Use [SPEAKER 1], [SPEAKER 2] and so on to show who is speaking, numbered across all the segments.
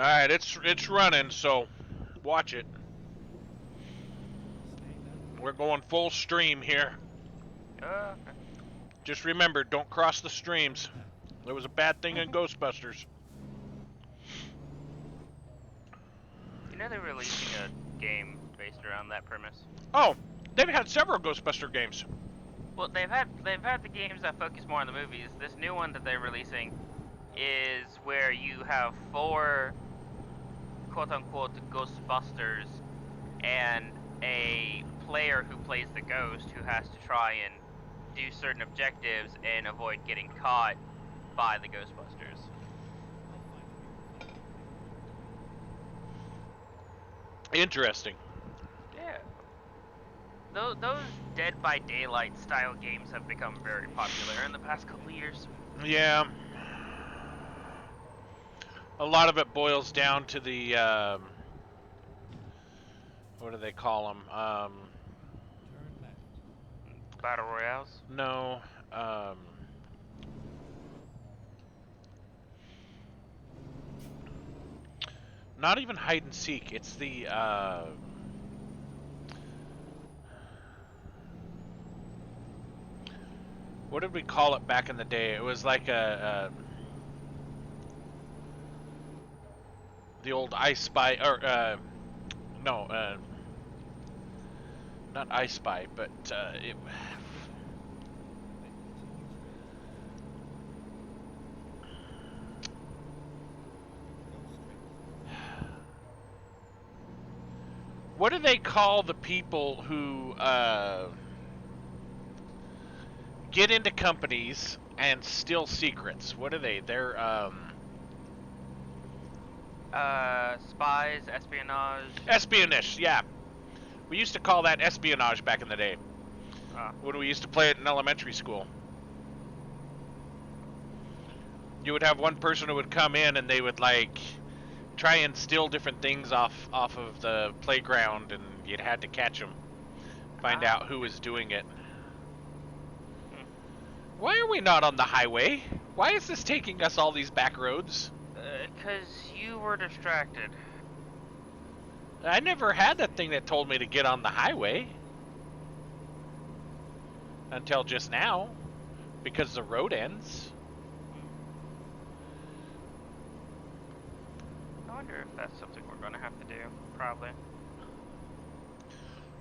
[SPEAKER 1] Alright, it's running, so watch it. We're going full stream here.
[SPEAKER 2] Okay.
[SPEAKER 1] Just remember, don't cross the streams. There was a bad thing in Ghostbusters.
[SPEAKER 2] You know they're releasing a game based around that premise.
[SPEAKER 1] Oh, they've had several Ghostbuster games.
[SPEAKER 2] Well, they've had the games that focus more on the movies. This new one that they're releasing is where you have 4 quote-unquote Ghostbusters and a player who plays the ghost who has to try and do certain objectives and avoid getting caught by the Ghostbusters.
[SPEAKER 1] Interesting.
[SPEAKER 2] Yeah. Those Dead by Daylight style games have become very popular in the past couple of years.
[SPEAKER 1] Yeah. A lot of it boils down to the, what do they call them?
[SPEAKER 2] Battle Royales?
[SPEAKER 1] No, not even hide and seek. It's the, what did we call it back in the day? It was like the old I Spy, or, no, not I Spy, but, it... What do they call the people who, get into companies and steal secrets? What are they? They're,
[SPEAKER 2] Spies, espionage.
[SPEAKER 1] espionage, yeah. We used to call that espionage back in the day. When we used to play it in elementary school. You would have one person who would come in and they would, like, try and steal different things off of the playground, and you'd had to catch them. Find out who was doing it. Why are we not on the highway? Why is this taking us all these back roads?
[SPEAKER 2] 'Cause you were distracted.
[SPEAKER 1] I never had that thing that told me to get on the highway. Until just now. Because the road ends.
[SPEAKER 2] I wonder if that's something we're gonna have to do. Probably.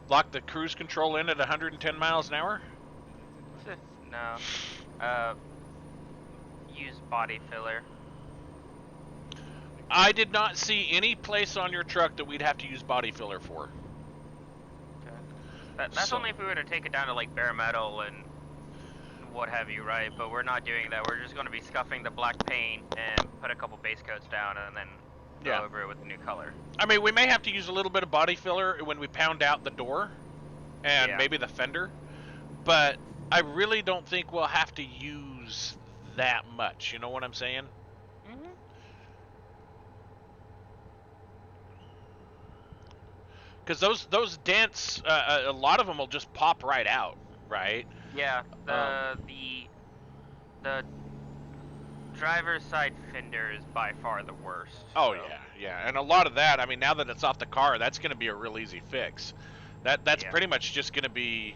[SPEAKER 1] Lock the cruise control in at 110 miles an hour?
[SPEAKER 2] No. Use body filler.
[SPEAKER 1] I did not see any place on your truck that we'd have to use body filler for.
[SPEAKER 2] Okay. That's only if we were to take it down to like bare metal and what have you, right? But we're not doing that. We're just going to be scuffing the black paint and put a couple base coats down and then go over it with a new color.
[SPEAKER 1] I mean, we may have to use a little bit of body filler when we pound out the door and maybe the fender, but I really don't think we'll have to use that much. You know what I'm saying?
[SPEAKER 2] Mm-hmm.
[SPEAKER 1] Because those dents, a lot of them will just pop right out, right?
[SPEAKER 2] Yeah. The driver's side fender is by far the worst.
[SPEAKER 1] Oh yeah, and a lot of that. I mean, now that it's off the car, that's going to be a real easy fix. That's pretty much just going to be,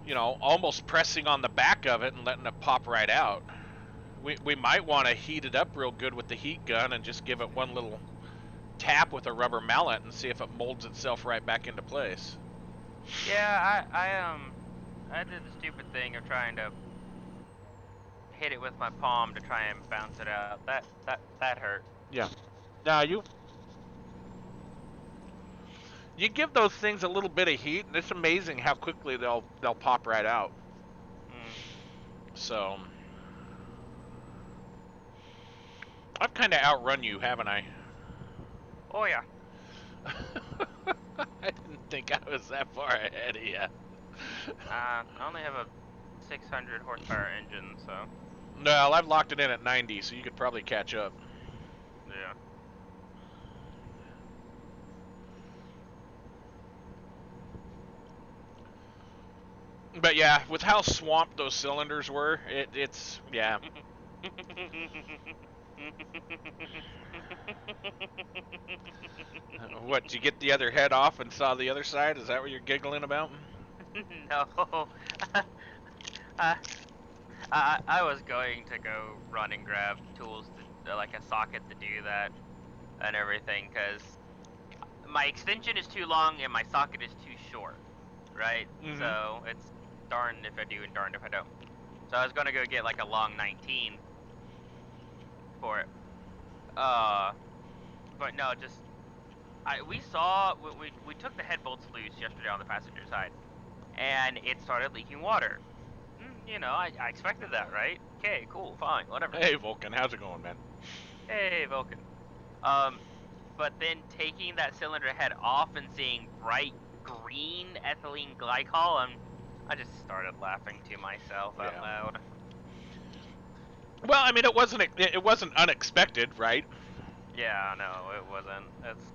[SPEAKER 1] you know, almost pressing on the back of it and letting it pop right out. We might want to heat it up real good with the heat gun and just give it one little tap with a rubber mallet and see if it molds itself right back into place.
[SPEAKER 2] Yeah, I did the stupid thing of trying to hit it with my palm to try and bounce it out. That hurt.
[SPEAKER 1] Yeah. Now you give those things a little bit of heat, and it's amazing how quickly they'll pop right out. So I've kind of outrun you, haven't I?
[SPEAKER 2] Oh yeah.
[SPEAKER 1] I didn't think I was that far ahead of you.
[SPEAKER 2] I only have a 600 horsepower engine, so.
[SPEAKER 1] No, I've locked it in at 90, so you could probably catch up.
[SPEAKER 2] Yeah.
[SPEAKER 1] But yeah, with how swamped those cylinders were, it's yeah. What, did you get the other head off and saw the other side? Is that what you're giggling about?
[SPEAKER 2] No. I was going to go run and grab tools, like a socket to do that and everything, because my extension is too long and my socket is too short, right?
[SPEAKER 1] Mhm.
[SPEAKER 2] So it's darned if I do and darned if I don't. So I was going to go get like a long 19 for it. But no, just we took the head bolts loose yesterday on the passenger side, and it started leaking water. You know, I expected that, right? Okay, cool, fine, whatever.
[SPEAKER 1] Hey, Vulcan, how's it going, man?
[SPEAKER 2] Hey, Vulcan. But then taking that cylinder head off and seeing bright green ethylene glycol, I just started laughing to myself out
[SPEAKER 1] Yeah.
[SPEAKER 2] loud.
[SPEAKER 1] Well, I mean, it wasn't unexpected, right?
[SPEAKER 2] Yeah, no, it wasn't. It's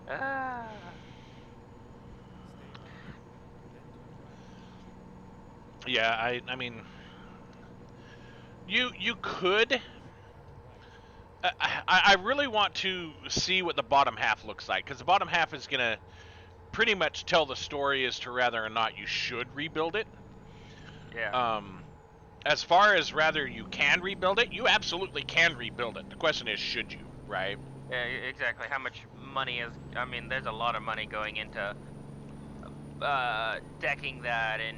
[SPEAKER 2] ah.
[SPEAKER 1] Yeah, I mean, you could. I really want to see what the bottom half looks like, because the bottom half is gonna pretty much tell the story as to whether or not you should rebuild it.
[SPEAKER 2] Yeah.
[SPEAKER 1] As far as whether you can rebuild it, you absolutely can rebuild it. The question is, should you, right?
[SPEAKER 2] Yeah, exactly. How much money is? I mean, there's a lot of money going into decking that and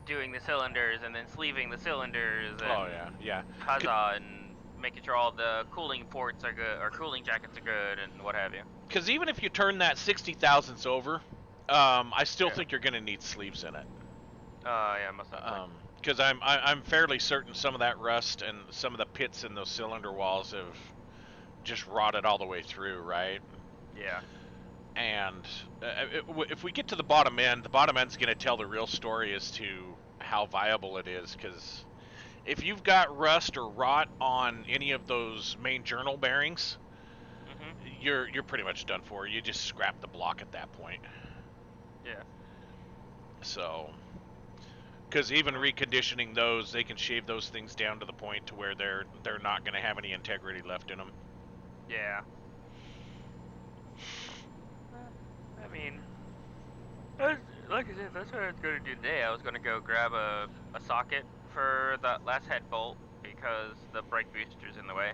[SPEAKER 2] doing the cylinders and then sleeving the cylinders and
[SPEAKER 1] Oh yeah.
[SPEAKER 2] Kaza and making sure all the cooling ports are good or cooling jackets are good and what have you.
[SPEAKER 1] Because even if you turn that 60 thousandths over, I still
[SPEAKER 2] Yeah.
[SPEAKER 1] think you're going to need sleeves in it.
[SPEAKER 2] Yeah, most definitely.
[SPEAKER 1] Because I'm fairly certain some of that rust and some of the pits in those cylinder walls have just rotted all the way through, right?
[SPEAKER 2] Yeah.
[SPEAKER 1] And if we get to the bottom end, the bottom end's going to tell the real story as to how viable it is. Because if you've got rust or rot on any of those main journal bearings, you're pretty much done for. You just scrap the block at that point.
[SPEAKER 2] Yeah.
[SPEAKER 1] So, because even reconditioning those, they can shave those things down to the point to where they're not going to have any integrity left in them.
[SPEAKER 2] Yeah. I mean, like I said, that's what I was going to do today. I was going to go grab a socket for that last head bolt because the brake booster's in the way.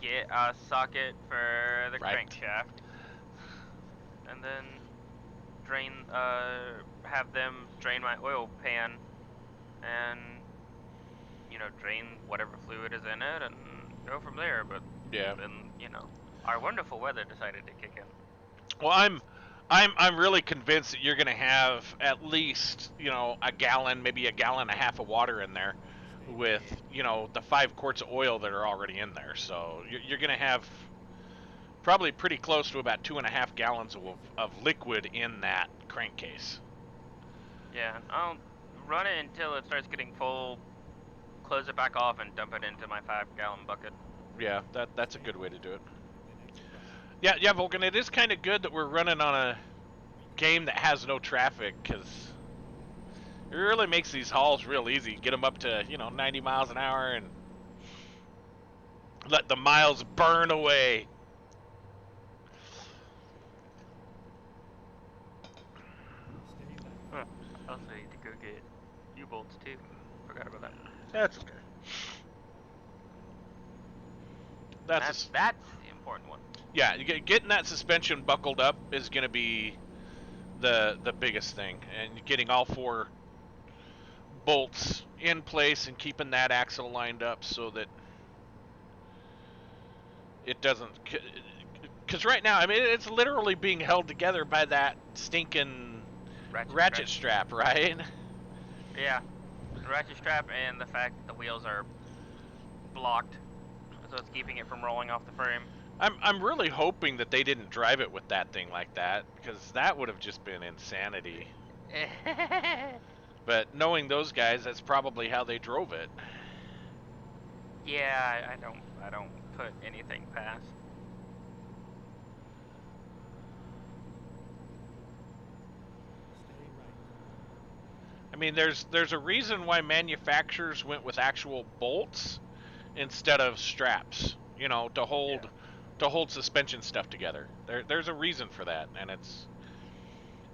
[SPEAKER 2] Get a socket for the
[SPEAKER 1] Right.
[SPEAKER 2] crankshaft, and then have them drain my oil pan, and drain whatever fluid is in it, and go from there. But
[SPEAKER 1] Yeah.
[SPEAKER 2] then our wonderful weather decided to kick in.
[SPEAKER 1] Well, I'm really convinced that you're going to have at least a gallon, maybe a gallon and a half of water in there, with the 5 quarts of oil that are already in there. So you're going to have probably pretty close to about 2.5 gallons of liquid in that crankcase.
[SPEAKER 2] Yeah, I'll run it until it starts getting full, close it back off, and dump it into my 5-gallon bucket.
[SPEAKER 1] Yeah, that's a good way to do it. Yeah, Vulcan, it is kind of good that we're running on a game that has no traffic, because it really makes these hauls real easy. Get them up to 90 miles an hour and let the miles burn away.
[SPEAKER 2] Huh. I also need to go get U-bolts too. Forgot about that.
[SPEAKER 1] That's okay. That's
[SPEAKER 2] the important one.
[SPEAKER 1] Yeah, getting that suspension buckled up is going to be the biggest thing, and getting all 4 bolts in place and keeping that axle lined up so that it doesn't. Because right now, I mean, it's literally being held together by that stinking ratchet strap, right?
[SPEAKER 2] Yeah, the ratchet strap and the fact that the wheels are blocked, so it's keeping it from rolling off the frame.
[SPEAKER 1] I'm really hoping that they didn't drive it with that thing like that, because that would have just been insanity. But knowing those guys, that's probably how they drove it.
[SPEAKER 2] Yeah, I don't put anything past.
[SPEAKER 1] I mean, there's a reason why manufacturers went with actual bolts instead of straps, you know, to hold
[SPEAKER 2] Yeah.
[SPEAKER 1] suspension stuff together. There's a reason for that, and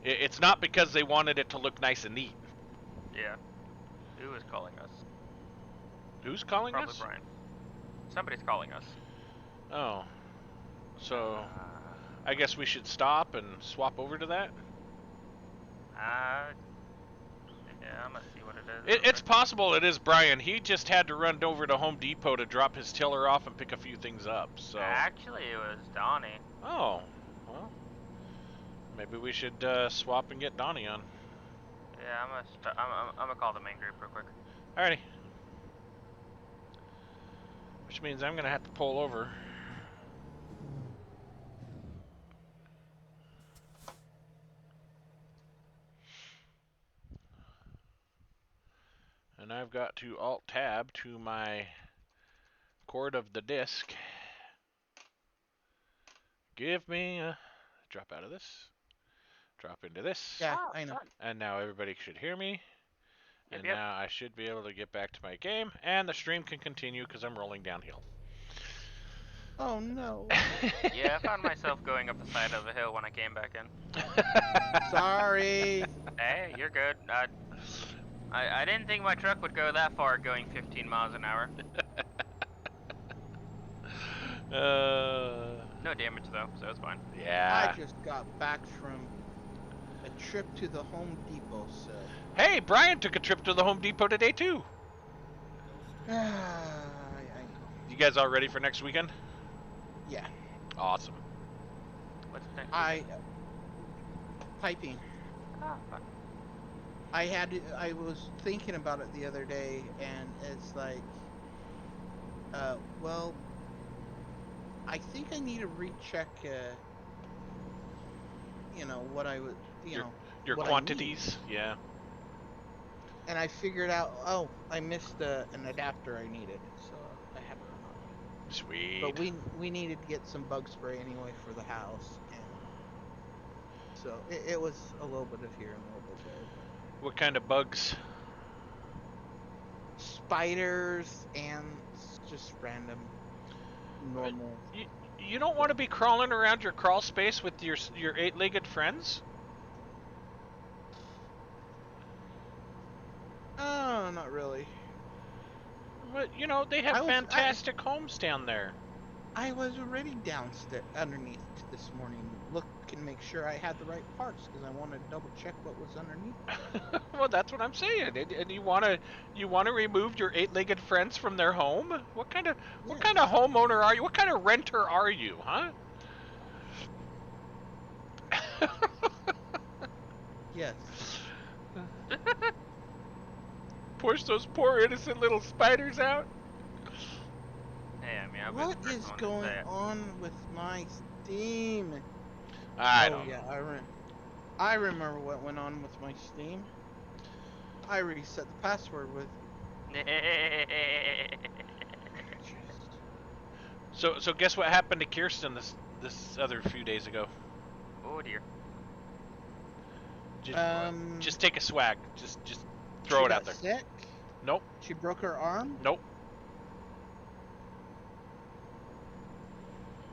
[SPEAKER 1] it's not because they wanted it to look nice and neat.
[SPEAKER 2] Yeah. Who is calling us?
[SPEAKER 1] Who's calling
[SPEAKER 2] Probably
[SPEAKER 1] us?
[SPEAKER 2] Brian. Somebody's calling us.
[SPEAKER 1] Oh, so
[SPEAKER 2] Uh,
[SPEAKER 1] I guess we should stop and swap over to that.
[SPEAKER 2] yeah, I'm gonna see what it is.
[SPEAKER 1] It's possible it is Brian. He just had to run over to Home Depot to drop his tiller off and pick a few things up. So.
[SPEAKER 2] Actually, it was Donnie.
[SPEAKER 1] Oh, well, maybe we should swap and get Donnie on.
[SPEAKER 2] Yeah, I'm gonna call the main group real quick.
[SPEAKER 1] Alrighty. Which means I'm gonna have to pull over. And I've got to Alt-Tab to my cord of the disc. Give me a... Drop out of this. Drop into this.
[SPEAKER 3] Yeah, I know.
[SPEAKER 1] And now everybody should hear me.
[SPEAKER 2] Yep,
[SPEAKER 1] And
[SPEAKER 2] yep.
[SPEAKER 1] now I should be able to get back to my game. And the stream can continue because I'm rolling downhill.
[SPEAKER 3] Oh no.
[SPEAKER 2] Yeah, I found myself going up the side of the hill when I came back in.
[SPEAKER 3] Sorry.
[SPEAKER 2] Hey, you're good. I didn't think my truck would go that far going 15 miles an hour. No damage though, so it's fine.
[SPEAKER 1] Yeah.
[SPEAKER 3] I just got back from a trip to the Home Depot, so.
[SPEAKER 1] Hey, Brian took a trip to the Home Depot today too. You guys all ready for next weekend?
[SPEAKER 3] Yeah.
[SPEAKER 1] Awesome.
[SPEAKER 2] What's next?
[SPEAKER 3] Piping.
[SPEAKER 2] Oh, fuck.
[SPEAKER 3] I was thinking about it the other day, and it's like, well, I think I need to recheck, you know, what I would,
[SPEAKER 1] Your
[SPEAKER 3] what
[SPEAKER 1] quantities, yeah.
[SPEAKER 3] and I figured out, oh, I missed an adapter I needed, so I have it.
[SPEAKER 1] Sweet.
[SPEAKER 3] But we needed to get some bug spray anyway for the house, and so it was a little bit of here and a little bit there.
[SPEAKER 1] What kind of bugs?
[SPEAKER 3] Spiders, ants, just random, normal.
[SPEAKER 1] You don't want to be crawling around your crawl space with your eight-legged friends?
[SPEAKER 3] Oh, not really.
[SPEAKER 1] But, you know, they have
[SPEAKER 3] I was-
[SPEAKER 1] fantastic homes down there.
[SPEAKER 3] I was already downstairs underneath this morning, look and make sure I had the right parts because I wanted to double check what was underneath.
[SPEAKER 1] Well, that's what I'm saying. And you want to remove your eight-legged friends from their home? What kind of homeowner are you? What kind of renter are you, huh?
[SPEAKER 3] Yes.
[SPEAKER 1] Push those poor innocent little spiders out.
[SPEAKER 2] Hey, I mean,
[SPEAKER 3] What is going on with my Steam?
[SPEAKER 1] I don't know.
[SPEAKER 3] Yeah, I remember what went on with my Steam. I reset the password with.
[SPEAKER 1] So guess what happened to Kirsten this other few days ago?
[SPEAKER 2] Oh dear.
[SPEAKER 1] Just take a swag. Just throw it out there.
[SPEAKER 3] Sick?
[SPEAKER 1] Nope.
[SPEAKER 3] She broke her arm?
[SPEAKER 1] Nope.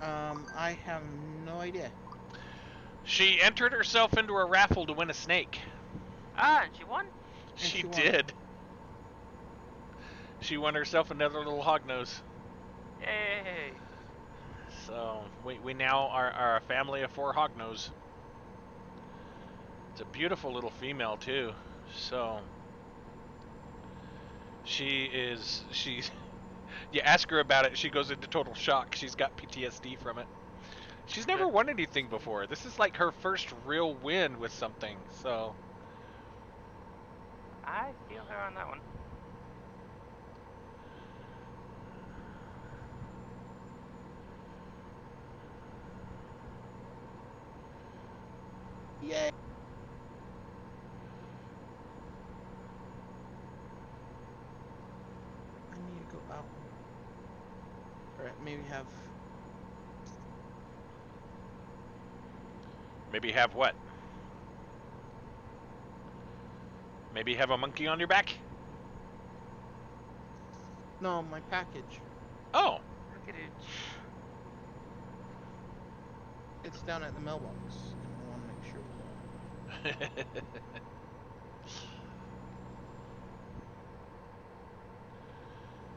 [SPEAKER 3] I have no idea.
[SPEAKER 1] She entered herself into a raffle to win a snake.
[SPEAKER 2] Ah, and she won?
[SPEAKER 1] She
[SPEAKER 3] won.
[SPEAKER 1] did. She won herself another little hognose.
[SPEAKER 2] Yay!
[SPEAKER 1] So we now are a family of 4 hognose. It's a beautiful little female too. So she's you ask her about it, she goes into total shock. She's got PTSD from it. She's never won anything before. This is like her first real win with something. So
[SPEAKER 2] I feel her on that one.
[SPEAKER 3] Yay. I need to go out. Or maybe
[SPEAKER 1] have what? Maybe have a monkey on your back?
[SPEAKER 3] no, my package.
[SPEAKER 1] Oh.
[SPEAKER 3] It's down at the mailbox. I want to make sure.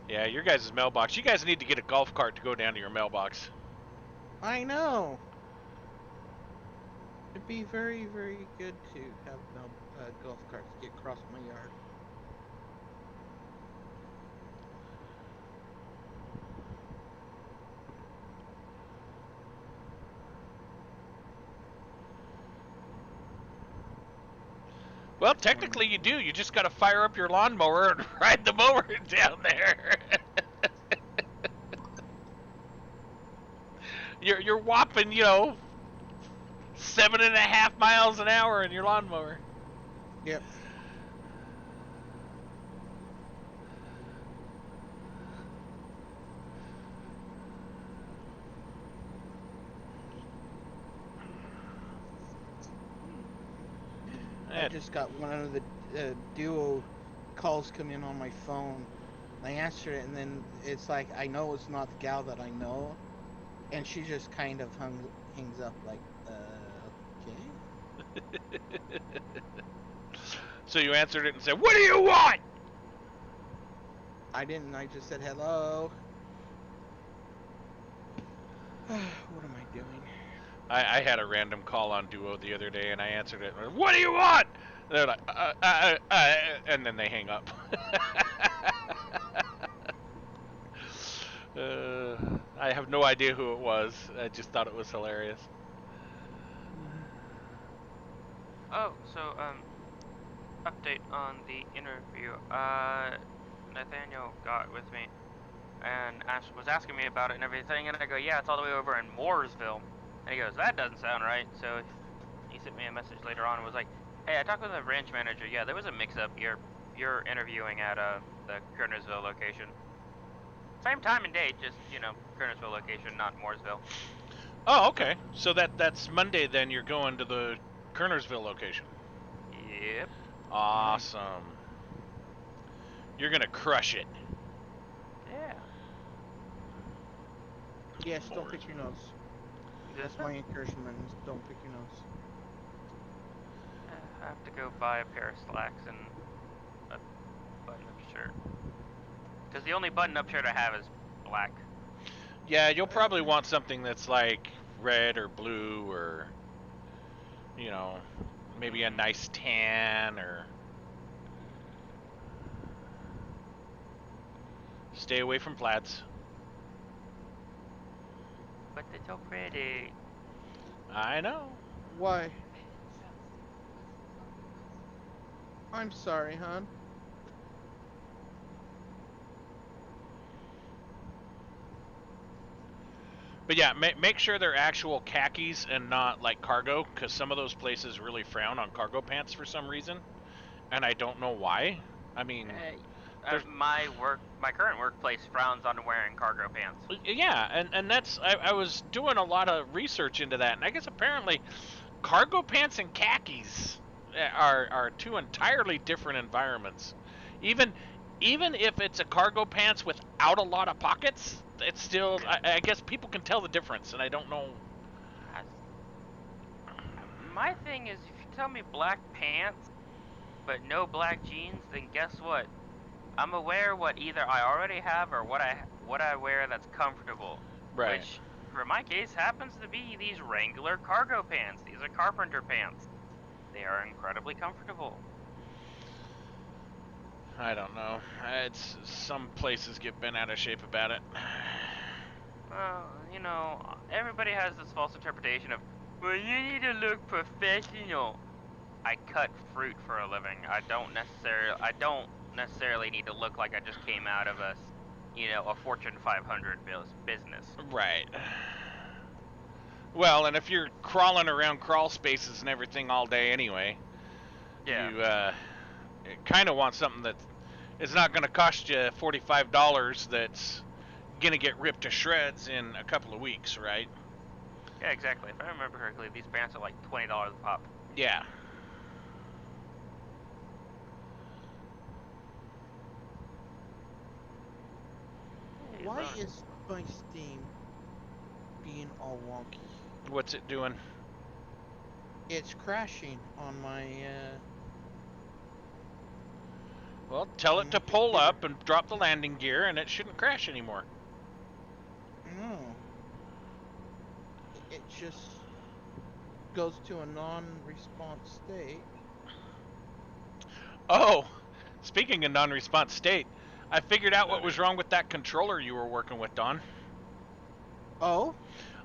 [SPEAKER 1] Yeah, your guys' mailbox. You guys need to get a golf cart to go down to your mailbox.
[SPEAKER 3] I know. It'd be very, very good to have golf carts get across my yard.
[SPEAKER 1] Well, technically you do. You just got to fire up your lawnmower and ride the mower down there. you're whopping, 7.5 miles an hour in your lawnmower.
[SPEAKER 3] Yep. I just got one of the duo calls come in on my phone. I answered it, and then it's like, I know it's not the gal that I know, and she just kind of hangs up like, okay.
[SPEAKER 1] So you answered it and said, "What do you want?"
[SPEAKER 3] I didn't. I just said hello. What am I doing?
[SPEAKER 1] I had a random call on Duo the other day, and I answered it. "What do you want?" And they're like, and then they hang up. I have no idea who it was. I just thought it was hilarious.
[SPEAKER 2] Oh, so update on the interview. Nathaniel got with me and was asking me about it and everything, and I go, yeah, it's all the way over in Mooresville. And he goes, that doesn't sound right. So he sent me a message later on and was like, hey, I talked with the branch manager. Yeah, there was a mix-up. You're interviewing at the Kernersville location. Same time and date, just Kernersville location, not Mooresville.
[SPEAKER 1] Oh, okay. So that's Monday. Then you're going to the Kernersville location.
[SPEAKER 2] Yep.
[SPEAKER 1] Awesome. You're gonna crush it.
[SPEAKER 2] Yeah.
[SPEAKER 3] Yes, don't pick your nose. That's my encouragement. Don't pick your nose.
[SPEAKER 2] I have to go buy a pair of slacks and a button-up shirt. Because the only button-up shirt I have is black.
[SPEAKER 1] Yeah, you'll probably want something that's like red or blue or, maybe a nice tan or... Stay away from plaids.
[SPEAKER 2] But they're so pretty.
[SPEAKER 1] I know.
[SPEAKER 3] Why? I'm sorry, hon.
[SPEAKER 1] But yeah, make sure they're actual khakis and not like cargo, because some of those places really frown on cargo pants for some reason, and I don't know why. I mean,
[SPEAKER 2] my current workplace frowns on wearing cargo pants.
[SPEAKER 1] Yeah, and that's I was doing a lot of research into that, and I guess apparently cargo pants and khakis are two entirely different environments. Even if it's a cargo pants without a lot of pockets, it's still I guess people can tell the difference, and I don't know.
[SPEAKER 2] My thing is, if you tell me black pants but no black jeans, then guess what? I'm aware what either I already have or what I wear that's comfortable.
[SPEAKER 1] Right.
[SPEAKER 2] Which, for my case, happens to be these Wrangler cargo pants. These are carpenter pants. They are incredibly comfortable.
[SPEAKER 1] I don't know. It's some places get bent out of shape about it.
[SPEAKER 2] Well, everybody has this false interpretation of, well, you need to look professional. I cut fruit for a living. I don't necessarily need to look like I just came out of a Fortune 500 business.
[SPEAKER 1] Right. Well, and if you're crawling around crawl spaces and everything all day anyway,
[SPEAKER 2] yeah,
[SPEAKER 1] you kind of want something that is not going to cost you $45 that's going to get ripped to shreds in a couple of weeks, right?
[SPEAKER 2] Yeah, exactly. If I remember correctly, these pants are like $20 a pop.
[SPEAKER 1] Yeah.
[SPEAKER 3] Why
[SPEAKER 2] load.
[SPEAKER 3] is my Steam being all wonky?
[SPEAKER 1] What's it doing?
[SPEAKER 3] It's crashing on my
[SPEAKER 1] Well, tell
[SPEAKER 3] on
[SPEAKER 1] it
[SPEAKER 3] my
[SPEAKER 1] to pull
[SPEAKER 3] computer.
[SPEAKER 1] up and drop the landing gear, and it shouldn't crash anymore.
[SPEAKER 3] No. It just goes to a non-response state.
[SPEAKER 1] Oh, speaking of non-response state, I figured out what
[SPEAKER 2] Okay.
[SPEAKER 1] was wrong with that controller you were working with, Don.
[SPEAKER 3] Oh?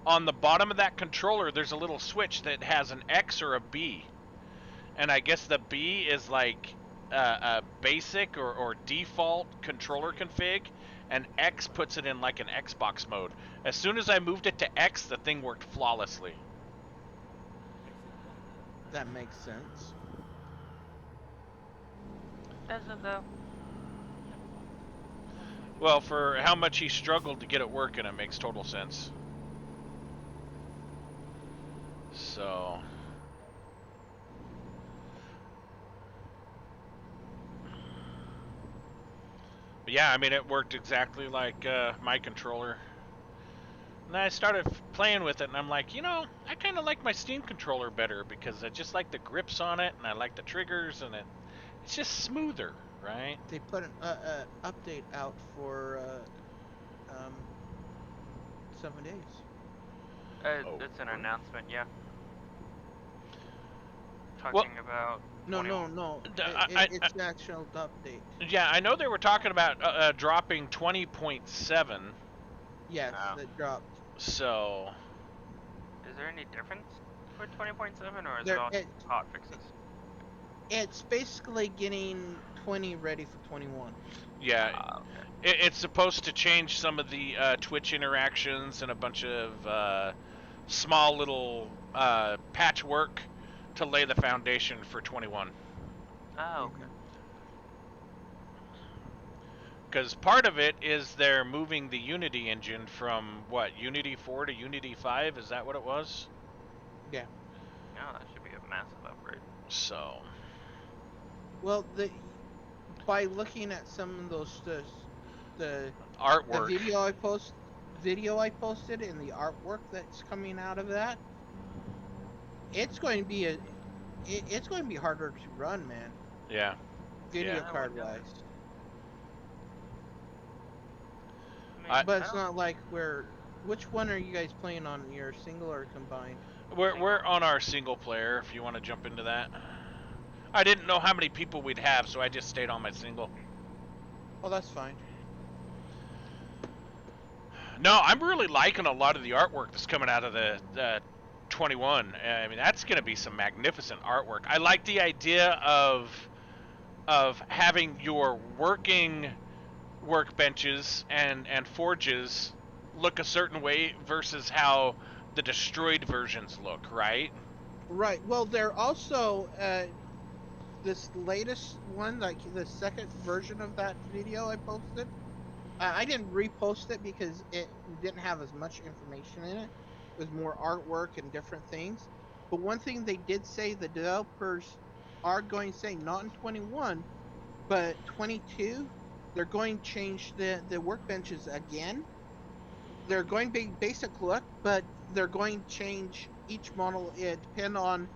[SPEAKER 1] On the bottom of that controller, there's a little switch that has an X or a B. And I guess the B is like a basic or default controller config, and X puts it in like an Xbox mode. As soon as I moved it to X, the thing worked flawlessly.
[SPEAKER 3] That makes sense.
[SPEAKER 2] Does it though?
[SPEAKER 1] Well, for how much he struggled to get it working, it makes total sense. So... But yeah, I mean, it worked exactly like my controller. And I started playing with it, and I'm like, you know, I kind of like my Steam controller better because I just like the grips on it, and I like the triggers, and it's just smoother, right?
[SPEAKER 3] They put an update out for 7 days.
[SPEAKER 1] Oh,
[SPEAKER 2] It's an
[SPEAKER 1] really?
[SPEAKER 2] announcement, yeah.
[SPEAKER 1] Well-
[SPEAKER 2] Talking about.
[SPEAKER 3] No,
[SPEAKER 2] 21.
[SPEAKER 3] no.
[SPEAKER 1] I-
[SPEAKER 3] It's the actual update.
[SPEAKER 1] Yeah, I know they were talking about dropping 20.7,
[SPEAKER 3] Yes,
[SPEAKER 2] Oh.
[SPEAKER 3] it dropped.
[SPEAKER 1] so...
[SPEAKER 2] Is there any difference for 20.7, or is
[SPEAKER 3] There-
[SPEAKER 2] it all
[SPEAKER 3] it-
[SPEAKER 2] hot fixes?
[SPEAKER 3] It's basically getting 20 ready for 21.
[SPEAKER 1] Yeah,
[SPEAKER 2] Ah, okay.
[SPEAKER 1] it's supposed to change some of the Twitch interactions and a bunch of small little patchwork to lay the foundation for 21.
[SPEAKER 2] Oh, okay.
[SPEAKER 1] Because part of it is they're moving the Unity engine from, what, Unity 4 to Unity 5? Is that what it was?
[SPEAKER 3] Yeah.
[SPEAKER 2] Oh, that should be a massive upgrade.
[SPEAKER 1] So...
[SPEAKER 3] Well, by looking at some of those the
[SPEAKER 1] Artwork.
[SPEAKER 3] video I posted and the artwork that's coming out of that, it's going to be it's going to be harder to run, man.
[SPEAKER 1] Yeah.
[SPEAKER 3] Video
[SPEAKER 1] Yeah.
[SPEAKER 3] card
[SPEAKER 2] Oh,
[SPEAKER 3] wise.
[SPEAKER 1] I-
[SPEAKER 3] But it's not like which one are you guys playing on? Your single or combined?
[SPEAKER 1] We're on our single player, if you want to jump into that. I didn't know how many people we'd have, so I just stayed on my single.
[SPEAKER 3] Oh, that's fine.
[SPEAKER 1] No, I'm really liking a lot of the artwork that's coming out of the 21. I mean, that's going to be some magnificent artwork. I like the idea of having your working workbenches and forges look a certain way versus how the destroyed versions look, right?
[SPEAKER 3] Right. Well, they're also this latest one, like the second version of that video I posted. I didn't repost it because it didn't have as much information in it. It was more artwork and different things. But one thing they did say, the developers are going to say, not in 21, but 22, they're going to change the workbenches again. They're going to be basic look, but they're going to change each model. It depend on,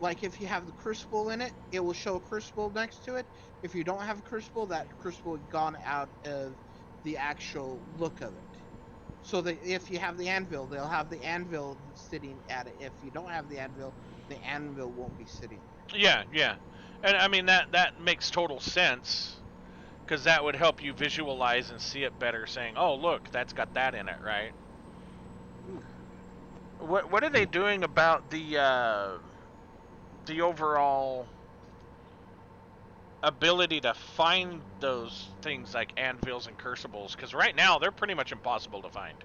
[SPEAKER 3] like, if you have the crucible in it, it will show a crucible next to it. If you don't have a crucible, that crucible is gone out of the actual look of it. So that if you have the anvil, they'll have the anvil sitting at it. If you don't have the anvil won't be sitting.
[SPEAKER 1] Yeah, yeah. And I mean, that makes total sense, because that would help you visualize and see it better, saying, oh, look, that's got that in it, right? What are they doing about the overall ability to find those things like anvils and crucibles? Because right now they're pretty much impossible to find.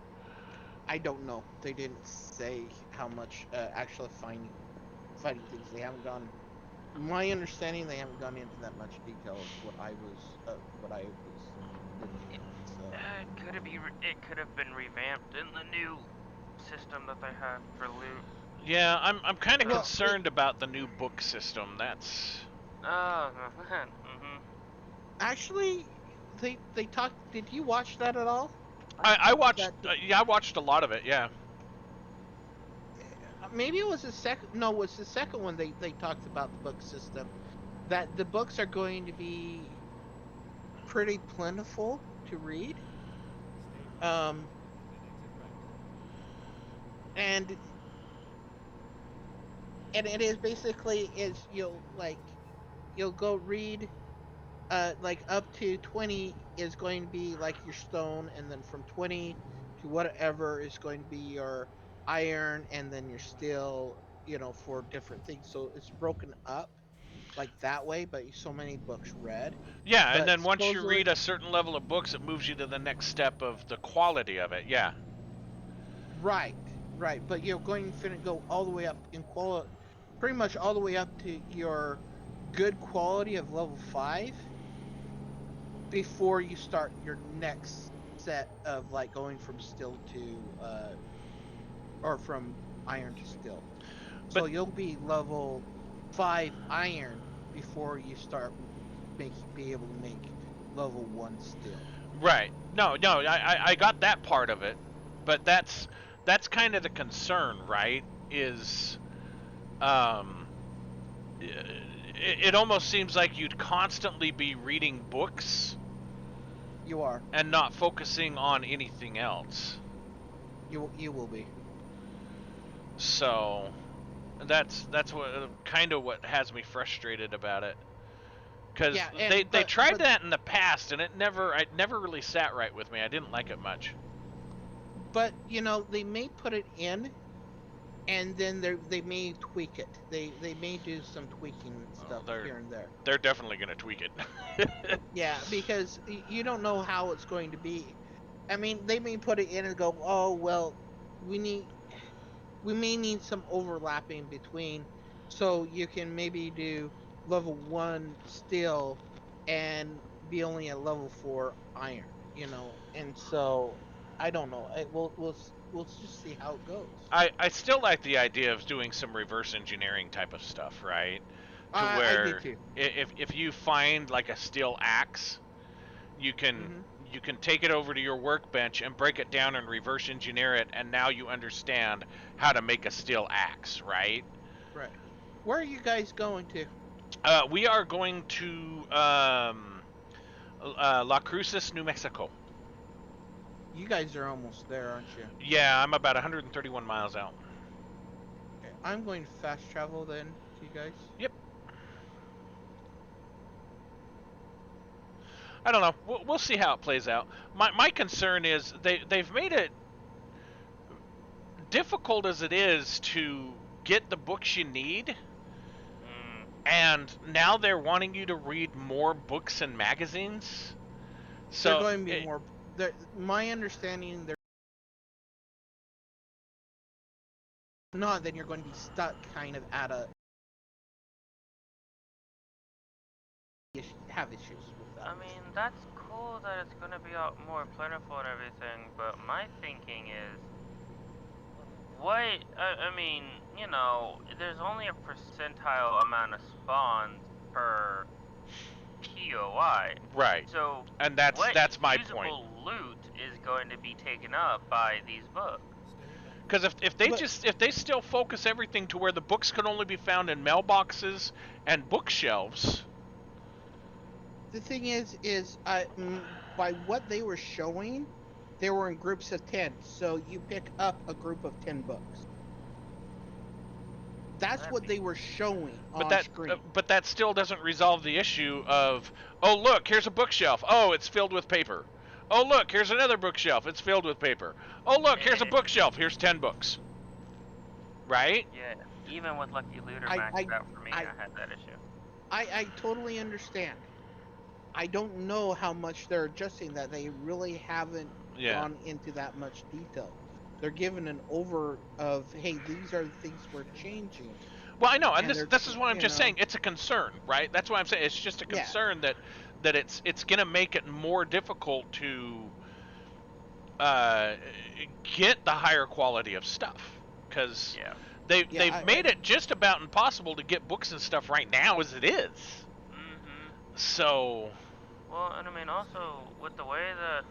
[SPEAKER 3] I don't know. They didn't say how much actually fighting things. They haven't gone. My understanding, they haven't gone into that much detail of what I was looking at. So.
[SPEAKER 2] It could have been revamped in the new system that they have for loot.
[SPEAKER 1] Yeah, I'm kind of
[SPEAKER 3] Well,
[SPEAKER 1] concerned about the new book system. That's...
[SPEAKER 2] Oh, mm-hmm.
[SPEAKER 3] Actually, they talked. Did you watch that at all?
[SPEAKER 1] I watched.
[SPEAKER 3] That
[SPEAKER 1] Yeah, I watched a lot of it. Yeah.
[SPEAKER 3] maybe it was the second. No, it was the second one they talked about the book system. That the books are going to be pretty plentiful to read. Um, and it is basically is you'll go read like up to 20 is going to be like your stone, and then from 20 to whatever is going to be your iron, and then your steel, for different things. So it's broken up like that way, but so many books read.
[SPEAKER 1] Yeah, and
[SPEAKER 3] But
[SPEAKER 1] then once you
[SPEAKER 3] supposedly,
[SPEAKER 1] read a certain level of books, it moves you to the next step of the quality of it. Yeah.
[SPEAKER 3] right, right, but you're going to go all the way up in quality, pretty much all the way up to your good quality of level 5 before you start your next set of like going from steel to or from iron to steel. So
[SPEAKER 1] But
[SPEAKER 3] you'll be level 5 iron before you start be able to make level 1 steel.
[SPEAKER 1] right. No, I got that part of it, but that's kind of the concern, right? Is um it almost seems like you'd constantly be reading books
[SPEAKER 3] You are.
[SPEAKER 1] and not focusing on anything else.
[SPEAKER 3] You will be.
[SPEAKER 1] So that's what kind of what has me frustrated about it. Because
[SPEAKER 3] Yeah,
[SPEAKER 1] they tried
[SPEAKER 3] but
[SPEAKER 1] that in the past, and it never really sat right with me. I didn't like it much.
[SPEAKER 3] they may put it in, and then they may tweak it. They may do some tweaking and
[SPEAKER 1] Oh,
[SPEAKER 3] stuff here and there.
[SPEAKER 1] they're definitely gonna tweak it.
[SPEAKER 3] Yeah, because you don't know how it's going to be. I mean, they may put it in and go, "Oh, well, we need we may need some overlapping between, so you can maybe do level 1 steel and be only at level 4 iron, And so I don't know. We'll just see how it goes.
[SPEAKER 1] I still like the idea of doing some reverse engineering type of stuff, right? To
[SPEAKER 3] I do
[SPEAKER 1] where
[SPEAKER 3] too.
[SPEAKER 1] if you find like a steel axe, you can
[SPEAKER 3] Hmm.
[SPEAKER 1] you can take it over to your workbench and break it down and reverse engineer it, and now you understand how to make a steel axe, right?
[SPEAKER 3] Right. Where are you guys going to?
[SPEAKER 1] We are going to La Cruces, New Mexico.
[SPEAKER 3] You guys are almost there, aren't you?
[SPEAKER 1] Yeah, I'm about 131 miles out.
[SPEAKER 3] Okay. I'm going to fast travel then to you guys.
[SPEAKER 1] Yep. I don't know. We'll see how it plays out. My concern is they've made it difficult as it is to get the books you need, and now they're wanting you to read more books and magazines. So
[SPEAKER 3] They're going to be more. My understanding, they're not. Then you're going to be stuck, kind of at a have issues with that.
[SPEAKER 2] I mean, that's cool that it's gonna be out more plentiful and everything, but my thinking is, I mean, there's only a percentile amount of spawns per POI.
[SPEAKER 1] right,
[SPEAKER 2] So,
[SPEAKER 1] and
[SPEAKER 2] what
[SPEAKER 1] that's my
[SPEAKER 2] usable
[SPEAKER 1] point.
[SPEAKER 2] loot is going to be taken up by these books?
[SPEAKER 1] Because if they still focus everything to where the books can only be found in mailboxes and bookshelves.
[SPEAKER 3] The thing is by what they were showing, they were in groups of 10. So you pick up a group of 10 books. That's what they were showing on screen.
[SPEAKER 1] But that still doesn't resolve the issue of, oh look, here's a bookshelf. Oh, it's filled with paper. Oh look, here's another bookshelf. It's filled with paper. Oh look, here's a bookshelf. Here's 10 books. Right?
[SPEAKER 2] Yeah, even with Lucky Looter maxed out for me, I had that issue.
[SPEAKER 3] I totally understand. I don't know how much they're adjusting that. They really haven't gone into that much detail. They're given an over of, hey, these are the things we're changing.
[SPEAKER 1] Well, I know, and this is what I'm just saying. It's a concern, right? That's why I'm saying it's just a concern that it's going to make it more difficult to get the higher quality of stuff, because they've made it just about impossible to get books and stuff right now as it is. So.
[SPEAKER 2] Well, and I mean, also with the way that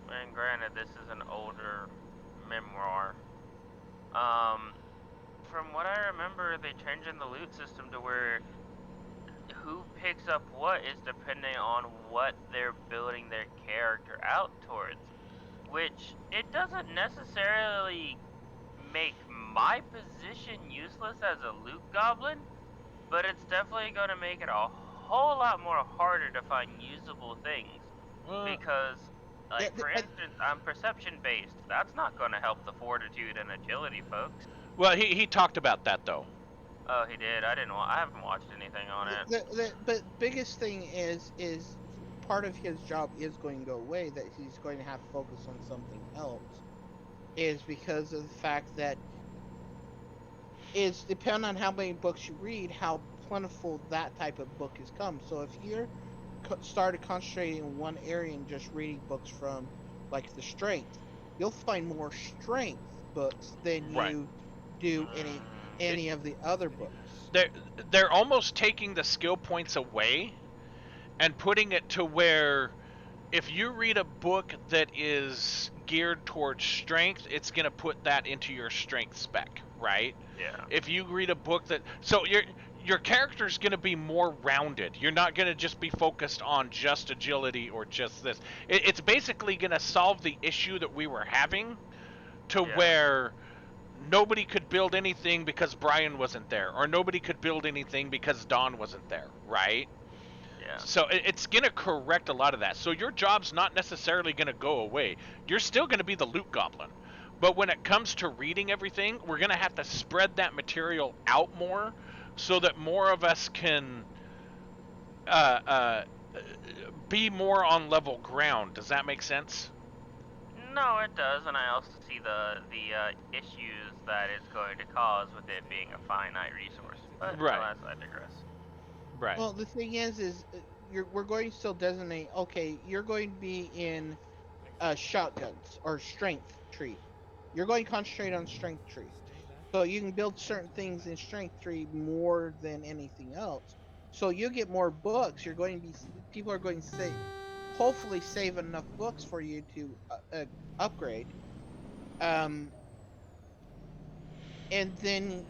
[SPEAKER 2] and granted, this is an older memoir. From what I remember, they changed in the loot system to where who picks up what is depending on what they're building their character out towards. Which, it doesn't necessarily make my position useless as a loot goblin, but it's definitely going to make it a whole lot more harder to find usable things. Because, like, for instance, I'm perception based. That's not going to help the fortitude and agility folks.
[SPEAKER 1] Well, he talked about that though.
[SPEAKER 2] Oh, he did. I haven't watched anything on it.
[SPEAKER 3] But biggest thing is part of his job is going to go away. That he's going to have to focus on something else. Is because of the fact that it's depending on how many books you read, how plentiful that type of book has come. So if you're started concentrating in one area and just reading books from like the strength, you'll find more strength books than you do any of the other books.
[SPEAKER 1] They're almost taking the skill points away and putting it to where if you read a book that is geared towards strength, it's going to put that into your strength spec, right?
[SPEAKER 2] Yeah.
[SPEAKER 1] If you read a book that... So your character's going to be more rounded. You're not going to just be focused on just agility or just this. It's basically going to solve the issue that we were having to where nobody could build anything because Brian wasn't there, or nobody could build anything because Don wasn't there, right?
[SPEAKER 2] Yeah.
[SPEAKER 1] So it's going to correct a lot of that. So your job's not necessarily going to go away. You're still going to be the loot goblin. But when it comes to reading everything, we're going to have to spread that material out more so that more of us can be more on level ground. Does that make sense?
[SPEAKER 2] No, it does, and I also see the issues that it's going to cause with it being a finite resource. But alas, I digress.
[SPEAKER 1] Right.
[SPEAKER 3] Well, the thing is we're going to still designate. Okay, you're going to be in shotguns or strength tree. You're going to concentrate on strength tree, so you can build certain things in strength tree more than anything else. So you get more books. You're going to be people are going to hopefully save enough books for you to upgrade. And then.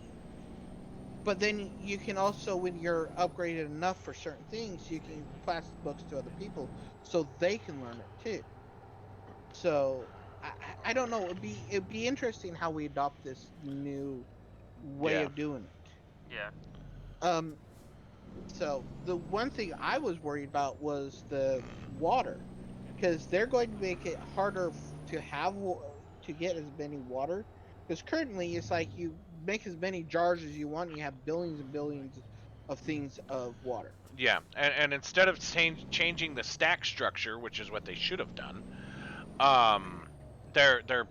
[SPEAKER 3] But then you can also, when you're upgraded enough for certain things, you can pass the books to other people so they can learn it too. So I don't know. It'd be interesting how we adopt this new way of doing it.
[SPEAKER 2] Yeah.
[SPEAKER 3] So the one thing I was worried about was the water, because they're going to make it harder to get as many water. Because currently it's like you make as many jars as you want, and you have billions and billions of things of water.
[SPEAKER 1] Yeah, and instead of changing the stack structure, which is what they should have done, they're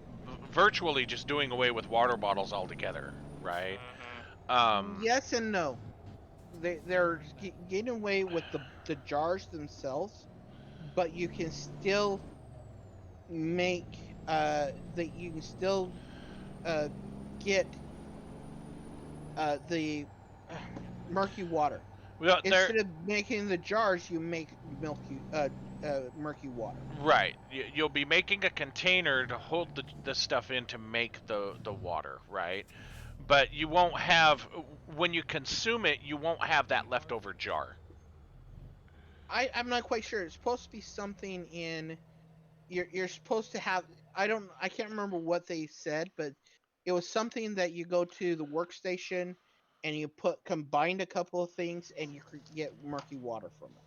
[SPEAKER 1] virtually just doing away with water bottles altogether, right?
[SPEAKER 3] Yes and no. They're getting away with the jars themselves, but you can still make you can still get the murky water.
[SPEAKER 1] Well,
[SPEAKER 3] instead of making the jars, you make murky water.
[SPEAKER 1] Right. You'll be making a container to hold the stuff in to make the water, right? But you won't have, when you consume it, you won't have that leftover jar.
[SPEAKER 3] I'm not quite sure. It's supposed to be something in. You're supposed to have. I can't remember what they said, but it was something that you go to the workstation and you combine a couple of things and you get murky water from it.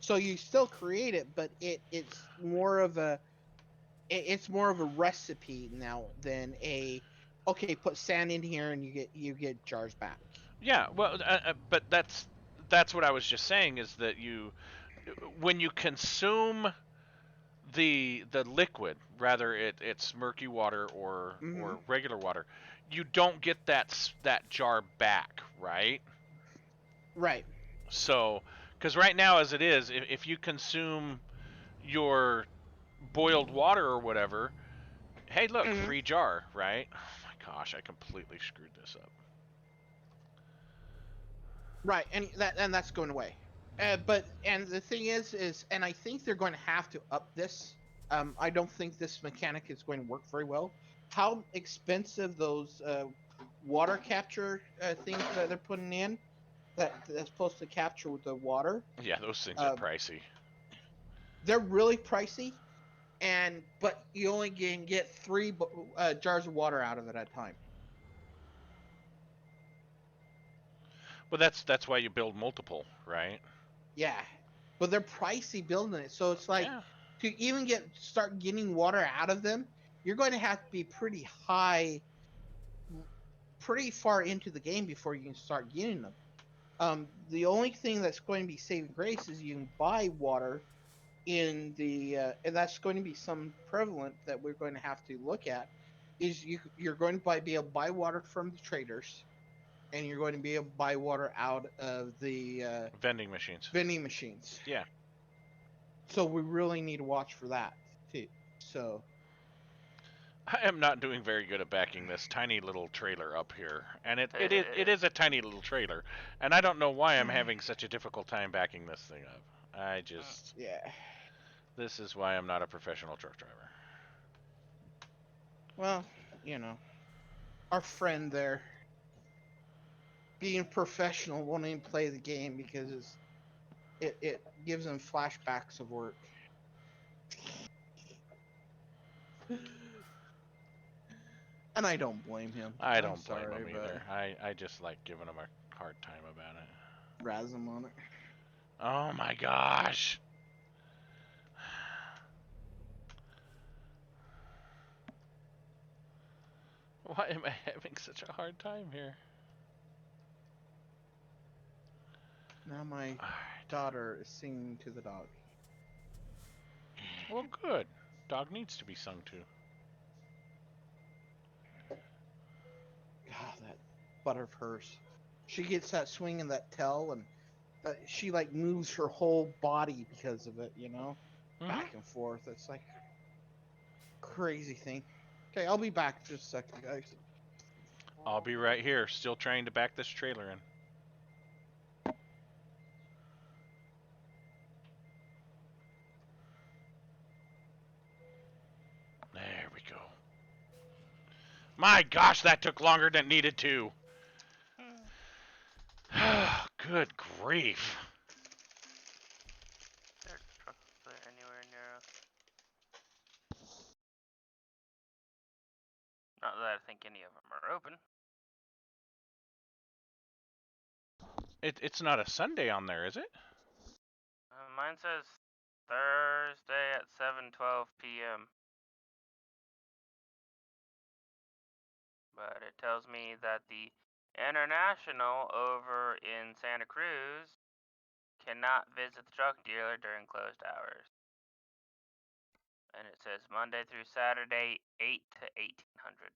[SPEAKER 3] So you still create it, but it's more of a recipe now than put sand in here and you get jars back.
[SPEAKER 1] Yeah, well, but that's what I was just saying, is that when you consume the liquid, rather it's murky water or regular water, you don't get that jar back, right?
[SPEAKER 3] Right.
[SPEAKER 1] So, because right now as it is, if you consume your boiled water or whatever, hey, look, free jar, right? Oh my gosh, I completely screwed this up.
[SPEAKER 3] Right, and that's going away. But the thing is, and I think they're going to have to up this I don't think this mechanic is going to work very well. How expensive those water capture things that they're putting in that's supposed to capture with the water?
[SPEAKER 1] Yeah, those things are
[SPEAKER 3] Uh,
[SPEAKER 1] pricey.
[SPEAKER 3] they're really pricey, but you only can get 3 jars of water out of it at a time.
[SPEAKER 1] Well, that's why you build multiple, right?
[SPEAKER 3] Yeah, but they're pricey building it, so it's like
[SPEAKER 1] Yeah.
[SPEAKER 3] to even start getting water out of them, you're going to have to be pretty high, pretty far into the game before you can start getting them. The only thing that's going to be saving grace is you can buy water in the, and that's going to be some prevalent that we're going to have to look at. Is you're going to be able to buy water from the traders, and you're going to be able to buy water out of the
[SPEAKER 1] Vending machines.
[SPEAKER 3] vending machines.
[SPEAKER 1] Yeah.
[SPEAKER 3] So we really need to watch for that too. So
[SPEAKER 1] I am not doing very good at backing this tiny little trailer up here, and it is a tiny little trailer, and I don't know why I'm having such a difficult time backing this thing up. I just
[SPEAKER 3] yeah.
[SPEAKER 1] This is why I'm not a professional truck driver.
[SPEAKER 3] Well, our friend there being professional won't even play the game because it gives him flashbacks of work. And I don't blame him.
[SPEAKER 1] I
[SPEAKER 3] I'm
[SPEAKER 1] don't blame
[SPEAKER 3] sorry,
[SPEAKER 1] him either. I just like giving him a hard time about it.
[SPEAKER 3] Razz him on it.
[SPEAKER 1] Oh my gosh. Why am I having such a hard time here?
[SPEAKER 3] Now my
[SPEAKER 1] Alright.
[SPEAKER 3] daughter is singing to the dog.
[SPEAKER 1] Well, good. Dog needs to be sung to.
[SPEAKER 3] God, that butt of hers. She gets that swing and that tail, and she like moves her whole body because of it, back and forth. It's like crazy thing. Okay, I'll be back in just a second, guys.
[SPEAKER 1] I'll be right here, still trying to back this trailer in. There we go. My gosh, that took longer than it needed to. Good grief.
[SPEAKER 2] There are trucks there anywhere near us. Not that I think any of them are open.
[SPEAKER 1] It's not a Sunday on there, is it?
[SPEAKER 2] Mine says Thursday at 7:12 p.m. But it tells me that the International over in Santa Cruz cannot visit the truck dealer during closed hours. And it says Monday through Saturday, 8 to 1800.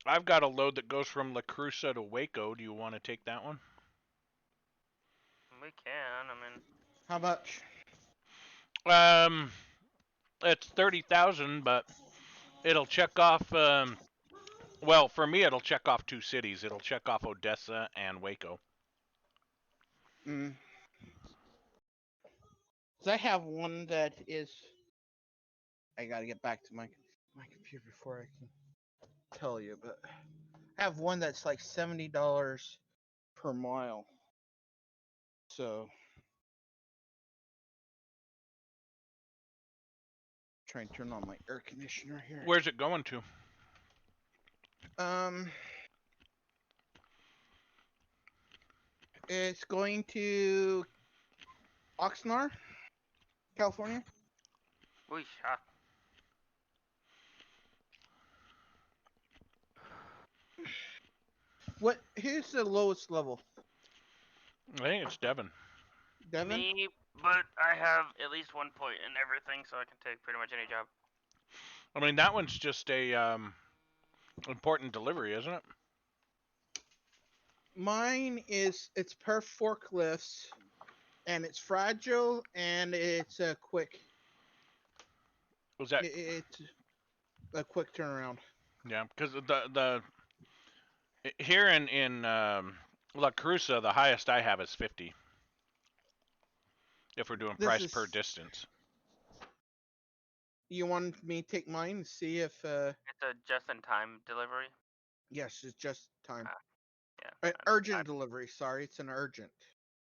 [SPEAKER 1] I've got a load that goes from La Cruza to Waco. Do you want to take that one?
[SPEAKER 2] We can, I mean...
[SPEAKER 3] How much?
[SPEAKER 1] It's 30,000, but it'll check off. Well, for me, it'll check off 2 cities. It'll check off Odessa and Waco.
[SPEAKER 3] Mm. So I have one that is. I gotta get back to my computer before I can tell you, but I have one that's like $70 per mile. So try and turn on my air conditioner here.
[SPEAKER 1] Where's it going to?
[SPEAKER 3] It's going to Oxnard, California.
[SPEAKER 2] We shot.
[SPEAKER 3] Who's the lowest level?
[SPEAKER 1] I think it's Devon.
[SPEAKER 3] Devon?
[SPEAKER 2] But I have at least 1 point in everything, so I can take pretty much any job.
[SPEAKER 1] I mean, that one's just a important delivery, isn't it?
[SPEAKER 3] Mine is it's per forklifts, and it's fragile, and it's a quick.
[SPEAKER 1] Was that?
[SPEAKER 3] It's a quick turnaround.
[SPEAKER 1] Yeah, because the here in La Cruza, the highest I have is 50. If we're doing price per distance.
[SPEAKER 3] You want me to take mine and see if
[SPEAKER 2] It's a just-in-time delivery.
[SPEAKER 3] yes, it's just time.
[SPEAKER 2] Yeah.
[SPEAKER 3] Urgent delivery. Sorry, it's an urgent.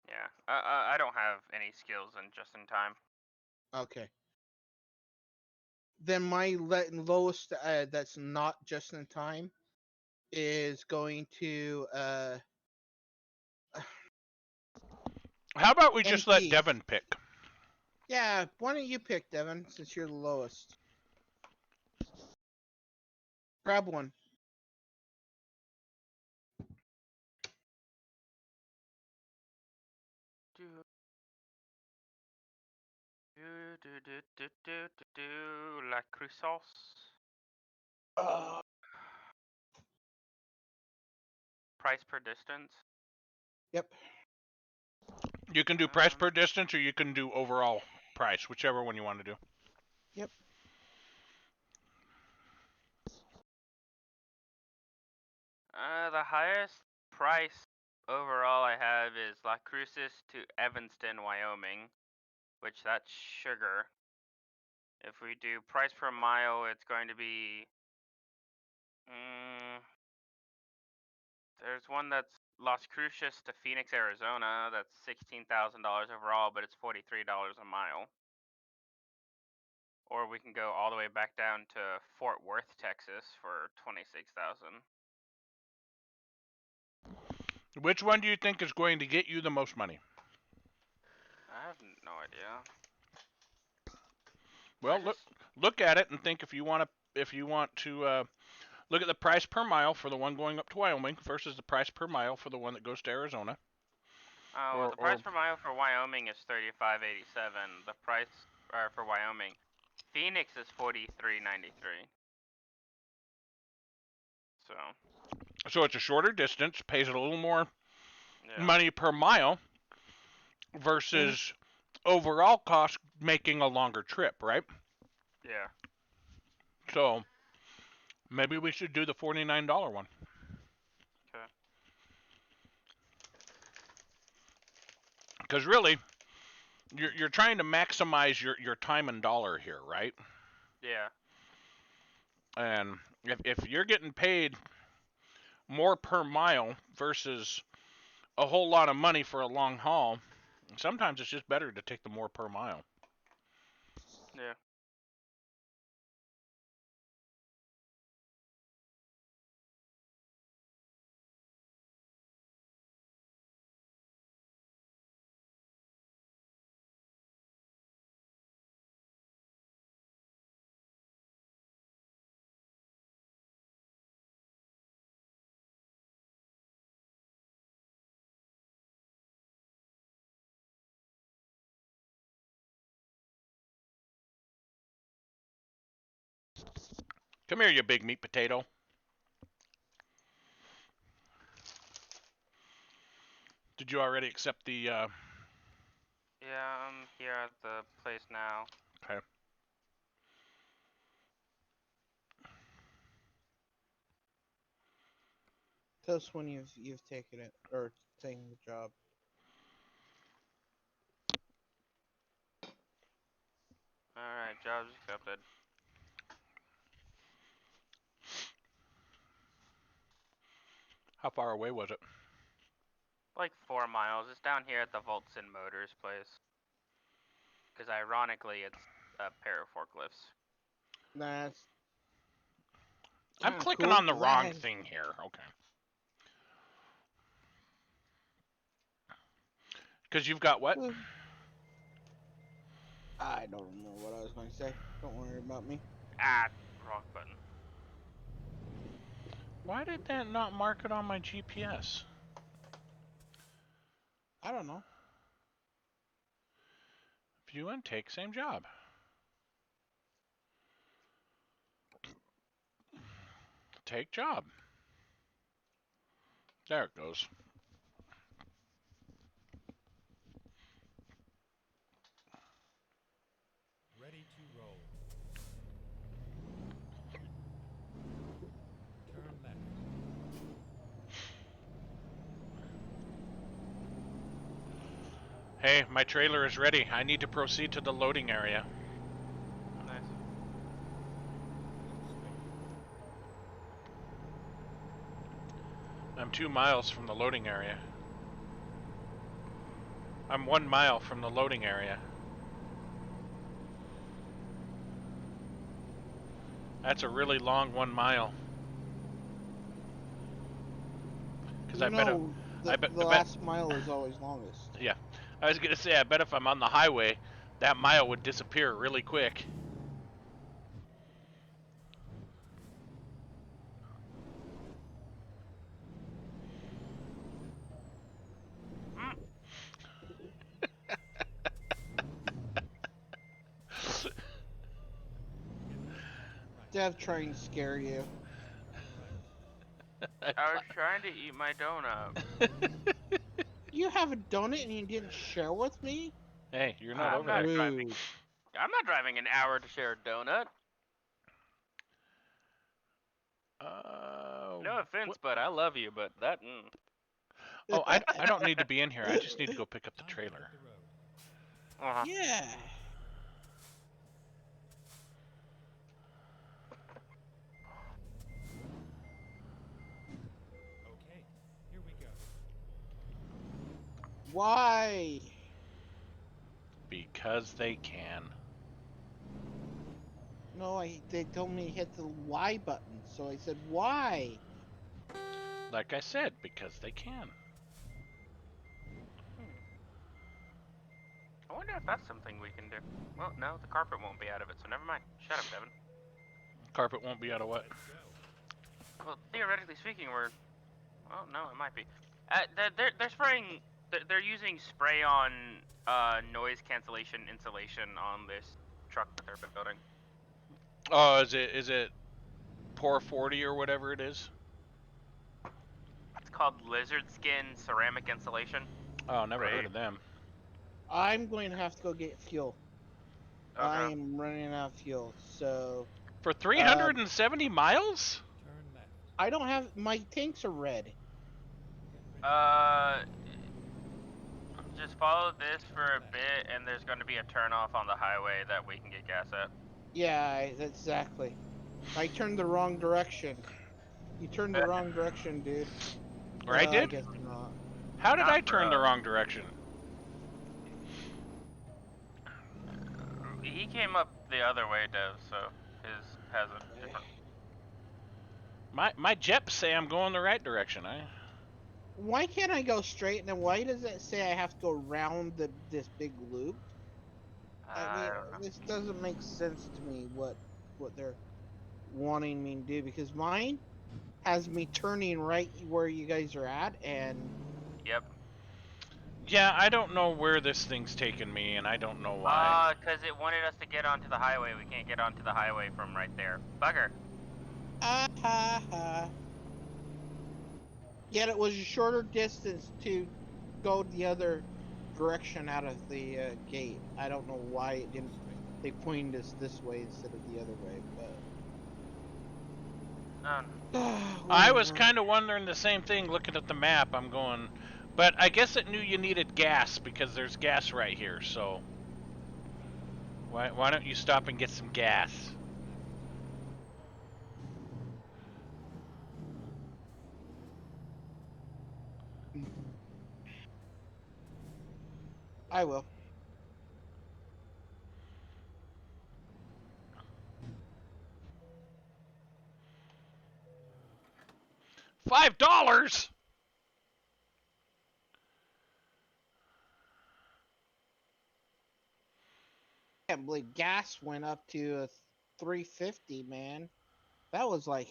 [SPEAKER 2] Yeah. I don't have any skills in just-in-time.
[SPEAKER 3] Okay. Then my lowest that's not just in time is going to
[SPEAKER 1] How about we just let
[SPEAKER 3] NP.
[SPEAKER 1] Devin pick?
[SPEAKER 3] Yeah, why don't you pick, Devin, since you're the lowest? Grab one.
[SPEAKER 2] La Crusos. Price per distance.
[SPEAKER 3] Yep.
[SPEAKER 1] You can do price per distance, or you can do overall price, whichever one you want to do.
[SPEAKER 3] Yep.
[SPEAKER 2] The highest price overall I have is La Cruces to Evanston, Wyoming, which that's sugar. If we do price per mile, it's going to be. There's one that's Las Cruces to Phoenix, Arizona. That's $16,000 overall, but it's $43 a mile. Or we can go all the way back down to Fort Worth, Texas for $26,000.
[SPEAKER 1] Which one do you think is going to get you the most money?
[SPEAKER 2] I have no idea.
[SPEAKER 1] Well, look at it and think if you want to look at the price per mile for the one going up to Wyoming versus the price per mile for the one that goes to Arizona.
[SPEAKER 2] Well, the price per mile for Wyoming is $35.87. The price for Wyoming, Phoenix is $43.93.
[SPEAKER 1] So it's a shorter distance, pays a little more money per mile versus overall cost making a longer trip, right?
[SPEAKER 2] Yeah.
[SPEAKER 1] So maybe we should do the $49 one.
[SPEAKER 2] Okay.
[SPEAKER 1] Because really, you're trying to maximize your time and dollar here, right?
[SPEAKER 2] Yeah.
[SPEAKER 1] And if you're getting paid more per mile versus a whole lot of money for a long haul, sometimes it's just better to take the more per mile.
[SPEAKER 2] Yeah.
[SPEAKER 1] Come here, you big meat potato. Did you already accept the?
[SPEAKER 2] Yeah, I'm here at the place now.
[SPEAKER 1] Okay.
[SPEAKER 3] Tell us when you've taken it or taken the job.
[SPEAKER 2] Alright, job's accepted.
[SPEAKER 1] How far away was it?
[SPEAKER 2] Like 4 miles. It's down here at the Voltson Motors place. Because ironically, it's a pair of forklifts.
[SPEAKER 3] That's.
[SPEAKER 1] I'm clicking on the wrong thing here. Okay. Because you've got what?
[SPEAKER 3] I don't remember what I was going to say. Don't worry about me.
[SPEAKER 2] Wrong button.
[SPEAKER 1] Why did that not mark it on my GPS?
[SPEAKER 3] I don't know.
[SPEAKER 1] View intake, same job. Take job. There it goes.
[SPEAKER 4] Ready to roll. Turn left.
[SPEAKER 1] Hey, my trailer is ready. I need to proceed to the loading area.
[SPEAKER 2] Nice.
[SPEAKER 1] I'm 2 miles from the loading area. I'm 1 mile from the loading area. That's a really long 1 mile. Because I bet
[SPEAKER 3] the last mile is always longest.
[SPEAKER 1] Yeah, I was gonna say, I bet if I'm on the highway, that mile would disappear really quick.
[SPEAKER 3] Dev trying to scare you.
[SPEAKER 2] I was trying to eat my donut.
[SPEAKER 3] You have a donut and you didn't share with me?
[SPEAKER 1] Hey, you're not
[SPEAKER 2] I'm
[SPEAKER 1] over
[SPEAKER 2] not
[SPEAKER 1] there.
[SPEAKER 2] driving. I'm not driving an hour to share a donut. No offense, but I love you, but that.
[SPEAKER 1] Oh, I don't need to be in here. I just need to go pick up the trailer.
[SPEAKER 2] Uh-huh.
[SPEAKER 3] Yeah.
[SPEAKER 4] Okay, here we go.
[SPEAKER 3] Why?
[SPEAKER 1] Because they can.
[SPEAKER 3] No, they told me to hit the Y button, so I said why?
[SPEAKER 1] Like I said, because they can.
[SPEAKER 2] I wonder if that's something we can do. Well, no, the carpet won't be out of it, so never mind. Shut up, Devin.
[SPEAKER 1] Carpet won't be out of what?
[SPEAKER 2] Well, theoretically speaking, we're. Well, no, it might be. They're spraying. They're using spray-on noise cancellation insulation on this truck that they're building.
[SPEAKER 1] Oh, is it Pour 40 or whatever it is?
[SPEAKER 2] It's called lizard skin ceramic insulation.
[SPEAKER 1] Oh, never
[SPEAKER 2] Right.
[SPEAKER 1] heard of them.
[SPEAKER 3] I'm going to have to go get fuel.
[SPEAKER 2] Okay.
[SPEAKER 3] I am running out of fuel, so
[SPEAKER 1] For 370 miles?
[SPEAKER 4] Turn left.
[SPEAKER 3] I don't have my tanks are red.
[SPEAKER 2] Just follow this for a bit, and there's going to be a turnoff on the highway that we can get gas at.
[SPEAKER 3] Yeah, exactly. I turned the wrong direction. You turned the wrong direction, dude.
[SPEAKER 1] Or I
[SPEAKER 3] I
[SPEAKER 1] did?
[SPEAKER 3] guess not.
[SPEAKER 1] How did
[SPEAKER 2] Not
[SPEAKER 1] I
[SPEAKER 2] for
[SPEAKER 1] turn the
[SPEAKER 2] us.
[SPEAKER 1] wrong direction?
[SPEAKER 2] He came up the other way, Dev, so his has a different.
[SPEAKER 1] My Jeps say I'm going the right direction.
[SPEAKER 3] Why can't I go straight? And then why does it say I have to go around this big loop? I mean,
[SPEAKER 2] don't know.
[SPEAKER 3] this doesn't make sense to me. What they're wanting me to do, because mine has me turning right where you guys are at, and
[SPEAKER 2] Yep.
[SPEAKER 1] Yeah, I don't know where this thing's taking me, and I don't know why.
[SPEAKER 2] Because it wanted us to get onto the highway. We can't get onto the highway from right there. Bugger.
[SPEAKER 3] ah ha ha. Yet it was a shorter distance to go the other direction out of the gate. I don't know why it didn't. They pointed us this way instead of the other way, but.
[SPEAKER 1] I was
[SPEAKER 3] whatever.
[SPEAKER 1] kind of wondering the same thing looking at the map. I'm going, but I guess it knew you needed gas because there's gas right here, so why don't you stop and get some gas?
[SPEAKER 3] I will.
[SPEAKER 1] $5?
[SPEAKER 3] I can't believe gas went up to $3.50, man. That was like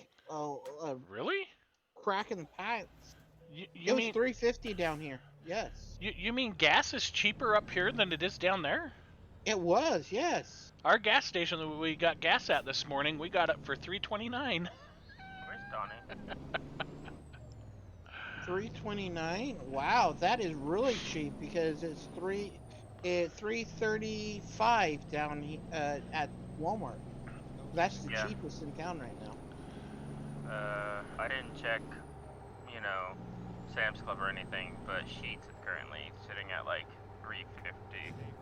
[SPEAKER 1] Really?
[SPEAKER 3] crack in the pants.
[SPEAKER 1] You
[SPEAKER 3] It was
[SPEAKER 1] mean
[SPEAKER 3] $3.50 down here. Yes.
[SPEAKER 1] you mean gas is cheaper up here than it is down there?
[SPEAKER 3] It was, yes.
[SPEAKER 1] Our gas station that we got gas at this morning, we got it for $3.29.
[SPEAKER 2] Where's Donnie?
[SPEAKER 3] $3.29. Wow, that is really cheap because it's $3.35 down at Walmart. That's the
[SPEAKER 2] Yeah.
[SPEAKER 3] cheapest in town right now.
[SPEAKER 2] I didn't check, you know, Sam's Club or anything, but Sheetz is currently sitting at like $3.50.
[SPEAKER 4] Stay west,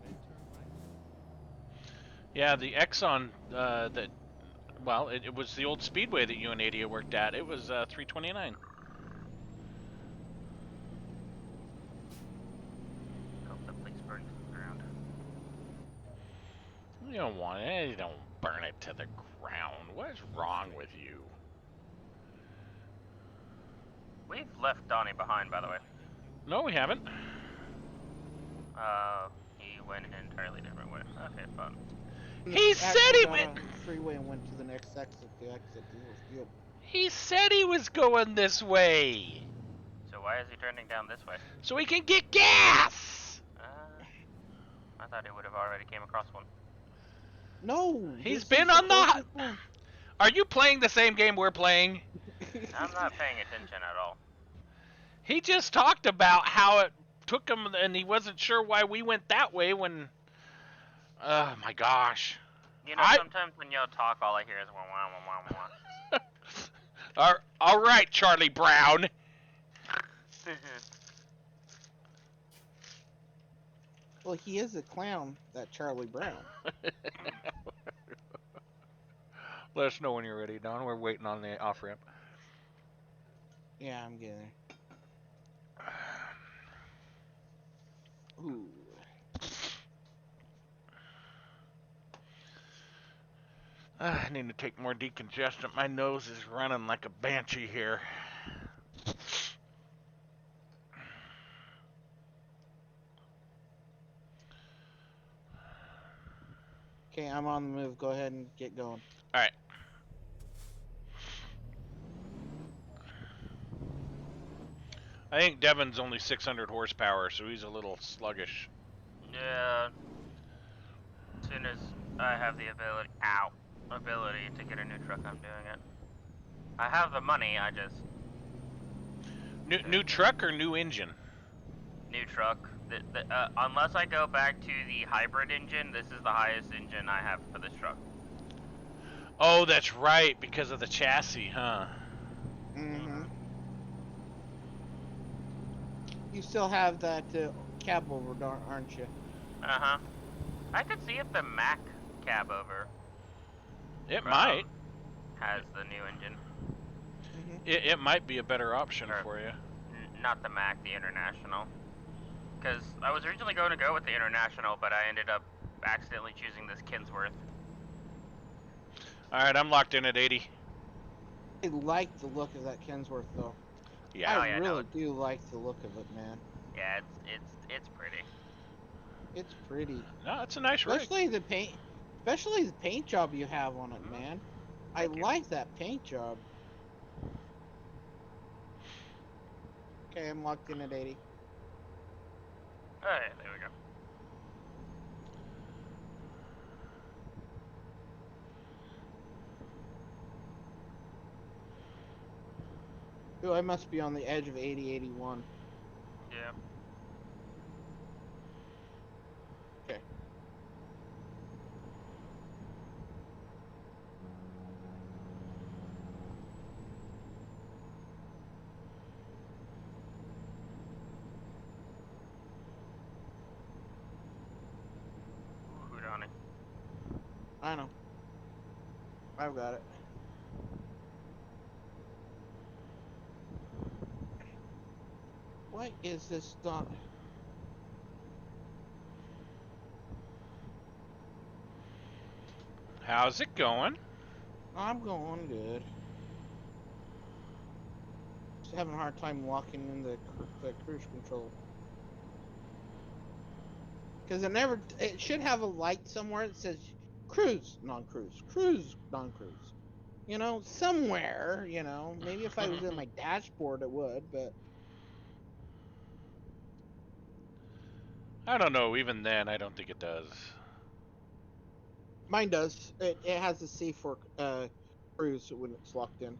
[SPEAKER 4] then turn right.
[SPEAKER 1] Yeah, the Exxon it was the old Speedway that you and Adia worked at. It was $3.29.
[SPEAKER 2] Hope the place burns to the ground.
[SPEAKER 1] You don't want it. You don't burn it to the ground. What is wrong with you?
[SPEAKER 2] We've left Donnie behind, by the way.
[SPEAKER 1] No, we haven't.
[SPEAKER 2] He went an entirely different way. Okay, fun.
[SPEAKER 1] He
[SPEAKER 3] Actually
[SPEAKER 1] said he
[SPEAKER 3] got
[SPEAKER 1] went.
[SPEAKER 3] on the freeway and went to the next exit to exit Dealer's Field.
[SPEAKER 1] He said he was going this way,
[SPEAKER 2] So why is he turning down this way?
[SPEAKER 1] so he can get gas.
[SPEAKER 2] I thought he would have already came across one.
[SPEAKER 3] No,
[SPEAKER 1] He's
[SPEAKER 3] this
[SPEAKER 1] been
[SPEAKER 3] is
[SPEAKER 1] on the-
[SPEAKER 3] closest one.
[SPEAKER 1] Are you playing the same game we're playing?
[SPEAKER 2] I'm not paying attention at all.
[SPEAKER 1] He just talked about how it took him, and he wasn't sure why we went that way when. Oh my gosh.
[SPEAKER 2] You know, sometimes when y'all talk, all I hear is wah wah wah wah wah.
[SPEAKER 1] All right, Charlie Brown.
[SPEAKER 3] Well, he is a clown, that Charlie Brown.
[SPEAKER 1] Let us know when you're ready, Don. We're waiting on the off ramp.
[SPEAKER 3] Yeah, I'm getting there. Ooh.
[SPEAKER 1] I need to take more decongestant. My nose is running like a banshee here.
[SPEAKER 3] Okay, I'm on the move. Go ahead and get going.
[SPEAKER 1] All right. I think Devin's only 600 horsepower, so he's a little sluggish.
[SPEAKER 2] Yeah. As soon as I have the ability to get a new truck, I'm doing it. I have the money, I just...
[SPEAKER 1] New truck or new engine?
[SPEAKER 2] New truck. Unless I go back to the hybrid engine, this is the highest engine I have for this truck.
[SPEAKER 1] Oh, that's right, because of the chassis, huh?
[SPEAKER 3] Mm-hmm. You still have that cab over, aren't you?
[SPEAKER 2] Uh-huh. I could see if the Mac cab over
[SPEAKER 1] It might.
[SPEAKER 2] has the new engine.
[SPEAKER 3] Mm-hmm.
[SPEAKER 1] It might be a better option
[SPEAKER 2] Sure.
[SPEAKER 1] for you.
[SPEAKER 2] Not the Mac, the International. Because I was originally going to go with the International, but I ended up accidentally choosing this Kinsworth.
[SPEAKER 1] All right, I'm locked in at 80.
[SPEAKER 3] I like the look of that Kinsworth, though.
[SPEAKER 1] Yeah.
[SPEAKER 3] I
[SPEAKER 2] yeah,
[SPEAKER 3] really
[SPEAKER 2] no,
[SPEAKER 3] do like the look of it, man.
[SPEAKER 2] Yeah, it's pretty.
[SPEAKER 3] It's pretty.
[SPEAKER 1] No, it's a nice rig.
[SPEAKER 3] Especially the paint job you have on it, man. I
[SPEAKER 2] Thank you.
[SPEAKER 3] like that paint job. Okay, I'm locked in at 80.
[SPEAKER 2] Alright, there we go.
[SPEAKER 3] Ooh, I must be on the edge of 80, 81.
[SPEAKER 2] Yeah.
[SPEAKER 3] Okay.
[SPEAKER 2] Ooh, Donnie.
[SPEAKER 3] I know. I've got it. What is this done?
[SPEAKER 1] How's it going?
[SPEAKER 3] I'm going good. Just having a hard time locking in the cruise control. Because it should have a light somewhere that says cruise, non-cruise, cruise, non-cruise. You know, somewhere, you know. Maybe if I was in my dashboard it would, but...
[SPEAKER 1] I don't know. Even then, I don't think it does.
[SPEAKER 3] Mine does. It has a C4 cruise when it's locked in.
[SPEAKER 1] Mm.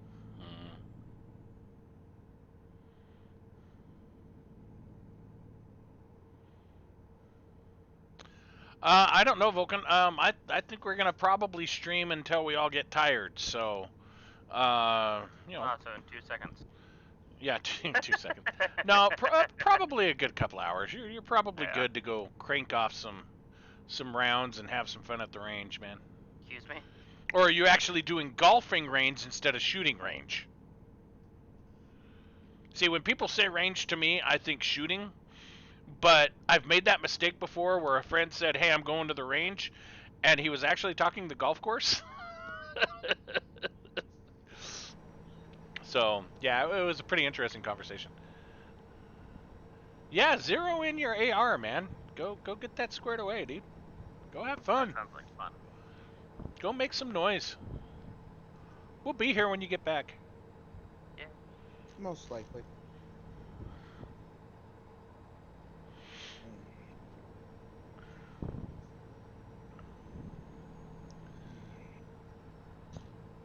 [SPEAKER 1] I don't know, Vulcan. I think we're gonna probably stream until we all get tired. So, you know,
[SPEAKER 2] Oh, so in 2 seconds.
[SPEAKER 1] yeah, 2 seconds. No, probably a good couple hours. You're probably
[SPEAKER 2] Yeah.
[SPEAKER 1] good to go crank off some rounds and have some fun at the range, man.
[SPEAKER 2] Excuse me?
[SPEAKER 1] Or are you actually doing golfing range instead of shooting range? See, when people say range to me, I think shooting. But I've made that mistake before where a friend said, "Hey, I'm going to the range," and he was actually talking the golf course. So, yeah, it was a pretty interesting conversation. Yeah, zero in your AR, man. Go get that squared away, dude. Go have
[SPEAKER 2] That
[SPEAKER 1] fun.
[SPEAKER 2] sounds like fun.
[SPEAKER 1] Go make some noise. We'll be here when you get back.
[SPEAKER 2] Yeah.
[SPEAKER 3] Most likely.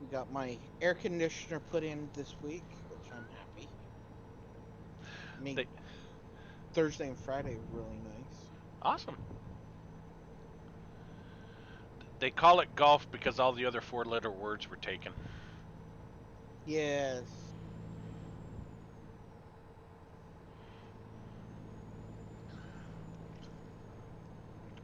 [SPEAKER 3] We got my air conditioner put in this week, which I'm happy.
[SPEAKER 1] They-
[SPEAKER 3] Thursday and Friday were really nice.
[SPEAKER 1] Awesome. They call it golf because all the other four-letter words were taken.
[SPEAKER 3] Yes.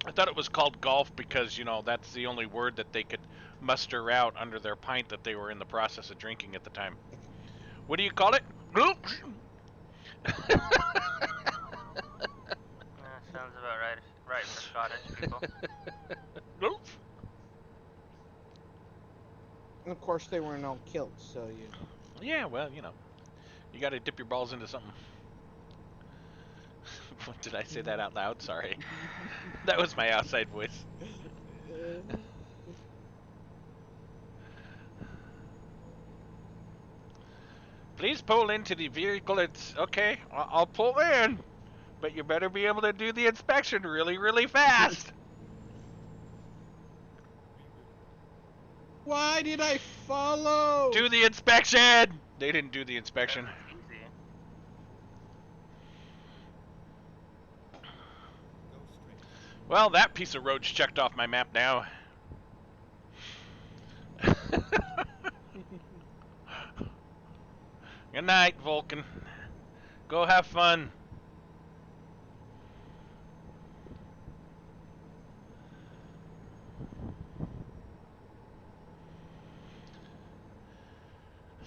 [SPEAKER 1] I thought it was called golf because, that's the only word that they could muster out under their pint that they were in the process of drinking at the time. What do you call it?
[SPEAKER 2] Sounds about right. Right for Scottish people.
[SPEAKER 3] And of course, they weren't all killed, so you.
[SPEAKER 1] Yeah, well, you got to dip your balls into something. Did I say that out loud? Sorry. That was my outside voice. Please pull into the vehicle. It's okay. I'll pull in, but you better be able to do the inspection really, really fast.
[SPEAKER 3] Why did I follow?
[SPEAKER 1] Do the inspection. They didn't do the inspection.
[SPEAKER 2] Easy.
[SPEAKER 4] Go straight.
[SPEAKER 1] Well, that piece of road's checked off my map now. Good night, Vulcan. Go have fun.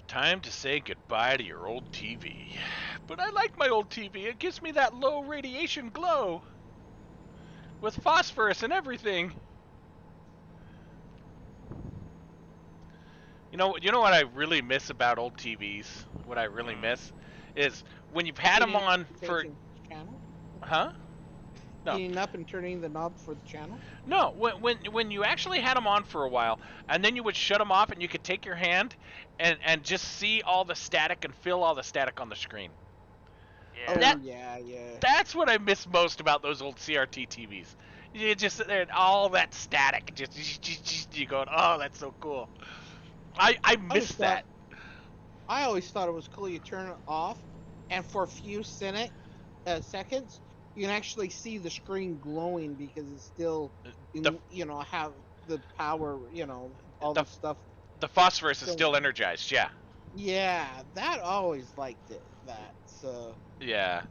[SPEAKER 1] Time to say goodbye to your old TV. But I like my old TV. It gives me that low radiation glow. With phosphorus and everything. You know what I really miss about old TVs? What I really miss is when you've had them on for...
[SPEAKER 3] Channel?
[SPEAKER 1] Huh? No.
[SPEAKER 3] Heating up and turning the knob for the channel?
[SPEAKER 1] No, when you actually had them on for a while, and then you would shut them off, and you could take your hand and just see all the static and feel all the static on the screen.
[SPEAKER 2] Yeah.
[SPEAKER 3] Oh,
[SPEAKER 1] That-
[SPEAKER 3] yeah.
[SPEAKER 1] That's what I miss most about those old CRT TVs. You just sit there and all that static, just you going, oh, that's so cool. I miss that.
[SPEAKER 3] I always thought it was cool. You turn it off, and for a few seconds, you can actually see the screen glowing because it's still, have the power, all the stuff.
[SPEAKER 1] The phosphorus is still energized, yeah.
[SPEAKER 3] Yeah, that always liked it. That so.
[SPEAKER 1] Yeah.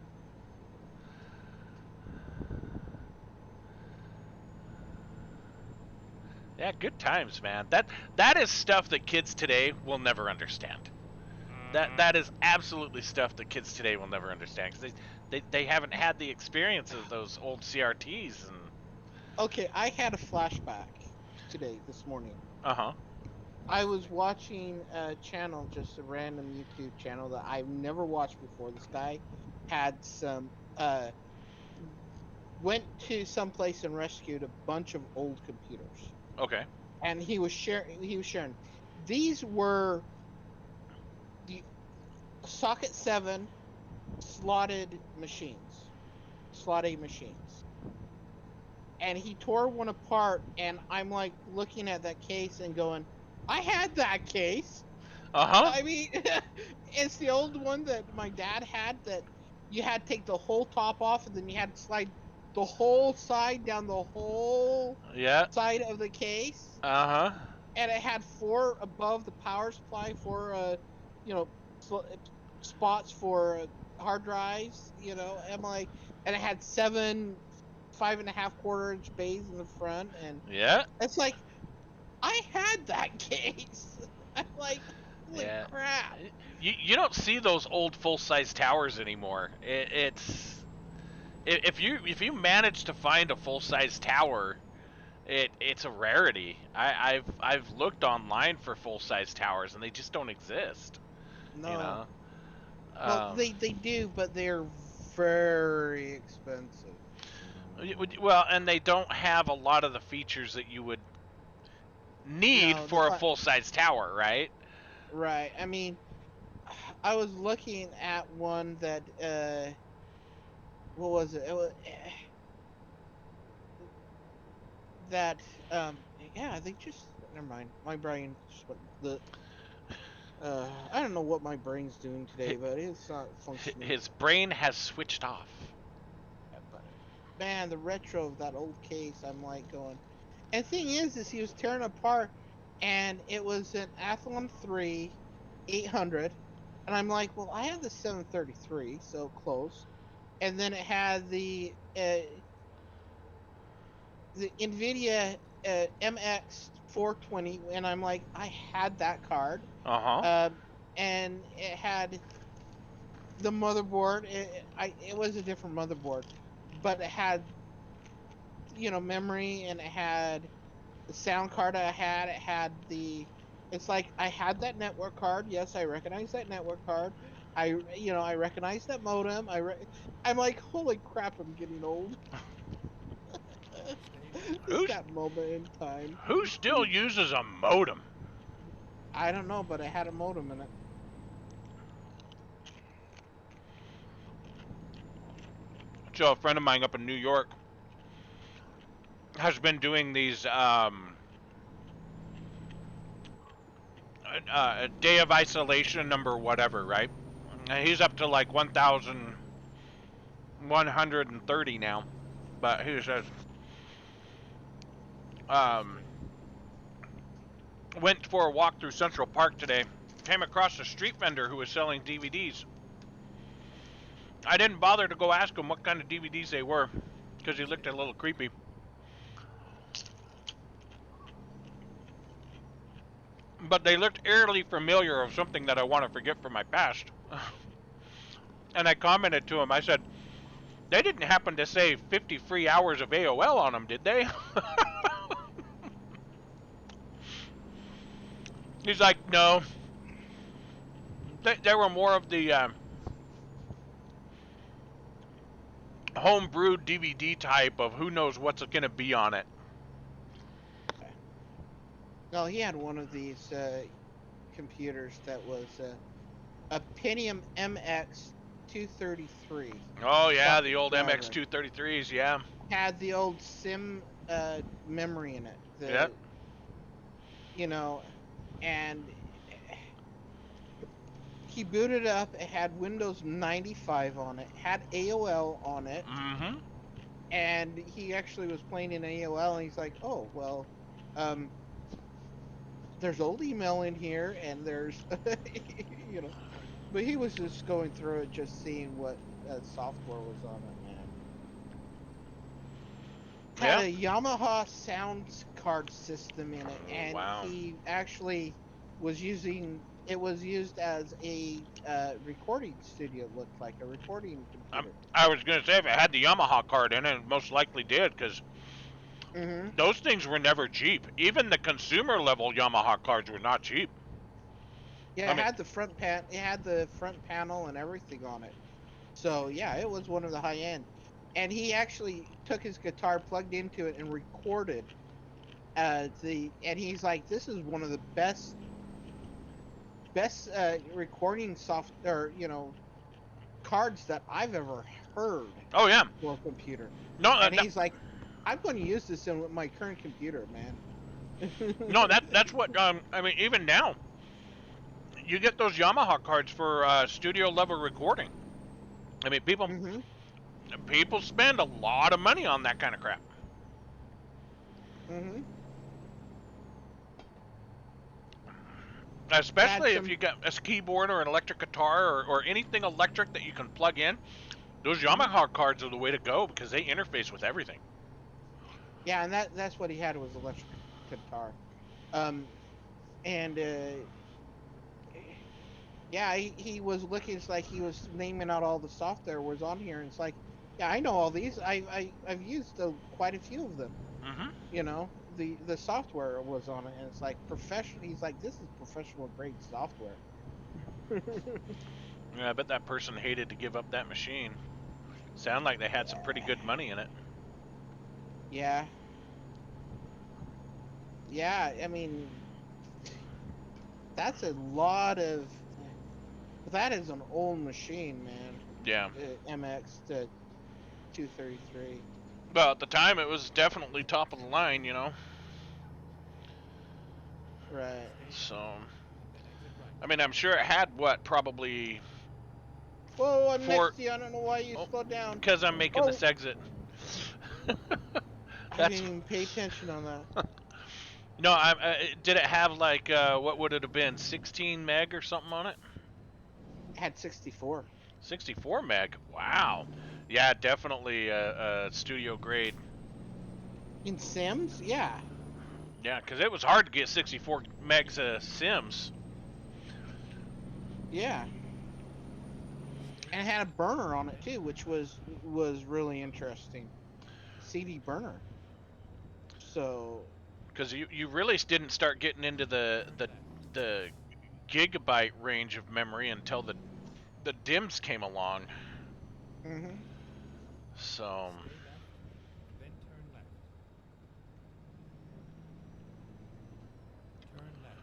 [SPEAKER 1] Yeah, good times, man. That is stuff that kids today will never understand. That is absolutely stuff that kids today will never understand because they haven't had the experience of those old CRTs and.
[SPEAKER 3] Okay, I had a flashback this morning.
[SPEAKER 1] Uh-huh.
[SPEAKER 3] I was watching a channel, just a random YouTube channel that I've never watched before. This guy had went to some place and rescued a bunch of old computers.
[SPEAKER 1] Okay.
[SPEAKER 3] And he was sharing. These were the Socket 7 slot A machines. and he tore one apart, and I'm like looking at that case and going, I had that case.
[SPEAKER 1] Uh-huh.
[SPEAKER 3] I mean, it's the old one that my dad had that you had to take the whole top off and then you had to slide the whole side down the whole
[SPEAKER 1] Yeah.
[SPEAKER 3] side of the case.
[SPEAKER 1] Uh-huh.
[SPEAKER 3] And it had 4 above the power supply, 4, you know, spots for hard drives, you know. I'm like, and it had 7 5.25-quarter-inch bays in the front, and
[SPEAKER 1] Yeah.
[SPEAKER 3] it's like, I had that case. I'm like, holy
[SPEAKER 1] Yeah.
[SPEAKER 3] crap.
[SPEAKER 1] You don't see those old full-size towers anymore. If you manage to find a full-size tower, it's a rarity. I've looked online for full-size towers and they just don't exist.
[SPEAKER 3] No.
[SPEAKER 1] You know.
[SPEAKER 3] Well, they do, but they're very expensive.
[SPEAKER 1] Well, and they don't have a lot of the features that you would need
[SPEAKER 3] No,
[SPEAKER 1] for a full-size tower, right?
[SPEAKER 3] right. I mean, I was looking at one that what was it? It was that yeah, they just never mind. My brain just went the I don't know what my brain's doing today, but it's not functioning.
[SPEAKER 1] His brain has switched off.
[SPEAKER 3] But man, the retro of that old case, I'm like going. And the thing is he was tearing apart, and it was an Athlon 3 800, and I'm like, well, I have the 733, so close, and then it had the NVIDIA MX 420, and I'm like, I had that card,
[SPEAKER 1] Uh-huh.
[SPEAKER 3] and it had the motherboard. It was a different motherboard, but it had, you know, memory, and it had the sound card I had. It had the. It's like I had that network card. Yes, I recognize that network card. I recognize that modem. I'm like, holy crap, I'm getting old. Just
[SPEAKER 1] Who's
[SPEAKER 3] that moment in time.
[SPEAKER 1] who still uses a modem?
[SPEAKER 3] I don't know, but it had a modem in it.
[SPEAKER 1] So a friend of mine up in New York has been doing these a day of isolation number whatever, right? And he's up to like 1,130 now, but he says um went for a walk through Central Park today. Came across a street vendor who was selling DVDs. I didn't bother to go ask him what kind of DVDs they were because he looked a little creepy. But they looked eerily familiar of something that I want to forget from my past. And I commented to him, I said, they didn't happen to say 50 free hours of AOL on them, did they? He's like, no. They were more of the home-brewed DVD type of who knows what's going to be on it.
[SPEAKER 3] No, he had one of these computers that was a Pentium MX 233.
[SPEAKER 1] Oh, yeah, the old
[SPEAKER 3] Driver.
[SPEAKER 1] MX233s, yeah.
[SPEAKER 3] Had the old SIM memory in it.
[SPEAKER 1] Yep.
[SPEAKER 3] You know, and he booted up. It had Windows 95 on it. Had AOL on it.
[SPEAKER 1] Mm-hmm.
[SPEAKER 3] And he actually was playing in AOL, and he's like, oh, well, there's old email in here, and there's, you know, but he was just going through it, just seeing what software was on it, man. Had a Yamaha sound card system in it, and
[SPEAKER 1] wow.
[SPEAKER 3] he actually was using, it was used as a recording studio, it looked like, a recording computer.
[SPEAKER 1] I was going to say, if it had the Yamaha card in it, it most likely did, because those things were never cheap. Even the consumer level Yamaha cards were not cheap.
[SPEAKER 3] Yeah, it had the front panel and everything on it. So yeah, it was one of the high end. And he actually took his guitar, plugged into it, and recorded and he's like, this is one of the best recording software, you know, cards that I've ever heard.
[SPEAKER 1] Oh yeah.
[SPEAKER 3] For a computer.
[SPEAKER 1] No,
[SPEAKER 3] and he's like, I'm going to use this in my current computer, man.
[SPEAKER 1] No, that's what I mean. Even now, you get those Yamaha cards for studio level recording. I mean,
[SPEAKER 3] Mm-hmm.
[SPEAKER 1] people spend a lot of money on that kind of crap.
[SPEAKER 3] Mm-hmm. Had
[SPEAKER 1] Especially if
[SPEAKER 3] some.
[SPEAKER 1] you got a keyboard or an electric guitar or anything electric that you can plug in. Those
[SPEAKER 3] Mhm.
[SPEAKER 1] Yamaha cards are the way to go because they interface with everything.
[SPEAKER 3] Yeah, and that's what he had was electric guitar. Um, and yeah, he was looking. It's like he was naming out all the software was on here, and it's like, yeah, I know all these. I've used quite a few of them.
[SPEAKER 1] Hmm.
[SPEAKER 3] You know, the software was on it, and it's like professional. He's like, this is professional grade software.
[SPEAKER 1] Yeah, I bet that person hated to give up that machine. Sound like they had some pretty good money in it.
[SPEAKER 3] Yeah, yeah. I mean, that's a lot of. That is an old machine, man.
[SPEAKER 1] Yeah.
[SPEAKER 3] MX to 233.
[SPEAKER 1] Well, at the time, it was definitely top of the line, you know.
[SPEAKER 3] Right.
[SPEAKER 1] So, I mean, I'm sure it had what probably
[SPEAKER 3] Whoa, I'm
[SPEAKER 1] four.
[SPEAKER 3] next to you. I don't know why you
[SPEAKER 1] Oh,
[SPEAKER 3] slowed down.
[SPEAKER 1] because I'm making
[SPEAKER 3] Oh,
[SPEAKER 1] this exit.
[SPEAKER 3] I
[SPEAKER 1] That's
[SPEAKER 3] didn't even pay attention on that.
[SPEAKER 1] no. Did it have like what would it have been? 16 meg or something on it?
[SPEAKER 3] It had 64.
[SPEAKER 1] 64 meg. Wow. Yeah, definitely studio grade.
[SPEAKER 3] In Sims? Yeah.
[SPEAKER 1] Yeah, because it was hard to get 64 megs of Sims.
[SPEAKER 3] Yeah. And it had a burner on it too, which was really interesting. CD burner. So,
[SPEAKER 1] Because you really didn't start getting into the gigabyte range of memory until the DIMMs came along.
[SPEAKER 3] mhm.
[SPEAKER 1] So
[SPEAKER 4] Stay left, then turn left. Turn left.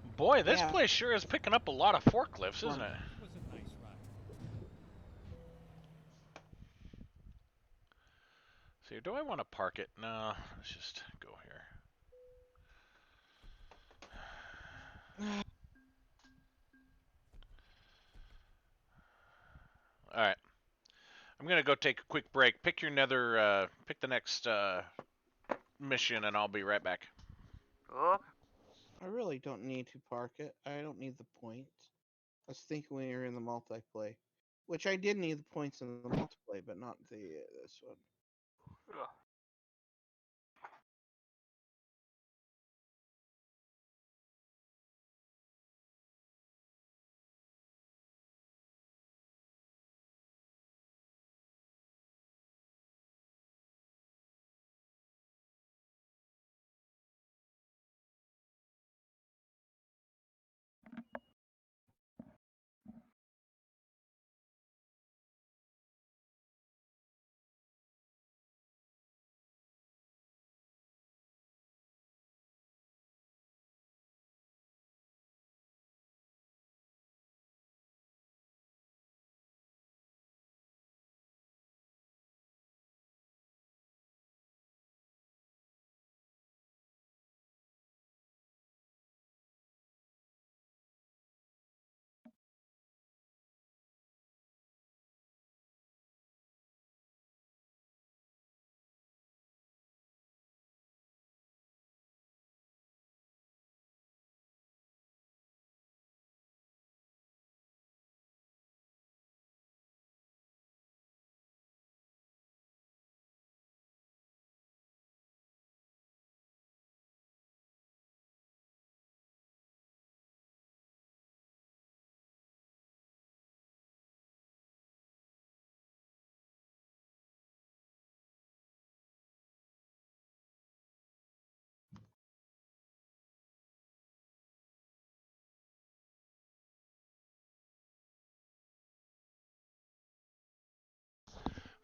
[SPEAKER 1] boy, this
[SPEAKER 3] Yeah.
[SPEAKER 1] place sure is picking up a lot of forklifts, isn't
[SPEAKER 3] One.
[SPEAKER 1] it?
[SPEAKER 4] It was a nice ride.
[SPEAKER 1] See, do I want to park it? No, let's just go here. All right, I'm gonna go take a quick break. Pick your nether. Pick the next mission, and I'll be right back.
[SPEAKER 2] Cool.
[SPEAKER 3] I really don't need to park it. I don't need the points. I was thinking when you're in the multiplayer, which I did need the points in the multiplayer, but not the this one.
[SPEAKER 2] Ugh.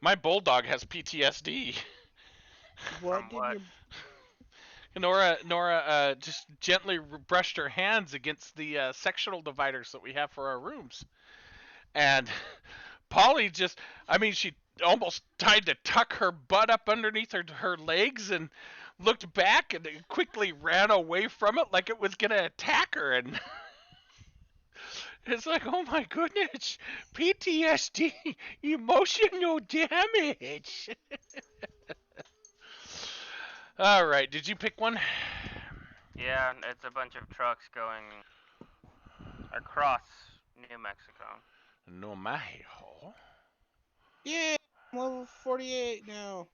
[SPEAKER 1] My bulldog has PTSD.
[SPEAKER 3] What
[SPEAKER 2] From
[SPEAKER 3] did
[SPEAKER 2] what?
[SPEAKER 3] your
[SPEAKER 1] Nora just gently brushed her hands against the sectional dividers that we have for our rooms, and Polly just, I mean, almost tried to tuck her butt up underneath her legs and looked back and quickly ran away from it like it was going to attack her. And it's like, oh my goodness, PTSD, emotional damage. All right, did you pick one?
[SPEAKER 2] Yeah, it's a bunch of trucks going across New Mexico.
[SPEAKER 1] No Mexico.
[SPEAKER 3] Yeah, I'm level 48 now.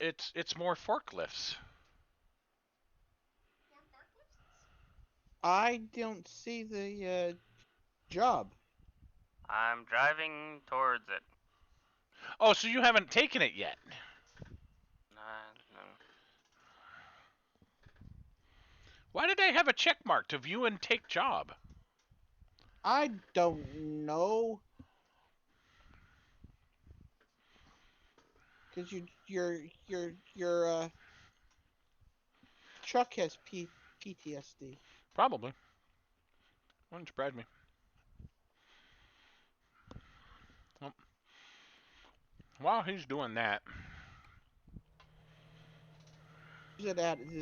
[SPEAKER 1] It's more forklifts.
[SPEAKER 3] I don't see the job.
[SPEAKER 2] I'm driving towards it.
[SPEAKER 1] Oh, so you haven't taken it yet?
[SPEAKER 2] No.
[SPEAKER 1] Why did I have a check mark to view and take job?
[SPEAKER 3] I don't know. Cause your truck has PTSD.
[SPEAKER 1] Probably. Wouldn't surprise me. Well, while he's doing that,
[SPEAKER 3] Is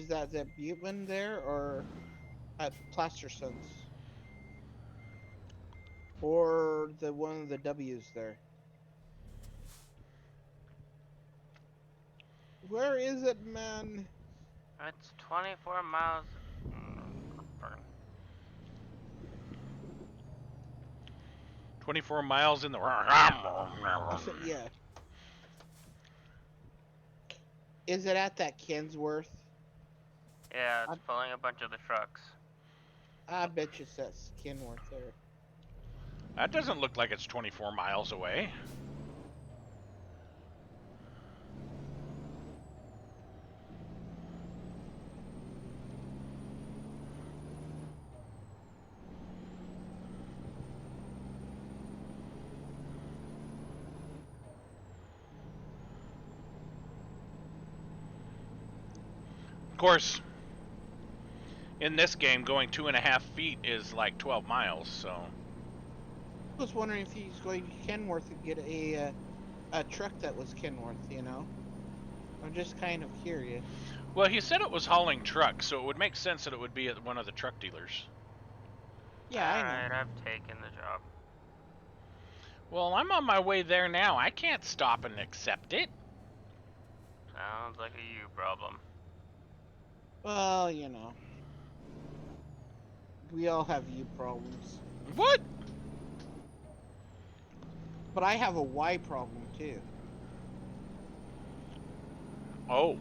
[SPEAKER 3] that Buteman there or at Plastersons? Or the one of the W's there? Where is it, man?
[SPEAKER 2] It's 24 miles.
[SPEAKER 1] 24 miles in the.
[SPEAKER 3] Yeah. Is it at that Kensworth?
[SPEAKER 2] Yeah, it's pulling a bunch of the trucks.
[SPEAKER 3] I bet you that's Kenworth there.
[SPEAKER 1] That doesn't look like it's 24 miles away. Of course, in this game, going 2.5 feet is like 12 miles, so.
[SPEAKER 3] I was wondering if he's going to Kenworth to get a truck that was Kenworth, you know? I'm just kind of curious.
[SPEAKER 1] Well, he said it was hauling trucks, so it would make sense that it would be at one of the truck dealers.
[SPEAKER 3] Yeah, I know.
[SPEAKER 2] Alright, I've taken the job.
[SPEAKER 1] Well, I'm on my way there now. I can't stop and accept it.
[SPEAKER 2] Sounds like a you problem.
[SPEAKER 3] Well, you know. We all have you problems.
[SPEAKER 1] What?
[SPEAKER 3] But I have a Y problem, too.
[SPEAKER 1] Oh.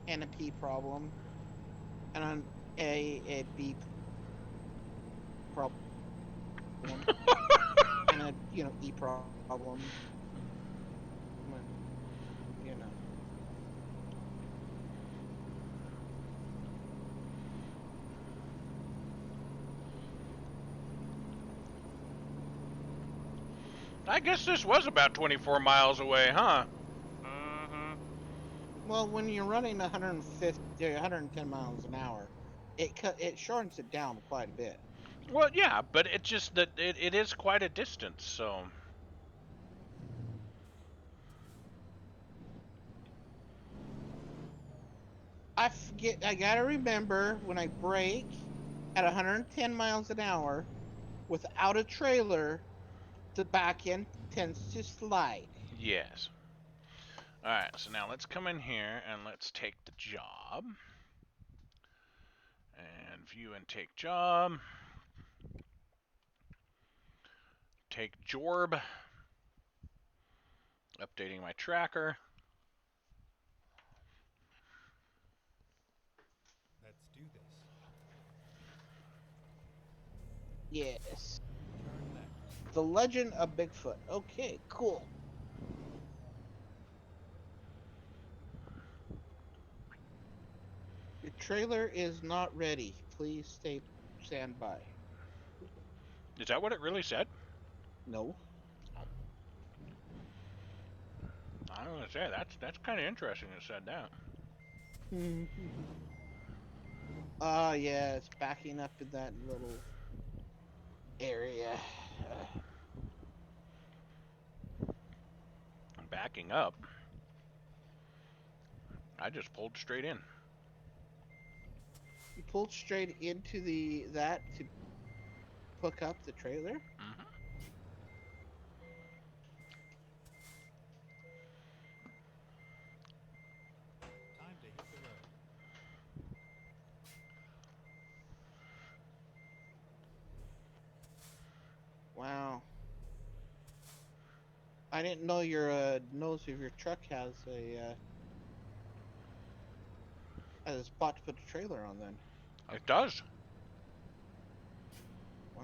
[SPEAKER 3] And a P problem. And a B problem. And a, E problem. You know.
[SPEAKER 1] I guess this was about 24 miles away, huh?
[SPEAKER 2] Mm-hmm.
[SPEAKER 3] Well, when you're running 110 miles an hour, it shortens it down quite a bit.
[SPEAKER 1] Well, yeah, but it's just that it is quite a distance, so.
[SPEAKER 3] I gotta remember when I brake at 110 miles an hour without a trailer, the back end tends to slide.
[SPEAKER 1] Yes. Alright, so now let's come in here and let's take the job. And view and take job. Take Jorb. Updating my tracker.
[SPEAKER 4] Let's do this.
[SPEAKER 3] Yes.
[SPEAKER 4] Turn left.
[SPEAKER 3] The Legend of Bigfoot. Okay, cool. Your trailer is not ready. Please stand by.
[SPEAKER 1] Is that what it really said?
[SPEAKER 3] No.
[SPEAKER 1] I was gonna say that's kind of interesting. It said that.
[SPEAKER 3] Yeah, it's backing up in that little area.
[SPEAKER 1] Backing up. I just pulled straight in.
[SPEAKER 3] You pulled straight into that to hook up the trailer?
[SPEAKER 1] Mm-hmm.
[SPEAKER 4] Time to hit the road.
[SPEAKER 3] Wow. I didn't know your nose of your truck has a spot to put the trailer on then.
[SPEAKER 1] It does.
[SPEAKER 3] Wow.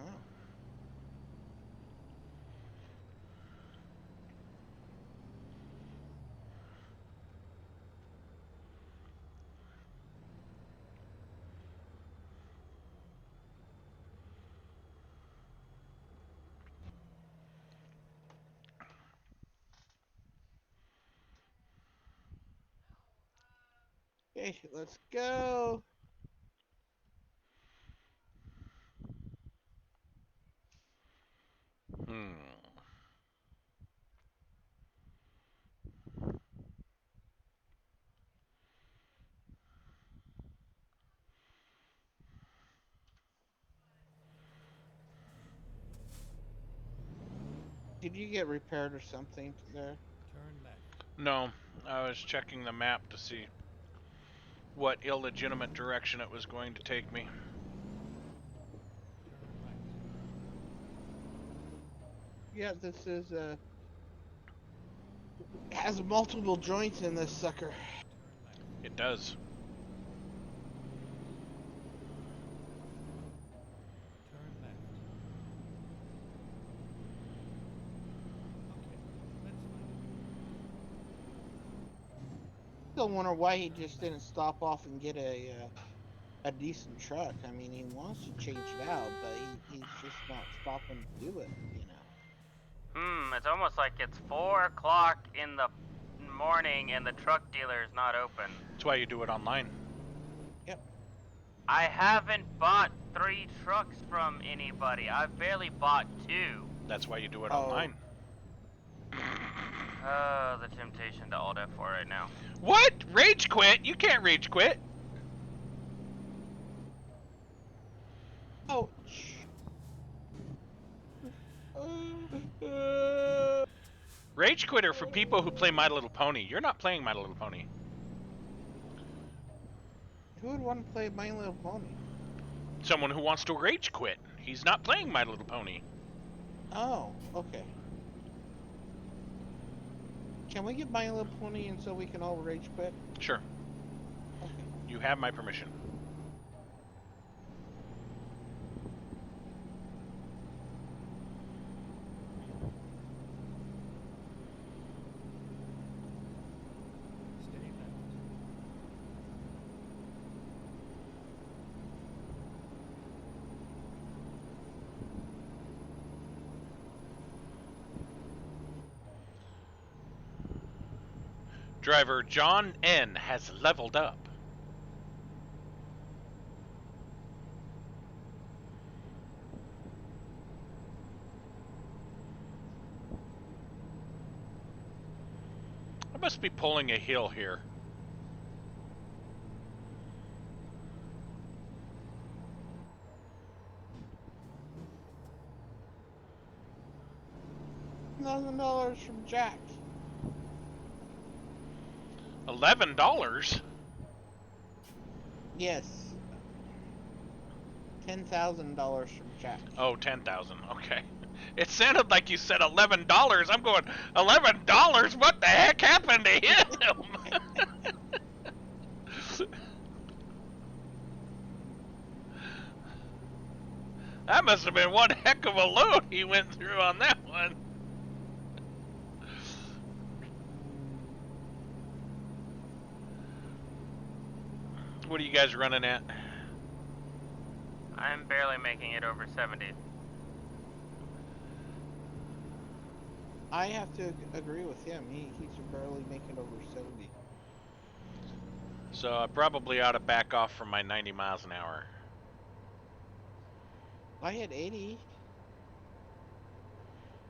[SPEAKER 3] Okay, let's go.
[SPEAKER 1] Hmm.
[SPEAKER 3] Did you get repaired or something there?
[SPEAKER 4] Turn left.
[SPEAKER 1] No, I was checking the map to see what illegitimate direction it was going to take me.
[SPEAKER 4] Turn right.
[SPEAKER 3] Yeah, this is has multiple joints in this sucker.
[SPEAKER 4] Turn left.
[SPEAKER 1] It does.
[SPEAKER 4] Turn left. Okay, let's find it.
[SPEAKER 3] Still wonder why he just didn't stop off and get a decent truck. I mean, he wants to change it out, but he's just not stopping to do it, you know.
[SPEAKER 2] It's almost like it's 4 o'clock in the morning and the truck dealer is not open.
[SPEAKER 1] That's why you do it online.
[SPEAKER 3] Yep.
[SPEAKER 2] I haven't bought 3 trucks from anybody. I've barely bought 2.
[SPEAKER 1] That's why you do it
[SPEAKER 3] Oh.
[SPEAKER 1] online.
[SPEAKER 2] The temptation to Alt F4 right now.
[SPEAKER 1] What? Rage quit? You can't rage quit.
[SPEAKER 3] Ouch.
[SPEAKER 1] Rage quit are for people who play My Little Pony. You're not playing My Little Pony.
[SPEAKER 3] Who would want to play My Little Pony?
[SPEAKER 1] Someone who wants to rage quit. He's not playing My Little Pony.
[SPEAKER 3] Oh, okay. Can we get My Little Pony and so we can all rage quit?
[SPEAKER 1] Sure.
[SPEAKER 3] Okay.
[SPEAKER 1] You have my permission.
[SPEAKER 4] Stay left.
[SPEAKER 1] Driver John N. has leveled up. I must be pulling a hill here.
[SPEAKER 3] $1,000 from Jack.
[SPEAKER 1] $11?
[SPEAKER 3] Yes. $10,000 from Jack.
[SPEAKER 1] Oh, 10,000. Okay. It sounded like you said $11. I'm going, $11? What the heck happened to him? That must have been one heck of a load he went through on that one. What are you guys running at?
[SPEAKER 2] I'm barely making it over 70.
[SPEAKER 3] I have to agree with him. He's barely making over 70.
[SPEAKER 1] So I probably ought to back off from my 90 miles an hour.
[SPEAKER 3] I had 80.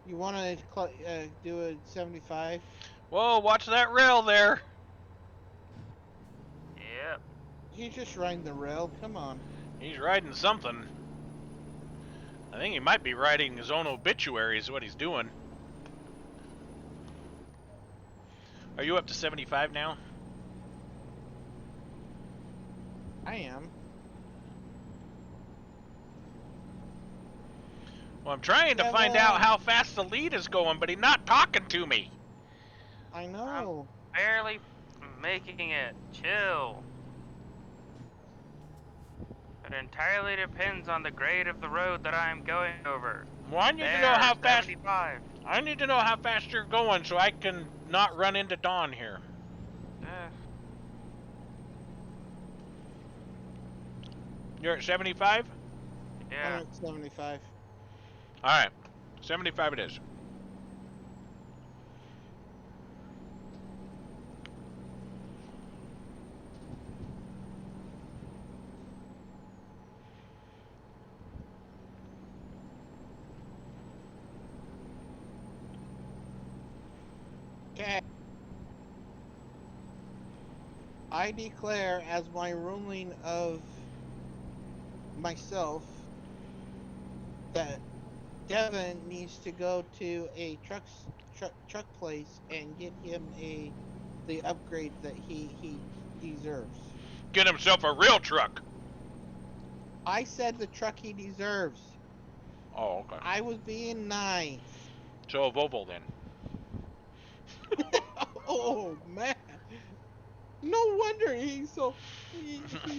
[SPEAKER 3] You want to do a 75?
[SPEAKER 1] Whoa, watch that rail there.
[SPEAKER 2] Yep.
[SPEAKER 3] He's just riding the rail. Come on.
[SPEAKER 1] He's riding something. I think he might be writing his own obituary is what he's doing. Are you up to 75 now?
[SPEAKER 3] I am.
[SPEAKER 1] Well, I'm trying to
[SPEAKER 3] Yeah,
[SPEAKER 1] find
[SPEAKER 3] well-
[SPEAKER 1] out how fast the lead is going, but he's not talking to me.
[SPEAKER 3] I know.
[SPEAKER 2] Barely making it. Chill. It entirely depends on the grade of the road that I'm going over.
[SPEAKER 1] Well, I need to
[SPEAKER 2] There,
[SPEAKER 1] know how fast.
[SPEAKER 2] 75.
[SPEAKER 1] I need to know how fast you're going so I can not run into Dawn here.
[SPEAKER 2] Eh,
[SPEAKER 1] You're at 75?
[SPEAKER 2] yeah.
[SPEAKER 3] I'm at 75.
[SPEAKER 1] All right, 75 it is.
[SPEAKER 3] Okay. I declare as my ruling of myself that Devin needs to go to a truck place and get him the upgrade that he deserves.
[SPEAKER 1] Get himself a real truck.
[SPEAKER 3] I said the truck he deserves.
[SPEAKER 1] Oh, okay.
[SPEAKER 3] I was being nice.
[SPEAKER 1] So a Volvo then.
[SPEAKER 3] Oh man. No wonder he's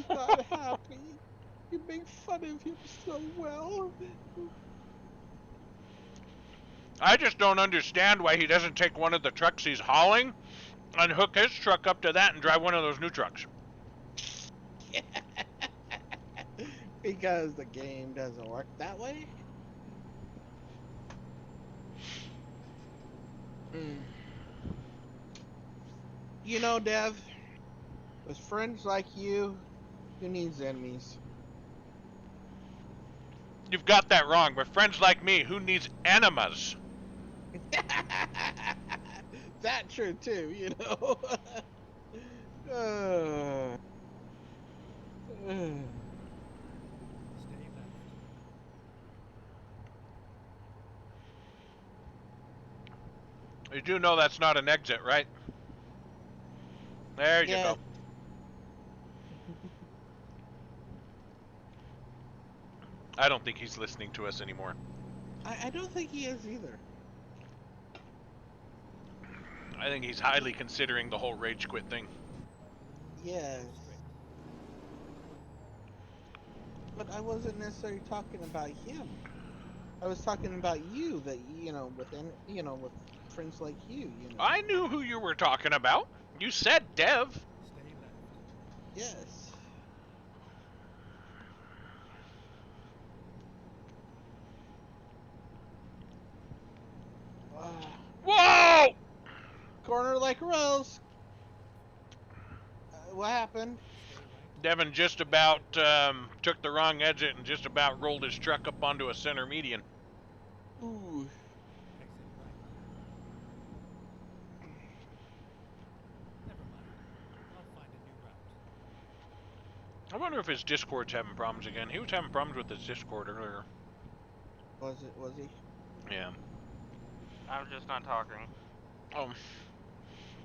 [SPEAKER 3] not happy. You make fun of him so well.
[SPEAKER 1] I just don't understand why he doesn't take one of the trucks he's hauling and hook his truck up to that and drive one of those new trucks.
[SPEAKER 3] Because the game doesn't work that way. You know, Dev, with friends like you, who needs enemies?
[SPEAKER 1] You've got that wrong. With friends like me, who needs enemas?
[SPEAKER 3] That true too, you know. uh,
[SPEAKER 4] Stay left.
[SPEAKER 1] You do know that's not an exit, right? There you
[SPEAKER 3] Yeah.
[SPEAKER 1] go. I don't think he's listening to us anymore.
[SPEAKER 3] I don't think he is either.
[SPEAKER 1] I think he's highly considering the whole rage quit thing.
[SPEAKER 3] Yes. But I wasn't necessarily talking about him. I was talking about you. That with friends like you.
[SPEAKER 1] I knew who you were talking about. You said Dev.
[SPEAKER 4] Stay left.
[SPEAKER 3] Yes.
[SPEAKER 1] Whoa!
[SPEAKER 3] Corner like a rose. What happened?
[SPEAKER 4] Stay right.
[SPEAKER 1] Devin just about took the wrong exit and just about rolled his truck up onto a center median.
[SPEAKER 3] Ooh.
[SPEAKER 4] Exit right. Never mind. I'll find a new route.
[SPEAKER 1] I wonder if his Discord's having problems again. He was having problems with his Discord earlier.
[SPEAKER 3] Was he?
[SPEAKER 1] Yeah.
[SPEAKER 2] I'm just not talking.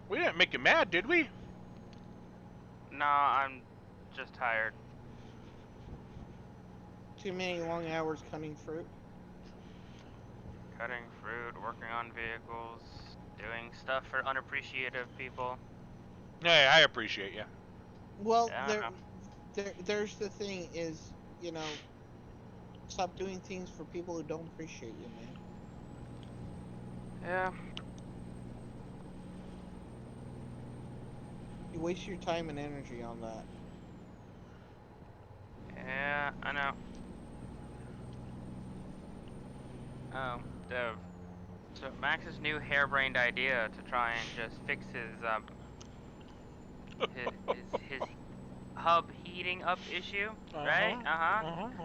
[SPEAKER 1] We didn't make you mad, did we?
[SPEAKER 2] No, I'm just tired.
[SPEAKER 3] Too many long hours cutting fruit.
[SPEAKER 2] Cutting fruit, working on vehicles, doing stuff for unappreciative people.
[SPEAKER 1] Hey, I appreciate you.
[SPEAKER 3] Well,
[SPEAKER 2] Yeah,
[SPEAKER 3] there's the thing is, stop doing things for people who don't appreciate you, man.
[SPEAKER 2] Yeah.
[SPEAKER 3] You waste your time and energy on that.
[SPEAKER 2] Yeah, I know. Oh, Dev. So Max's new harebrained idea to try and just fix his hub heating up issue, right?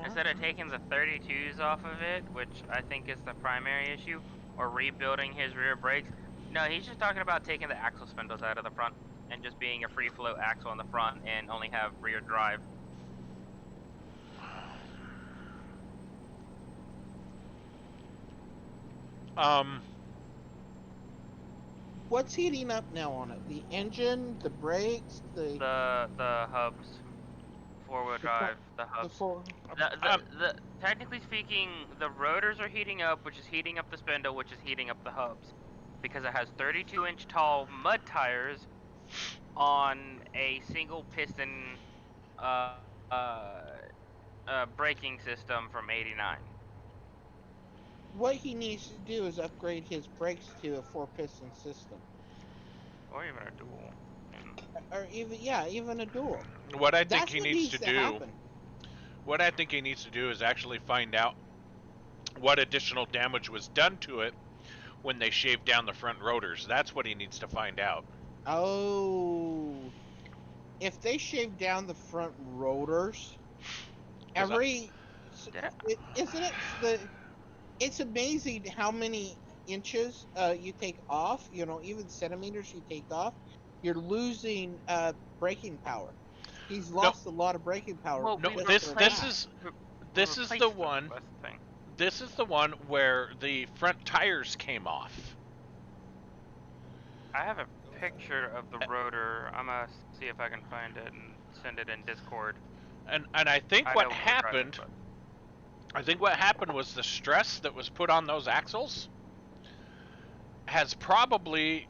[SPEAKER 2] Instead of taking the 32s off of it, which I think is the primary issue, or rebuilding his rear brakes. No, he's just talking about taking the axle spindles out of the front and just being a free float axle on the front and only have rear drive.
[SPEAKER 3] What's heating up now on it? The engine, the brakes, the
[SPEAKER 2] The hubs, four-wheel drive, the
[SPEAKER 3] the
[SPEAKER 2] hubs.
[SPEAKER 3] four.
[SPEAKER 2] The technically speaking, the rotors are heating up, which is heating up the spindle, which is heating up the hubs, because it has 32-inch tall mud tires on a single piston braking system from '89.
[SPEAKER 3] What he needs to do is upgrade his brakes to a 4-piston system,
[SPEAKER 2] Or even a dual.
[SPEAKER 3] or even a dual.
[SPEAKER 1] What I think
[SPEAKER 3] That's
[SPEAKER 1] he
[SPEAKER 3] what
[SPEAKER 1] needs to do.
[SPEAKER 3] happen.
[SPEAKER 1] What I think he needs to do is actually find out what additional damage was done to it when they shaved down the front rotors. That's what he needs to find out.
[SPEAKER 3] Oh, if they shave down the front rotors,
[SPEAKER 2] Did
[SPEAKER 3] isn't it the? It's amazing how many inches you take off. You know, even centimeters you take off. You're losing braking power. He's lost a lot of braking power.
[SPEAKER 2] Well,
[SPEAKER 1] No,
[SPEAKER 2] we
[SPEAKER 1] this
[SPEAKER 2] replaced-
[SPEAKER 1] is
[SPEAKER 2] we
[SPEAKER 1] this is
[SPEAKER 2] replaced
[SPEAKER 1] the
[SPEAKER 2] them,
[SPEAKER 1] one.
[SPEAKER 2] that's the thing.
[SPEAKER 1] This is the one where the front tires came off.
[SPEAKER 2] I have a picture of the rotor. I'm gonna see if I can find it and send it in Discord.
[SPEAKER 1] And I think
[SPEAKER 2] I
[SPEAKER 1] what
[SPEAKER 2] know we're driving,
[SPEAKER 1] happened,
[SPEAKER 2] but-
[SPEAKER 1] I think what happened was the stress that was put on those axles has probably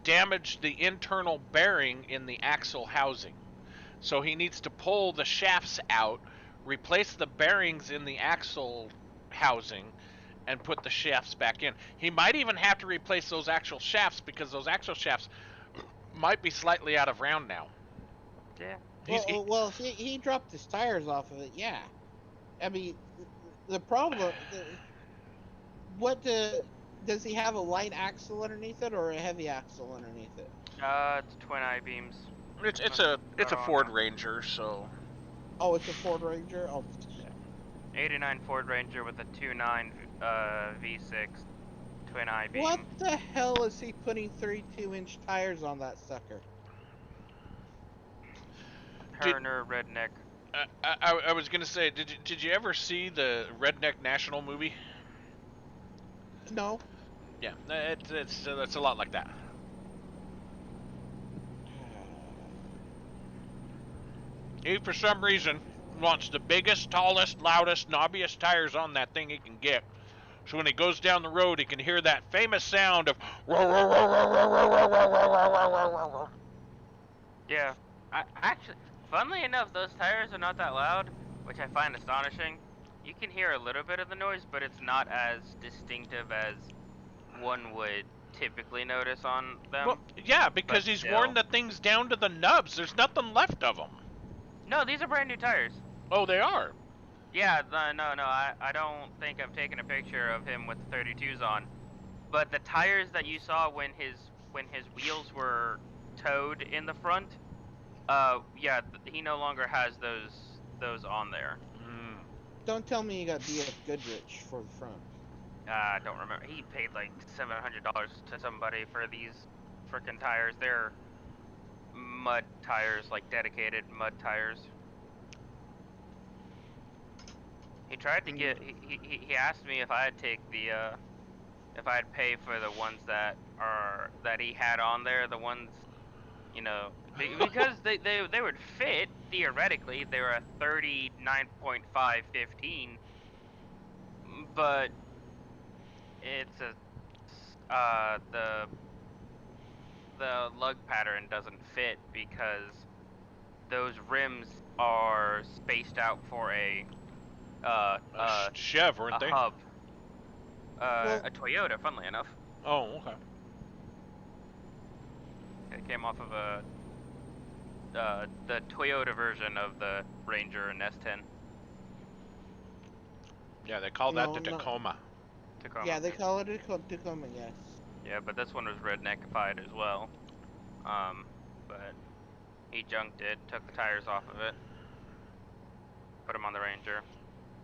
[SPEAKER 1] damaged the internal bearing in the axle housing. So he needs to pull the shafts out, replace the bearings in the axle housing, and put the shafts back in. He might even have to replace those actual shafts because those actual shafts might be slightly out of round now.
[SPEAKER 2] Yeah.
[SPEAKER 3] Well, he dropped his tires off of it. Yeah, I mean, the problem. Does he have a light axle underneath it or a heavy axle underneath it?
[SPEAKER 2] It's twin I-beams.
[SPEAKER 1] It's a Ford Ranger, so
[SPEAKER 3] Oh, it's a Ford Ranger. Oh,
[SPEAKER 2] 89 Ford Ranger with a 2.9 V6 twin I-beam.
[SPEAKER 3] what the hell is he putting 32-inch tires on that sucker?
[SPEAKER 2] Turner Redneck.
[SPEAKER 1] I was gonna say, did you ever see the Redneck National movie?
[SPEAKER 3] No.
[SPEAKER 1] Yeah, it's a lot like that. He, for some reason, wants the biggest, tallest, loudest, knobbiest tires on that thing he can get. So when he goes down the road, he can hear that famous sound of.
[SPEAKER 2] Yeah. Actually, funnily enough, those tires are not that loud, which I find astonishing. You can hear a little bit of the noise, but it's not as distinctive as one would typically notice on them.
[SPEAKER 1] Well, yeah, because
[SPEAKER 2] But
[SPEAKER 1] he's
[SPEAKER 2] still.
[SPEAKER 1] worn the things down to the nubs. There's nothing left of them.
[SPEAKER 2] No, these are brand new tires.
[SPEAKER 1] Oh, they are.
[SPEAKER 2] Yeah, no, I don't think I've taken a picture of him with the 32s on. But the tires that you saw when his wheels were towed in the front, yeah, he no longer has those on there.
[SPEAKER 3] Don't tell me you got DF Goodrich for the front.
[SPEAKER 2] I don't remember. He paid like $700 to somebody for these frickin' tires. They're mud tires, like dedicated mud tires. He tried to get. He asked me if I'd take the if I'd pay for the ones that he had on there. The ones, you know, because they would fit theoretically. They were a 39.5 15, but it's the lug pattern doesn't fit because those rims are spaced out for a
[SPEAKER 1] Chev, weren't they?
[SPEAKER 2] hub.
[SPEAKER 3] Well-
[SPEAKER 2] A Toyota, funnily enough.
[SPEAKER 1] Oh, okay.
[SPEAKER 2] It came off of the Toyota version of the Ranger and S10
[SPEAKER 1] Yeah, they call that
[SPEAKER 3] No,
[SPEAKER 1] the
[SPEAKER 3] no.
[SPEAKER 1] Tacoma.
[SPEAKER 2] Tacoma.
[SPEAKER 3] Yeah, they call it a Tacoma, yes.
[SPEAKER 2] Yeah, but this one was redneckified as well. But he junked it, took the tires off of it, put them on the Ranger,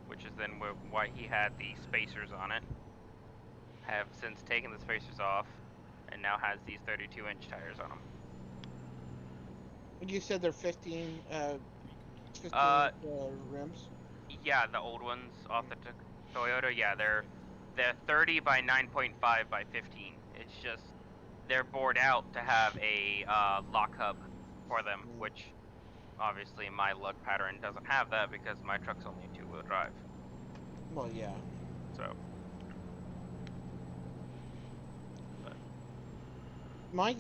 [SPEAKER 2] which is then why he had the spacers on it. have since taken the spacers off, and now has these 32-inch tires on them.
[SPEAKER 3] You said they're 15 rims.
[SPEAKER 2] Yeah, the old ones off the Toyota. Yeah, they're 30 by 9.5 by 15. It's just they're bored out to have a lock hub for them, which obviously my lug pattern doesn't have that because my truck's only 2-wheel drive.
[SPEAKER 3] Well, yeah.
[SPEAKER 2] So
[SPEAKER 3] My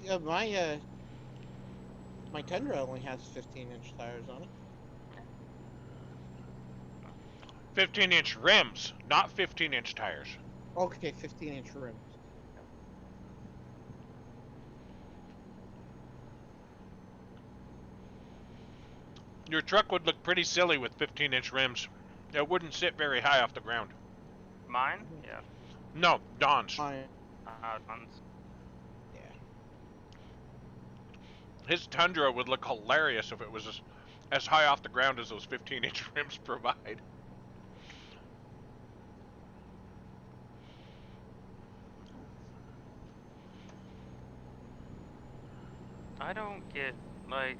[SPEAKER 3] Tundra only has 15-inch tires on it.
[SPEAKER 1] 15-inch rims, not 15-inch tires.
[SPEAKER 3] Okay, 15-inch rims.
[SPEAKER 1] Your truck would look pretty silly with 15-inch rims. It wouldn't sit very high off the ground.
[SPEAKER 2] mine, yeah,
[SPEAKER 1] No, Don's.
[SPEAKER 3] Mine,
[SPEAKER 2] tons.
[SPEAKER 3] yeah.
[SPEAKER 1] His Tundra would look hilarious if it was as high off the ground as those 15-inch rims provide.
[SPEAKER 2] I don't get, like,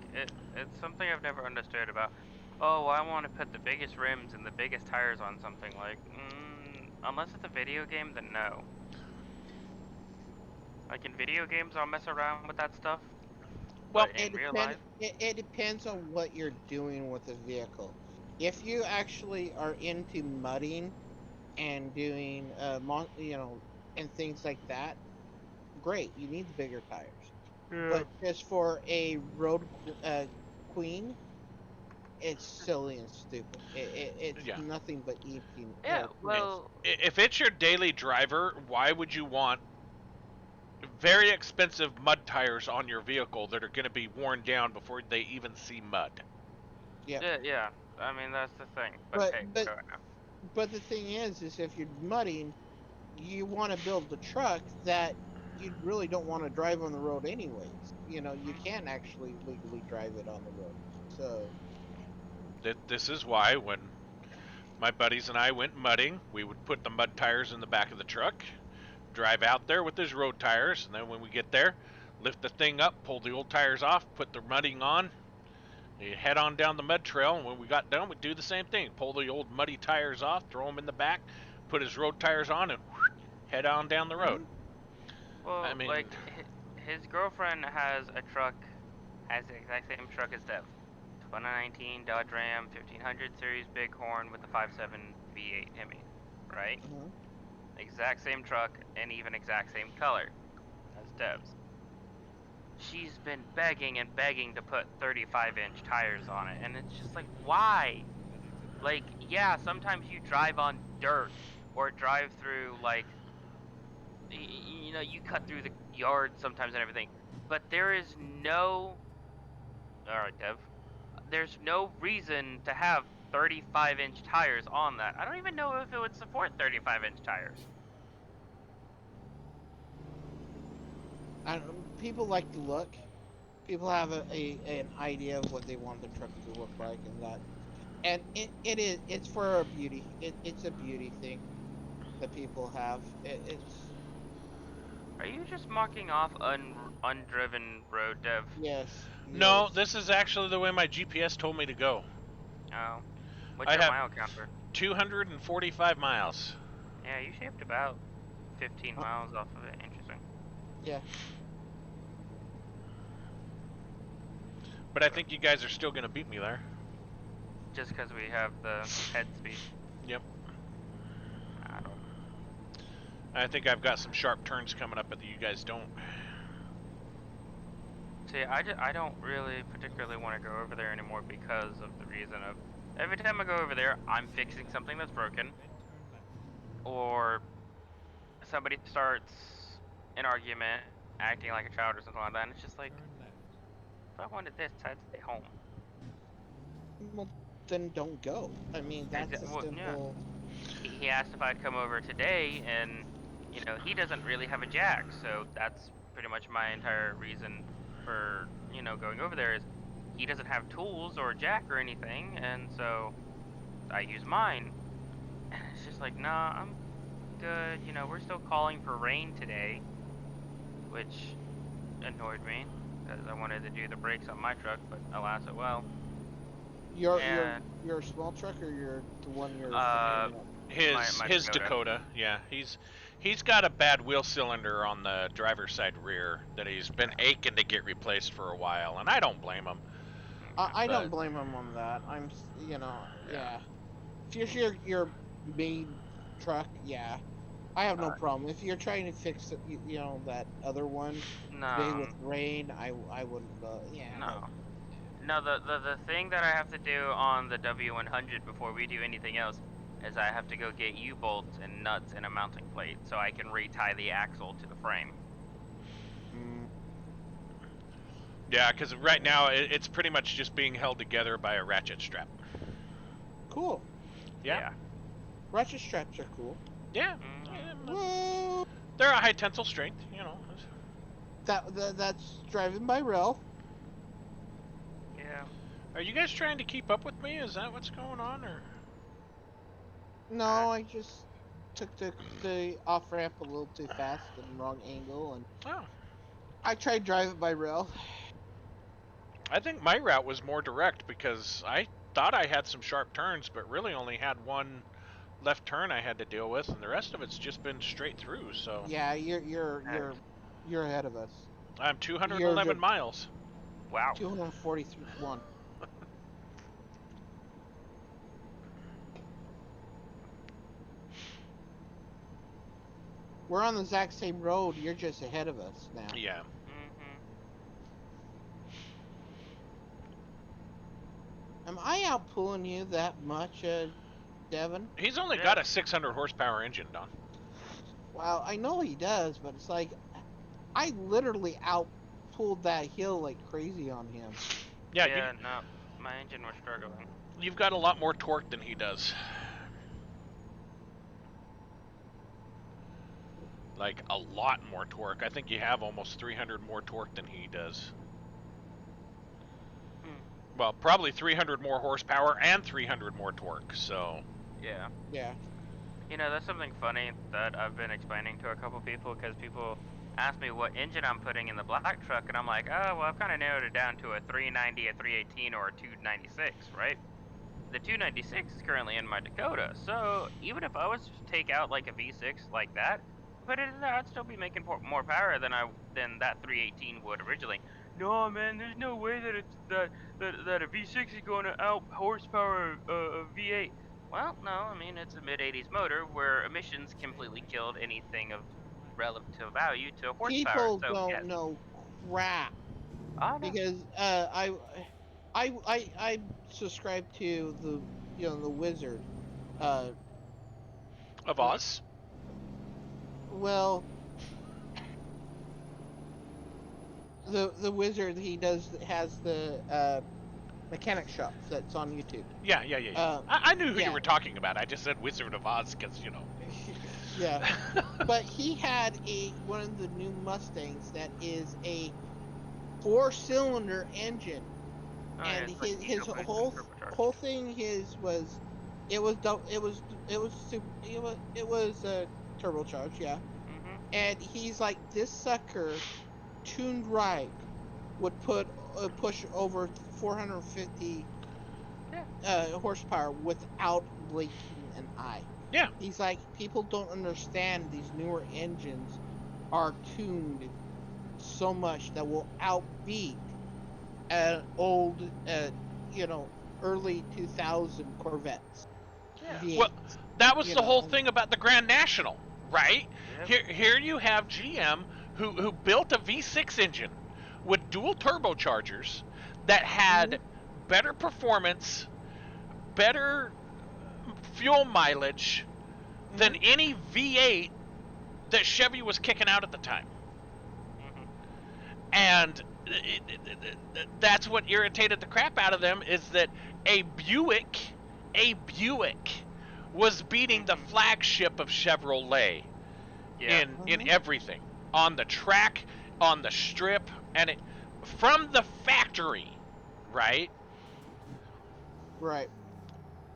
[SPEAKER 2] it's something I've never understood about, oh, I want to put the biggest rims and the biggest tires on something, like, unless it's a video game, then no. Like, in video games, I'll mess around with that stuff,
[SPEAKER 1] Well,
[SPEAKER 2] but in real life,
[SPEAKER 3] it depends on what you're doing with the vehicle. If you actually are into mudding and doing, and things like that, great. You need the bigger tires. But just for a road queen, it's silly and stupid. It's
[SPEAKER 1] Yeah.
[SPEAKER 3] nothing but eating.
[SPEAKER 2] yeah, well,
[SPEAKER 1] if it's your daily driver, why would you want very expensive mud tires on your vehicle that are going to be worn down before they even see mud?
[SPEAKER 2] yeah, I mean, that's the thing,
[SPEAKER 3] But-
[SPEAKER 2] hey,
[SPEAKER 3] but-
[SPEAKER 2] fair enough.
[SPEAKER 3] But the thing is if you're mudding, you want to build the truck that you really don't want to drive on the road anyways. You can't actually legally drive it on the road. So,
[SPEAKER 1] This is why when my buddies and I went mudding, we would put the mud tires in the back of the truck, drive out there with his road tires, and then when we get there, lift the thing up, pull the old tires off, put the mudding on, you head on down the mud trail, and when we got done, we'd do the same thing. Pull the old muddy tires off, throw them in the back, put his road tires on, and head on down the road.
[SPEAKER 2] Well,
[SPEAKER 1] I mean-
[SPEAKER 2] like, his girlfriend has a truck, has the exact same truck as Dev. 2019 Dodge Ram 1500 series Bighorn with the 5.7 V8 Hemi, right? Exact same truck and even exact same color as Dev's. She's been begging and begging to put 35-inch tires on it, and it's just like, why? Like, yeah, sometimes you drive on dirt or drive through, like, you cut through the yard sometimes and everything, but there is no, alright Dev, there's no reason to have 35-inch tires on that. I don't even know if it would support 35-inch tires.
[SPEAKER 3] people like to look. People have an idea of what they want the truck to look like and that. And it's for a beauty. It's a beauty thing that people have. It's
[SPEAKER 2] Are you just marking off undriven road, Dev?
[SPEAKER 3] yes.
[SPEAKER 1] No,
[SPEAKER 3] yes.
[SPEAKER 1] this is actually the way my GPS told me to go.
[SPEAKER 2] Oh. What's
[SPEAKER 1] I
[SPEAKER 2] your
[SPEAKER 1] have-
[SPEAKER 2] mile counter?
[SPEAKER 1] 245 miles.
[SPEAKER 2] Yeah, you shaved about 15 miles off of it. Interesting.
[SPEAKER 3] Yeah.
[SPEAKER 1] But I think you guys are still going to beat me there.
[SPEAKER 2] Just because we have the head speed.
[SPEAKER 1] Yep.
[SPEAKER 2] I don't.
[SPEAKER 1] I think I've got some sharp turns coming up, but you guys don't.
[SPEAKER 2] See, I don't really particularly want to go over there anymore because of the reason of every time I go over there, I'm fixing something that's broken,
[SPEAKER 4] Then turn left.
[SPEAKER 2] or somebody starts an argument, acting like a child or something like that, and it's just like,
[SPEAKER 4] Turn left.
[SPEAKER 2] if I wanted this, I'd stay home.
[SPEAKER 3] Well, then don't go. I mean, that's a
[SPEAKER 2] Well, yeah.
[SPEAKER 3] simple.
[SPEAKER 2] He asked if I'd come over today, and he doesn't really have a jack, so that's pretty much my entire reason for going over there is he doesn't have tools or a jack or anything, and so I use mine. And it's just like, nah, I'm good. You know, we're still calling for rain today, which annoyed me because I wanted to do the brakes on my truck, but alas, it will.
[SPEAKER 3] Your
[SPEAKER 2] And-
[SPEAKER 3] your small truck or the one you're
[SPEAKER 2] Uh,
[SPEAKER 3] fixing up?
[SPEAKER 1] His Dakota. Yeah, he's got a bad wheel cylinder on the driver's side rear that he's been aching to get replaced for a while, and I don't blame him.
[SPEAKER 3] I don't
[SPEAKER 1] but-
[SPEAKER 3] blame him on that. Yeah.
[SPEAKER 1] Yeah.
[SPEAKER 3] If it's your main truck, yeah, I have no problem. If you're trying to fix it, that other one today with rain, I wouldn't. Yeah.
[SPEAKER 2] No, the thing that I have to do on the W100 before we do anything else is I have to go get U-bolts and nuts and a mounting plate so I can retie the axle to the frame.
[SPEAKER 3] Mm,
[SPEAKER 1] Yeah, because right now it's pretty much just being held together by a ratchet strap.
[SPEAKER 3] cool.
[SPEAKER 1] Yeah.
[SPEAKER 3] Ratchet straps are cool.
[SPEAKER 1] Yeah.
[SPEAKER 2] Mhm.
[SPEAKER 3] Whoa.
[SPEAKER 1] They're a high tensile strength,
[SPEAKER 3] That's driving by rail.
[SPEAKER 2] Yeah.
[SPEAKER 1] Are you guys trying to keep up with me? Is that what's going on, or?
[SPEAKER 3] No, I just took the off ramp a little too fast and wrong angle, and
[SPEAKER 1] Oh,
[SPEAKER 3] I tried driving by rail.
[SPEAKER 1] I think my route was more direct because I thought I had some sharp turns, but really only had one left turn I had to deal with, and the rest of it's just been straight through. So
[SPEAKER 3] Yeah, you're ahead of us.
[SPEAKER 1] I'm 211
[SPEAKER 3] You're-
[SPEAKER 1] miles.
[SPEAKER 2] Wow.
[SPEAKER 3] 241. We're on the exact same road. You're just ahead of us now.
[SPEAKER 1] Yeah.
[SPEAKER 2] Mhm.
[SPEAKER 3] Am I out pulling you that much, Devin?
[SPEAKER 1] He's only
[SPEAKER 2] Yeah.
[SPEAKER 1] got a 600 horsepower engine, Don.
[SPEAKER 3] Well, I know he does, but it's like I literally out pulled that hill like crazy on him.
[SPEAKER 1] Yeah,
[SPEAKER 2] No, my engine was struggling.
[SPEAKER 1] you've got a lot more torque than he does. Like a lot more torque. I think you have almost 300 more torque than he does. Well, probably 300 more horsepower and 300 more torque. So
[SPEAKER 2] Yeah.
[SPEAKER 3] Yeah.
[SPEAKER 2] You know, that's something funny that I've been explaining to a couple people because people ask me what engine I'm putting in the black truck, and I'm like, oh, well, I've kind of narrowed it down to a 390, a 318, or a 296, right? The 296 is currently in my Dakota, so even if I was to take out like a V6 like that, put it in there, I'd still be making more power than that 318 would originally. No, man, there's no way that that a V6 is going to out horsepower a V8. Well, no, I mean, it's a mid-80s motor where emissions completely killed anything of relative value to horsepower.
[SPEAKER 3] People
[SPEAKER 2] so,
[SPEAKER 3] don't
[SPEAKER 2] yes.
[SPEAKER 3] know crap
[SPEAKER 2] I know.
[SPEAKER 3] because I subscribe to the Wizard.
[SPEAKER 1] of Oz.
[SPEAKER 3] Well, the Wizard has the mechanic shop that's on YouTube.
[SPEAKER 1] Yeah. I knew who
[SPEAKER 3] yeah.
[SPEAKER 1] you were talking about. I just said Wizard of Oz because
[SPEAKER 3] Yeah, but he had one of the new Mustangs that is a 4-cylinder engine,
[SPEAKER 2] Oh, yeah,
[SPEAKER 3] and
[SPEAKER 2] it's like
[SPEAKER 3] his
[SPEAKER 2] turbocharged.
[SPEAKER 3] whole thing it was turbocharged, yeah.
[SPEAKER 2] Mhm.
[SPEAKER 3] And he's like, this sucker tuned right would push over 450 horsepower without blinking an eye.
[SPEAKER 1] Yeah.
[SPEAKER 3] He's like, people don't understand these newer engines are tuned so much that will outbeat an old, early 2000 Corvettes.
[SPEAKER 2] Yeah.
[SPEAKER 3] V8s.
[SPEAKER 1] Well, that was
[SPEAKER 3] You
[SPEAKER 1] the whole
[SPEAKER 3] know.
[SPEAKER 1] thing about the Grand National, right?
[SPEAKER 2] Yep.
[SPEAKER 1] Here you have GM who built a V6 engine with dual turbochargers that had better performance, better fuel mileage than any V8 that Chevy was kicking out at the time.
[SPEAKER 2] Mhm.
[SPEAKER 1] And that's what irritated the crap out of them, is that a Buick was beating the flagship of Chevrolet
[SPEAKER 2] Yeah.
[SPEAKER 1] in everything, on the track, on the strip, and from the factory, right?
[SPEAKER 3] Right.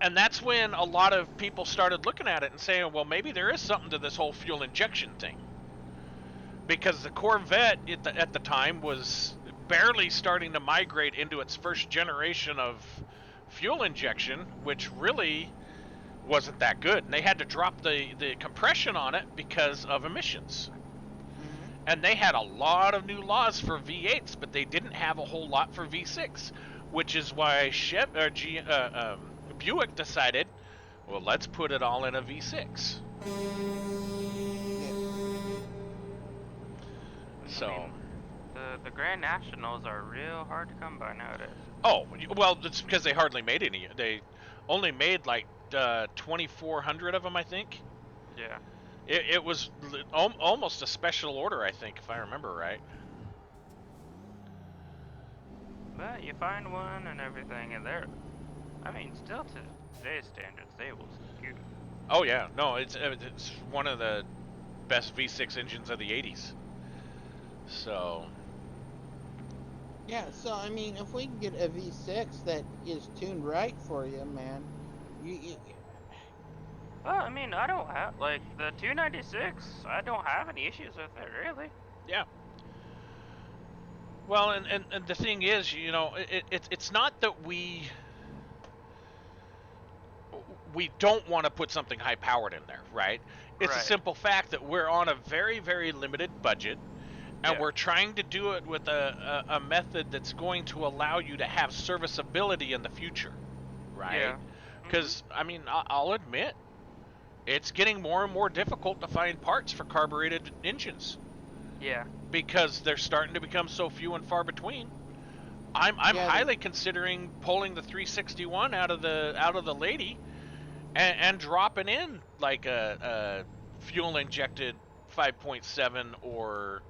[SPEAKER 1] And that's when a lot of people started looking at it and saying, well, maybe there is something to this whole fuel injection thing. Because the Corvette at the time was barely starting to migrate into its first generation of fuel injection, which really wasn't that good. And they had to drop the compression on it because of emissions.
[SPEAKER 3] Mhm.
[SPEAKER 1] And they had a lot of new laws for V8s, but they didn't have a whole lot for V6, which is why Buick decided, well, let's put it all in a V6.
[SPEAKER 3] Yeah.
[SPEAKER 1] So,
[SPEAKER 2] I mean, the Grand Nationals are real hard to come by nowadays.
[SPEAKER 1] oh, well, it's because they hardly made any. They only made like 2,400 of them, I think.
[SPEAKER 2] Yeah.
[SPEAKER 1] It was almost a special order, I think, if I remember right.
[SPEAKER 2] But you find one and everything, and they're, I mean, still to today's standards, they will scoot.
[SPEAKER 1] Oh yeah, no, it's one of the best V6 engines of the 80s. So,
[SPEAKER 3] Yeah, so I mean, if we can get a V6 that is tuned right for you, man, you
[SPEAKER 2] Well, I mean, I don't have, like, the 296, I don't have any issues with it, really.
[SPEAKER 1] yeah. Well, and the thing is, you know, it's not that we don't want to put something high powered in there, right? It's a
[SPEAKER 2] Right.
[SPEAKER 1] simple fact that we're on a very, very limited budget, and
[SPEAKER 2] Yeah.
[SPEAKER 1] we're trying to do it with a method that's going to allow you to have serviceability in the future, right?
[SPEAKER 2] Yeah.
[SPEAKER 1] Because, I mean, I'll admit, it's getting more and more difficult to find parts for carbureted engines
[SPEAKER 2] Yeah.
[SPEAKER 1] because they're starting to become so few and far between. I'm
[SPEAKER 3] Yeah,
[SPEAKER 1] highly considering pulling the 361 out of the lady and dropping in like a fuel injected 5.7 or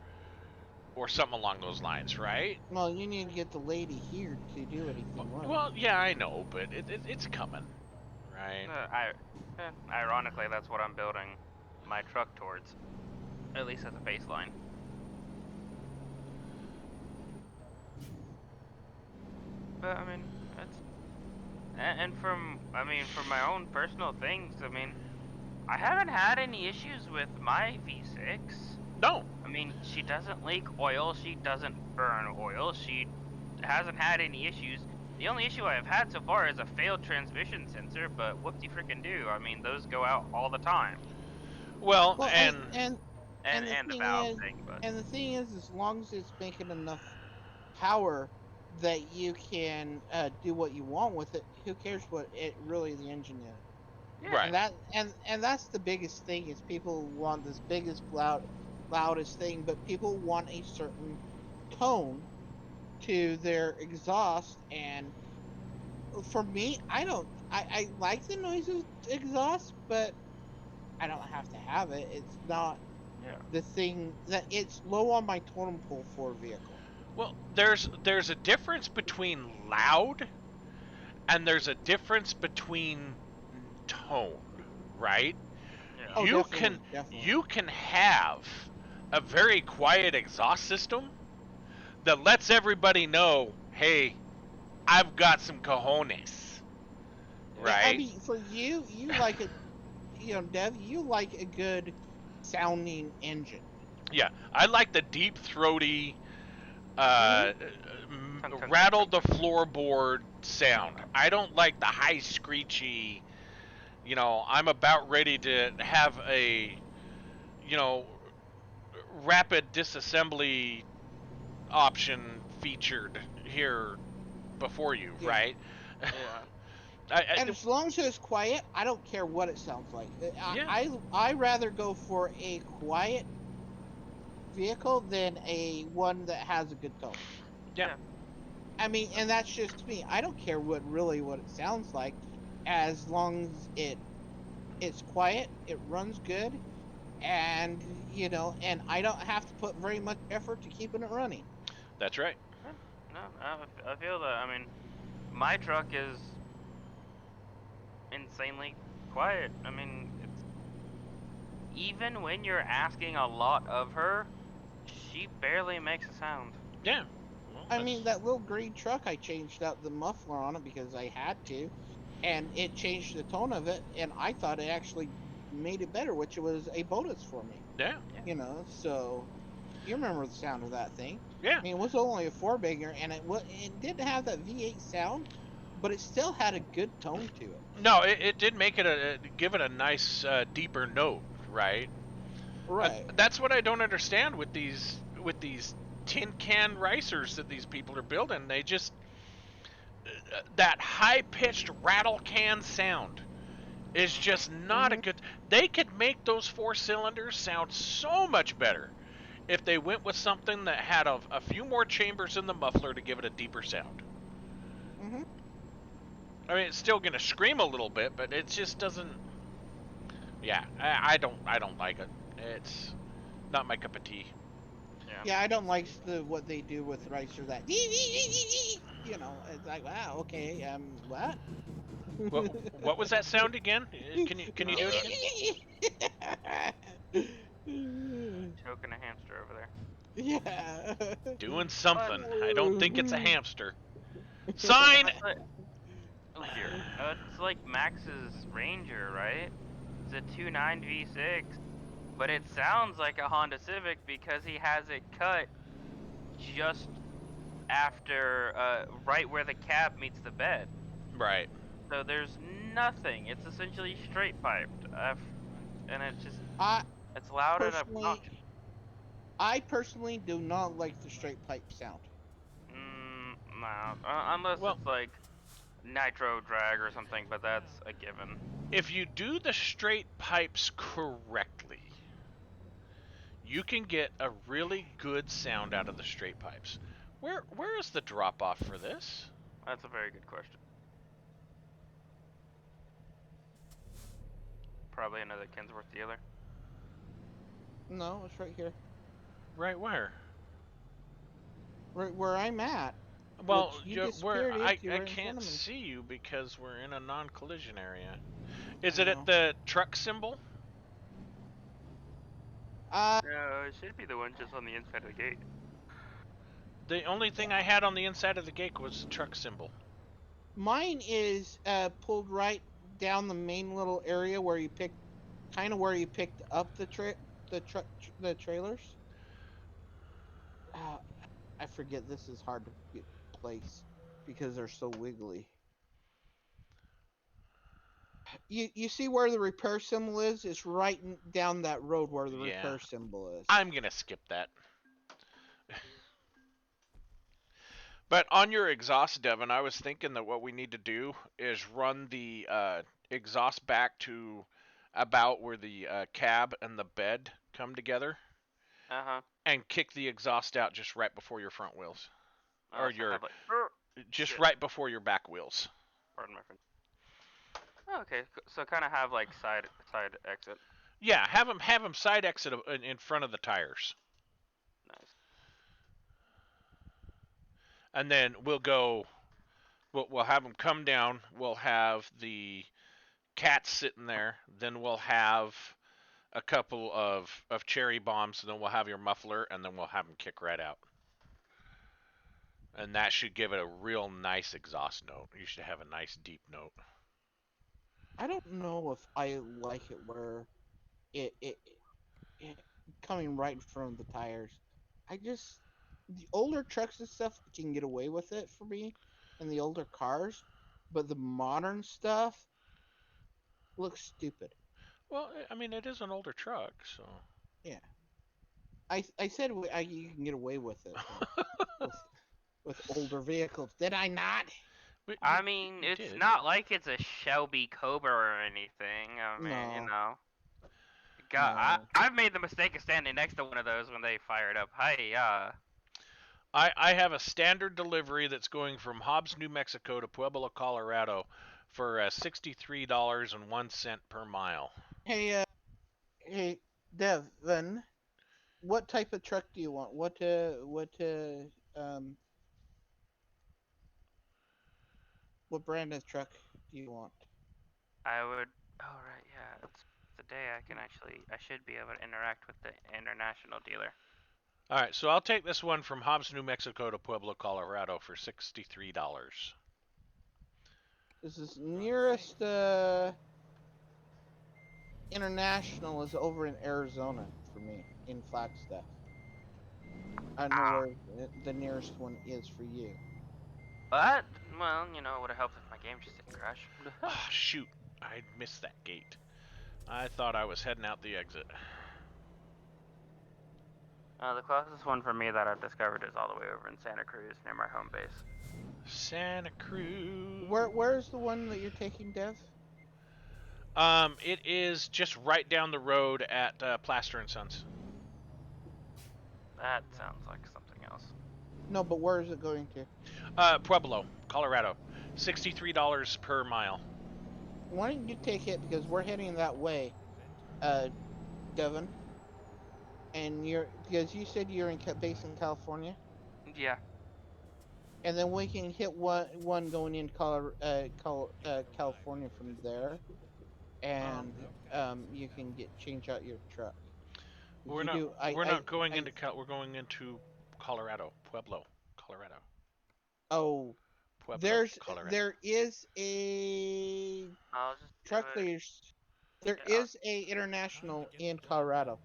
[SPEAKER 1] something along those lines, right?
[SPEAKER 3] well, you need to get the lady here to do anything right.
[SPEAKER 1] Well, yeah, I know, but it's coming, right?
[SPEAKER 2] Ironically, that's what I'm building my truck towards, at least as a baseline. But I mean, that's and from from my own personal things, I mean, I haven't had any issues with my V6.
[SPEAKER 1] No,
[SPEAKER 2] I mean, she doesn't leak oil, she doesn't burn oil, she hasn't had any issues. The only issue I've had so far is a failed transmission sensor, but whoop-de-frickin' do. I mean, those go out all the time.
[SPEAKER 1] well,
[SPEAKER 3] Well,
[SPEAKER 1] and
[SPEAKER 3] and
[SPEAKER 2] And,
[SPEAKER 3] the
[SPEAKER 2] the
[SPEAKER 3] thing
[SPEAKER 2] valve
[SPEAKER 3] is,
[SPEAKER 2] thing, but
[SPEAKER 3] and the thing is, as long as it's making enough power that you can do what you want with it, who cares what it really the engine is?
[SPEAKER 2] yeah.
[SPEAKER 1] Right.
[SPEAKER 3] And that's the biggest thing is people want this biggest loudest thing, but people want a certain tone to their exhaust. And for me, I like the noise of exhaust, but I don't have to have it. It's not
[SPEAKER 2] Yeah.
[SPEAKER 3] the thing that it's low on my totem pole for a vehicle.
[SPEAKER 1] well, there's a difference between loud and there's a difference between tone, right?
[SPEAKER 2] Yeah.
[SPEAKER 3] Oh,
[SPEAKER 1] you
[SPEAKER 3] definitely,
[SPEAKER 1] can
[SPEAKER 3] definitely.
[SPEAKER 1] you can have a very quiet exhaust system that lets everybody know, hey, I've got some cojones,
[SPEAKER 3] I
[SPEAKER 1] right?
[SPEAKER 3] mean, for you, you like it, Dev, you like a good sounding engine.
[SPEAKER 1] Yeah, I like the deep throaty,
[SPEAKER 2] Tunk, tunk,
[SPEAKER 1] rattle
[SPEAKER 2] tunk,
[SPEAKER 1] the
[SPEAKER 2] tunk.
[SPEAKER 1] floorboard sound. I don't like the high screechy. You know, I'm about ready to have a, you know, rapid disassembly option featured here before you,
[SPEAKER 3] Yeah.
[SPEAKER 1] right?
[SPEAKER 2] Yeah.
[SPEAKER 3] And as long as it's quiet, I don't care what it sounds like.
[SPEAKER 1] Yeah.
[SPEAKER 3] I rather go for a quiet vehicle than a one that has a good tone.
[SPEAKER 1] Yeah.
[SPEAKER 3] I mean, and that's just me. I don't care what it sounds like, as long as it's quiet, it runs good, and and I don't have to put very much effort to keeping it running.
[SPEAKER 1] That's right.
[SPEAKER 2] No, I feel that. I mean, my truck is insanely quiet. I mean, it's even when you're asking a lot of her, she barely makes a sound.
[SPEAKER 1] Yeah. Well,
[SPEAKER 3] I mean, that little green truck, I changed out the muffler on it because I had to, and it changed the tone of it, and I thought it actually made it better, which was a bonus for me.
[SPEAKER 1] Yeah.
[SPEAKER 3] So you remember the sound of that thing.
[SPEAKER 1] Yeah.
[SPEAKER 3] I mean, it was only a 4-banger, and it didn't have that V8 sound, but it still had a good tone to it.
[SPEAKER 1] No, it did make it give it a nice deeper note, right?
[SPEAKER 3] Right.
[SPEAKER 1] That's what I don't understand with these tin can ricers that these people are building. They just that high pitched rattle can sound is just not a
[SPEAKER 3] Hmm.
[SPEAKER 1] good. They could make those 4 cylinders sound so much better if they went with something that had a few more chambers in the muffler to give it a deeper sound.
[SPEAKER 3] Hmm.
[SPEAKER 1] I mean, it's still gonna scream a little bit, but it just doesn't. Yeah, I don't like it. It's not my cup of tea.
[SPEAKER 3] Yeah, I don't like what they do with Ricer. That it's like, wow, okay, what?
[SPEAKER 1] What was that sound again? Can you do it again?
[SPEAKER 2] Choking a hamster over there.
[SPEAKER 3] Yeah.
[SPEAKER 1] Doing something. I don't think it's a hamster.
[SPEAKER 2] Well,
[SPEAKER 1] Sign.
[SPEAKER 2] that's like, oh dear. It's like Max's Ranger, right? It's a 2.9 V6, but it sounds like a Honda Civic because he has it cut just after, right where the cab meets the bed.
[SPEAKER 1] Right.
[SPEAKER 2] So there's nothing. It's essentially straight piped, and
[SPEAKER 3] I
[SPEAKER 2] it's loud and
[SPEAKER 3] personally,
[SPEAKER 2] obnoxious.
[SPEAKER 3] I personally do not like the straight pipe sound.
[SPEAKER 2] No, unless
[SPEAKER 1] Well,
[SPEAKER 2] it's like nitro drag or something, but that's a given.
[SPEAKER 1] if you do the straight pipes correctly, you can get a really good sound out of the straight pipes. Where is the drop off for this?
[SPEAKER 2] That's a very good question. Probably another Kensworth dealer.
[SPEAKER 3] No, it's right here,
[SPEAKER 1] Right where?
[SPEAKER 3] right where I'm at.
[SPEAKER 1] Well,
[SPEAKER 3] Which you
[SPEAKER 1] where
[SPEAKER 3] disappeared
[SPEAKER 1] I
[SPEAKER 3] into right in
[SPEAKER 1] can't
[SPEAKER 3] front of me.
[SPEAKER 1] see you because we're in a non-collision area. Is
[SPEAKER 3] I
[SPEAKER 1] it
[SPEAKER 3] know.
[SPEAKER 1] at the truck symbol?
[SPEAKER 2] No, it should be the one just on the inside of the gate.
[SPEAKER 1] The only thing I had on the inside of the gate was the truck symbol.
[SPEAKER 3] Mine is pulled right down the main little area where you picked, kind of where you picked up the trailers. Uh, I forget, this is hard to place because they're so wiggly. You see where the repair symbol is? It's right down that road where the
[SPEAKER 1] Yeah.
[SPEAKER 3] repair symbol is.
[SPEAKER 1] I'm gonna skip that. But on your exhaust, Devin, I was thinking that what we need to do is run the exhaust back to about where the cab and the bed come together,
[SPEAKER 2] Uh-huh.
[SPEAKER 1] and kick the exhaust out just right before your front wheels, or
[SPEAKER 2] So have like,
[SPEAKER 1] just
[SPEAKER 2] shit.
[SPEAKER 1] right before your back wheels.
[SPEAKER 2] Pardon my friend. Oh, okay, so kind of have like side exit.
[SPEAKER 1] Yeah, have them side exit in front of the tires,
[SPEAKER 2] Nice.
[SPEAKER 1] and then we'll have them come down. We'll have the cat sitting there. Then we'll have a couple of cherry bombs, and then we'll have your muffler, and then we'll have them kick right out. And that should give it a real nice exhaust note. You should have a nice deep note.
[SPEAKER 3] I don't know if I like it where it coming right in front of the tires. The older trucks and stuff can get away with it for me, and the older cars, but the modern stuff looks stupid.
[SPEAKER 1] Well, I mean, it is an older truck, so.
[SPEAKER 3] Yeah, I said you can get away with it with, with older vehicles. Did I not?
[SPEAKER 2] I mean,
[SPEAKER 1] you
[SPEAKER 2] it's
[SPEAKER 1] did.
[SPEAKER 2] not like it's a Shelby Cobra or anything. I mean, you
[SPEAKER 3] No.
[SPEAKER 2] know.
[SPEAKER 3] No.
[SPEAKER 2] I've made the mistake of standing next to one of those when they fired up. Hi,
[SPEAKER 1] I have a standard delivery that's going from Hobbs, New Mexico to Pueblo, Colorado for $63.01 per mile.
[SPEAKER 3] Hey, Devin, what type of truck do you want? What brand of truck do you want?
[SPEAKER 2] I would. Oh right, yeah. It's the day I should be able to interact with the international dealer.
[SPEAKER 1] All right, so I'll take this one from Hobbs, New Mexico to Pueblo, Colorado for $63.
[SPEAKER 3] This is nearest international is over in Arizona for me, in Flagstaff. I don't know where the nearest one is for you.
[SPEAKER 2] But, well, you know, it would have helped if my game just didn't crash.
[SPEAKER 1] Ah, shoot. I missed that gate. I thought I was heading out the exit.
[SPEAKER 2] The closest one for me that I've discovered is all the way over in Santa Cruz, near my home base.
[SPEAKER 1] Santa Cruz.
[SPEAKER 3] Where's the one that you're taking, Dev?
[SPEAKER 1] It is just right down the road at Plaster and Sons.
[SPEAKER 2] That sounds like something else.
[SPEAKER 3] No, but where is it going to?
[SPEAKER 1] Pueblo, Colorado. $63 per mile.
[SPEAKER 3] Why don't you take it, because we're heading that way, Devin. And because you said you're based in California,
[SPEAKER 2] Yeah.
[SPEAKER 3] and then we can hit one going in California from there, and you can change out your truck.
[SPEAKER 1] We're not going into we're going into Colorado, Pueblo, Colorado.
[SPEAKER 3] Oh,
[SPEAKER 1] Pueblo, Colorado.
[SPEAKER 3] there is a
[SPEAKER 2] I'll just
[SPEAKER 3] truck
[SPEAKER 2] do it.
[SPEAKER 3] leaders. There is a international in Colorado.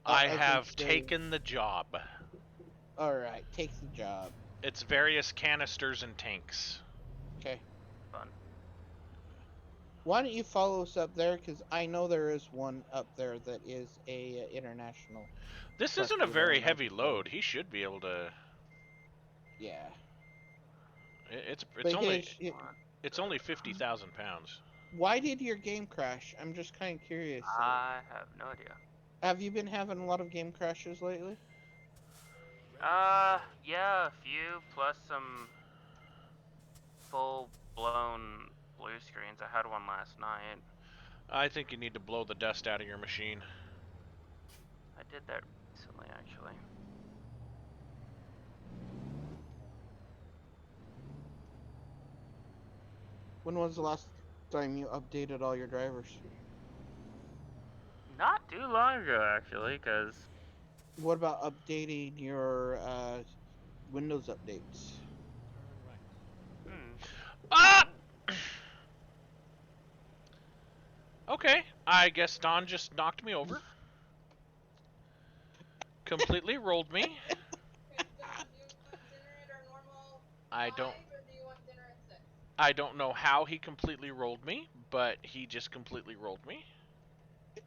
[SPEAKER 1] I have taken the job.
[SPEAKER 3] All right, take the job.
[SPEAKER 1] It's various canisters and tanks.
[SPEAKER 3] Okay.
[SPEAKER 2] Fun.
[SPEAKER 3] Why don't you follow us up there? Because I know there is one up there that is a international.
[SPEAKER 1] This
[SPEAKER 3] truck
[SPEAKER 1] isn't a
[SPEAKER 3] leader
[SPEAKER 1] very
[SPEAKER 3] on that
[SPEAKER 1] heavy
[SPEAKER 3] road.
[SPEAKER 1] load. He should be able to.
[SPEAKER 3] Yeah.
[SPEAKER 1] It's
[SPEAKER 3] But
[SPEAKER 1] only 50,000 pounds.
[SPEAKER 3] why did your game crash? I'm just kind of curious.
[SPEAKER 2] I have no idea.
[SPEAKER 3] Have you been having a lot of game crashes lately?
[SPEAKER 2] Yeah, a few, plus some full-blown blue screens. I had one last night.
[SPEAKER 1] I think you need to blow the dust out of your machine.
[SPEAKER 2] I did that recently, actually.
[SPEAKER 3] When was the last time you updated all your drivers?
[SPEAKER 2] Not too long ago, actually, because...
[SPEAKER 3] What about updating your Windows updates?
[SPEAKER 1] Ah! Okay, I guess Don just knocked me over. Completely rolled me. I don't know how he completely rolled me, but he just completely rolled me.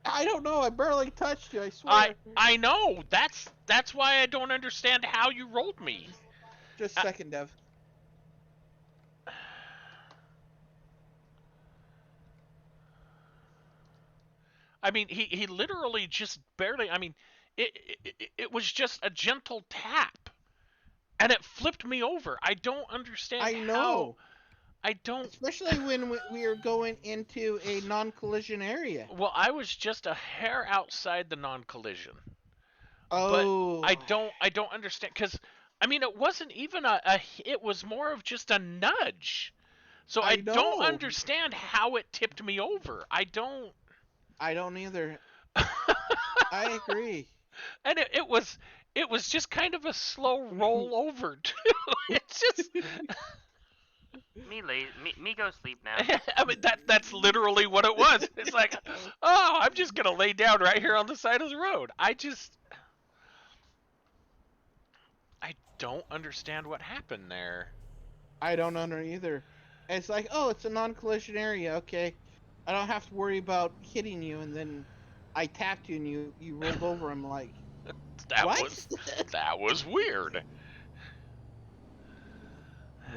[SPEAKER 3] I don't know. I barely touched you. I swear.
[SPEAKER 1] I know. That's why I don't understand how you rolled me.
[SPEAKER 3] Just a second, Dev.
[SPEAKER 1] I mean, he literally just barely. I mean, it was just a gentle tap, and it flipped me over. I don't understand.
[SPEAKER 3] I know.
[SPEAKER 1] I don't.
[SPEAKER 3] Especially when we are going into a non-collision area.
[SPEAKER 1] Well, I was just a hair outside the non-collision.
[SPEAKER 3] Oh.
[SPEAKER 1] But I don't understand, because I mean, it wasn't even it was more of just a nudge. So I don't understand how it tipped me over. I don't
[SPEAKER 3] either. I agree.
[SPEAKER 1] And it was just kind of a slow roll over too. It's just
[SPEAKER 2] me go sleep now.
[SPEAKER 1] I mean, that's literally what it was. It's like, oh, I'm just gonna lay down right here on the side of the road. I don't understand what happened there.
[SPEAKER 3] I don't know either. It's like, oh, it's a non-collision area. Okay, I don't have to worry about hitting you, and then I tapped you and you rolled over. I'm like, what?
[SPEAKER 1] That was weird.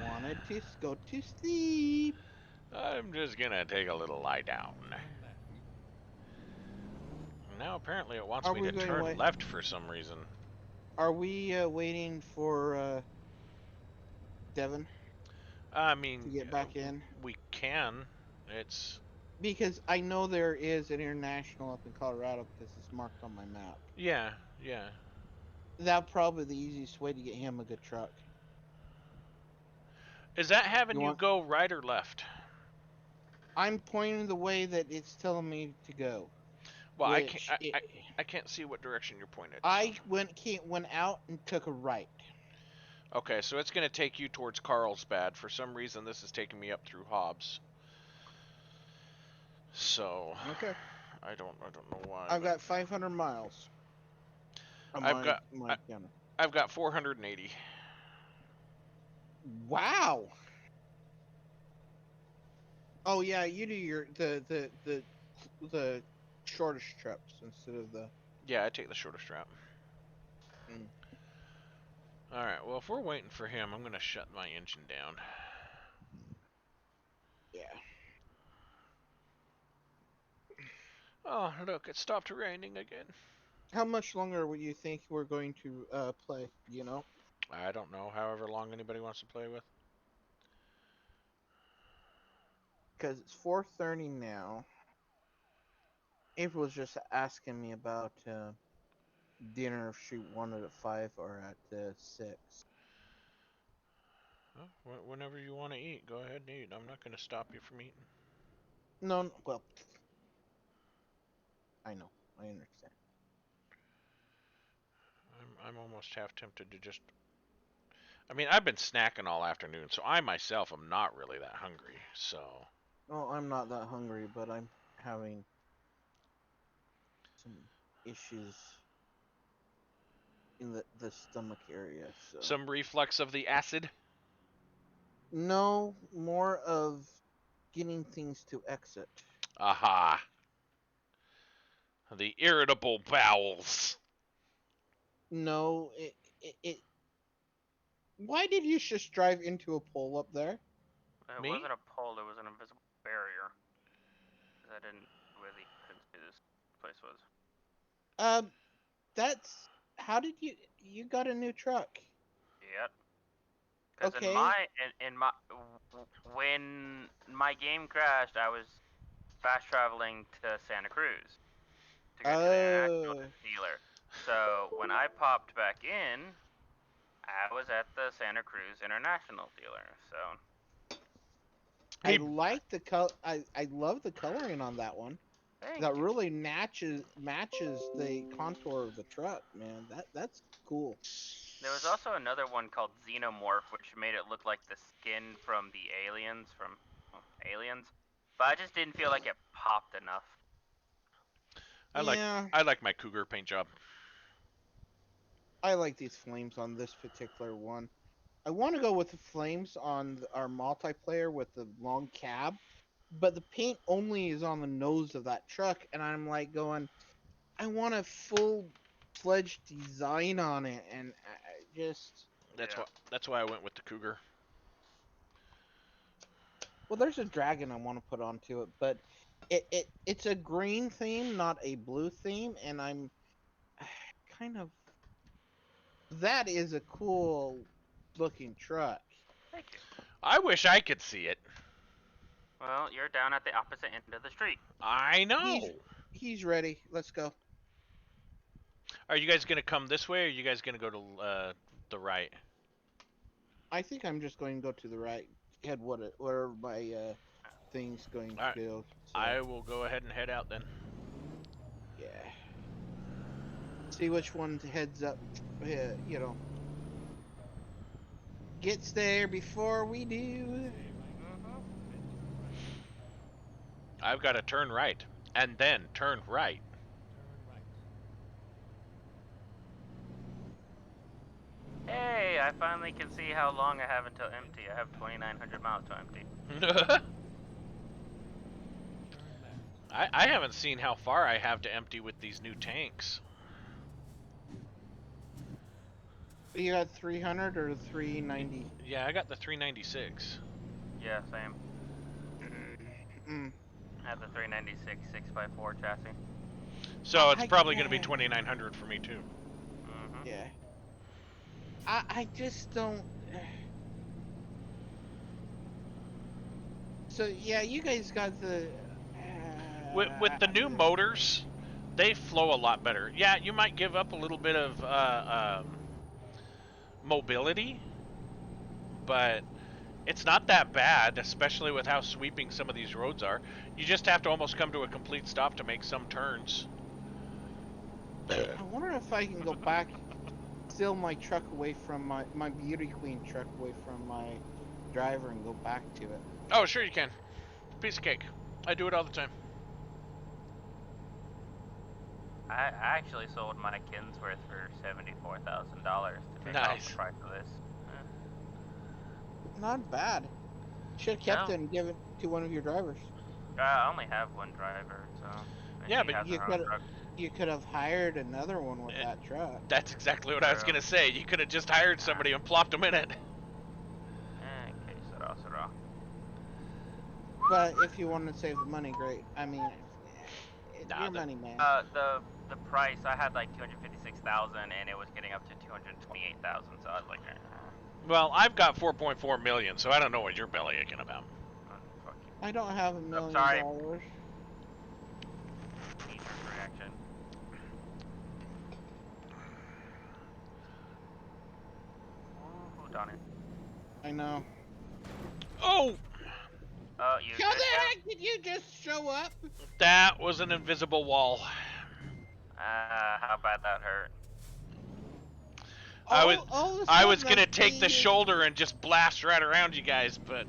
[SPEAKER 3] Wanted to go to sleep.
[SPEAKER 1] I'm just gonna take a little lie down. Now apparently it wants me to turn left for some reason.
[SPEAKER 3] Are we waiting for Devin?
[SPEAKER 1] I mean,
[SPEAKER 3] to get back in.
[SPEAKER 1] We can. It's
[SPEAKER 3] because I know there is an international up in Colorado because it's marked on my map.
[SPEAKER 1] Yeah.
[SPEAKER 3] That's probably the easiest way to get him a good truck.
[SPEAKER 1] Is that having you go right or left?
[SPEAKER 3] I'm pointing the way that it's telling me to go.
[SPEAKER 1] Well, I can't see what direction you're pointed.
[SPEAKER 3] I went out and took a right.
[SPEAKER 1] Okay, so it's going to take you towards Carlsbad. For some reason, this is taking me up through Hobbs. So
[SPEAKER 3] Okay.
[SPEAKER 1] I don't know why.
[SPEAKER 3] I've
[SPEAKER 1] but
[SPEAKER 3] got 500 miles. On
[SPEAKER 1] I've got
[SPEAKER 3] my counter.
[SPEAKER 1] I've got 480.
[SPEAKER 3] Wow. Oh yeah, you do your the shortest trips instead of the.
[SPEAKER 1] Yeah, I take the shortest route.
[SPEAKER 3] Mm.
[SPEAKER 1] All right. Well, if we're waiting for him, I'm going to shut my engine down.
[SPEAKER 3] Yeah.
[SPEAKER 1] Oh, look, it stopped raining again.
[SPEAKER 3] How much longer would you think we're going to play? You know.
[SPEAKER 1] I don't know. However long anybody wants to play with.
[SPEAKER 3] Because it's 4:30 now. April was just asking me about dinner if she wanted at 5 or at 6.
[SPEAKER 1] Well, whenever you want to eat, go ahead and eat. I'm not going to stop you from eating.
[SPEAKER 3] No, well, I know, I understand.
[SPEAKER 1] I'm almost half tempted to just. I mean, I've been snacking all afternoon, so I myself am not really that hungry. So.
[SPEAKER 3] Well, I'm not that hungry, but I'm having some issues in the stomach area. So.
[SPEAKER 1] Some reflux of the acid.
[SPEAKER 3] No, more of getting things to exit.
[SPEAKER 1] Aha. The irritable bowels.
[SPEAKER 3] No, it. Why did you just drive into a pole up there?
[SPEAKER 2] It
[SPEAKER 1] Me?
[SPEAKER 2] wasn't a pole, it was an invisible barrier. 'Cause I couldn't see this place was.
[SPEAKER 3] That's how did you got a new truck?
[SPEAKER 2] Yep. Because
[SPEAKER 3] Okay.
[SPEAKER 2] in my when my game crashed, I was fast traveling to Santa Cruz to get to the international dealer. So when I popped back in, I was at the Santa Cruz International dealer. So
[SPEAKER 3] I like the color. I love the coloring on that one.
[SPEAKER 2] thank
[SPEAKER 3] That
[SPEAKER 2] you.
[SPEAKER 3] really matches the contour of the truck, man. That's cool.
[SPEAKER 2] There was also another one called Xenomorph, which made it look like the skin from the aliens from Aliens, but I just didn't feel like it popped enough.
[SPEAKER 1] I like my Cougar paint job.
[SPEAKER 3] I like these flames on this particular one. I want to go with the flames on our multiplayer with the long cab, but the paint only is on the nose of that truck, and I'm like going, I want a full-fledged design on it, and I just.
[SPEAKER 1] That's why I went with the Cougar.
[SPEAKER 3] Well, there's a dragon I want to put onto it, but it's a green theme, not a blue theme, and I'm kind of. That is a cool looking truck.
[SPEAKER 2] Thank you.
[SPEAKER 1] I wish I could see it.
[SPEAKER 2] Well, you're down at the opposite end of the street.
[SPEAKER 1] I know.
[SPEAKER 3] He's ready. Let's go.
[SPEAKER 1] Are you guys gonna come this way, or are you guys gonna go to the right?
[SPEAKER 3] I think I'm just going to go to the right. Head wherever my thing's going to
[SPEAKER 1] Alright.
[SPEAKER 3] go. So,
[SPEAKER 1] I will go ahead and head out then.
[SPEAKER 3] yeah. See which one heads up. You know. Gets there before we do.
[SPEAKER 1] I've got to turn right, and then turn right.
[SPEAKER 2] Hey, I finally can see how long I have until empty. I have 2,900 miles to empty.
[SPEAKER 1] I haven't seen how far I have to empty with these new tanks.
[SPEAKER 3] You got 300 or 390?
[SPEAKER 1] Yeah, I got the 396.
[SPEAKER 2] Yeah, same.
[SPEAKER 3] Mm.
[SPEAKER 2] I have the 396 6x4 chassis.
[SPEAKER 1] So it's probably going to be 2,900 for me too.
[SPEAKER 2] Mm-hmm.
[SPEAKER 3] Yeah. I just don't. So yeah, you guys got the.
[SPEAKER 1] With the new motors, they flow a lot better. Yeah, you might give up a little bit of mobility, but it's not that bad, especially with how sweeping some of these roads are. You just have to almost come to a complete stop to make some turns.
[SPEAKER 3] I wonder if I can go back steal my truck away from my beauty queen truck away from my driver and go back to it.
[SPEAKER 1] Oh, sure you can. Piece of cake. I do it all the time.
[SPEAKER 2] I actually sold my Kinsworth for $74,000 to take off
[SPEAKER 1] Nice.
[SPEAKER 2] the price of this.
[SPEAKER 3] Not bad. Should have kept
[SPEAKER 2] No.
[SPEAKER 3] it and give it to one of your drivers.
[SPEAKER 2] I only have one driver, so. and
[SPEAKER 1] Yeah,
[SPEAKER 2] she
[SPEAKER 1] but
[SPEAKER 2] has
[SPEAKER 3] you
[SPEAKER 2] her own
[SPEAKER 3] coulda-
[SPEAKER 2] truck.
[SPEAKER 3] You could have hired another one with that truck.
[SPEAKER 1] That's exactly what I was
[SPEAKER 2] True.
[SPEAKER 1] gonna say. You could have just hired somebody and plopped them in it.
[SPEAKER 2] Okay, so.
[SPEAKER 3] But if you want to save the money, great. I mean, it's
[SPEAKER 1] Nah,
[SPEAKER 3] your
[SPEAKER 1] the-
[SPEAKER 3] money, man.
[SPEAKER 2] The price, I had like 256,000 and it was getting up to 228,000, so I was like,
[SPEAKER 1] Well, I've got 4.4 million, so I don't know what you're belly aching about.
[SPEAKER 2] fuck you.
[SPEAKER 3] I don't have $1 million.
[SPEAKER 2] sorry. Knee-jerk reaction. Ooh, darn it.
[SPEAKER 3] I know.
[SPEAKER 1] Oh,
[SPEAKER 2] Oh, you
[SPEAKER 3] How
[SPEAKER 2] good,
[SPEAKER 3] the
[SPEAKER 2] Kev?
[SPEAKER 3] heck did you just show up?
[SPEAKER 1] that was an invisible wall.
[SPEAKER 2] How bad that hurt.
[SPEAKER 1] I was-
[SPEAKER 3] all of a
[SPEAKER 1] I was
[SPEAKER 3] sudden,
[SPEAKER 1] gonna take the
[SPEAKER 3] see-
[SPEAKER 1] shoulder and just blast right around you guys, but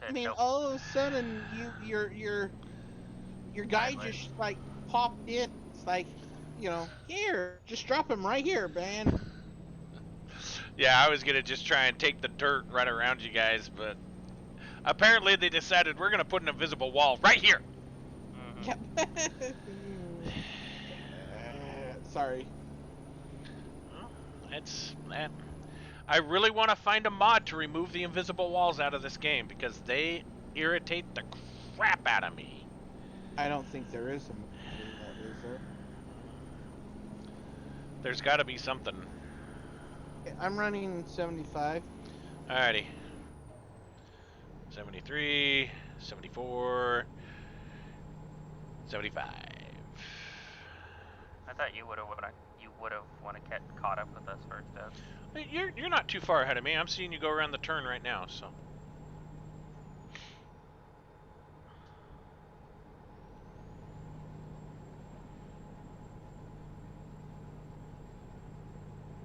[SPEAKER 3] I mean,
[SPEAKER 2] Nope.
[SPEAKER 3] all of a sudden, your guy
[SPEAKER 2] Right.
[SPEAKER 3] just like popped in. It's like, here, just drop him right here, man.
[SPEAKER 1] yeah, I was gonna just try and take the dirt right around you guys, but apparently they decided we're gonna put an invisible wall right here.
[SPEAKER 2] Mhm.
[SPEAKER 3] Yep. Sorry.
[SPEAKER 1] It's that. I really want to find a mod to remove the invisible walls out of this game because they irritate the crap out of me.
[SPEAKER 3] I don't think there is a movie that is there.
[SPEAKER 1] There's got to be something.
[SPEAKER 3] I'm running 75.
[SPEAKER 1] Alrighty. 73, 74, 75.
[SPEAKER 2] I thought you would have want to get caught up with us first, Deb.
[SPEAKER 1] Hey, you're not too far ahead of me. I'm seeing you go around the turn right now, so.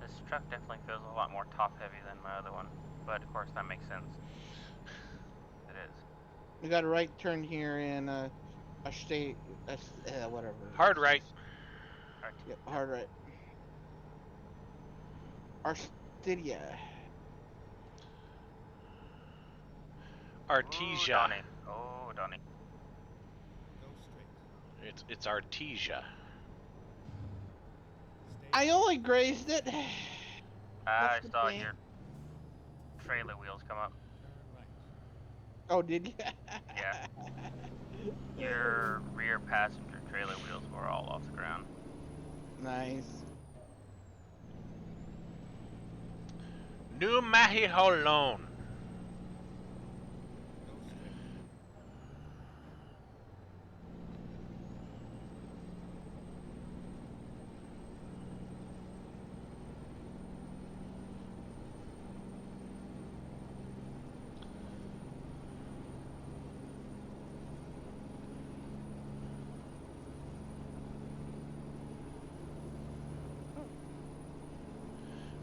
[SPEAKER 2] This truck definitely feels a lot more top heavy than my other one, but of course that makes sense. It is.
[SPEAKER 3] We got a right turn here in a state, whatever.
[SPEAKER 1] Hard right.
[SPEAKER 3] Yep, hard right. Arcadia.
[SPEAKER 1] Artesia.
[SPEAKER 2] Ooh, Donnie. Oh, Donnie.
[SPEAKER 4] Go straight.
[SPEAKER 1] It's Artesia.
[SPEAKER 4] Stay
[SPEAKER 3] I only grazed it.
[SPEAKER 2] I
[SPEAKER 3] What's the
[SPEAKER 2] saw
[SPEAKER 3] plan?
[SPEAKER 2] your trailer wheels come up.
[SPEAKER 4] turn right.
[SPEAKER 3] Oh, did you?
[SPEAKER 2] Yeah. Your rear passenger trailer wheels were all off the ground.
[SPEAKER 3] Nice.
[SPEAKER 1] New Mahiholon.
[SPEAKER 4] Go straight.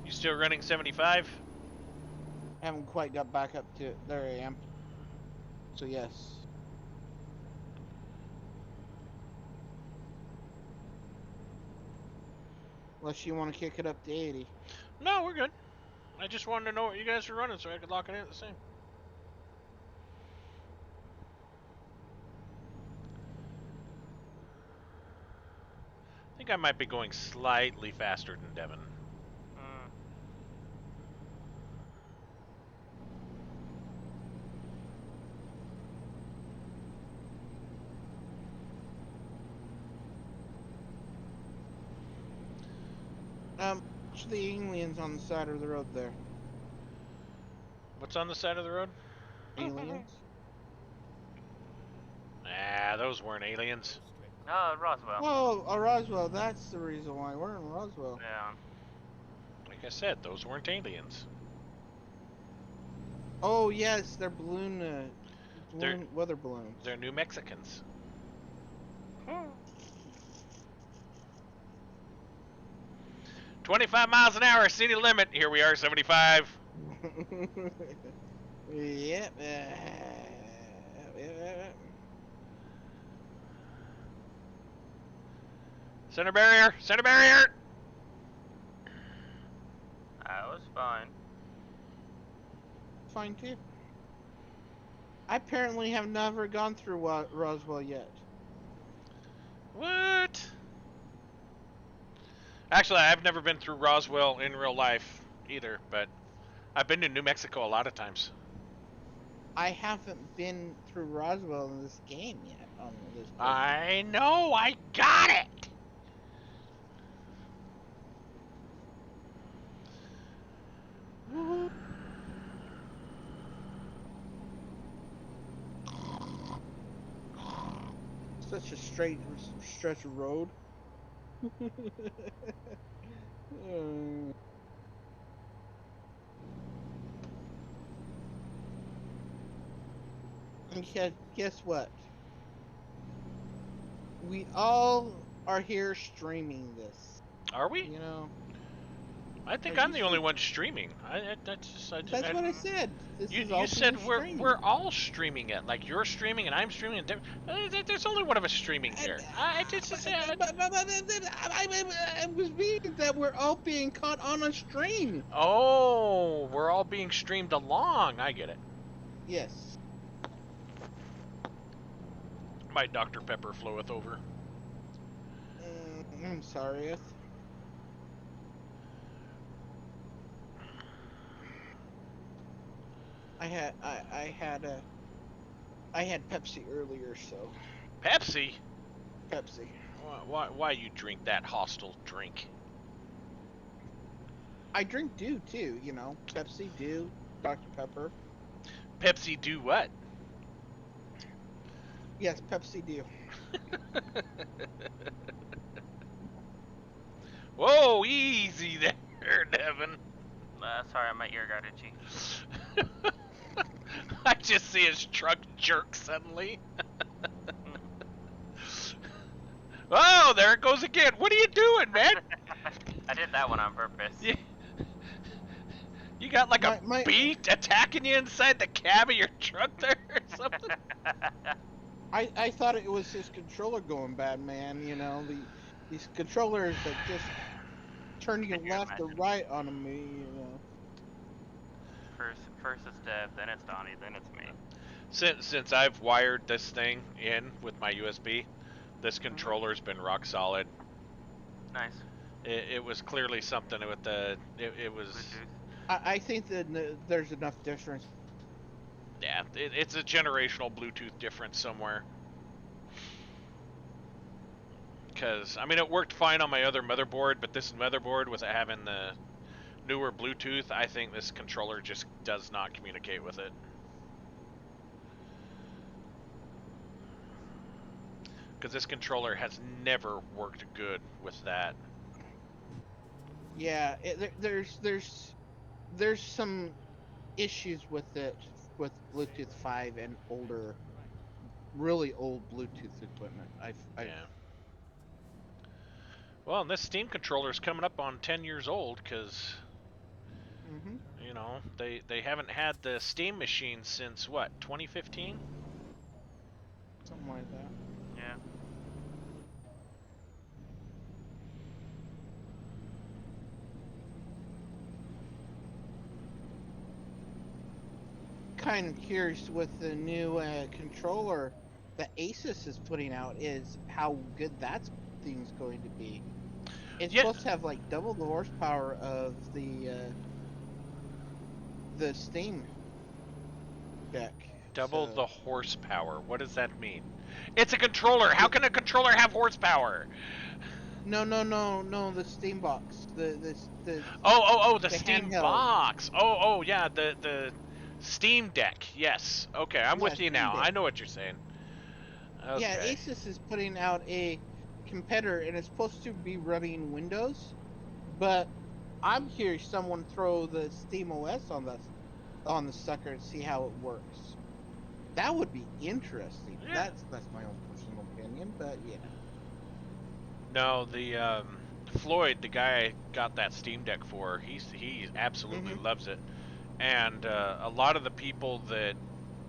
[SPEAKER 1] You still running 75?
[SPEAKER 3] Haven't quite got back up to it. There I am. So yes. Unless you want to kick it up to 80.
[SPEAKER 1] No, we're good. I just wanted to know what you guys were running so I could lock it in at the same. I think I might be going slightly faster than Devin.
[SPEAKER 2] Mm.
[SPEAKER 3] Watch the aliens on the side of the road there.
[SPEAKER 1] What's on the side of the road?
[SPEAKER 3] Aliens?
[SPEAKER 1] Ah, those weren't aliens.
[SPEAKER 4] Go straight.
[SPEAKER 2] Oh, Roswell.
[SPEAKER 3] Oh, Roswell. That's the reason why we're in Roswell.
[SPEAKER 2] Yeah.
[SPEAKER 1] Like I said, those weren't aliens.
[SPEAKER 3] Oh yes, they're balloon,
[SPEAKER 1] They're-
[SPEAKER 3] weather balloons.
[SPEAKER 1] They're New Mexicans. 25 miles an hour, city limit. Here we are, 75.
[SPEAKER 3] Yep.
[SPEAKER 1] Center barrier, center barrier.
[SPEAKER 2] I was fine.
[SPEAKER 3] Fine too. I apparently have never gone through Roswell yet.
[SPEAKER 1] What? Actually, I've never been through Roswell in real life either, but I've been to New Mexico a lot of times.
[SPEAKER 3] I haven't been through Roswell in this game yet. On this.
[SPEAKER 1] I know, I got it.
[SPEAKER 3] Woo-hoo. Such a straight stretch of road. And guess what? We all are here streaming this.
[SPEAKER 1] Are we?
[SPEAKER 3] You know.
[SPEAKER 1] I think
[SPEAKER 3] Are
[SPEAKER 1] I'm
[SPEAKER 3] you
[SPEAKER 1] the only
[SPEAKER 3] sure?
[SPEAKER 1] one streaming. That's just.
[SPEAKER 3] That's what I said. This
[SPEAKER 1] You,
[SPEAKER 3] is all
[SPEAKER 1] you said
[SPEAKER 3] being
[SPEAKER 1] we're
[SPEAKER 3] streamed.
[SPEAKER 1] all streaming it. Like you're streaming and I'm streaming. And there's only one of us streaming here. I
[SPEAKER 3] was reading that we're all being caught on a stream.
[SPEAKER 1] Oh, we're all being streamed along. I get it.
[SPEAKER 3] Yes.
[SPEAKER 1] My Dr. Pepper floweth over.
[SPEAKER 3] I'm sorry. I had Pepsi earlier, so
[SPEAKER 1] Pepsi?
[SPEAKER 3] Pepsi.
[SPEAKER 1] Why you drink that hostile drink?
[SPEAKER 3] I drink Dew too, you know. Pepsi, Dew, Dr. Pepper.
[SPEAKER 1] Pepsi do what?
[SPEAKER 3] Yes, Pepsi Dew.
[SPEAKER 1] Whoa, easy there, Devin.
[SPEAKER 2] Sorry, my ear got itchy.
[SPEAKER 1] I just see his truck jerk suddenly. Oh, there it goes again. What are you doing, man?
[SPEAKER 2] I did that one on purpose.
[SPEAKER 1] You got like a
[SPEAKER 3] My-
[SPEAKER 1] beat attacking you inside the cab of your truck there or something?
[SPEAKER 3] I thought it was his controller going bad, man. You know, these controllers that just turn you
[SPEAKER 2] Can you
[SPEAKER 3] left or
[SPEAKER 2] imagine?
[SPEAKER 3] right on me, you know.
[SPEAKER 2] First it's Dev, then it's Donnie, then it's me.
[SPEAKER 1] Since I've wired this thing in with my USB, this controller's been rock solid.
[SPEAKER 2] Nice.
[SPEAKER 1] It was clearly something with the it was
[SPEAKER 2] Bluetooth.
[SPEAKER 3] I think that there's enough difference.
[SPEAKER 1] yeah it's a generational Bluetooth difference somewhere. Because I mean it worked fine on my other motherboard, but this motherboard with it having the newer Bluetooth, I think this controller just does not communicate with it. Because this controller has never worked good with that.
[SPEAKER 3] Yeah, there's some issues with it with Bluetooth 5 and older, really old Bluetooth equipment.
[SPEAKER 1] Yeah. Well, and this Steam controller is coming up on 10 years old because, you know, they haven't had the Steam machine since what, 2015?
[SPEAKER 3] Something like that.
[SPEAKER 2] Yeah.
[SPEAKER 3] Kind of curious with the new controller that Asus is putting out is how good that thing's going to be. It's
[SPEAKER 1] Yeah.
[SPEAKER 3] supposed to have like double the horsepower of the Steam deck.
[SPEAKER 1] Double
[SPEAKER 3] So-
[SPEAKER 1] the horsepower. What does that mean? It's a controller. How can a controller have horsepower?
[SPEAKER 3] No, the Steam box. The
[SPEAKER 1] Oh, the
[SPEAKER 3] The
[SPEAKER 1] Steam
[SPEAKER 3] handheld.
[SPEAKER 1] box. Oh, yeah, the Steam Deck. Yes. Okay, I'm
[SPEAKER 3] Yeah,
[SPEAKER 1] with you
[SPEAKER 3] Steam
[SPEAKER 1] now.
[SPEAKER 3] Deck.
[SPEAKER 1] I know what you're saying. Okay.
[SPEAKER 3] Yeah, Asus is putting out a competitor, and it's supposed to be running Windows, but I'm hearing someone throw the Steam OS on the sucker and see how it works. That would be interesting.
[SPEAKER 1] Yeah.
[SPEAKER 3] That's my own personal opinion, but yeah.
[SPEAKER 1] No, the Floyd, the guy I got that Steam Deck for, he absolutely
[SPEAKER 3] Mhm.
[SPEAKER 1] loves it, and a lot of the people that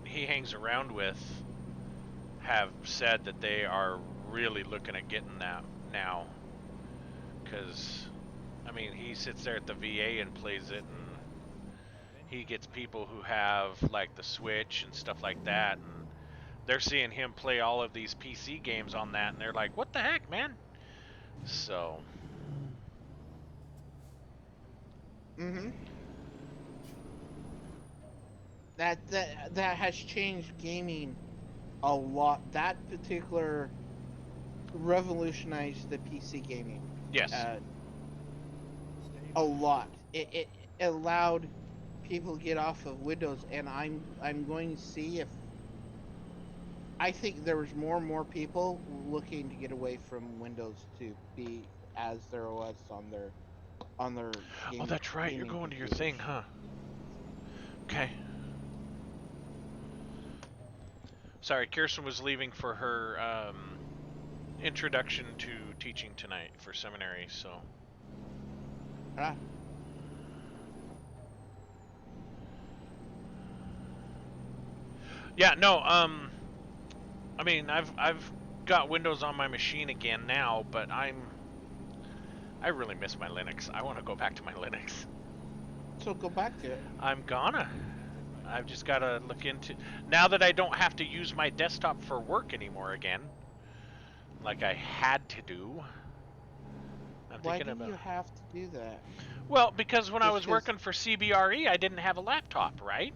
[SPEAKER 1] he hangs around with have said that they are really looking at getting that now, because I mean he sits there at the VA and plays it, and he gets people who have like the Switch and stuff like that, and they're seeing him play all of these PC games on that, and they're like, "What the heck, man?" So,
[SPEAKER 3] Mhm. That has changed gaming a lot. That particular revolutionized the PC gaming
[SPEAKER 1] yes.
[SPEAKER 3] uh, a lot. It allowed people to get off of Windows, and I'm going to see if I think there was more and more people looking to get away from Windows to be as their OS on their
[SPEAKER 1] Oh, that's right. You're
[SPEAKER 3] gaming
[SPEAKER 1] going to your
[SPEAKER 3] computers.
[SPEAKER 1] thing, huh? Okay. Sorry, Kirsten was leaving for her introduction to teaching tonight for seminary, so.
[SPEAKER 3] Ah,
[SPEAKER 1] Yeah, no, I mean, I've got Windows on my machine again now, but I really miss my Linux. I want to go back to my Linux.
[SPEAKER 3] so go back to it.
[SPEAKER 1] I'm gonna. I've just got to look into now that I don't have to use my desktop for work anymore again, like I had to do. I'm
[SPEAKER 3] Why
[SPEAKER 1] thinking
[SPEAKER 3] do
[SPEAKER 1] about
[SPEAKER 3] you have to do that?
[SPEAKER 1] well, because when I
[SPEAKER 3] Just
[SPEAKER 1] was
[SPEAKER 3] because
[SPEAKER 1] working for CBRE, I didn't have a laptop, right?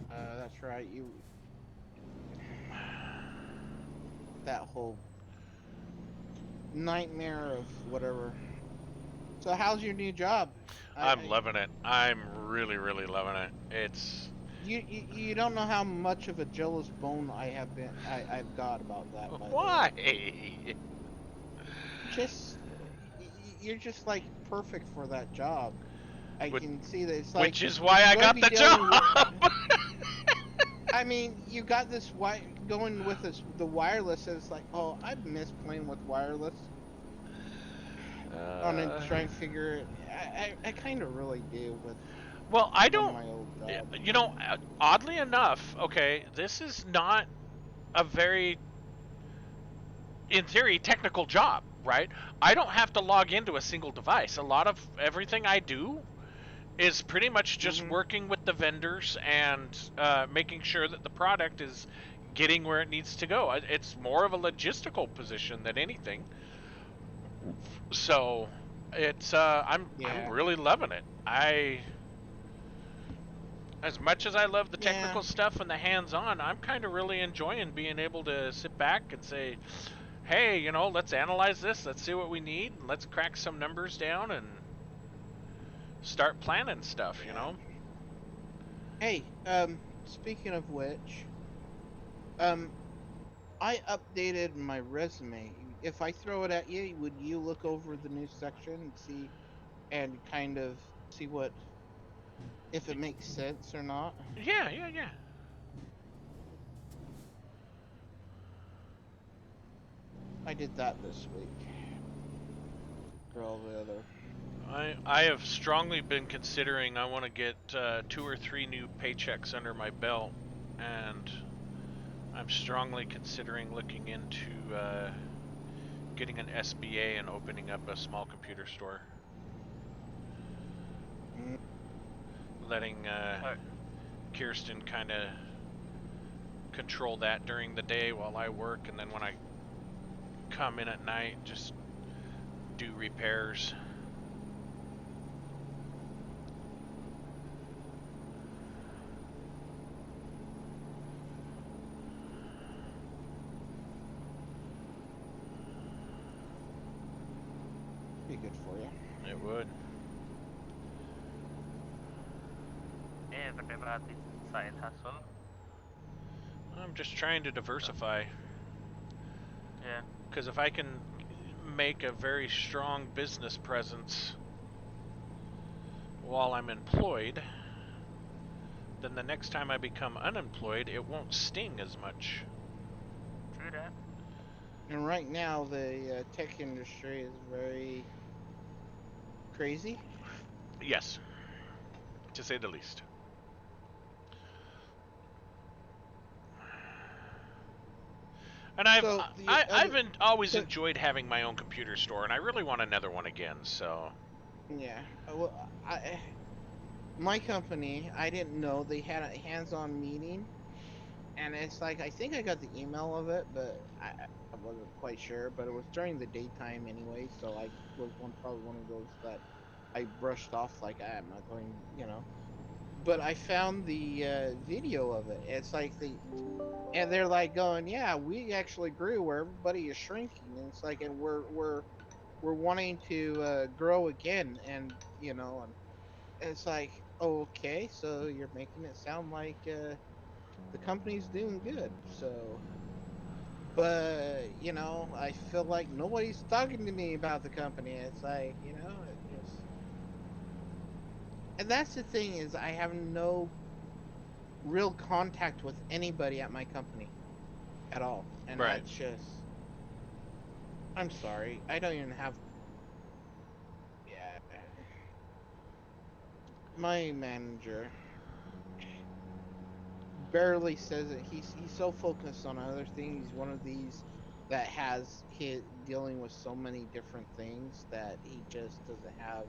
[SPEAKER 3] that's right. You that whole nightmare of whatever. So how's your new job?
[SPEAKER 1] I'm loving it. I'm really, really loving it. It's
[SPEAKER 3] You don't know how much of a jealous bone I've got about that, by the way.
[SPEAKER 1] why?
[SPEAKER 3] Just you're just like perfect for that job. I
[SPEAKER 1] Which,
[SPEAKER 3] can see that it's like
[SPEAKER 1] which is why I
[SPEAKER 3] going to
[SPEAKER 1] got
[SPEAKER 3] be
[SPEAKER 1] the
[SPEAKER 3] dealing with.
[SPEAKER 1] job.
[SPEAKER 3] I mean, you got this going with this the wireless. And it's like, oh, I miss playing with wireless. On and trying to figure it. I kind of really do with
[SPEAKER 1] well, I
[SPEAKER 3] one of
[SPEAKER 1] don't.
[SPEAKER 3] my old jobs.
[SPEAKER 1] You know, oddly enough, okay, this is not a very, in theory, technical job, right? I don't have to log into a single device. A lot of everything I do is pretty much just
[SPEAKER 3] Hmm.
[SPEAKER 1] working with the vendors and making sure that the product is getting where it needs to go. It's more of a logistical position than anything. So it's I'm
[SPEAKER 3] Yeah.
[SPEAKER 1] really loving it. I as much as I love the
[SPEAKER 3] Yeah.
[SPEAKER 1] technical stuff and the hands-on, I'm kind of really enjoying being able to sit back and say, "Hey, you know, let's analyze this. Let's see what we need. And let's crack some numbers down and start planning stuff." You
[SPEAKER 3] Yeah.
[SPEAKER 1] know.
[SPEAKER 3] Hey, speaking of which, um, I updated my resume. If I throw it at you, would you look over the new section and see and kind of see what if it makes sense or not?
[SPEAKER 1] Yeah, yeah, yeah.
[SPEAKER 3] I did that this week. For all the other.
[SPEAKER 1] I have strongly been considering I want to get 2 or 3 new paychecks under my belt, and I'm strongly considering looking into getting an SBA and opening up a small computer store.
[SPEAKER 3] Mm.
[SPEAKER 1] Letting Kirsten kind of control that during the day while I work, and then when I come in at night, just do repairs.
[SPEAKER 3] Be good for you.
[SPEAKER 1] It would.
[SPEAKER 2] Everybody side hustle.
[SPEAKER 1] I'm just trying to diversify.
[SPEAKER 2] Yeah.
[SPEAKER 1] Because if I can make a very strong business presence while I'm employed, then the next time I become unemployed, it won't sting as much.
[SPEAKER 2] True that.
[SPEAKER 3] And right now, the tech industry is very crazy.
[SPEAKER 1] Yes, to say the least. And
[SPEAKER 3] So
[SPEAKER 1] I've always
[SPEAKER 3] the
[SPEAKER 1] enjoyed having my own computer store, and I really want another one again. So
[SPEAKER 3] yeah, well, my company, I didn't know they had a hands-on meeting, and it's like I think I got the email of it, but I wasn't quite sure. But it was during the daytime anyway, so I was probably one of those that I brushed off like I'm not going, you know. But I found the video of it. It's like and they're like going, yeah, we actually grew where everybody is shrinking, and it's like, and we're wanting to grow again, and you know, and it's like, okay, so you're making it sound like the company's doing good, so. But you know, I feel like nobody's talking to me about the company. It's like, you know, it just, and that's the thing is I have no real contact with anybody at my company at all, and
[SPEAKER 1] right.
[SPEAKER 3] that's just, I'm sorry, I don't even have, yeah, my manager barely says it. He's so focused on other things. He's one of these that has his dealing with so many different things that he just doesn't have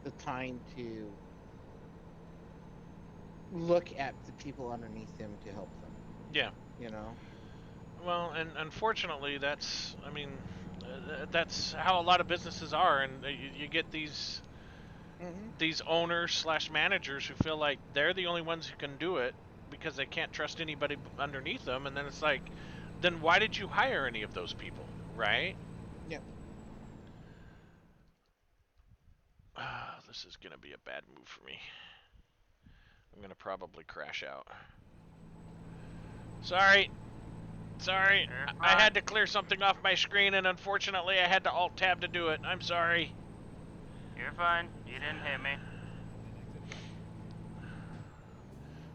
[SPEAKER 3] the time to look at the people underneath him to help them.
[SPEAKER 1] Yeah.
[SPEAKER 3] You know.
[SPEAKER 1] Well, and unfortunately, I mean, that's how a lot of businesses are, and you get
[SPEAKER 3] Hmm.
[SPEAKER 1] these owners slash managers who feel like they're the only ones who can do it because they can't trust anybody underneath them, and then it's like, then why did you hire any of those people, right?
[SPEAKER 3] Yep.
[SPEAKER 1] This is gonna be a bad move for me. I'm gonna probably crash out. Sorry. Sorry.
[SPEAKER 2] You're
[SPEAKER 1] I
[SPEAKER 2] fine.
[SPEAKER 1] had to clear something off my screen, and unfortunately I had to alt tab to do it. I'm sorry.
[SPEAKER 2] You're fine. You didn't hit me.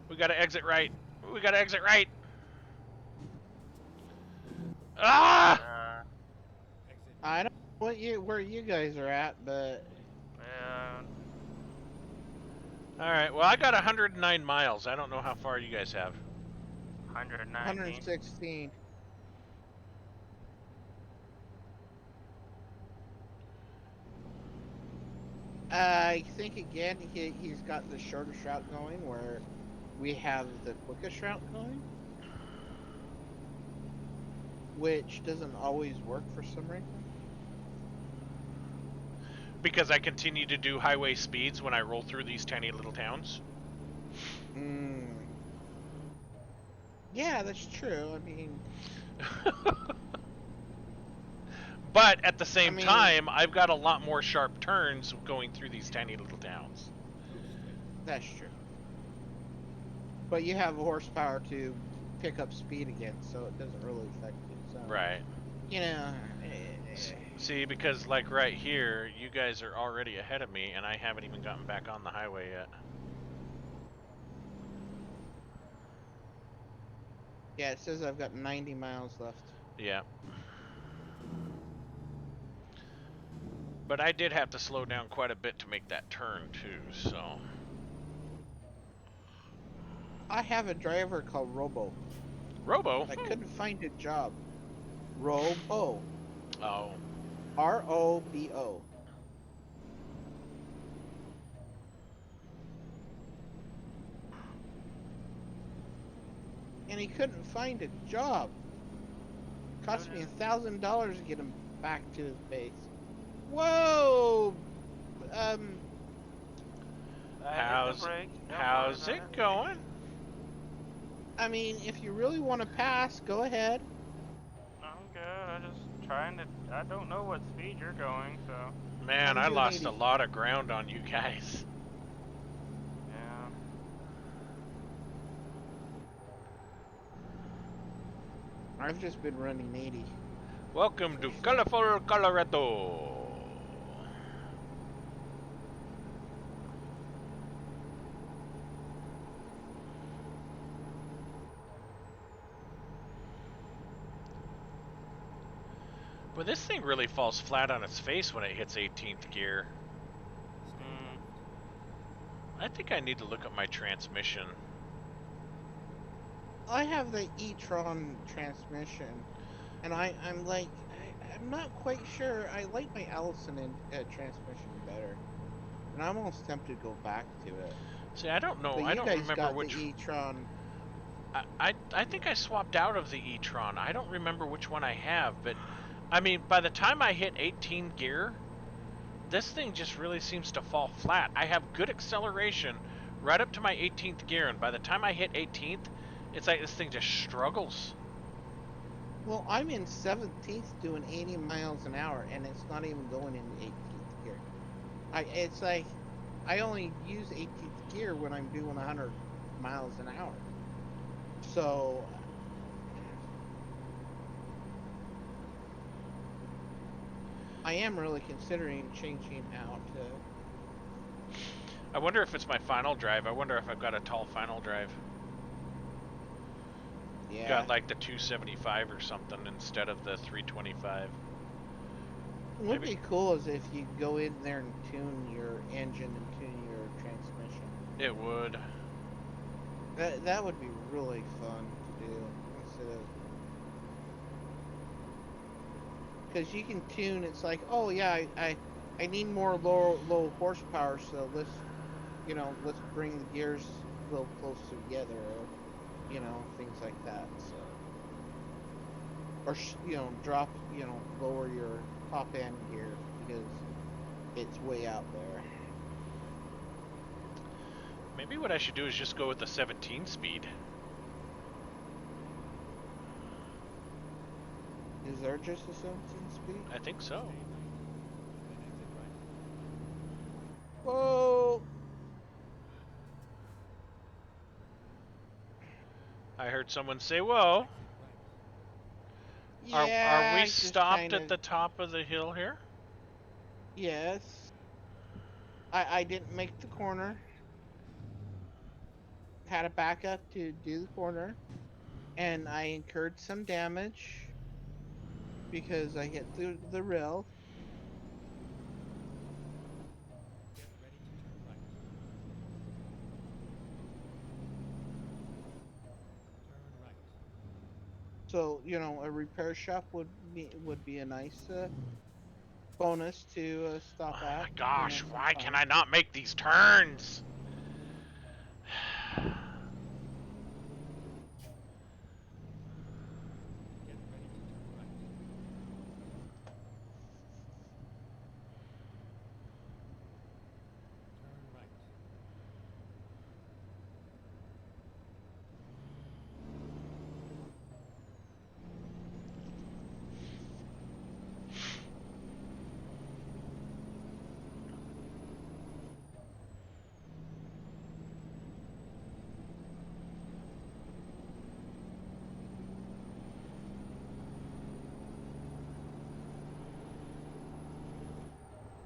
[SPEAKER 1] We gotta exit right. We gotta exit right. Ah!
[SPEAKER 4] Exit.
[SPEAKER 3] I don't know where you guys are at, but
[SPEAKER 2] Uh,
[SPEAKER 1] Alright, well I got 109 miles. I don't know how far you guys have.
[SPEAKER 2] 119.
[SPEAKER 3] 116. I think again he's got the shortest route going where we have the quickest route going, which doesn't always work for some reason.
[SPEAKER 1] Because I continue to do highway speeds when I roll through these tiny little towns.
[SPEAKER 3] Mm. Yeah, that's true. I mean,
[SPEAKER 1] But at the same
[SPEAKER 3] mean,
[SPEAKER 1] time, I've got a lot more sharp turns going through these tiny little towns.
[SPEAKER 3] that's true. But you have horsepower to pick up speed again, so it doesn't really affect you. So,
[SPEAKER 1] Right.
[SPEAKER 3] you know,
[SPEAKER 1] See, because like right here, you guys are already ahead of me, and I haven't even gotten back on the highway yet.
[SPEAKER 3] yeah, it says I've got 90 miles left.
[SPEAKER 1] Yeah. But I did have to slow down quite a bit to make that turn too, so.
[SPEAKER 3] I have a driver called Robo.
[SPEAKER 1] Robo?
[SPEAKER 3] I couldn't find a job. Robo.
[SPEAKER 1] Oh.
[SPEAKER 3] ROBO. And he couldn't find a job. Cost me $1,000 to get him back to his base. Whoa!
[SPEAKER 1] How's it going?
[SPEAKER 3] I mean, if you really want to pass, go ahead.
[SPEAKER 2] I'm good. I just trying to. I don't know what speed you're going, so.
[SPEAKER 1] Man,
[SPEAKER 3] I'm
[SPEAKER 1] I
[SPEAKER 3] doing
[SPEAKER 1] lost
[SPEAKER 3] 80.
[SPEAKER 1] a lot of ground on you guys.
[SPEAKER 2] Yeah.
[SPEAKER 3] I've just been running 80.
[SPEAKER 1] Welcome to colorful Colorado. Well, this thing really falls flat on its face when it hits 18th gear.
[SPEAKER 2] Mm.
[SPEAKER 1] I think I need to look at my transmission.
[SPEAKER 3] I have the e-tron transmission, and I'm like, I'm not quite sure. I like my Allison transmission better, and I'm almost tempted to go back to it.
[SPEAKER 1] See, I don't know.
[SPEAKER 3] But
[SPEAKER 1] I
[SPEAKER 3] you
[SPEAKER 1] don't
[SPEAKER 3] guys
[SPEAKER 1] remember
[SPEAKER 3] got
[SPEAKER 1] which.
[SPEAKER 3] the e-tron.
[SPEAKER 1] I think I swapped out of the e-tron. I don't remember which one I have, but I mean, by the time I hit 18 gear, this thing just really seems to fall flat. I have good acceleration right up to my 18th gear, and by the time I hit 18th, it's like this thing just struggles.
[SPEAKER 3] Well, I'm in 17th doing 80 miles an hour, and it's not even going into 18th gear. It's like I only use 18th gear when I'm doing 100 miles an hour. So I am really considering changing out.
[SPEAKER 1] I wonder if it's my final drive. I wonder if I've got a tall final drive.
[SPEAKER 3] Yeah.
[SPEAKER 1] Got like the 275 or something instead of the 325.
[SPEAKER 3] What would be cool is if you go in there and tune your engine and tune your transmission.
[SPEAKER 1] It would.
[SPEAKER 3] That would be really fun to do instead of, because you can tune. It's like, oh yeah, I need more low horsepower, so let's bring the gears a little closer together, or things like that. So, or drop, lower your top end gear because it's way out there.
[SPEAKER 1] Maybe what I should do is just go with the 17 speed.
[SPEAKER 3] Is there just a 17 speed?
[SPEAKER 1] I think so.
[SPEAKER 3] Whoa!
[SPEAKER 1] I heard someone say, whoa.
[SPEAKER 3] Yeah,
[SPEAKER 1] Are we
[SPEAKER 3] just
[SPEAKER 1] stopped at the top of the hill here?
[SPEAKER 3] Yes. I didn't make the corner. Had to back up to do the corner. And I incurred some damage because I hit the rail.
[SPEAKER 4] Get ready to turn right. Turn right.
[SPEAKER 3] So, a repair shop would be a nice bonus to stop
[SPEAKER 1] Oh
[SPEAKER 3] at.
[SPEAKER 1] my gosh, why can
[SPEAKER 3] sometime.
[SPEAKER 1] I not make these turns?
[SPEAKER 4] Get ready to turn right. Turn right. Get ready to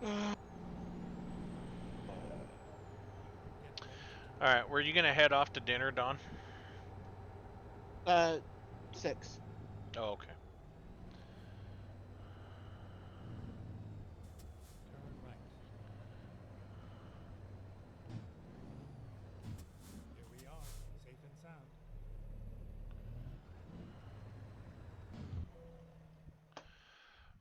[SPEAKER 4] turn
[SPEAKER 1] Alright, were you gonna head off to dinner, Don?
[SPEAKER 3] 6.
[SPEAKER 1] Oh, okay.
[SPEAKER 4] turn right. Here we are, safe and sound.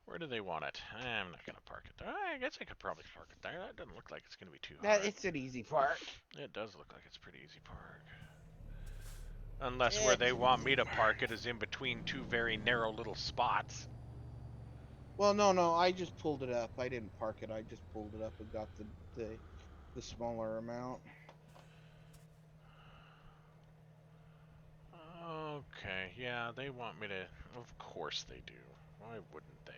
[SPEAKER 1] Where do they want it? I'm not gonna park it there. I guess I could probably park it there. That doesn't look like it's gonna be too hard.
[SPEAKER 3] It's an easy part.
[SPEAKER 1] It does look like it's pretty easy park. Unless where they want me to park it is in between two very narrow little spots.
[SPEAKER 3] Well, no, I just pulled it up. I didn't park it. I just pulled it up and got the smaller amount.
[SPEAKER 1] Okay, yeah, they want me to... Of course they do. Why wouldn't they?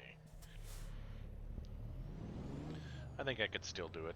[SPEAKER 1] I think I could still do it.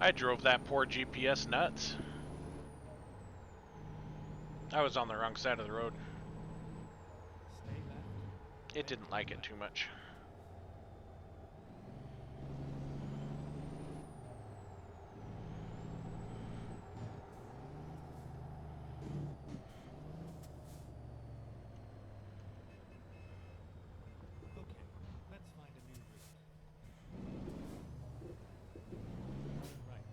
[SPEAKER 1] I drove that poor GPS nuts. I was on the wrong side of the road.
[SPEAKER 4] Stay left.
[SPEAKER 1] It
[SPEAKER 4] then
[SPEAKER 1] didn't like it
[SPEAKER 4] left.
[SPEAKER 1] too much.
[SPEAKER 4] Okay, let's find a new route. Turn right.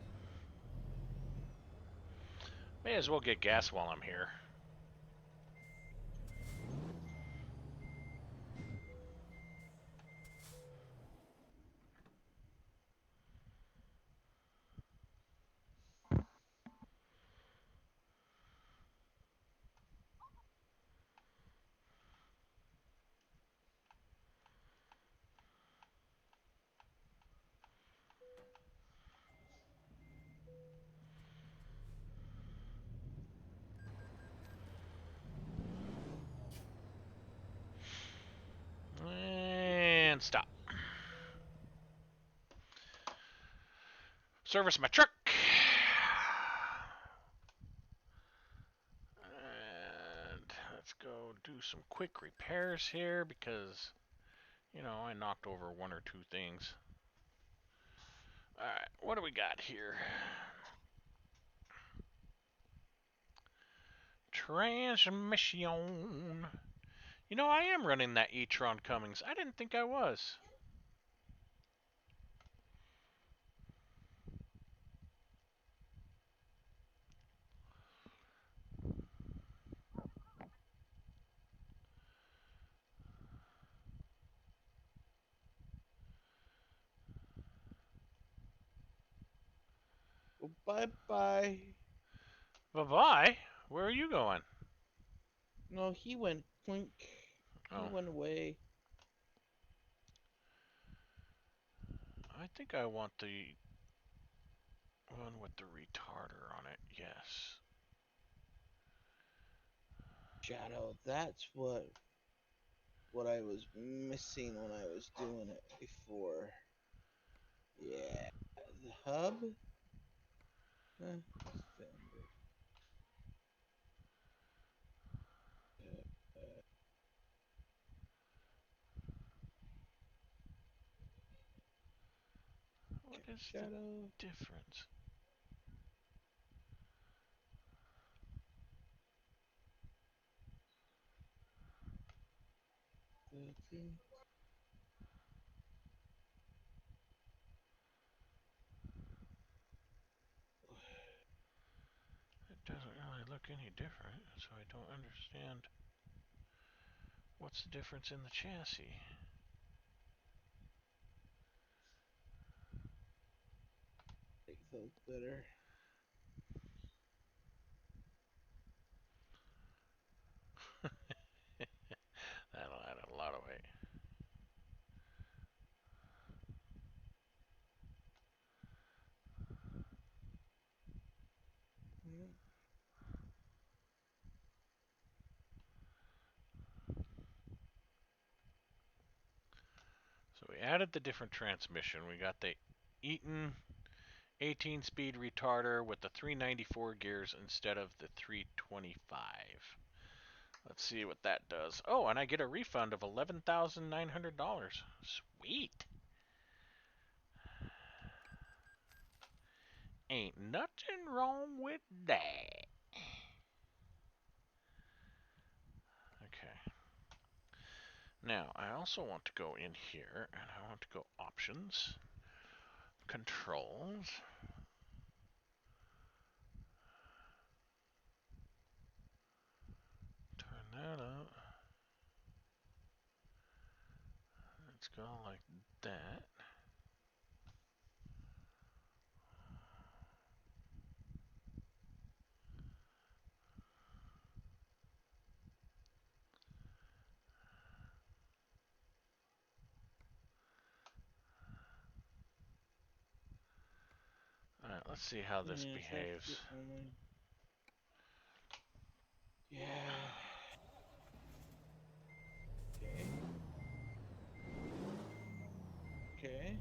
[SPEAKER 1] May as well get gas while I'm here. And stop. Service my truck. And let's go do some quick repairs here because, you know, I knocked over one or two things. Alright, what do we got here? Transmission. You know, I am running that e-tron Cummins. I didn't think I was.
[SPEAKER 3] Well, bye-bye.
[SPEAKER 1] Bye-bye. Where are you going?
[SPEAKER 3] No, he went clink. He
[SPEAKER 1] Oh,
[SPEAKER 3] went away.
[SPEAKER 1] I think I want the one with the retarder on it. Yes.
[SPEAKER 3] Shadow, that's what I was missing when I was doing it before. Yeah. The hub? Fender.
[SPEAKER 1] What is the
[SPEAKER 3] Shadow.
[SPEAKER 1] difference?
[SPEAKER 3] Okay.
[SPEAKER 1] It doesn't really look any different, so I don't understand what's the difference in the chassis.
[SPEAKER 3] Make those better.
[SPEAKER 1] That'll add a lot of weight.
[SPEAKER 3] Mm.
[SPEAKER 1] So we added the different transmission. We got the Eaton 18-speed retarder with the 394 gears instead of the 325. Let's see what that does. Oh, and I get a refund of $11,900. Sweet. Ain't nothing wrong with that. Okay. Now, I also want to go in here, and I want to go Options, Controls. Turn that up. Let's go like that. Alright, let's see how this
[SPEAKER 3] Yeah, so that's
[SPEAKER 1] behaves.
[SPEAKER 3] the only. Yeah. Okay. Okay.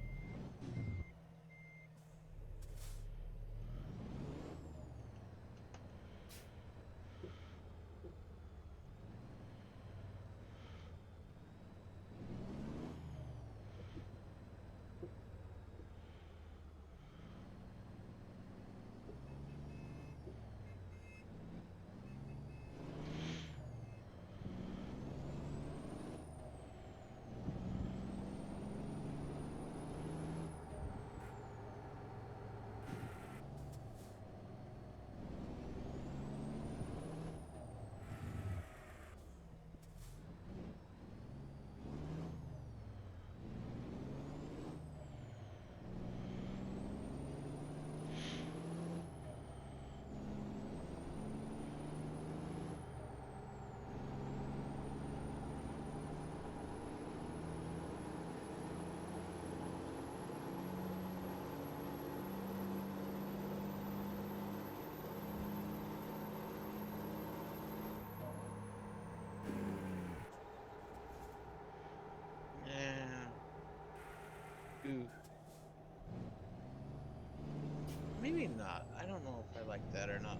[SPEAKER 3] I don't know if I like that or not.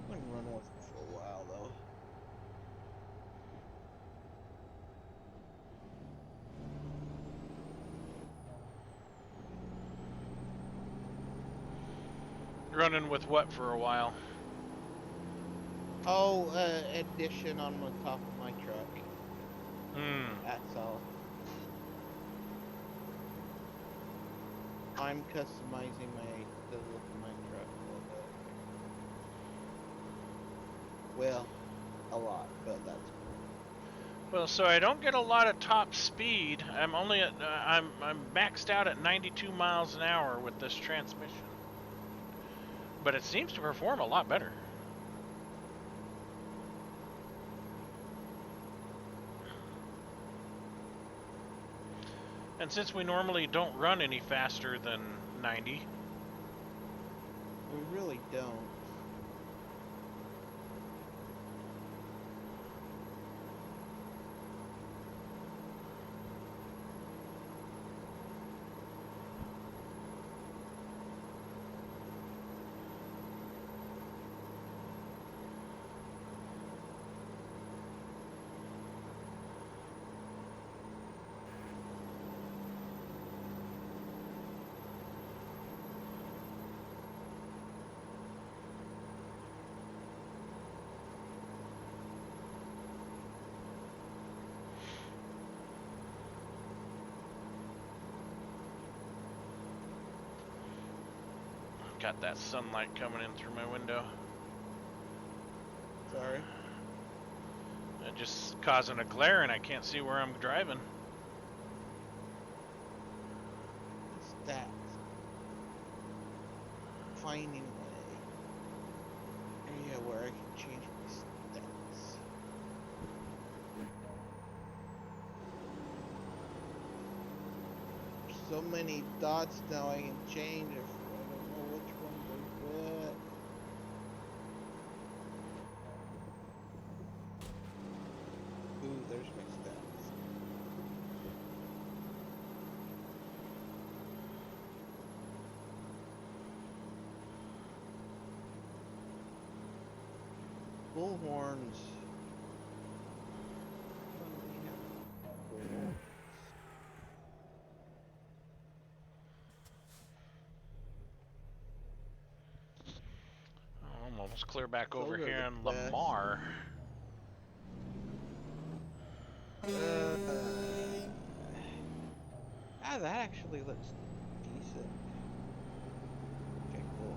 [SPEAKER 3] I'm gonna run with it for a while though.
[SPEAKER 1] Running with what for a while?
[SPEAKER 3] Oh, addition on the top of my truck.
[SPEAKER 1] Hmm.
[SPEAKER 3] That's all. I'm customizing the look of my truck a little bit. Well, a lot, but that's
[SPEAKER 1] Well, so I don't get a lot of top speed. I'm only at I'm maxed out at 92 miles an hour with this transmission. But it seems to perform a lot better. And since we normally don't run any faster than 90,
[SPEAKER 3] we really don't.
[SPEAKER 1] got that sunlight coming in through my window.
[SPEAKER 3] Sorry.
[SPEAKER 1] Just causing a glare and I can't see where I'm driving.
[SPEAKER 3] Stats. Finding a area where I can change my stats. There's so many dots now I can change if I don't know which one goes what. Ooh, there's my stats. Bullhorns. What do we have? Bullhorns.
[SPEAKER 1] Oh, I'm almost clear back
[SPEAKER 3] Those
[SPEAKER 1] over
[SPEAKER 3] are
[SPEAKER 1] here
[SPEAKER 3] the
[SPEAKER 1] in
[SPEAKER 3] best.
[SPEAKER 1] Lamar.
[SPEAKER 3] That actually looks decent. Okay, cool.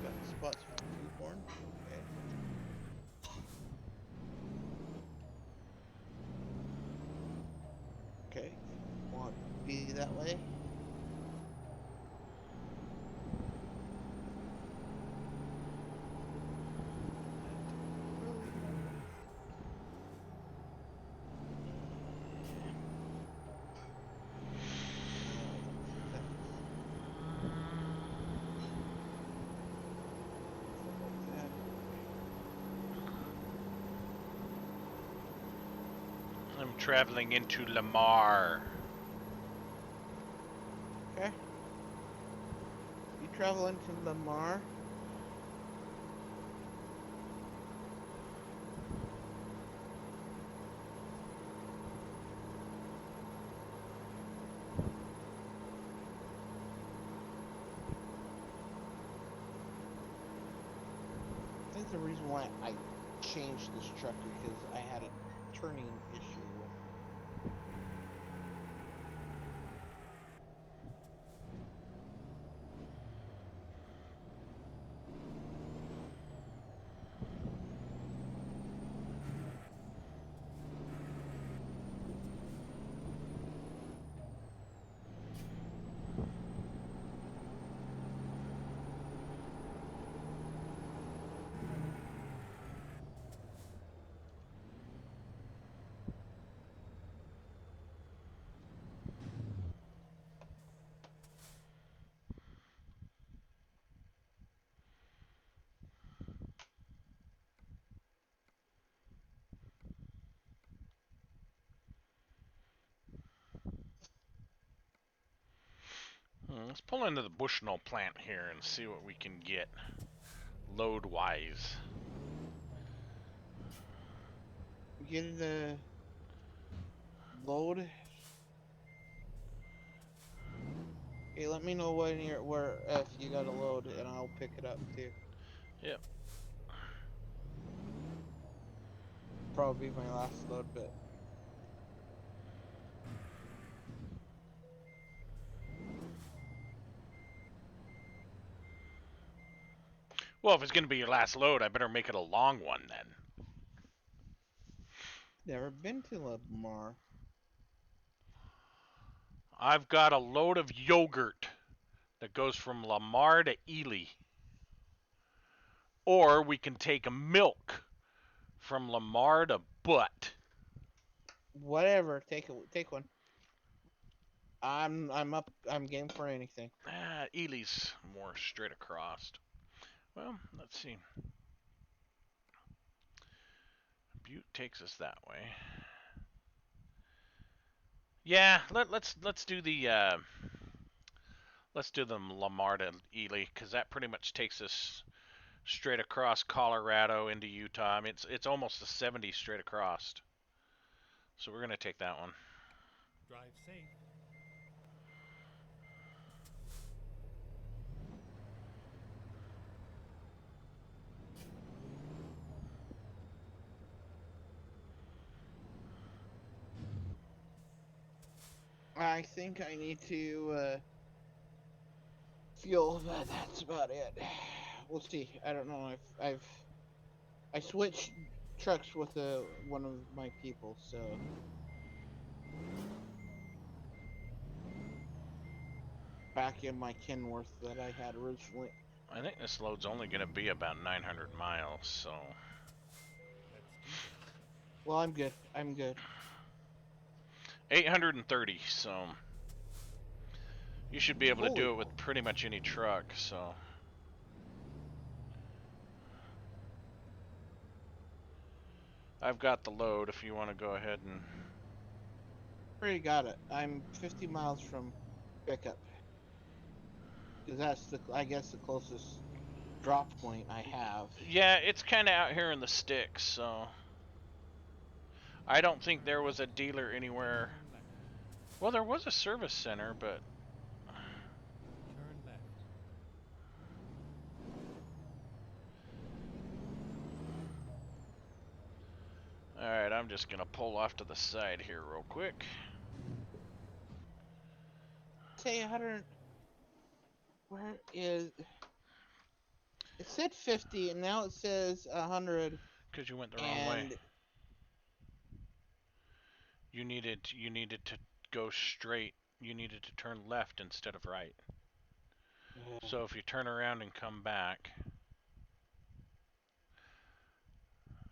[SPEAKER 3] Got spots for newborn. Okay. Okay. Want to be that way?
[SPEAKER 1] I'm traveling into Lamar.
[SPEAKER 3] Okay. You travel into Lamar. I think the reason why I changed this truck because I had a turning issue.
[SPEAKER 1] Let's pull into the Bushnell plant here and see what we can get load-wise.
[SPEAKER 3] Get the load. Hey, let me know when where if you got a load, and I'll pick it up too.
[SPEAKER 1] Yep.
[SPEAKER 3] Probably my last load, but
[SPEAKER 1] Well, if it's going to be your last load, I better make it a long one then.
[SPEAKER 3] never been to Lamar.
[SPEAKER 1] I've got a load of yogurt that goes from Lamar to Ely. Or we can take milk from Lamar to Butt.
[SPEAKER 3] Whatever, take one. I'm up. I'm game for anything.
[SPEAKER 1] Ely's more straight across. Well, let's see. Butte takes us that way. Yeah, let's do the Lamar to Ely, because that pretty much takes us straight across Colorado into Utah. I mean, it's almost a 70 straight across. So we're gonna take that one.
[SPEAKER 4] Drive safe.
[SPEAKER 3] I think I need to fuel, but that's about it. We'll see. I don't know if I switched trucks with one of my people, so back in my Kenworth that I had originally.
[SPEAKER 1] I think this load's only gonna be about 900 miles, so.
[SPEAKER 4] Let's do this.
[SPEAKER 3] Well, I'm good. I'm good.
[SPEAKER 1] 830, so you should be able to do
[SPEAKER 3] Holy
[SPEAKER 1] it with pretty much any truck, so. I've got the load if you want to go ahead and.
[SPEAKER 3] already got it. I'm 50 miles from pickup. Because that's I guess the closest drop point I have.
[SPEAKER 1] Yeah, it's kind of out here in the sticks, so. I don't think there was a dealer anywhere.
[SPEAKER 4] Turn left.
[SPEAKER 1] Well, there was a service center, but.
[SPEAKER 4] Turn left.
[SPEAKER 1] Alright, I'm just gonna pull off to the side here real quick.
[SPEAKER 3] Say 100. Where is? It said 50, and now it says 100.
[SPEAKER 1] Because you went the wrong way.
[SPEAKER 3] And
[SPEAKER 1] You needed to go straight. You needed to turn left instead of right. So if you turn around and come back.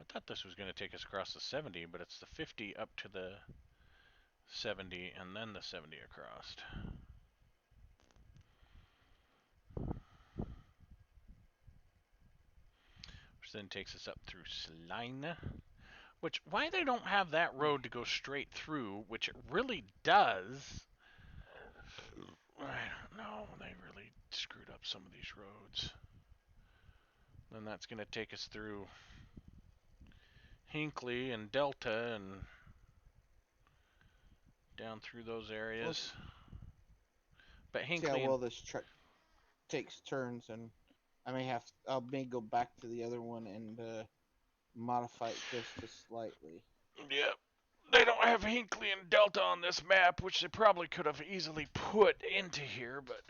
[SPEAKER 1] I thought this was going to take us across the 70, but it's the 50 up to the 70 and then the 70 across. Which then takes us up through Slina. Which, why they don't have that road to go straight through, which it really does. I don't know. They really screwed up some of these roads. Then that's going to take us through Hinckley and Delta and down through those areas. But
[SPEAKER 3] see
[SPEAKER 1] Hinckley
[SPEAKER 3] how well this truck takes turns, and I may go back to the other one and modify it just slightly.
[SPEAKER 1] Yep. They don't have Hinckley and Delta on this map, which they probably could have easily put into here, but.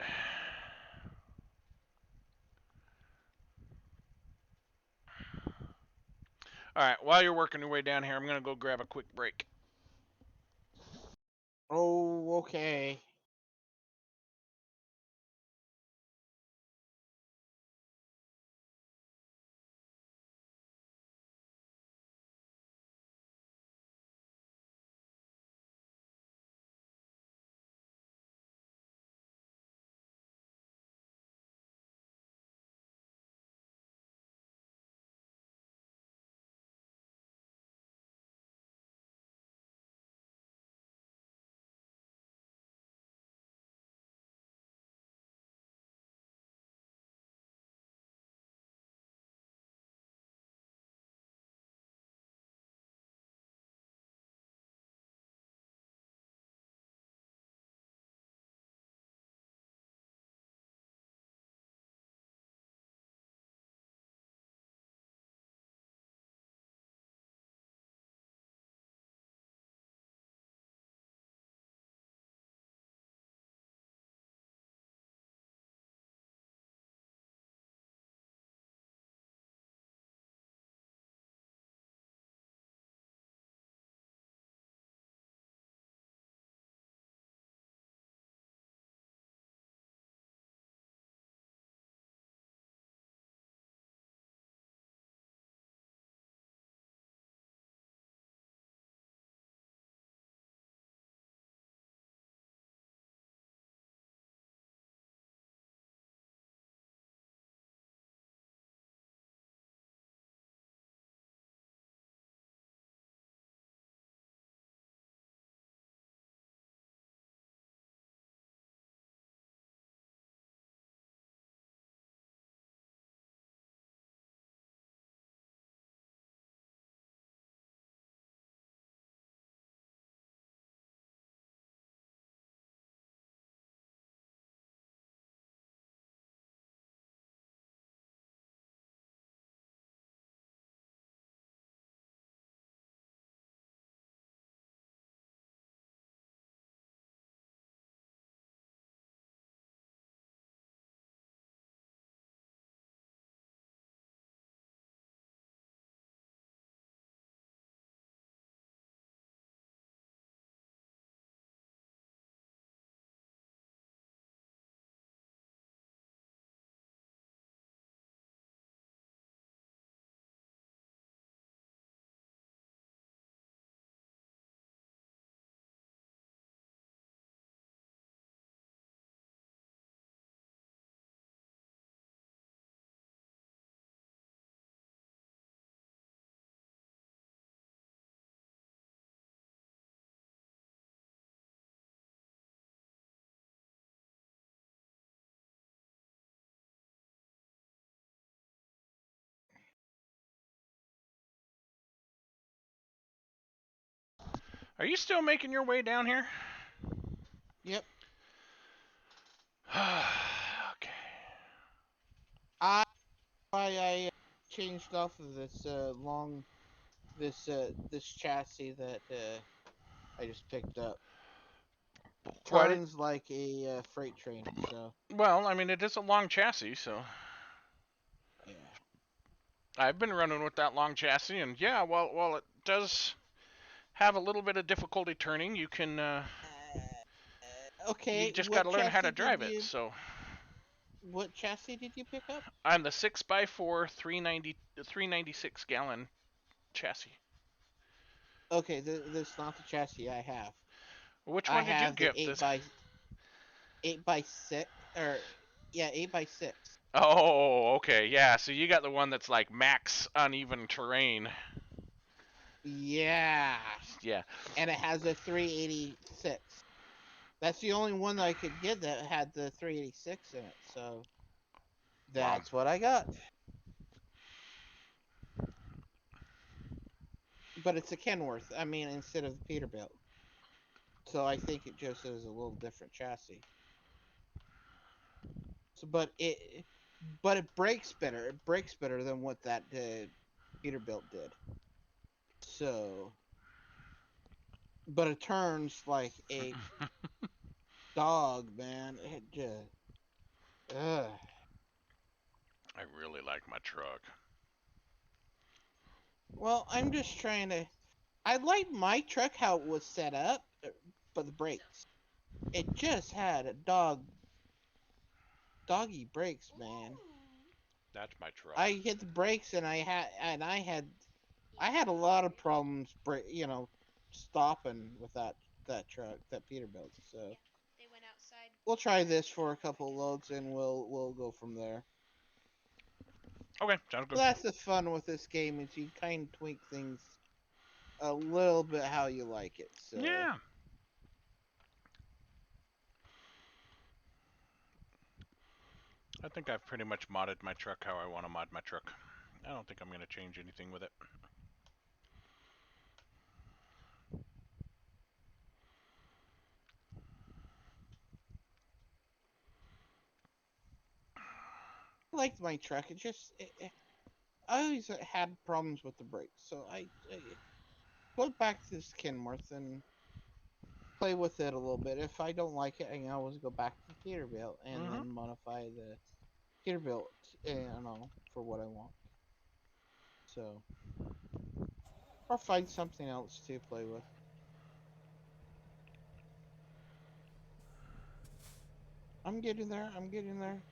[SPEAKER 1] Alright, while you're working your way down here, I'm going to go grab a quick break.
[SPEAKER 3] Oh, okay.
[SPEAKER 1] Are you still making your way down here?
[SPEAKER 3] Yep.
[SPEAKER 1] Okay.
[SPEAKER 3] I changed off of this this chassis that I just picked up.
[SPEAKER 1] Why did?
[SPEAKER 3] Turns like a freight train. So
[SPEAKER 1] Well, I mean, it is a long chassis, so
[SPEAKER 3] yeah.
[SPEAKER 1] I've been running with that long chassis, and yeah, while it does have a little bit of difficulty turning, you can you
[SPEAKER 3] Okay.
[SPEAKER 1] just got to learn how to drive it.
[SPEAKER 3] You?
[SPEAKER 1] So
[SPEAKER 3] What chassis did you pick up?
[SPEAKER 1] I'm the 6x4 396 gallon chassis.
[SPEAKER 3] Okay, this not the chassis I have.
[SPEAKER 1] Which
[SPEAKER 3] I
[SPEAKER 1] one did you
[SPEAKER 3] have the
[SPEAKER 1] get? This?
[SPEAKER 3] 8x6 or yeah 8x6.
[SPEAKER 1] Oh, okay, yeah. So you got the one that's like max uneven terrain.
[SPEAKER 3] Yeah,
[SPEAKER 1] Yeah.
[SPEAKER 3] and it has a 386. That's the only one that I could get that had the 386 in it. So that's what I got. But it's a Kenworth. I mean, instead of the Peterbilt. So I think it just is a little different chassis. So, but it brakes better. It brakes better than what that Peterbilt did. So, but it turns like a dog, man. It just,
[SPEAKER 1] I really like my truck.
[SPEAKER 3] Well, I'm just trying to. I like my truck how it was set up, but the brakes. It just had a doggy brakes, man.
[SPEAKER 1] That's my truck.
[SPEAKER 3] I hit the brakes and I had a lot of problems, stopping with that truck, that Peterbilt. So
[SPEAKER 5] They went outside.
[SPEAKER 3] we'll try this for a couple loads and we'll go from there.
[SPEAKER 1] Okay, sounds good.
[SPEAKER 3] That's the fun with this game is you kind of tweak things a little bit how you like it. So
[SPEAKER 1] Yeah. I think I've pretty much modded my truck how I want to mod my truck. I don't think I'm going to change anything with it.
[SPEAKER 3] I liked my truck. I always had problems with the brakes, so I went back to this Kenworth and play with it a little bit. If I don't like it, I can always go back to the Peterbilt and then modify the Peterbilt, for what I want. So, or find something else to play with. I'm getting there. I'm getting there.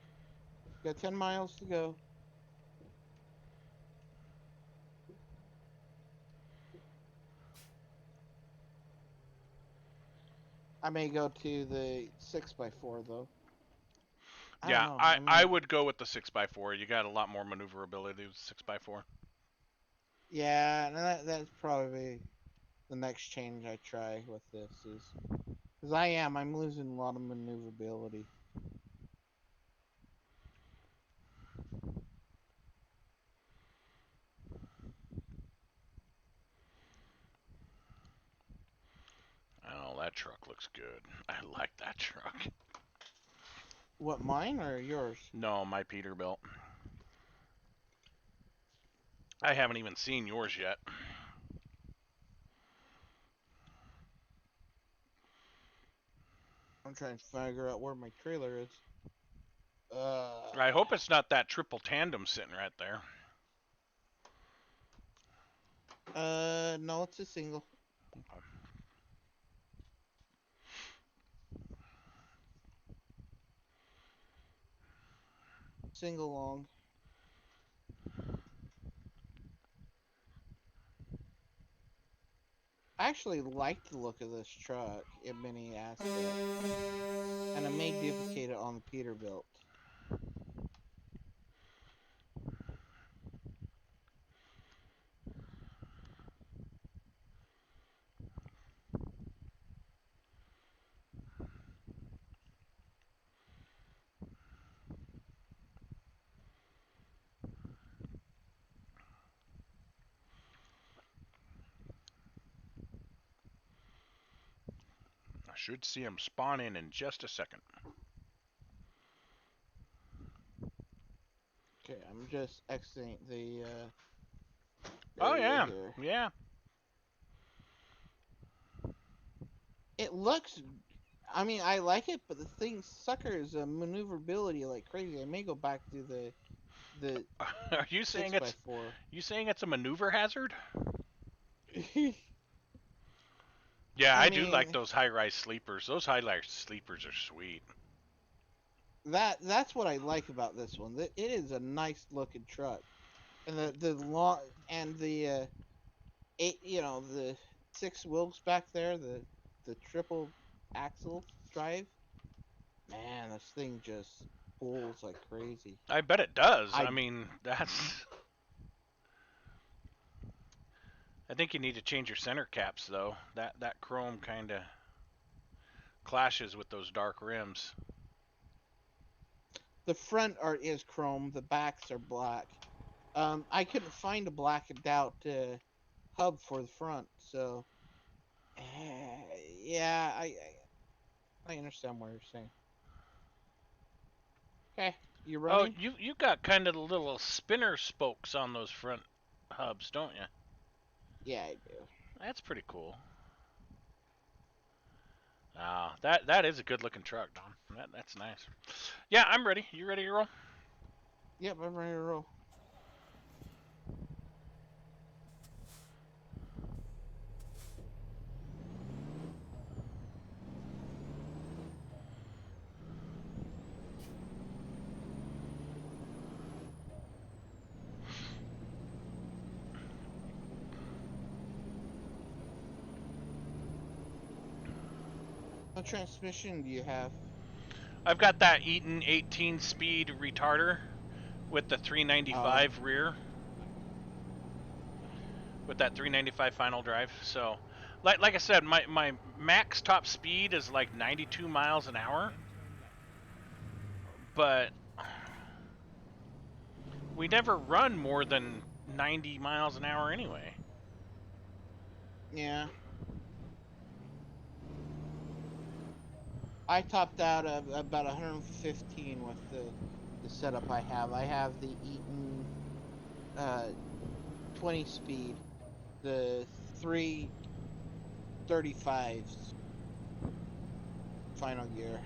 [SPEAKER 3] Got 10 miles to go. I may go to the 6x4 though.
[SPEAKER 1] Yeah,
[SPEAKER 3] don't know.
[SPEAKER 1] I would go with the 6x4. You got a lot more maneuverability with 6x4.
[SPEAKER 3] Yeah, and that's probably the next change I try with this is because I'm losing a lot of maneuverability.
[SPEAKER 1] Oh, that truck looks good. I like that truck.
[SPEAKER 3] What, mine or yours?
[SPEAKER 1] No, my Peterbilt. I haven't even seen yours yet.
[SPEAKER 3] I'm trying to figure out where my trailer is.
[SPEAKER 1] I hope it's not that triple tandem sitting right there.
[SPEAKER 3] No, it's a single.
[SPEAKER 1] Okay.
[SPEAKER 3] Single long. I actually like the look of this truck in many aspects. And I may duplicate it on the Peterbilt.
[SPEAKER 1] Should see him spawn in just a second.
[SPEAKER 3] Okay, I'm just exiting the
[SPEAKER 1] Oh
[SPEAKER 3] area
[SPEAKER 1] yeah,
[SPEAKER 3] here.
[SPEAKER 1] yeah.
[SPEAKER 3] It looks. I mean, I like it, but the thing suckers maneuverability like crazy. I may go back to the
[SPEAKER 1] Are you saying it's
[SPEAKER 3] 6x4.
[SPEAKER 1] you saying it's a maneuver hazard? Yeah,
[SPEAKER 3] I
[SPEAKER 1] I do like
[SPEAKER 3] mean,
[SPEAKER 1] those high-rise sleepers. Those high-rise sleepers are sweet.
[SPEAKER 3] that's what I like about this one. It is a nice looking truck, and the long and the eight, the 6 wheels back there, the triple axle drive. Man, this thing just pulls like crazy.
[SPEAKER 1] I bet it does.
[SPEAKER 3] I
[SPEAKER 1] I mean, that's. I think you need to change your center caps though. That chrome kind of clashes with those dark rims.
[SPEAKER 3] The front is chrome, the backs are black. I couldn't find a blacked out hub for the front, so yeah, I understand what you're saying. Okay, you
[SPEAKER 1] Oh,
[SPEAKER 3] running?
[SPEAKER 1] you got kind of the little spinner spokes on those front hubs, don't you?
[SPEAKER 3] Yeah, I do.
[SPEAKER 1] That's pretty cool. Ah, that is a good looking truck, Don. That's nice. Yeah, I'm ready. You ready to roll?
[SPEAKER 3] Yep, I'm ready to roll. What transmission do you have?
[SPEAKER 1] I've got that Eaton 18-speed retarder with the 395 rear. With that 395 final drive. So, like I said, my max top speed is like 92 miles an hour. But we never run more than 90 miles an hour anyway.
[SPEAKER 3] Yeah. I topped out about 115 with the setup I have. I have the Eaton 20 speed, the 335s final gear.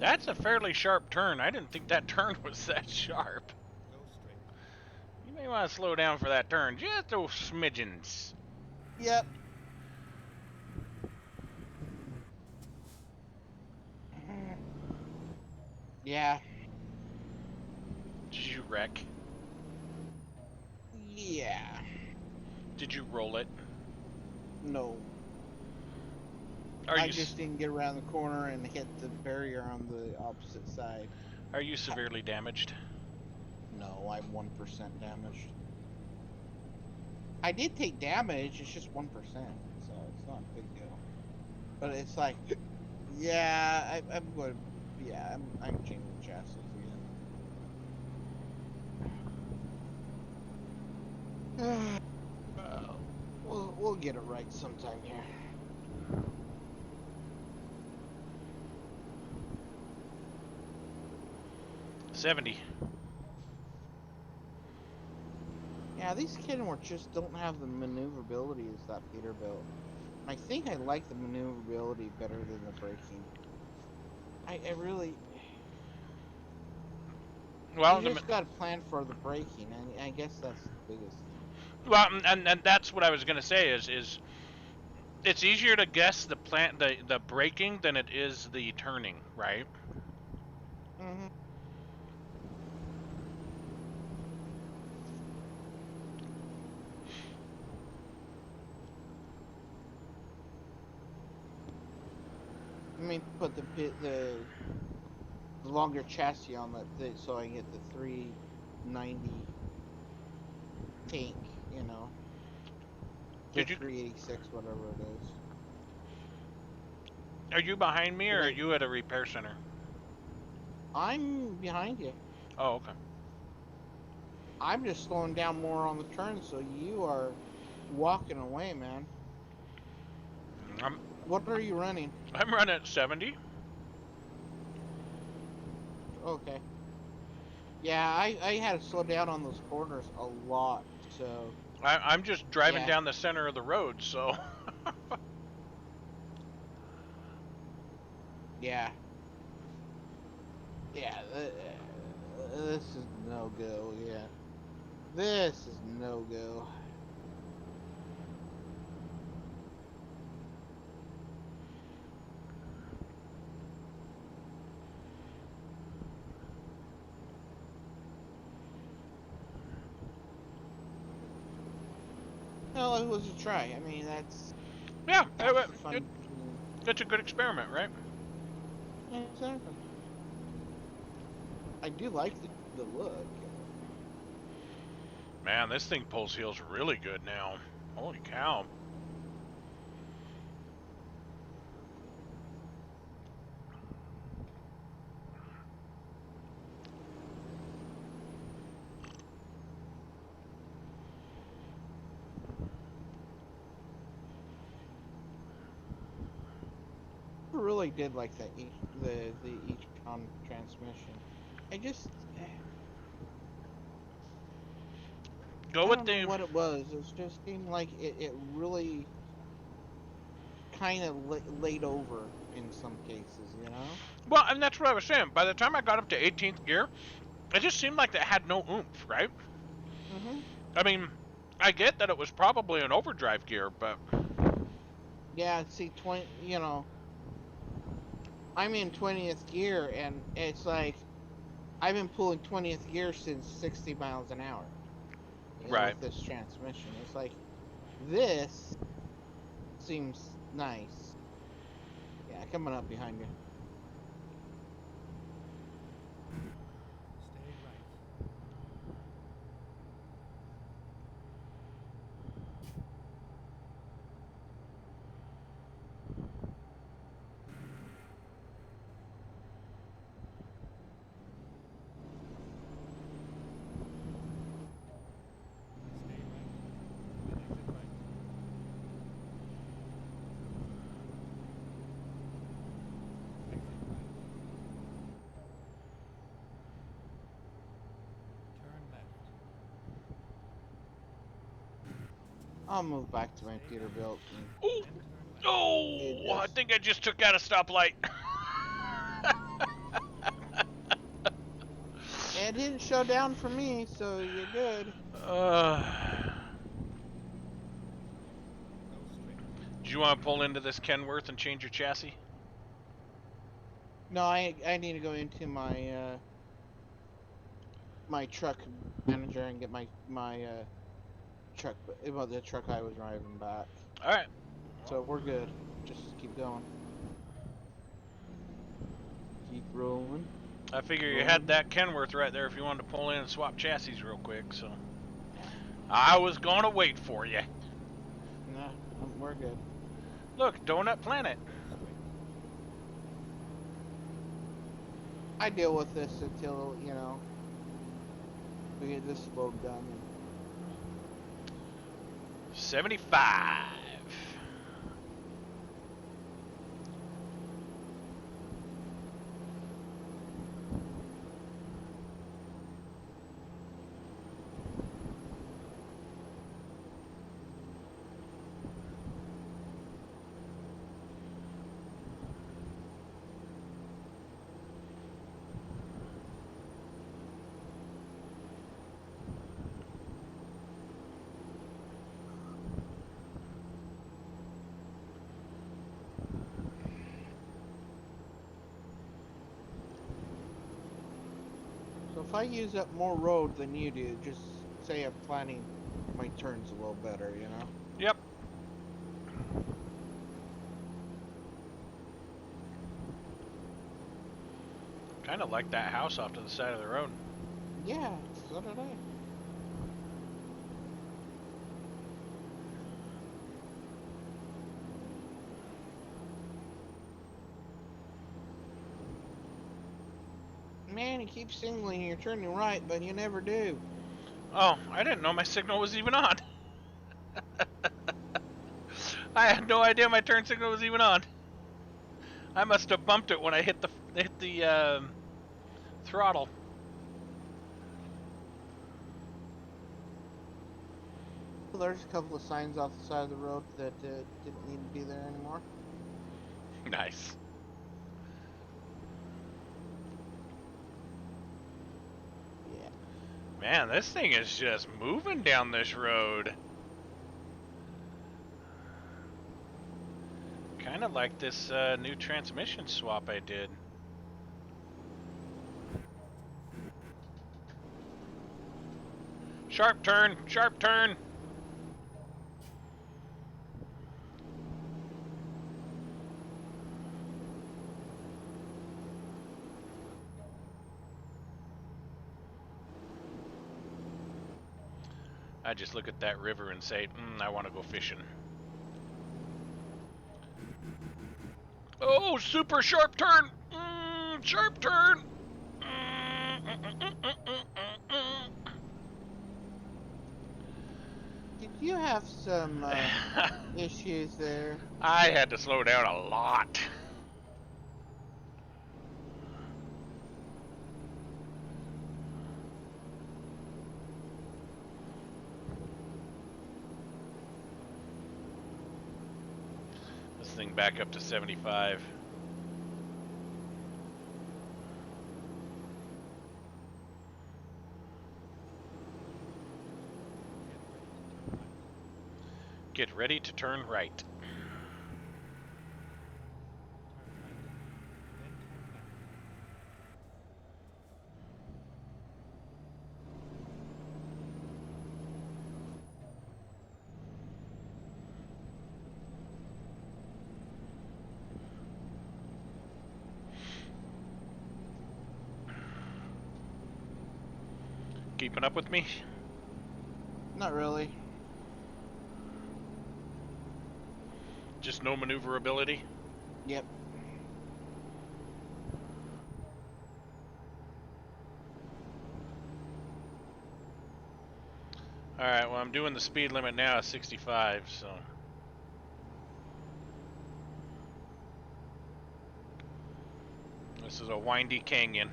[SPEAKER 1] That's a fairly sharp turn. I didn't think that turn was that sharp.
[SPEAKER 4] Go straight.
[SPEAKER 1] You may want to slow down for that turn. Just those smidgens.
[SPEAKER 3] Yep. Yeah.
[SPEAKER 1] Did you wreck?
[SPEAKER 3] Yeah.
[SPEAKER 1] Did you roll it?
[SPEAKER 3] No.
[SPEAKER 1] Are
[SPEAKER 3] I
[SPEAKER 1] you
[SPEAKER 3] just didn't get around the corner and hit the barrier on the opposite side.
[SPEAKER 1] are you severely damaged?
[SPEAKER 3] No, I'm 1% damaged. I did take damage, it's just 1%, so it's not a big deal. But it's like, yeah, I'm going to, yeah, I'm changing chassis again. We'll get it right sometime here.
[SPEAKER 1] $70.
[SPEAKER 3] Yeah, these Kenworth just don't have the maneuverability as that Peterbilt. I think I like the maneuverability better than the braking. I really...
[SPEAKER 1] Well,
[SPEAKER 3] you just got to plan for the braking, and I guess that's the biggest thing.
[SPEAKER 1] well, and that's what I was gonna say is it's easier to guess the braking than it is the turning, right?
[SPEAKER 3] Mm-hmm. Let me put the longer chassis on that thing so I can get the 390 tank, you know. The
[SPEAKER 1] Did you?
[SPEAKER 3] 386, whatever it is.
[SPEAKER 1] Are you behind me, or are
[SPEAKER 3] Like,
[SPEAKER 1] you at a repair center?
[SPEAKER 3] I'm behind you.
[SPEAKER 1] Oh, okay.
[SPEAKER 3] I'm just slowing down more on the turn, so you are walking away, man.
[SPEAKER 1] I'm
[SPEAKER 3] What are you running?
[SPEAKER 1] I'm running at 70.
[SPEAKER 3] Okay. Yeah, I had to slow down on those corners a lot, so
[SPEAKER 1] I'm just driving
[SPEAKER 3] yeah.
[SPEAKER 1] down the center of the road, so
[SPEAKER 3] Yeah. Yeah, this is no go, yeah. This is no go. Well, it was a try. I mean, that's
[SPEAKER 1] yeah,
[SPEAKER 3] half the fun.
[SPEAKER 1] it's a good experiment, right?
[SPEAKER 3] Yeah, exactly. I do like the look.
[SPEAKER 1] Man, this thing pulls heels really good now. Holy cow.
[SPEAKER 3] I really did like that the e-tron transmission. I just
[SPEAKER 1] Go
[SPEAKER 3] I
[SPEAKER 1] with
[SPEAKER 3] don't know
[SPEAKER 1] the
[SPEAKER 3] what it was. It just seemed like it really kind of laid over in some cases, you know?
[SPEAKER 1] Well, and that's what I was saying. By the time I got up to 18th gear, it just seemed like it had no oomph, right?
[SPEAKER 3] Mm-hmm.
[SPEAKER 1] I mean, I get that it was probably an overdrive gear, but
[SPEAKER 3] Yeah, see, you know, I'm in 20th gear, and it's like I've been pulling 20th gear since 60 miles an hour. You know,
[SPEAKER 1] right.
[SPEAKER 3] with this transmission, it's like this seems nice. Yeah, coming up behind you.
[SPEAKER 4] Stay right. Stay right. Then exit right. Exit right. Turn left.
[SPEAKER 3] I'll move back to my
[SPEAKER 4] Stay right.
[SPEAKER 3] Peterbilt.
[SPEAKER 1] Oh,
[SPEAKER 4] Then turn left.
[SPEAKER 3] It
[SPEAKER 1] oh! I
[SPEAKER 3] just
[SPEAKER 1] think I just took out a stoplight.
[SPEAKER 3] it didn't show down for me, so you're good.
[SPEAKER 1] uh,
[SPEAKER 4] Go straight.
[SPEAKER 1] do you want to pull into this Kenworth and change your chassis?
[SPEAKER 3] No, I need to go into my my truck manager and get my truck about the truck I was driving back.
[SPEAKER 1] All right.
[SPEAKER 3] So we're good. Just keep going. Keep rolling.
[SPEAKER 1] I figure you had that Kenworth right there if you wanted to pull in and swap chassis real quick, so I was gonna wait for you.
[SPEAKER 3] Nah, we're good.
[SPEAKER 1] Look, Donut Planet.
[SPEAKER 4] Straight.
[SPEAKER 3] I deal with this until, you know, we get this load done.
[SPEAKER 1] 75.
[SPEAKER 3] So if I use up more road than you do, just say I'm planning my turns a little better, you know?
[SPEAKER 1] Yep. Kind of like that house off to the side of the road.
[SPEAKER 3] Yeah, so did I. Man, you keep signaling you're turning right, but you never do.
[SPEAKER 1] Oh, I didn't know my signal was even on. I had no idea my turn signal was even on. I must have bumped it when I hit the throttle.
[SPEAKER 3] Well, there's a couple of signs off the side of the road that didn't need to be there anymore.
[SPEAKER 1] Nice.
[SPEAKER 3] Yeah.
[SPEAKER 1] Man, this thing is just moving down this road. Kind of like this new transmission swap I did. Sharp turn, sharp turn. I just look at that river and say, I want to go fishing. Oh, super sharp turn! Sharp turn!
[SPEAKER 3] Did you have some issues there?
[SPEAKER 1] I had to slow down a lot. This thing back up to 75. Get ready to turn right.
[SPEAKER 4] Turn right. Then turn left.
[SPEAKER 1] Keeping up with me?
[SPEAKER 3] Not really.
[SPEAKER 1] Just no maneuverability?
[SPEAKER 3] Yep.
[SPEAKER 1] Alright, well I'm doing the speed limit now at 65, so... This is a windy canyon.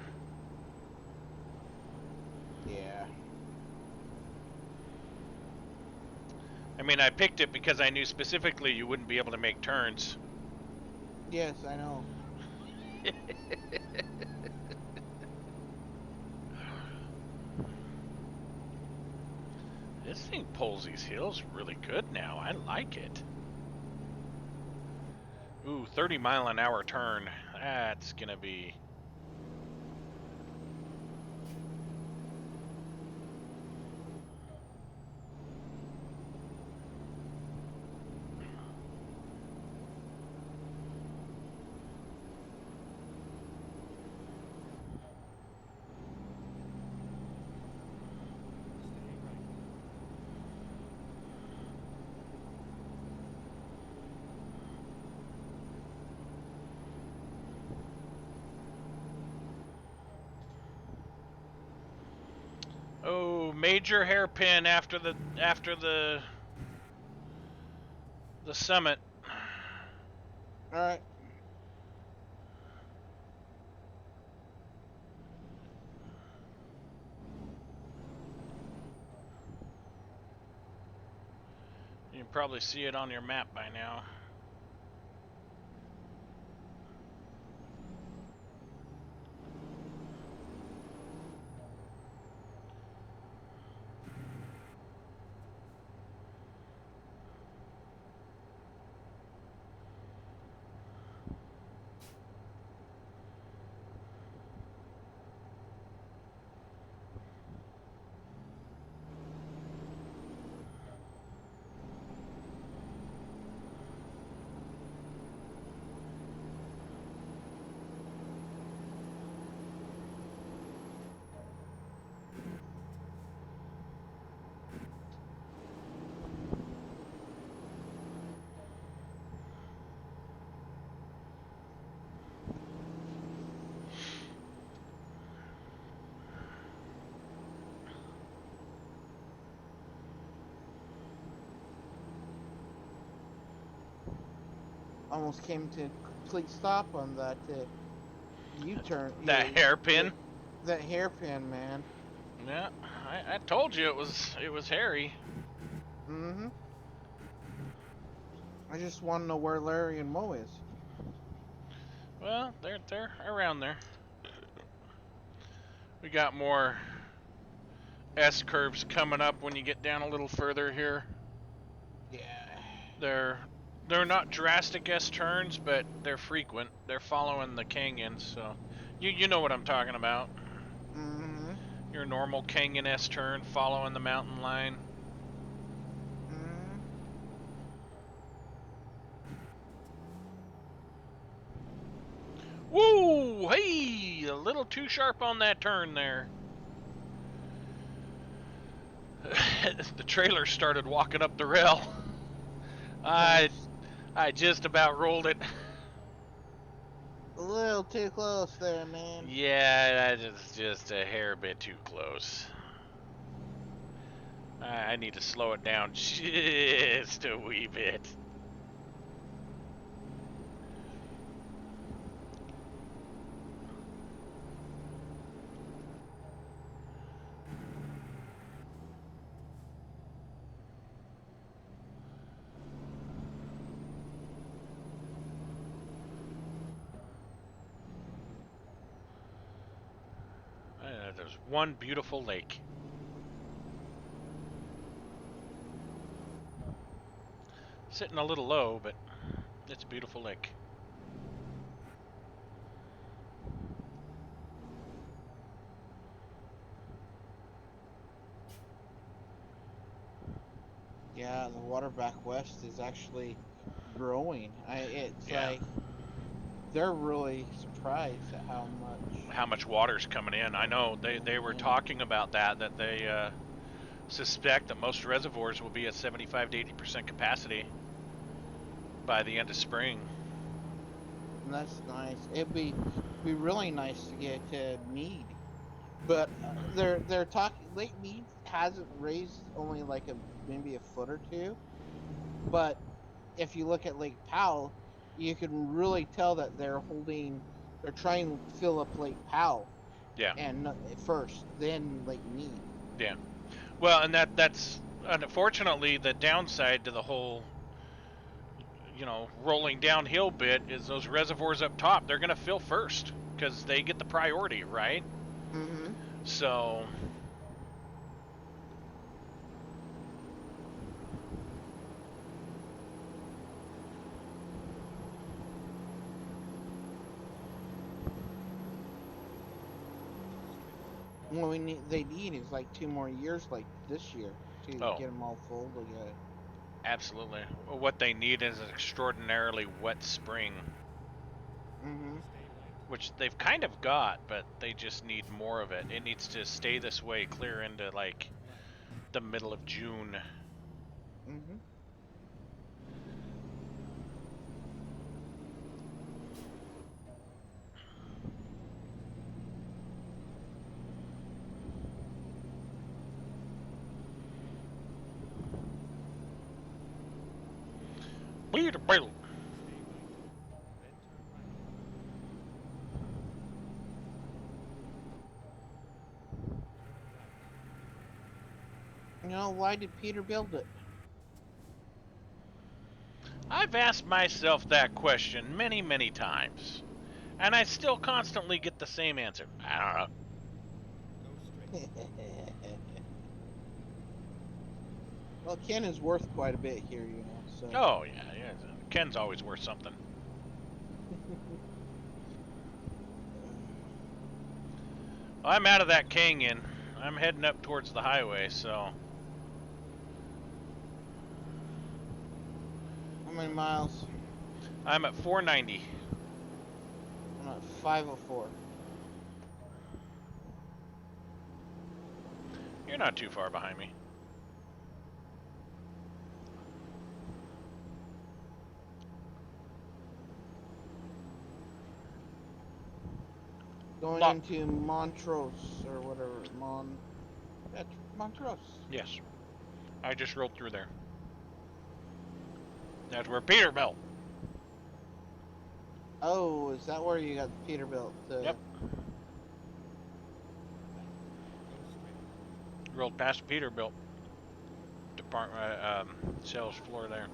[SPEAKER 3] Yeah.
[SPEAKER 1] I mean, I picked it because I knew specifically you wouldn't be able to make turns.
[SPEAKER 3] Yes, I know.
[SPEAKER 1] This thing pulls these hills really good now. I like it. Ooh, 30-mile-an-hour turn. That's gonna be...
[SPEAKER 4] Stay right.
[SPEAKER 1] Oh, major hairpin after the summit.
[SPEAKER 3] All right.
[SPEAKER 1] You can probably see it on your map by now.
[SPEAKER 3] almost came to a complete stop on that U-turn.
[SPEAKER 1] That hairpin.
[SPEAKER 3] That hairpin, man.
[SPEAKER 1] Yeah, I told you it was hairy.
[SPEAKER 3] Mm-hmm. I just want to know where Larry and Moe is.
[SPEAKER 1] Well, they're around there. We got more S curves coming up when you get down a little further here.
[SPEAKER 3] Yeah.
[SPEAKER 1] They're not drastic S turns, but they're frequent. They're following the canyons, so you know what I'm talking about.
[SPEAKER 3] Mm-hmm.
[SPEAKER 1] Your normal canyon S turn following the mountain line.
[SPEAKER 3] Mm-hmm.
[SPEAKER 1] Woo! Hey, a little too sharp on that turn there. The trailer started walking up the rail. I just about rolled it.
[SPEAKER 3] A little too close there, man.
[SPEAKER 1] Yeah, that's just a hair bit too close. I need to slow it down just a wee bit. There's one beautiful lake. Sitting a little low, but it's a beautiful lake.
[SPEAKER 3] Yeah, the water back west is actually growing. It's like they're really surprised at
[SPEAKER 1] How much water's coming in. I know they were talking about that they suspect that most reservoirs will be at 75 to 80% capacity by the end of spring.
[SPEAKER 3] And that's nice. It'd be really nice to get to Mead, but they're talking. Lake Mead hasn't raised only like maybe a foot or two, but if you look at Lake Powell, you can really tell that they're trying to fill up Lake Powell.
[SPEAKER 1] Yeah.
[SPEAKER 3] And first, then Lake Mead.
[SPEAKER 1] Yeah. Well, and that's unfortunately the downside to the whole, rolling downhill bit is those reservoirs up top. They're gonna fill first because they get the priority, right?
[SPEAKER 3] Mm-hmm.
[SPEAKER 1] So.
[SPEAKER 3] What they need is like 2 more years, like this year, to get them all full together.
[SPEAKER 1] Absolutely. What they need is an extraordinarily wet spring.
[SPEAKER 3] Mm-hmm.
[SPEAKER 1] Which they've kind of got, but they just need more of it. It needs to stay this way clear into like the middle of June.
[SPEAKER 3] Mm-hmm. Why did Peter build it?
[SPEAKER 1] I've asked myself that question many, many times, and I still constantly get the same answer. I don't know.
[SPEAKER 3] Well, Ken is worth quite a bit here, so.
[SPEAKER 1] Oh, yeah. Ken's always worth something. Well, I'm out of that canyon. I'm heading up towards the highway, so.
[SPEAKER 3] How many miles?
[SPEAKER 1] I'm at 490.
[SPEAKER 3] I'm at 504.
[SPEAKER 1] You're not too far behind me.
[SPEAKER 3] Going into Montrose or whatever. That's Montrose.
[SPEAKER 1] Yes. I just rolled through there. That's where Peterbilt.
[SPEAKER 3] Oh, is that where you got the Peterbilt?
[SPEAKER 1] Yep.
[SPEAKER 4] Go straight.
[SPEAKER 1] Rolled past Peterbilt department sales floor there.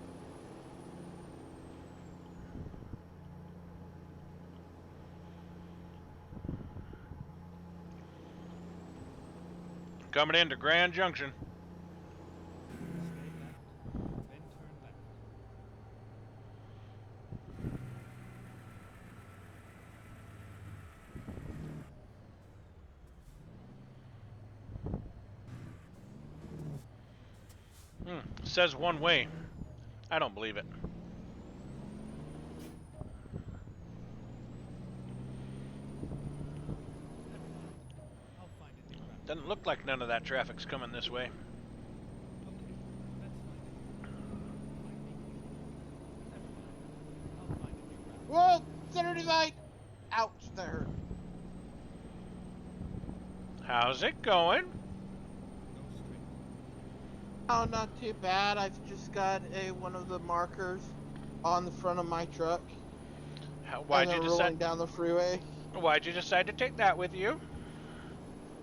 [SPEAKER 1] Coming into Grand Junction.
[SPEAKER 4] Stay left. Then turn left.
[SPEAKER 1] Says one way. I don't believe it.
[SPEAKER 4] Never mind. I'll find a new route.
[SPEAKER 1] Doesn't look like none of that traffic's coming this way.
[SPEAKER 4] Okay, let's find a new route. Never mind. I'll find a new route.
[SPEAKER 3] Whoa! Center divide! Ouch, that hurt.
[SPEAKER 1] How's it going?
[SPEAKER 4] Go straight.
[SPEAKER 3] Oh, not too bad. I've just got one of the markers on the front of my truck.
[SPEAKER 1] Why'd
[SPEAKER 3] and
[SPEAKER 1] you
[SPEAKER 3] they're
[SPEAKER 1] decide?
[SPEAKER 3] rolling down the freeway.
[SPEAKER 1] Why'd you decide to take that with you?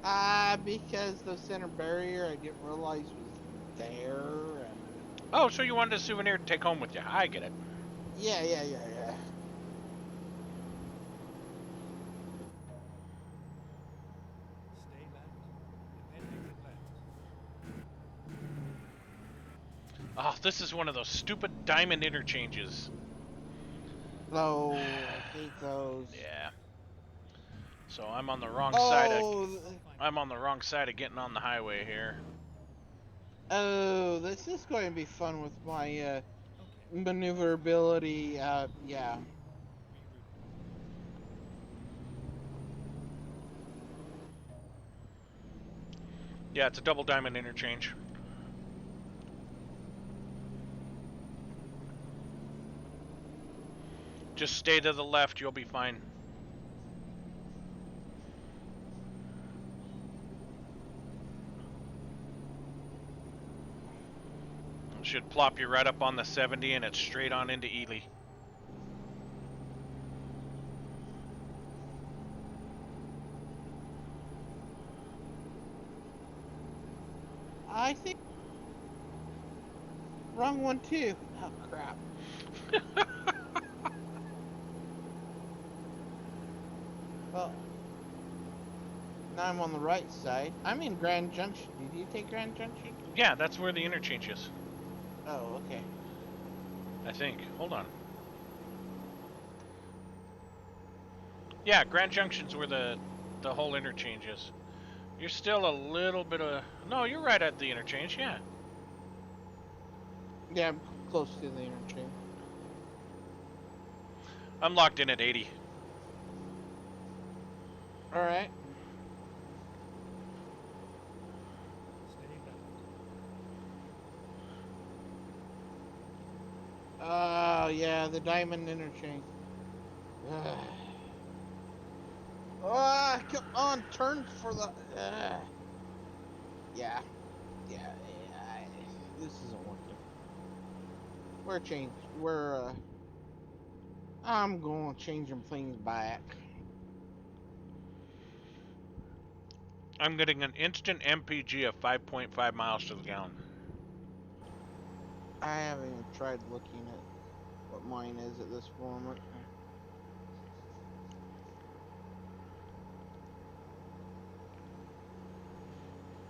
[SPEAKER 3] Because the center barrier I didn't realize was there. And
[SPEAKER 1] Oh, so you wanted a souvenir to take home with you. I get it.
[SPEAKER 3] yeah.
[SPEAKER 4] Stay left. And then exit left.
[SPEAKER 1] Oh, this is one of those stupid diamond interchanges.
[SPEAKER 3] Oh, I hate those.
[SPEAKER 1] Yeah. So I'm on the wrong side of
[SPEAKER 3] Oh,
[SPEAKER 1] I'm on the wrong side of getting on the highway here.
[SPEAKER 3] oh, this is going to be fun with my
[SPEAKER 4] Okay.
[SPEAKER 3] maneuverability. Yeah.
[SPEAKER 4] Reroute.
[SPEAKER 1] Yeah, it's a double diamond interchange. Just stay to the left, you'll be fine. Should plop you right up on the 70 and it's straight on into Ely.
[SPEAKER 3] I think wrong one too. Oh crap. Well, now I'm on the right side. I'm in Grand Junction. Did you take Grand Junction?
[SPEAKER 1] Yeah, that's where the interchange is.
[SPEAKER 3] Oh, okay.
[SPEAKER 1] I think. Hold on. Yeah, Grand Junction's where the whole interchange is. You're still a little bit of... No, you're right at the interchange, yeah.
[SPEAKER 3] Yeah, I'm close to the interchange.
[SPEAKER 1] I'm locked in at 80.
[SPEAKER 3] All right.
[SPEAKER 4] Stay left.
[SPEAKER 3] Oh, yeah, the Diamond Interchange. Ugh. Ah, come on, turn for the. Yeah. This isn't working. I'm going to change them things back.
[SPEAKER 1] I'm getting an instant MPG of 5.5 miles to the gallon.
[SPEAKER 3] I haven't even tried looking at what mine is at this moment.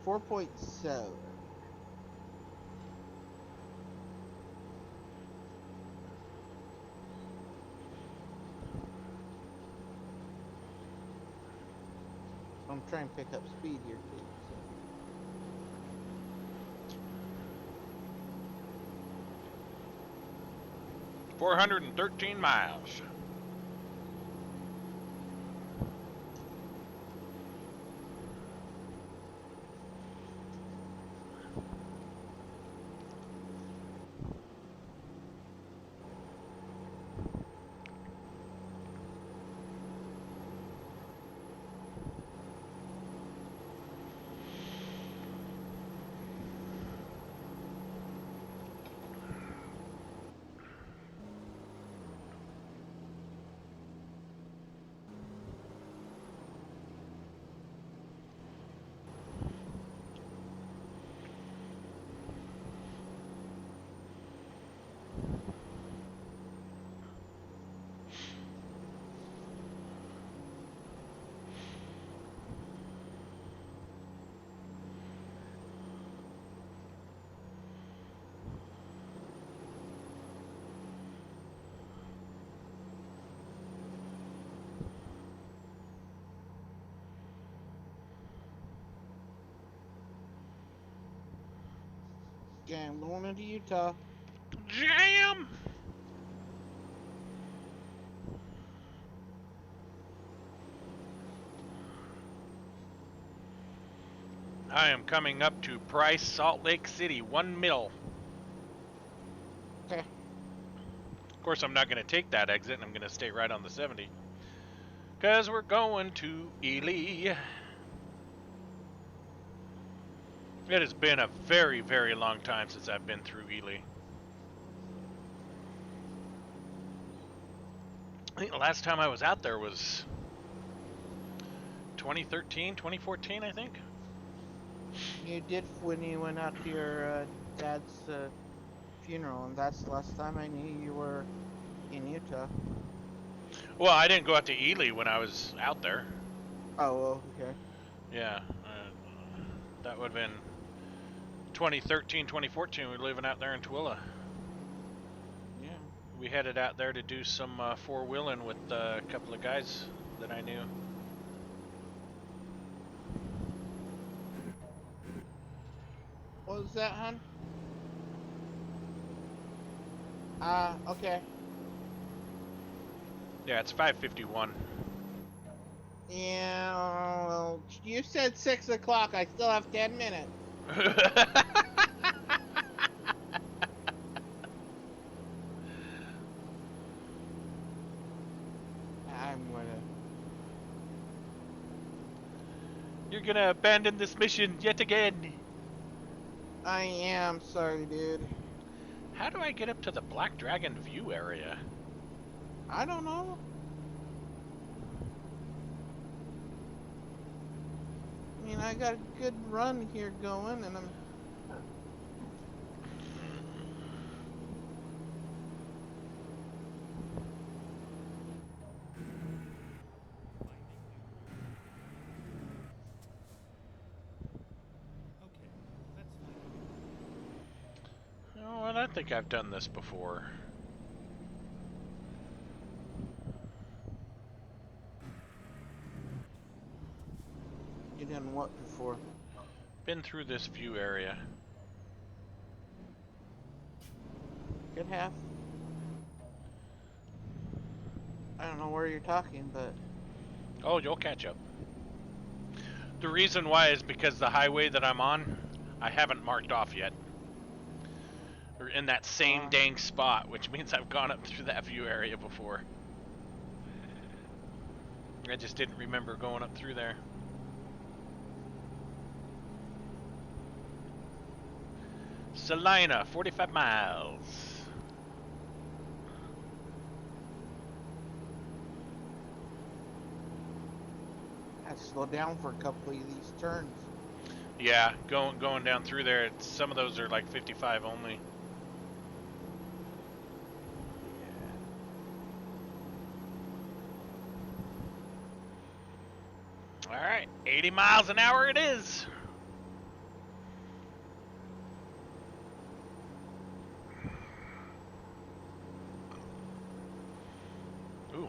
[SPEAKER 3] 4.7. I'm trying to pick up speed here too. So.
[SPEAKER 1] 413 miles.
[SPEAKER 3] Okay, I'm going into Utah.
[SPEAKER 1] Jam! I am coming up to Price, Salt Lake City, 1 mil.
[SPEAKER 3] Okay.
[SPEAKER 1] Of course, I'm not going to take that exit, and I'm going to stay right on the 70. Because we're going to Ely. It has been a very, very long time since I've been through Ely. I think the last time I was out there was 2013, 2014, I think.
[SPEAKER 3] You did when you went out to your dad's funeral, and that's the last time I knew you were in Utah.
[SPEAKER 1] Well, I didn't go out to Ely when I was out there.
[SPEAKER 3] Oh, well, okay.
[SPEAKER 1] Yeah, that would have been 2013, 2014. We were living out there in Tooele.
[SPEAKER 3] Yeah.
[SPEAKER 1] We headed out there to do some four-wheeling with a couple of guys that I knew.
[SPEAKER 3] What was that, hon? Okay.
[SPEAKER 1] Yeah, it's 5:51.
[SPEAKER 3] Yeah, well, you said 6 o'clock. I still have 10 minutes. I'm gonna...
[SPEAKER 1] You're gonna abandon this mission yet again.
[SPEAKER 3] I am sorry, dude.
[SPEAKER 1] How do I get up to the Black Dragon view area?
[SPEAKER 3] I don't know. I mean, I got a good run here going, and I'm...
[SPEAKER 4] Okay, that's fine.
[SPEAKER 1] Oh, well, I think I've done this before.
[SPEAKER 3] You done what before?
[SPEAKER 1] Been through this view area.
[SPEAKER 3] Could have. I don't know where you're talking, but...
[SPEAKER 1] Oh, you'll catch up. The reason why is because the highway that I'm on, I haven't marked off yet. We're in that same dang spot, which means I've gone up through that view area before. I just didn't remember going up through there. Salina, 45 miles.
[SPEAKER 3] I slow down for a couple of these turns.
[SPEAKER 1] Yeah, going down through there, some of those are like 55 only. Alright, 80 miles an hour it is. Ooh.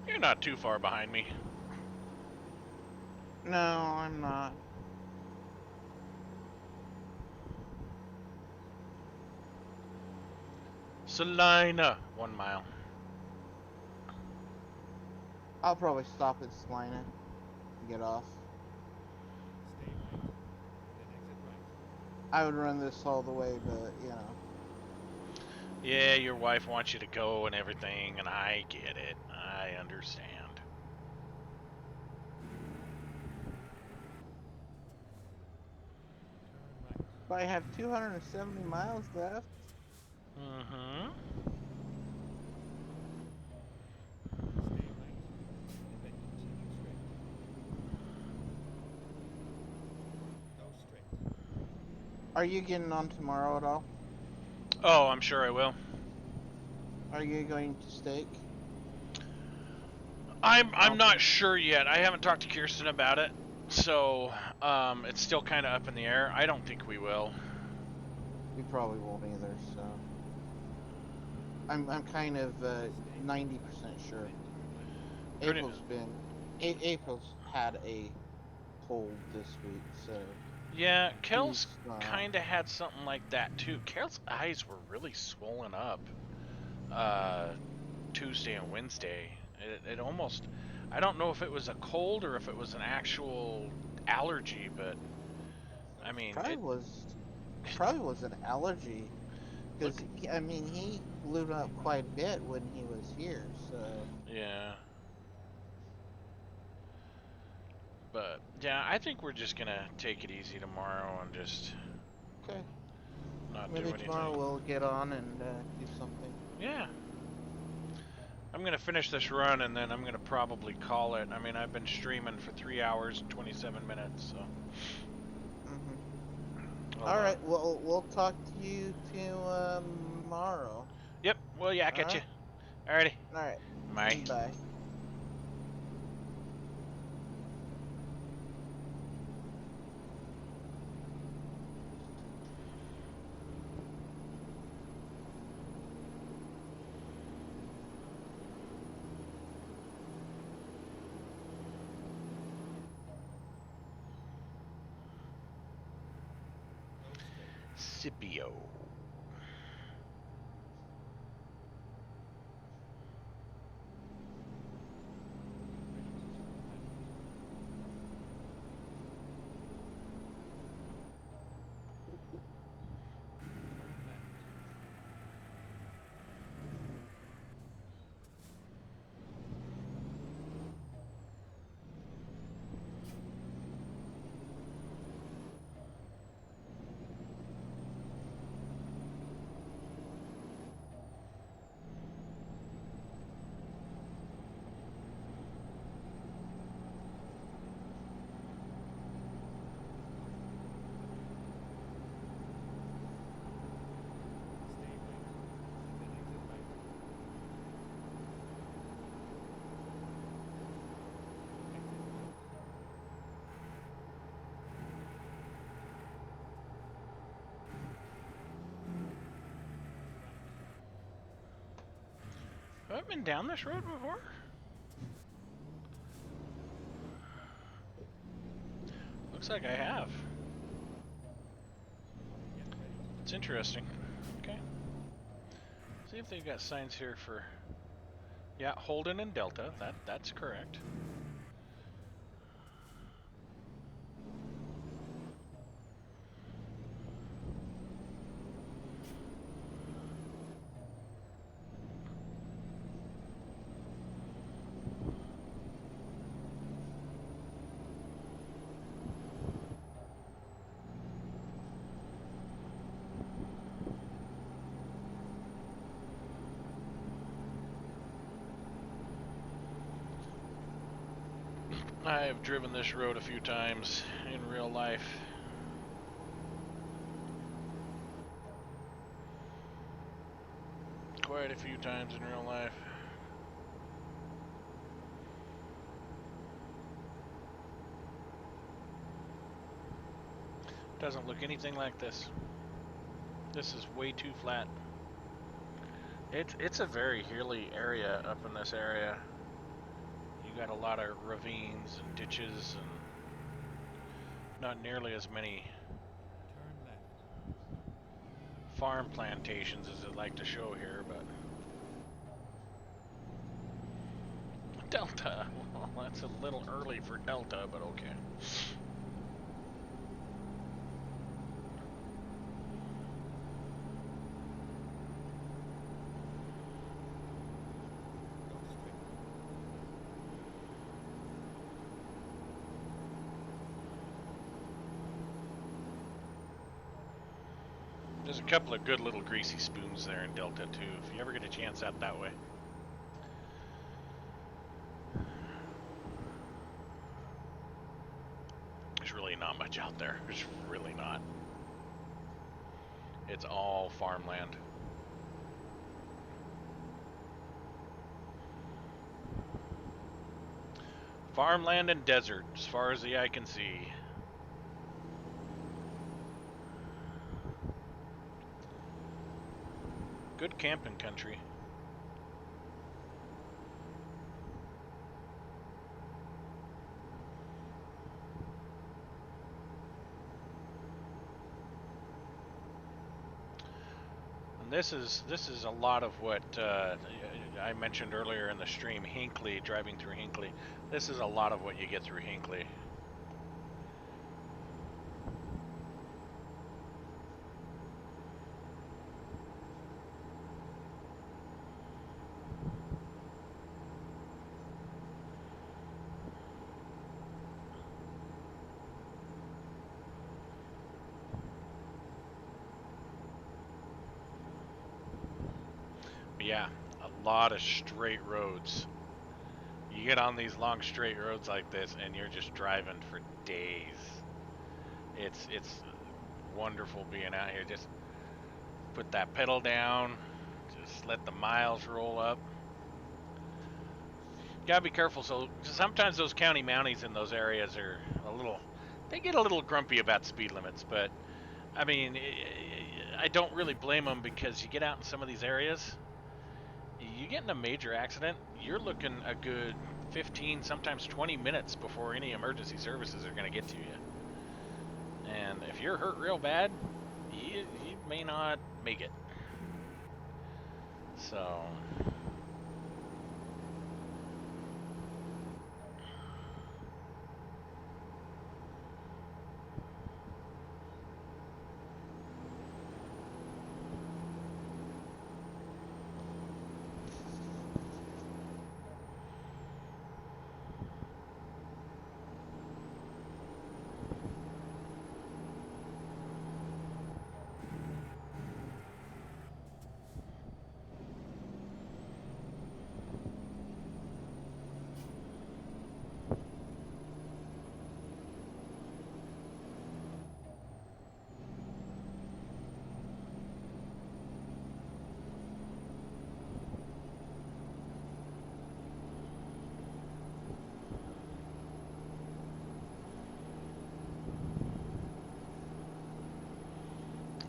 [SPEAKER 1] You're not too far behind me.
[SPEAKER 3] No, I'm not.
[SPEAKER 1] Salina, 1 mile.
[SPEAKER 3] I'll probably stop at Salina and get off.
[SPEAKER 4] Stay right, then exit right.
[SPEAKER 3] I would run this all the way, but you know.
[SPEAKER 1] Yeah, your wife wants you to go and everything, and I get it. I understand.
[SPEAKER 4] Turn right.
[SPEAKER 3] But I have 270 miles left.
[SPEAKER 1] Mm-hmm.
[SPEAKER 4] Stay right, and then continue straight. Go straight.
[SPEAKER 3] Are you getting on tomorrow at all?
[SPEAKER 1] Oh, I'm sure I will.
[SPEAKER 3] Are you going to stake?
[SPEAKER 1] I'm not sure yet. I haven't talked to Kirsten about it, so it's still kind of up in the air. I don't think we will.
[SPEAKER 3] We probably won't either. So I'm kind of 90% sure.
[SPEAKER 1] Pretty-
[SPEAKER 3] April's had a cold this week, so
[SPEAKER 1] Yeah, Kel's
[SPEAKER 3] he's,
[SPEAKER 1] kind of had something like that too. Kel's eyes were really swollen up Tuesday and Wednesday. It almost, I don't know if it was a cold or if it was an actual allergy, but I mean,
[SPEAKER 3] probably was an allergy because I mean he blew up quite a bit when he was here. So
[SPEAKER 1] yeah. But yeah, I think we're just gonna take it easy tomorrow and just
[SPEAKER 3] okay,
[SPEAKER 1] not do
[SPEAKER 3] maybe
[SPEAKER 1] anything.
[SPEAKER 3] tomorrow we'll get on and do something.
[SPEAKER 1] Yeah. I'm gonna finish this run and then I'm gonna probably call it. I mean, I've been streaming for 3 hours and 27 minutes, so.
[SPEAKER 3] All right, well we'll talk to you tomorrow.
[SPEAKER 1] Yep. Well, yeah, I catch you. Alrighty.
[SPEAKER 3] All right.
[SPEAKER 1] Bye.
[SPEAKER 3] Bye.
[SPEAKER 1] Scipio.
[SPEAKER 4] Turn left. Stay right, then exit right. Exit right.
[SPEAKER 1] Have I been down this road before? Looks like I have.
[SPEAKER 4] Get ready to
[SPEAKER 1] It's interesting. Okay. See if they've got signs here for. Yeah, Holden and Delta. That's correct. I have driven this road a few times in real life. Quite a few times in real life. Doesn't look anything like this. This is way too flat. It's a very hilly area up in this area. You got a lot of ravines and ditches and not nearly as many
[SPEAKER 4] turn left.
[SPEAKER 1] farm plantations as I'd like to show here, but Delta. Well, that's a little early for Delta, but okay. There's a couple of good little greasy spoons there in Delta too, if you ever get a chance out that way. There's really not much out there. There's really not. It's all farmland. Farmland and desert, as far as the eye can see. Good camping country. And this is a lot of what I mentioned earlier in the stream, Hinckley, driving through Hinckley. This is a lot of what you get through Hinckley. Yeah, a lot of straight roads. You get on these long straight roads like this and you're just driving for days. It's wonderful being out here. Just put that pedal down, just let the miles roll up. Gotta be careful, so sometimes those county mounties in those areas are they get a little grumpy about speed limits, but I mean, I don't really blame them, because you get out in some of these areas, you get in a major accident, you're looking a good 15, sometimes 20 minutes before any emergency services are going to get to you. And if you're hurt real bad, you may not make it. So...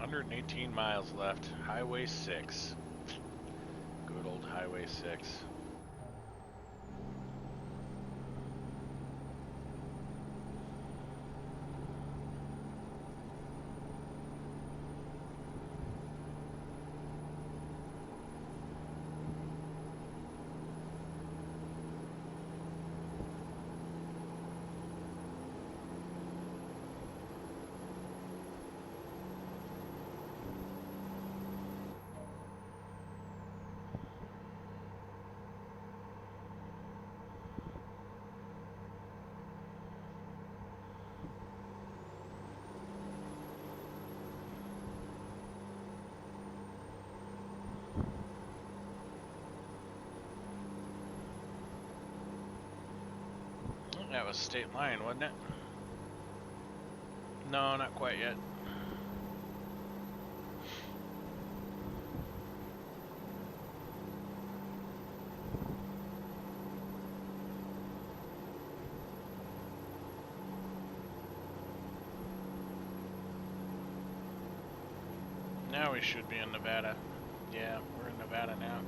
[SPEAKER 1] ...118 miles left. Highway 6. Good old Highway 6. That was state line, wasn't it? No, not quite yet. Now we should be in Nevada. Yeah, we're in Nevada now.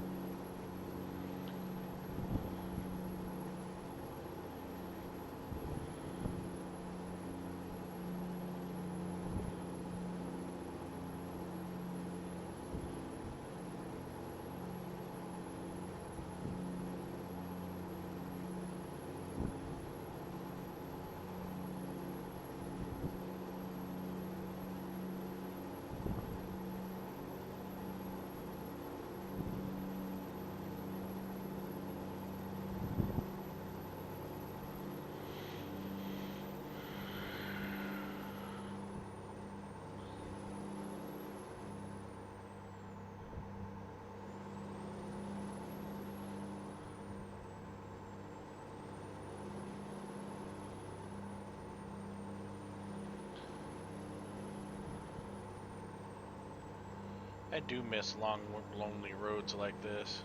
[SPEAKER 1] I do miss long, lonely roads like this.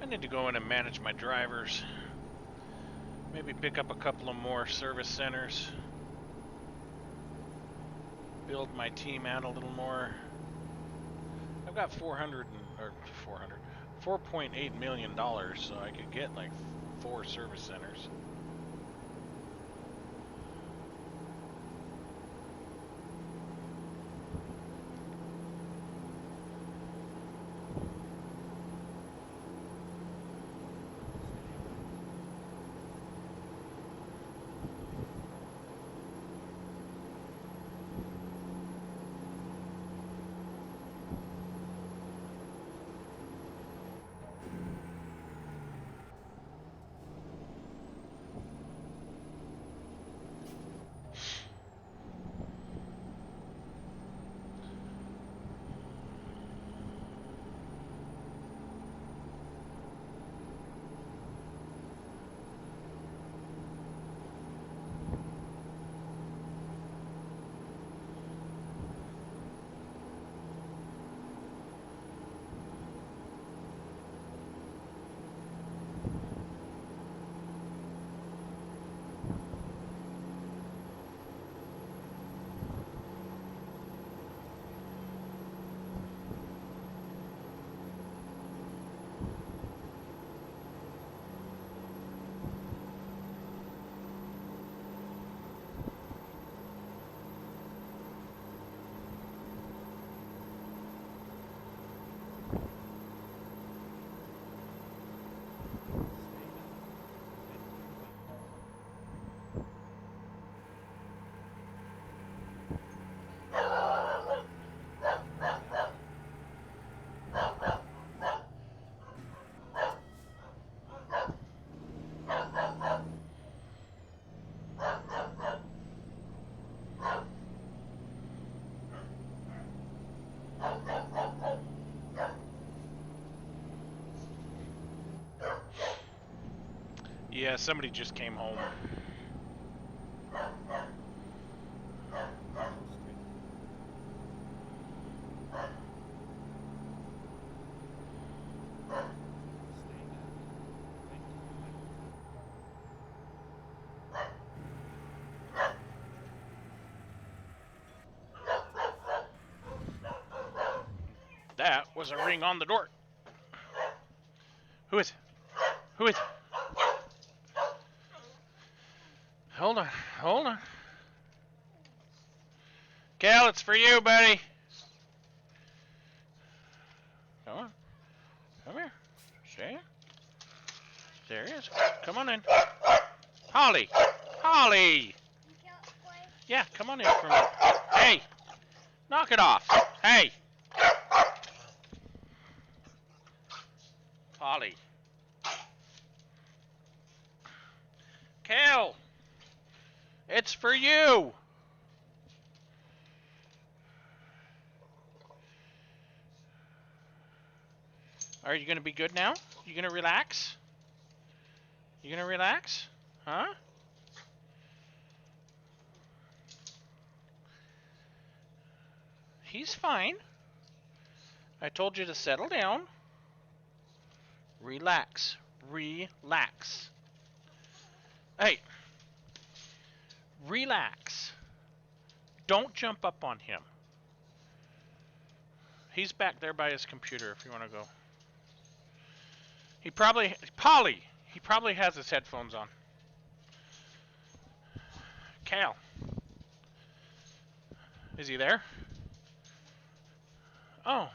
[SPEAKER 1] I need to go in and manage my drivers. Maybe pick up a couple of more service centers. Build my team out a little more. I've got 4.8 million dollars, so I could get like 4 service centers. Yeah, somebody just came home. That was a ring on the door. Who is it? Who is it? Hold on, hold on. Cal, it's for you, buddy. Come on. Come here. See? There he is. Come on in. Holly! Holly! Yeah, come on in for a minute. Hey! Knock it off. Hey! Holly. Cal! It's for you! Are you gonna be good now? You gonna relax? You gonna relax? Huh? He's fine. I told you to settle down. Relax. Relax. Hey. Relax. Don't jump up on him. He's back there by his computer if you want to go. He probably... Polly! He probably has his headphones on. Cal. Is he there? Oh.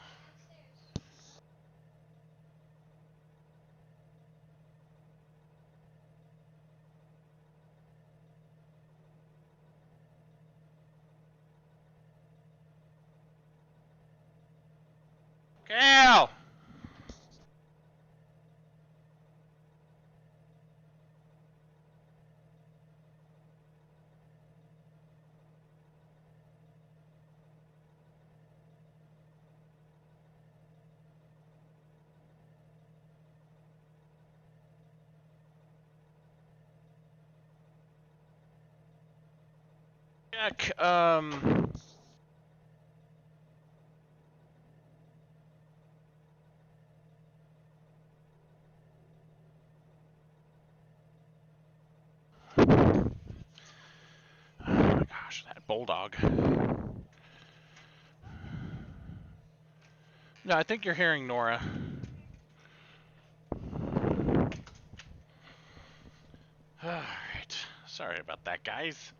[SPEAKER 1] Cal! Jack, oh my gosh, that bulldog. No, I think you're hearing Nora. Alright. Sorry about that, guys.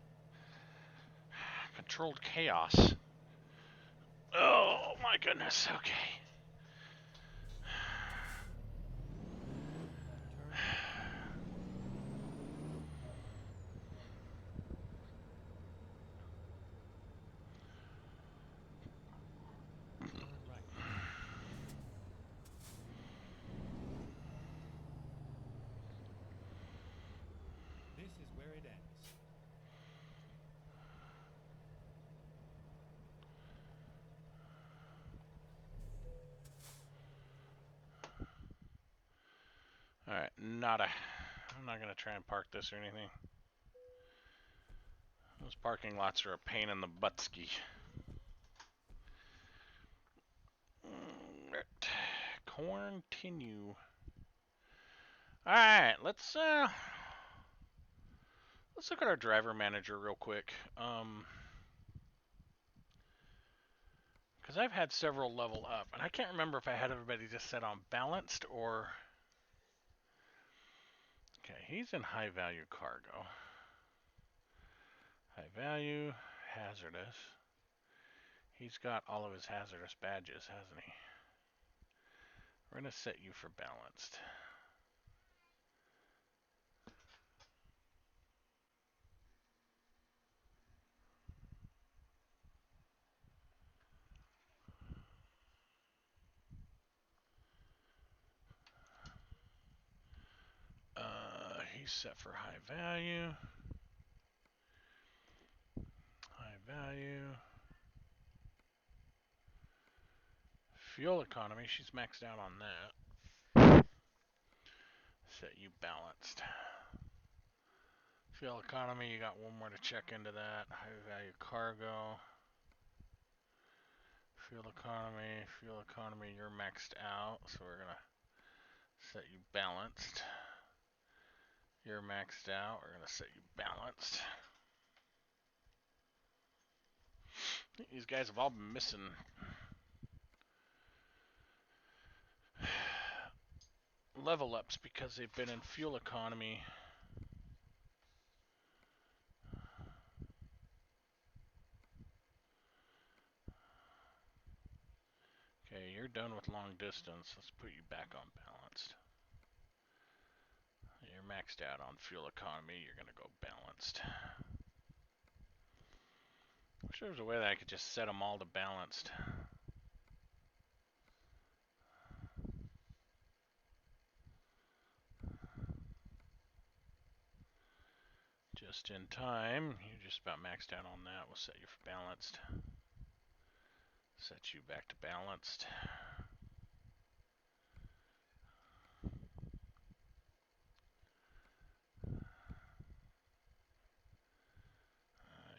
[SPEAKER 1] Controlled chaos. Oh my goodness, okay.
[SPEAKER 4] Turn left. Turn right. This is where it ends.
[SPEAKER 1] Alright, I'm not gonna try and park this or anything. Those parking lots are a pain in the buttski. Continue. Alright, let's look at our driver manager real quick. Because I've had several level up, and I can't remember if I had everybody just set on balanced or... Okay, he's in high value cargo. High value, hazardous. He's got all of his hazardous badges, hasn't he? We're going to set you for balanced. He's set for high value. High value. Fuel economy, she's maxed out on that. Set you balanced. Fuel economy, you got one more to check into that. High value cargo. Fuel economy, you're maxed out, so we're gonna set you balanced. You're maxed out, we're gonna set you balanced. These guys have all been missing level ups because they've been in fuel economy. Okay, you're done with long distance. Let's put you back on balanced. You're maxed out on fuel economy. You're gonna go balanced. Wish there was a way that I could just set them all to balanced. Just in time. You're just about maxed out on that. We'll set you for balanced. Set you back to balanced.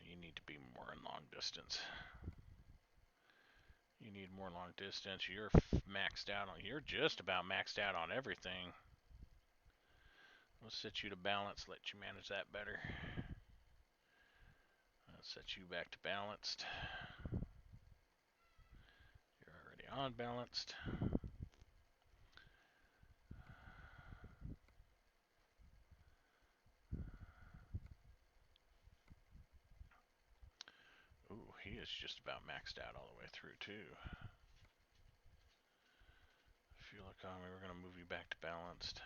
[SPEAKER 1] You need to be more in long distance. You need more long distance. You're maxed out on. You're just about maxed out on everything. We'll set you to balance. Let you manage that better. I'll set you back to balanced. You're already on balanced. Ooh, he is just about maxed out all the way through too. Fuel economy, we're gonna move you back to balanced.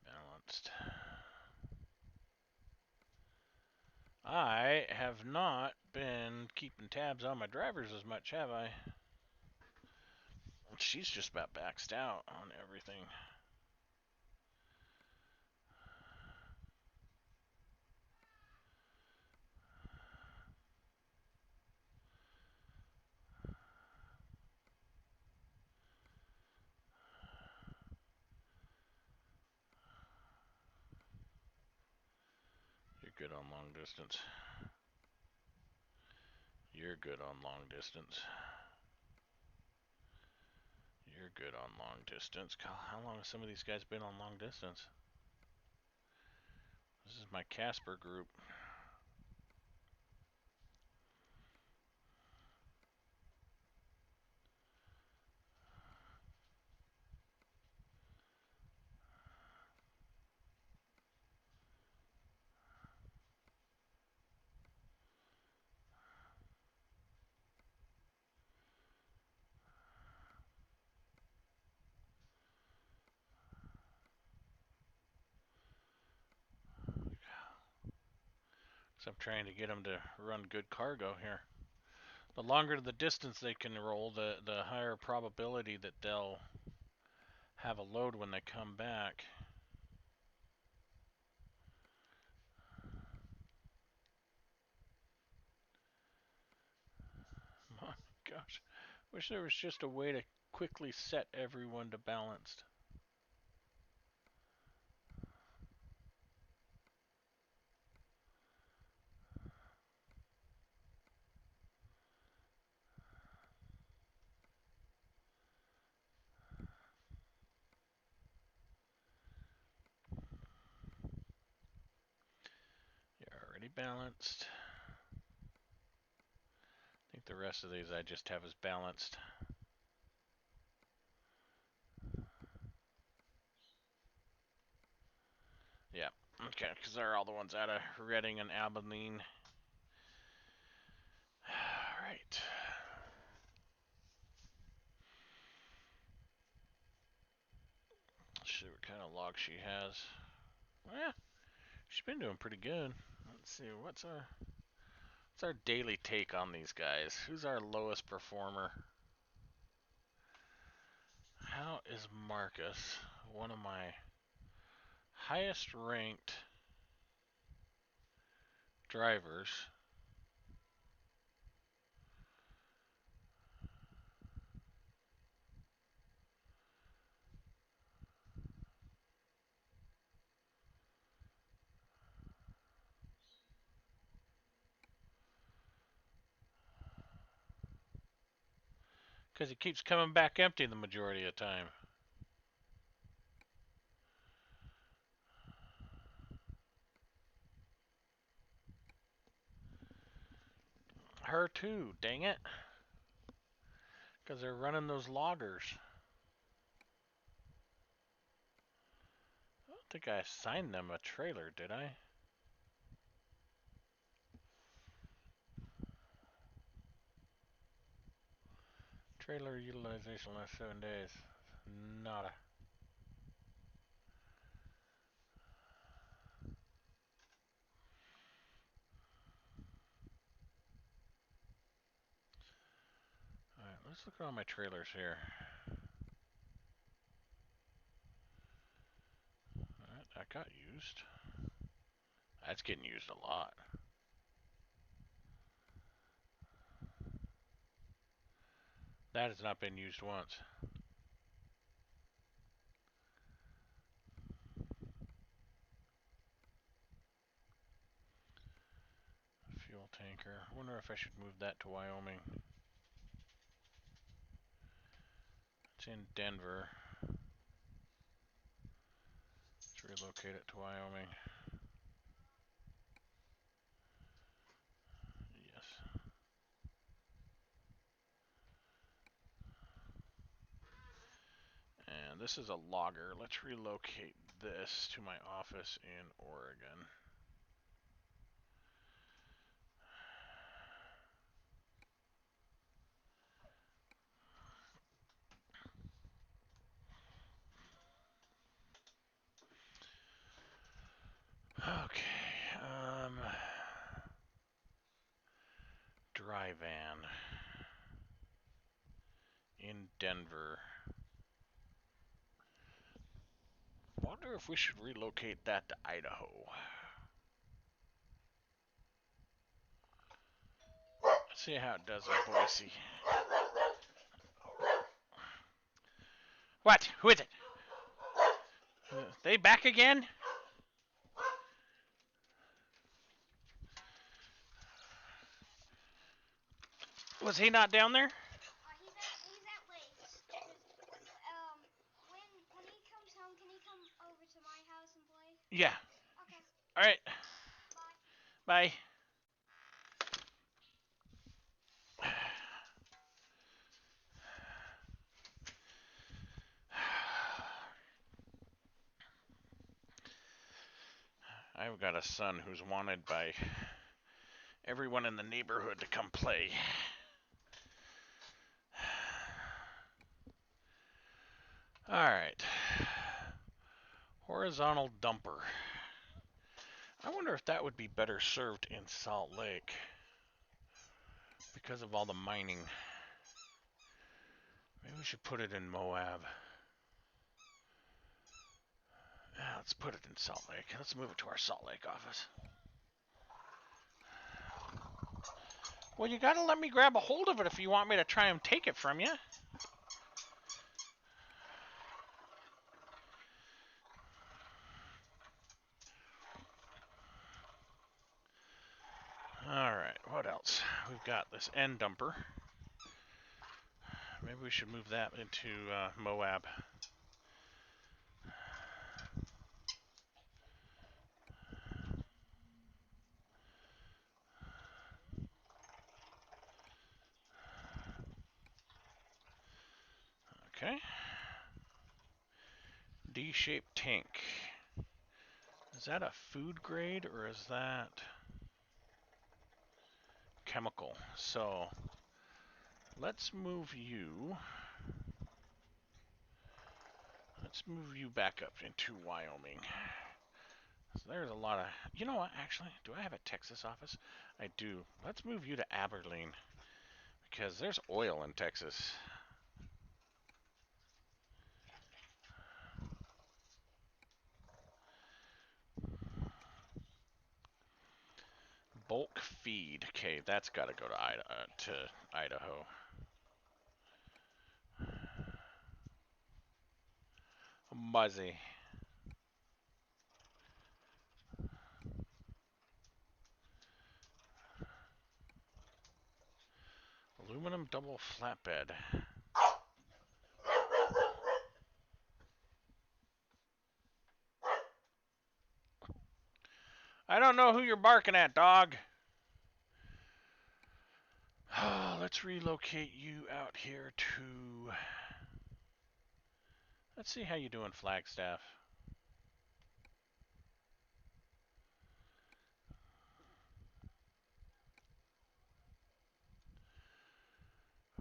[SPEAKER 1] Balanced. I have not been keeping tabs on my drivers as much, have I? She's just about maxed out on everything. You're good on long distance. You're good on long distance. You're good on long distance. How long have some of these guys been on long distance? This is my Casper group. So I'm trying to get them to run good cargo here. The longer the distance they can roll, the higher probability that they'll have a load when they come back. My gosh, wish there was just a way to quickly set everyone to balanced. You're already balanced. I think the rest of these I just have as balanced. Yeah, okay, because they're all the ones out of Reading and Abilene. Alright. Let's see what kind of log she has. Yeah, she's been doing pretty good. Let's see, what's our daily take on these guys? Who's our lowest performer? How is Marcus one of my highest ranked drivers? Because he keeps coming back empty the majority of the time. Her too, dang it. Because they're running those loggers. I don't think I assigned them a trailer, did I? Trailer utilization last 7 days. Nada. Alright, let's look at all my trailers here. Alright, that got used. That's getting used a lot. That has not been used once. Fuel tanker. Wonder if I should move that to Wyoming. It's in Denver. Let's relocate it to Wyoming. Yes. And this is a logger. Let's relocate this to my office in Oregon. Okay, dry van in Denver. Wonder if we should relocate that to Idaho. Let's see how it does in Boise. What? Who is it? They back again? Was he not down there?
[SPEAKER 5] He's at Wade's. When he comes home, can he come over to my house and play?
[SPEAKER 1] Yeah.
[SPEAKER 5] Okay.
[SPEAKER 1] All right.
[SPEAKER 5] Bye.
[SPEAKER 1] Bye. I've got a son who's wanted by everyone in the neighborhood to come play. Alright. Horizontal dumper. I wonder if that would be better served in Salt Lake because of all the mining. Maybe we should put it in Moab. Yeah, let's put it in Salt Lake. Let's move it to our Salt Lake office. Well, you gotta let me grab a hold of it if you want me to try and take it from you. Alright, what else? We've got this end dumper. Maybe we should move that into Moab. Okay. D-shaped tank. Is that a food grade or is that chemical? So let's move you. Let's move you back up into Wyoming. So there's a lot of. You know what? Actually, do I have a Texas office? I do. Let's move you to Abilene because there's oil in Texas. Bulk feed. Okay, that's got to go to Idaho. Muzzy. Aluminum double flatbed. I don't know who you're barking at, dog. Let's relocate you out here to. Let's see how you do in Flagstaff.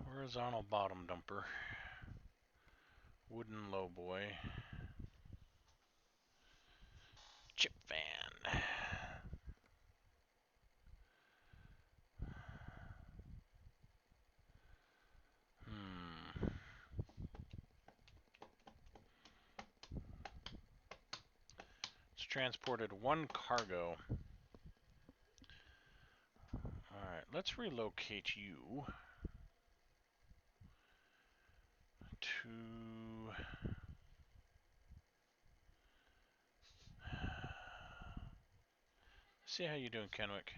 [SPEAKER 1] Horizontal bottom dumper. Wooden lowboy. Chip van. It's transported one cargo. Alright, let's relocate you to. See how you doing, Kenwick.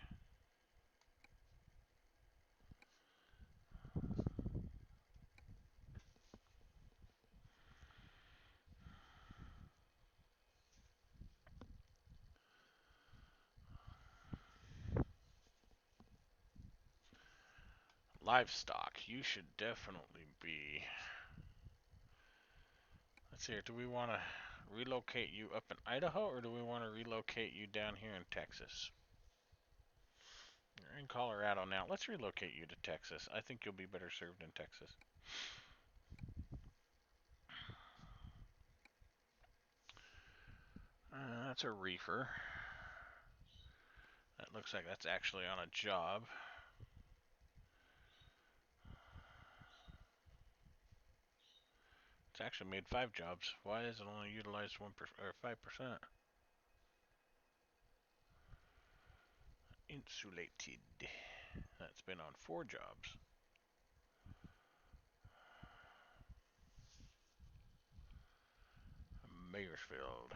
[SPEAKER 1] Livestock, you should definitely be. Let's see here, do we want to relocate you up in Idaho or do we want to relocate you down here in Texas? You're in Colorado now. Let's relocate you to Texas. I think you'll be better served in Texas. That's a reefer. That looks like that's actually on a job. It's actually made 5 jobs. Why is it only utilized 1% or 5%? Insulated. That's been on 4 jobs. Mayersfield.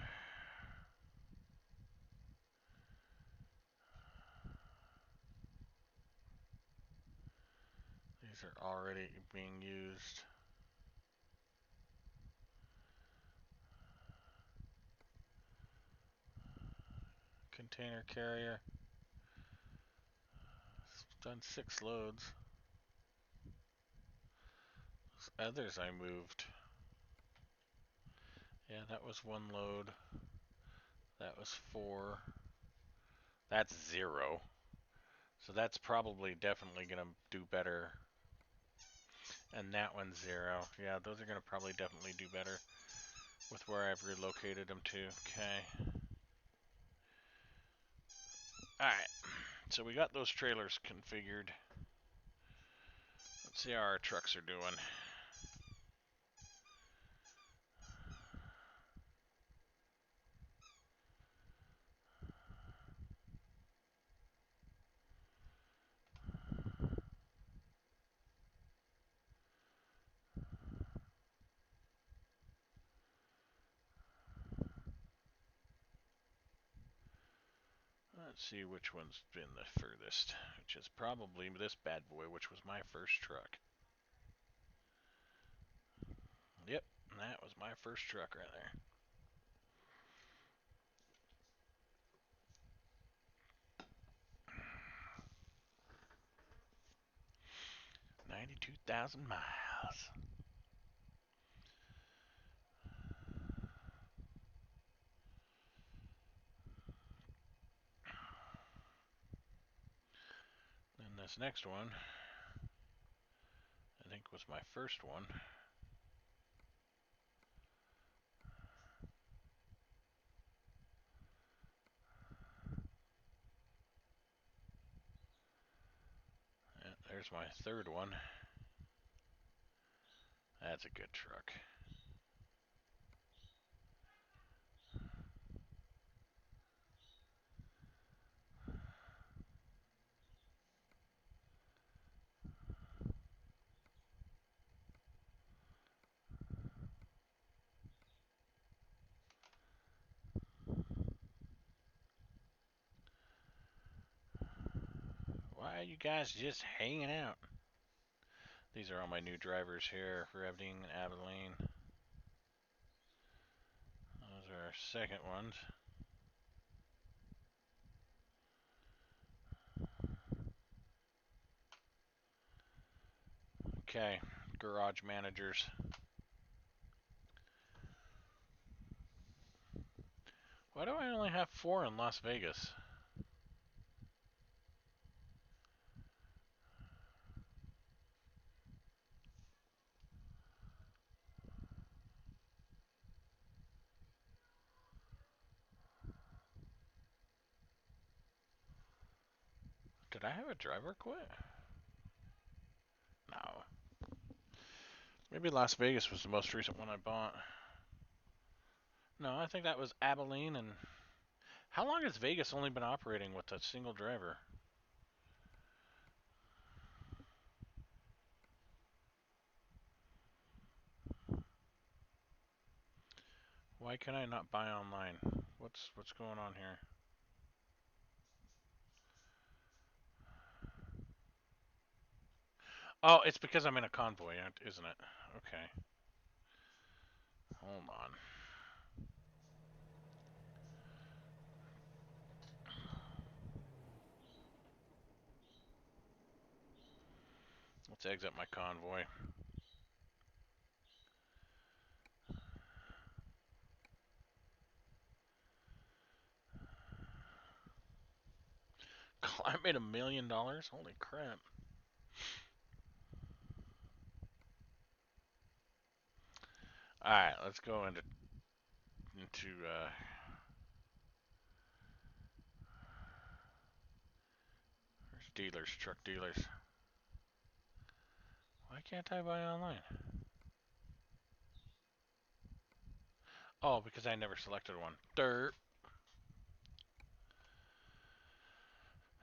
[SPEAKER 1] These are already being used. Container carrier. It's done 6 loads. Those others I moved. Yeah, that was 1 load. That was 4. That's 0. So that's probably definitely going to do better. And that one's 0. Yeah, those are going to probably definitely do better with where I've relocated them to. Okay. Alright. So we got those trailers configured. Let's see how our trucks are doing. Let's see which one's been the furthest, which is probably this bad boy, which was my first truck. Yep, that was my first truck right there. $92,000 miles. And this next one, I think was my first one. And there's my third one. That's a good truck. Why are you guys just hanging out? These are all my new drivers here, Reveting and Abilene. Those are our second ones. Okay, garage managers. Why do I only have 4 in Las Vegas? Did I have a driver quit? No. Maybe Las Vegas was the most recent one I bought. No, I think that was Abilene. And how long has Vegas only been operating with a single driver? Why can I not buy online? What's going on here? Oh, it's because I'm in a convoy, isn't it? Okay. Hold on. Let's exit my convoy. I made $1 million? Holy crap. Alright, let's go into there's dealers, truck dealers. Why can't I buy online? Oh, because I never selected one. Dirt.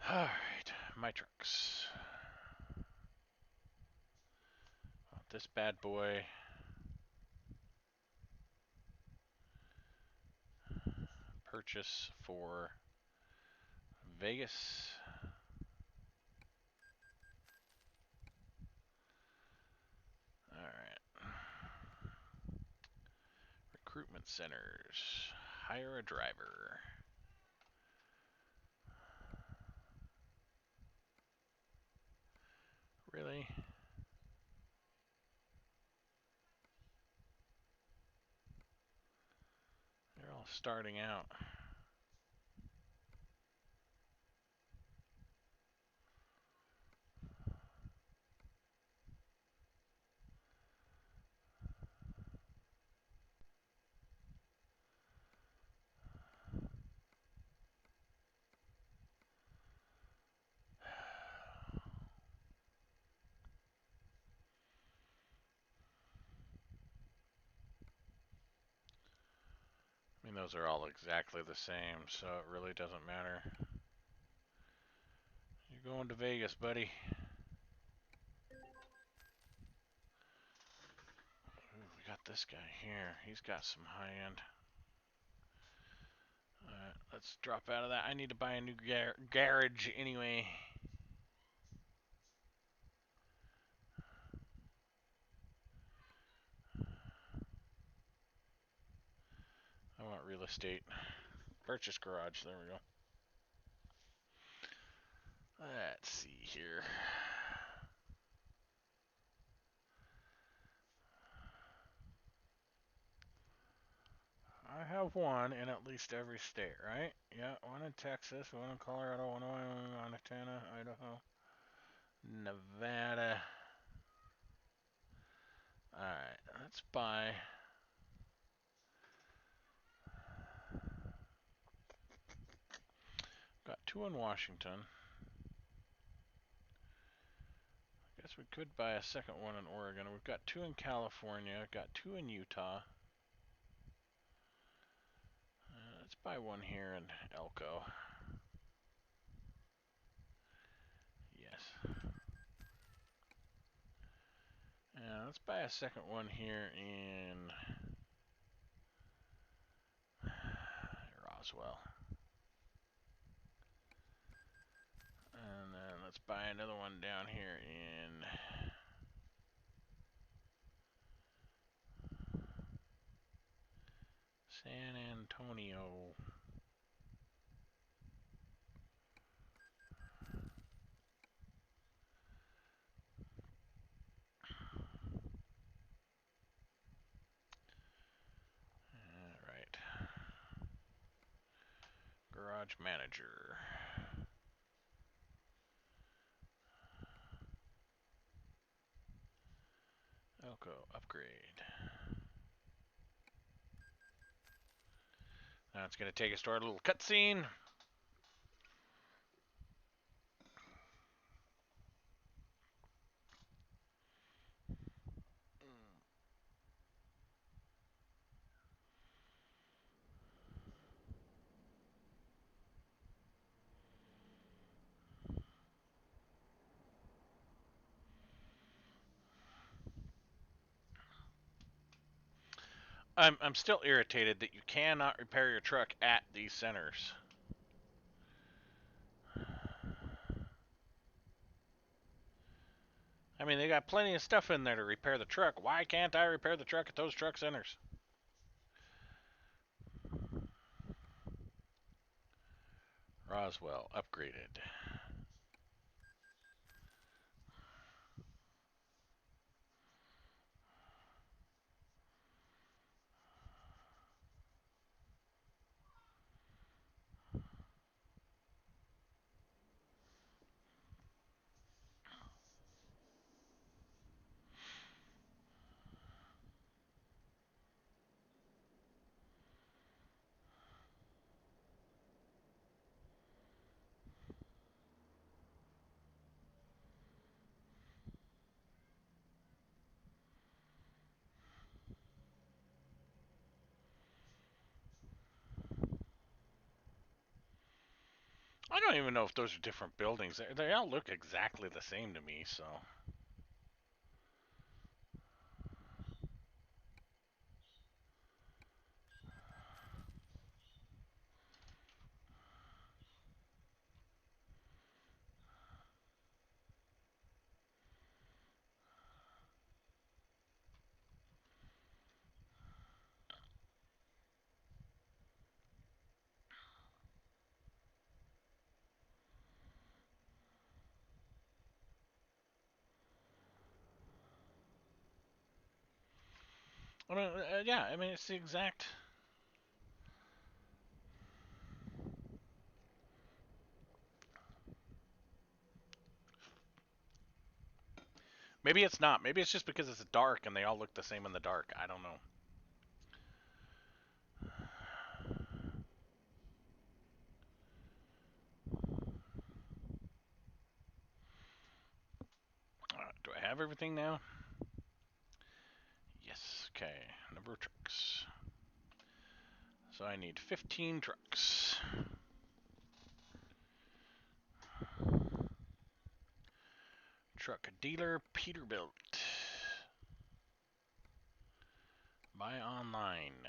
[SPEAKER 1] Alright, my trucks. This bad boy. Purchase for Vegas. recruitment centers. Hire a driver. Really? They're all starting out. I mean, those are all exactly the same, so it really doesn't matter. You're going to Vegas, buddy. Ooh, we got this guy here. He's got some high-end. Alright, let's drop out of that. I need to buy a new garage anyway. I want real estate. Purchase garage, there we go. Let's see here. I have one in at least every state, right? Yeah, one in Texas, one in Colorado, one in Wyoming, Montana, Idaho, Nevada. Alright, let's buy. Got two in Washington. I guess we could buy a second one in Oregon. We've got two in California, got two in Utah. Let's buy one here in Elko. Yes. And let's buy a second one here in Roswell. And then let's buy another one down here in San Antonio. Alright. Garage manager. Elko, upgrade. Now it's going to take us to our little cutscene. I'm still irritated that you cannot repair your truck at these centers. I mean, they got plenty of stuff in there to repair the truck. Why can't I repair the truck at those truck centers? Roswell, upgraded. I don't even know if those are different buildings. They all look exactly the same to me, so. I mean, yeah, I mean, it's the exact. Maybe it's not. Maybe it's just because it's dark and they all look the same in the dark. I don't know. Do I have everything now? Yes. Okay. Number of trucks. So I need 15 trucks. Truck dealer Peterbilt. Buy online.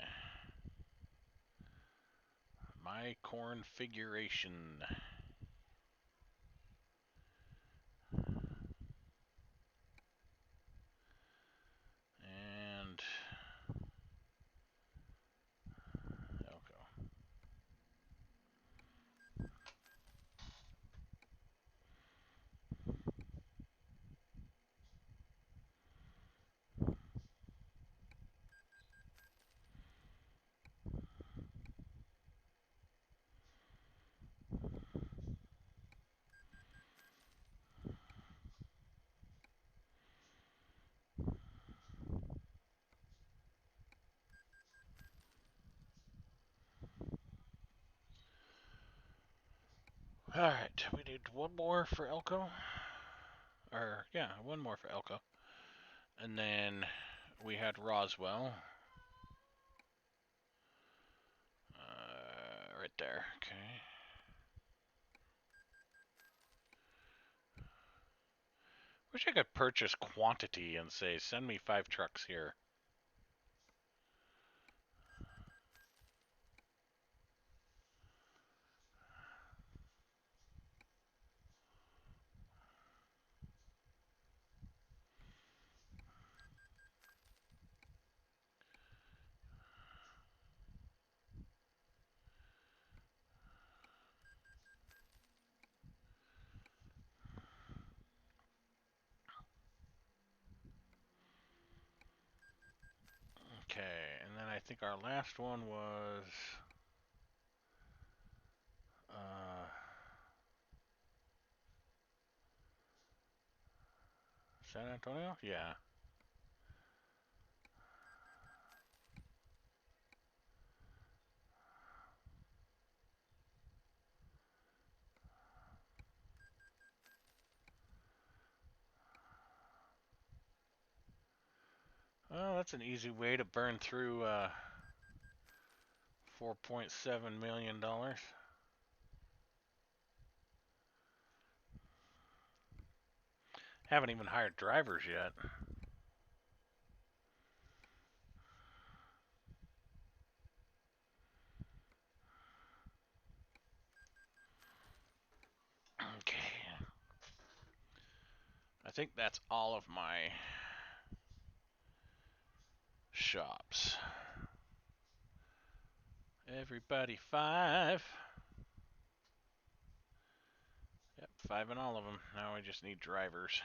[SPEAKER 1] My configuration. And Elko. Alright, we need one more for Elko. Or, yeah, one more for Elko. And then we had Roswell. Right there, okay. Wish I could purchase quantity and say, send me 5 trucks here. Okay, and then I think our last one was San Antonio? Yeah. Well, that's an easy way to burn through $4.7 million. Haven't even hired drivers yet. Okay. I think that's all of my shops. Everybody 5. Yep, 5 in all of them. Now I just need drivers.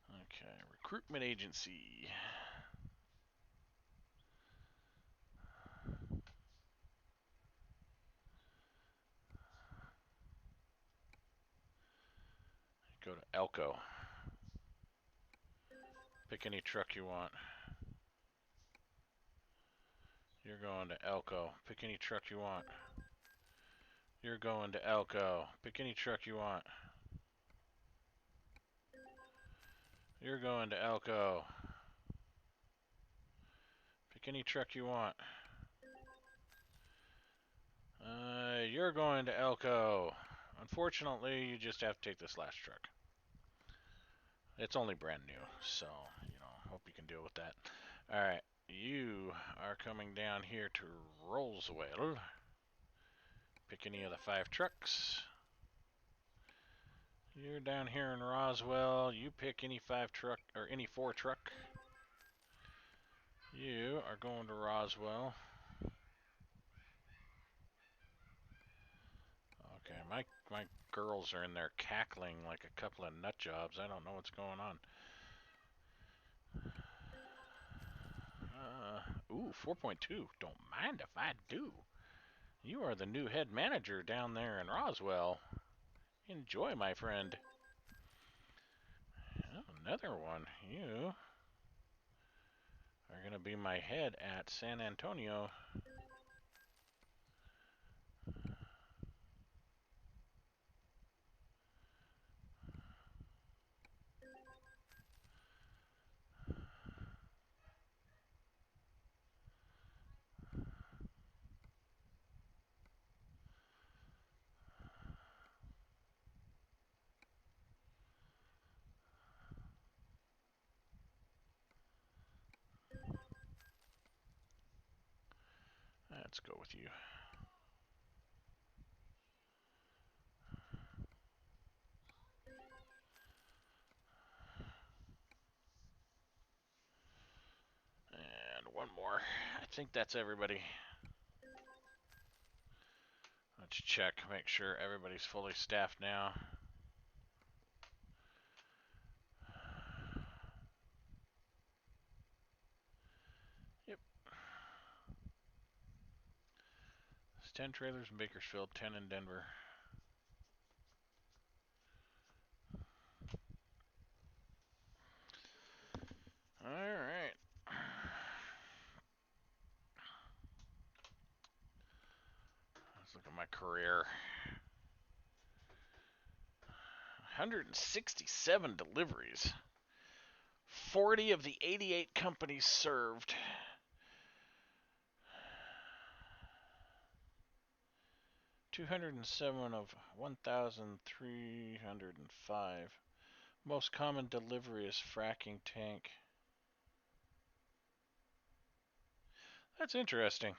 [SPEAKER 1] Okay, recruitment agency. Go to Elko. Pick any truck you want. You're going to Elko. Pick any truck you want. You're going to Elko. Pick any truck you want. You're going to Elko. Pick any truck you want. You're going to Elko. Unfortunately, you just have to take this last truck. It's only brand new, so, hope you can deal with that. Alright, you are coming down here to Roswell. Pick any of the 5 trucks. You're down here in Roswell. You pick any 5 truck, or any 4 truck. You are going to Roswell. Okay, my girls are in there cackling like a couple of nut jobs. I don't know what's going on. Ooh, 4.2. Don't mind if I do. You are the new head manager down there in Roswell. Enjoy, my friend. Oh, another one. You are gonna be my head at San Antonio. Let's go with you. And one more. I think that's everybody. Let's check, make sure everybody's fully staffed now. Yep. It's 10 trailers in Bakersfield, 10 in Denver. Alright. Let's look at my career. 167 deliveries. 40 of the 88 companies served. 207 of 1,305. Most common delivery is fracking tank. That's interesting.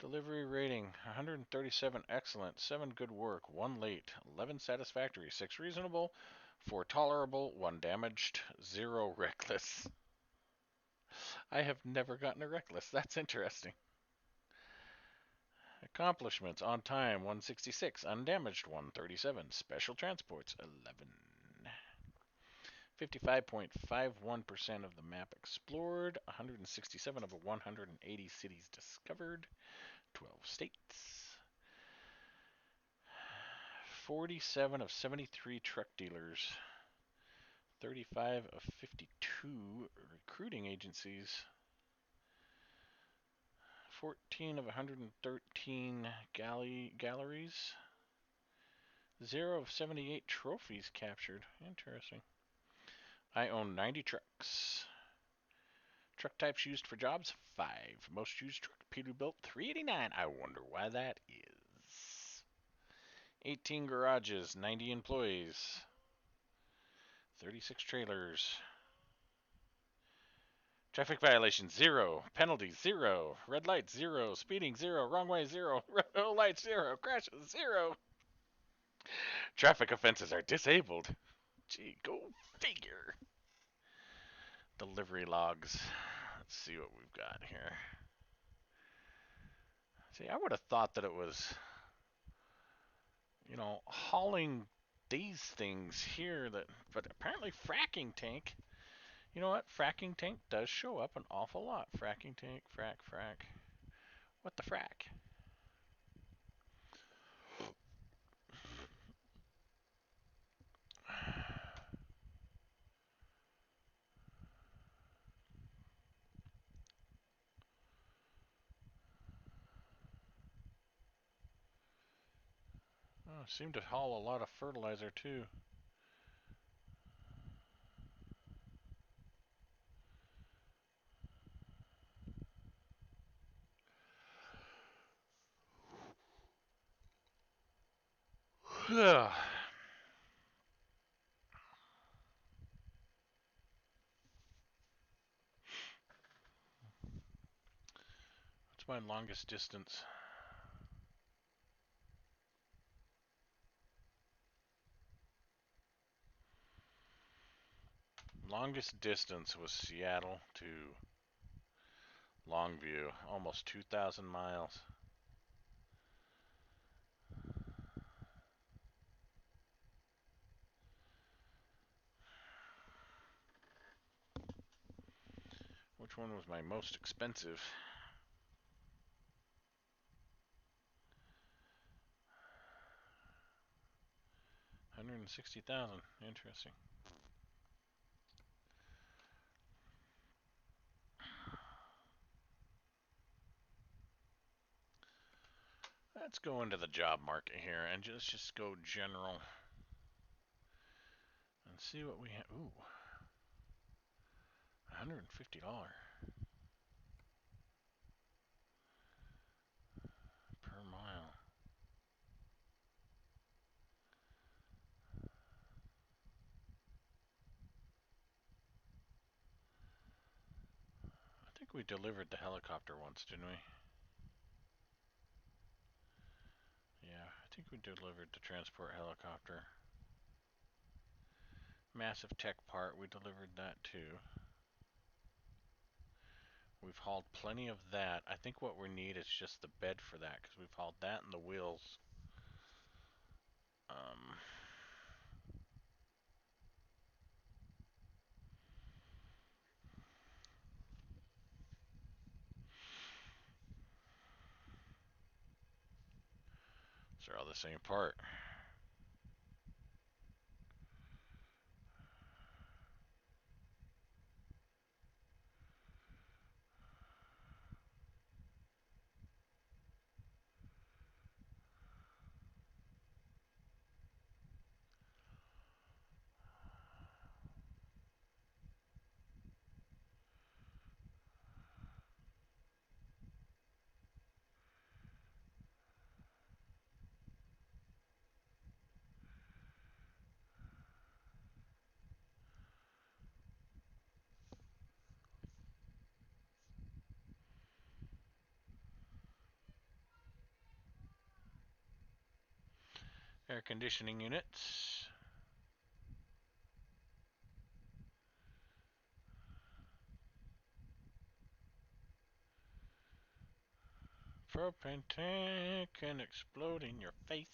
[SPEAKER 1] Delivery rating 137 excellent, 7 good work, 1 late, 11 satisfactory, 6 reasonable, 4 tolerable, 1 damaged, 0 reckless. I have never gotten a reckless. That's interesting. Accomplishments on time 166, undamaged 137, special transports 11. 55.51% of the map explored, 167 of 180 cities discovered, 12 states. 47 of 73 truck dealers, 35 of 52 recruiting agencies, 14 of 113 galleries, 0 of 78 trophies captured. Interesting. I own 90 trucks. Truck types used for jobs, 5. Most used truck, Peterbilt, 389. I wonder why that is. 18 garages, 90 employees, 36 trailers. Traffic violations, 0. Penalties, 0. Red lights, 0. Speeding, 0. Wrong way, 0. Red lights, 0. Crashes, 0. Traffic offenses are disabled. Gee, go figure. Delivery logs. Let's see what we've got here. See, I would have thought that it was, hauling these things here but apparently fracking tank. You know what? Fracking tank does show up an awful lot. Fracking tank, frack. What the frack? Oh, seem to haul a lot of fertilizer too. What's my longest distance? Longest distance was Seattle to Longview, almost 2,000 miles. which one was my most expensive? $160,000. Interesting. Let's go into the job market here and just go general and see what we have. Ooh, $150 per mile. I think we delivered the helicopter once, didn't we? Yeah, I think we delivered the transport helicopter. Massive tech part, we delivered that too. We've hauled plenty of that. I think what we need is just the bed for that, because we've hauled that and the wheels. So they're all the same part. Air conditioning units. Propane tank can explode in your face.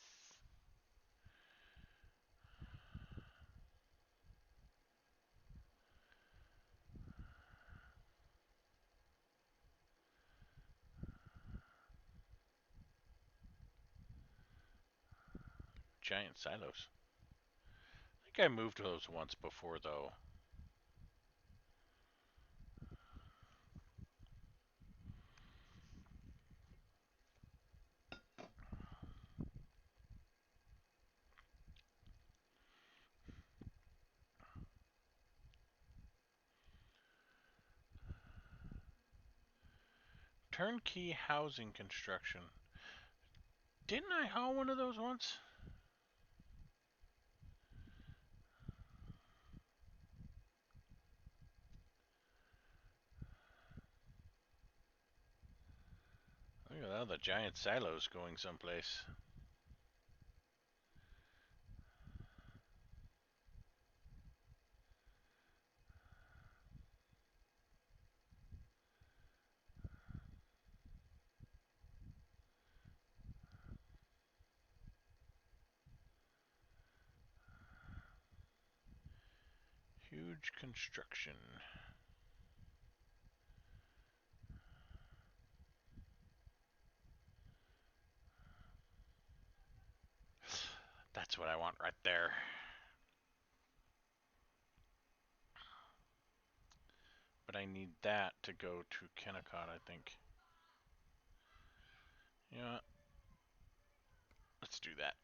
[SPEAKER 1] Giant silos. I think I moved those once before, though. Turnkey housing construction. Didn't I haul one of those once? Look at all the giant silos going someplace. Huge construction. That's what I want right there. But I need that to go to Kennecott, I think. Yeah. Let's do that.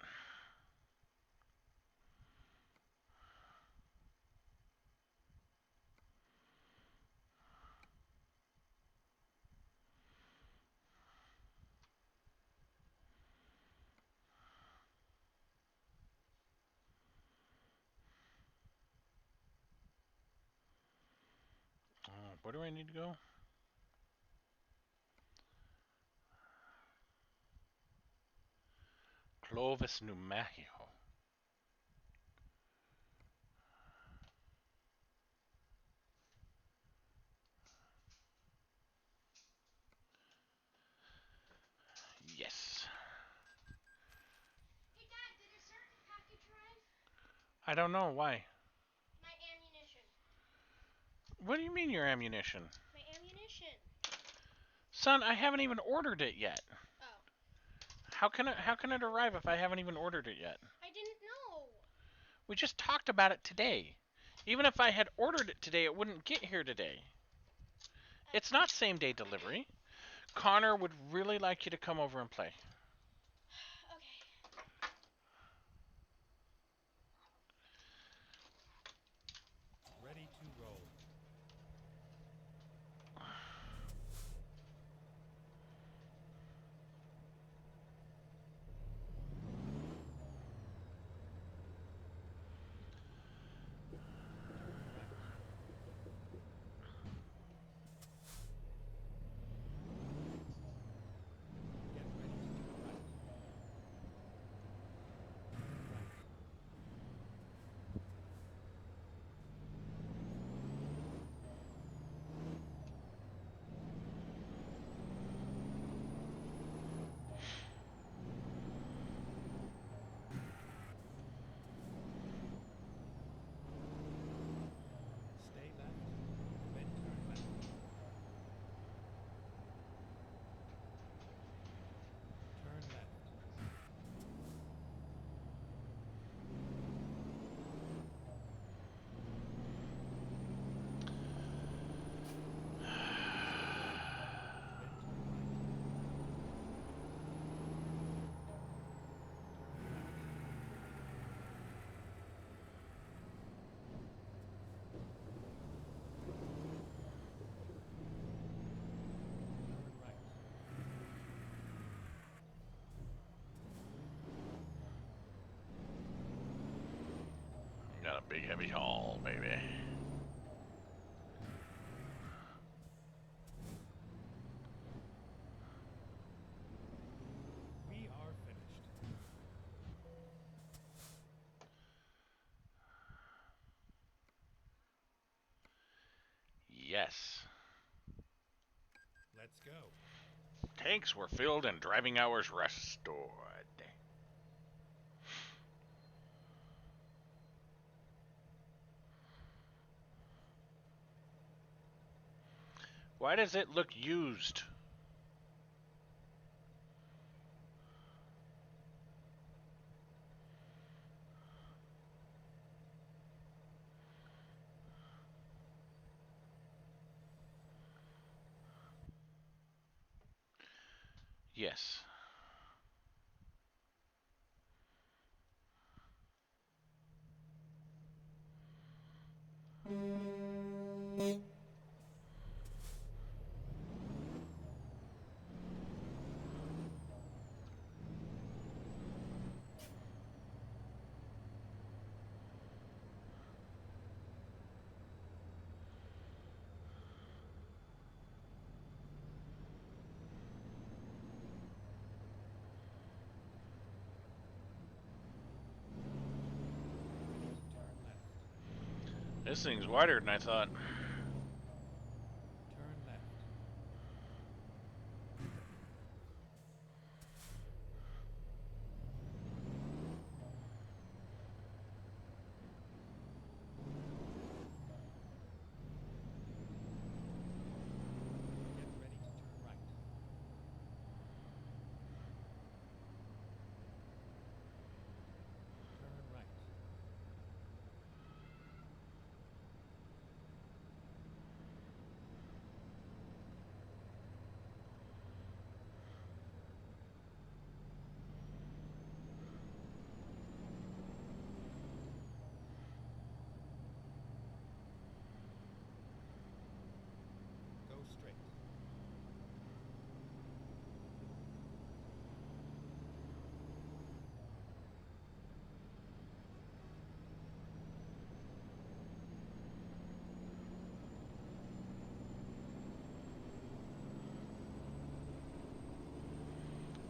[SPEAKER 1] Where do I need to go? Clovis, New Mexico. Yes.
[SPEAKER 5] Hey, Dad, did a certain package arrive?
[SPEAKER 1] I don't know. Why?
[SPEAKER 5] My ammunition.
[SPEAKER 1] What do you mean your ammunition?
[SPEAKER 5] My ammunition
[SPEAKER 1] Son, I haven't even ordered it yet.
[SPEAKER 5] Oh,
[SPEAKER 1] How can it arrive if I haven't even ordered it yet?
[SPEAKER 5] I didn't know.
[SPEAKER 1] We just talked about it today. Even if I had ordered it today, it wouldn't get here today. It's not same day delivery. Connor would really like you to come over and play.
[SPEAKER 5] Okay.
[SPEAKER 4] Ready to roll. Turn right. Get ready to turn right. Turn right. Stay left, then turn left. Turn left. Then turn right. Turn left. Turn right.
[SPEAKER 1] Got a big heavy haul, baby.
[SPEAKER 4] We are finished.
[SPEAKER 1] Yes.
[SPEAKER 4] Let's go.
[SPEAKER 1] Tanks were filled and driving hours restored. Why does it look used? Yes.
[SPEAKER 4] Ready to turn left.
[SPEAKER 1] This thing's wider than I thought.
[SPEAKER 4] Turn left. Get ready to turn right. Turn right. Go straight.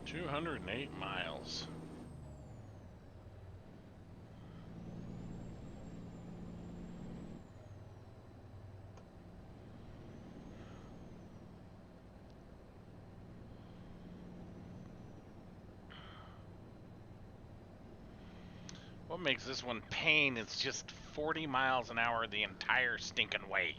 [SPEAKER 1] $208 miles. What makes this one pain is just 40 miles an hour the entire stinking way.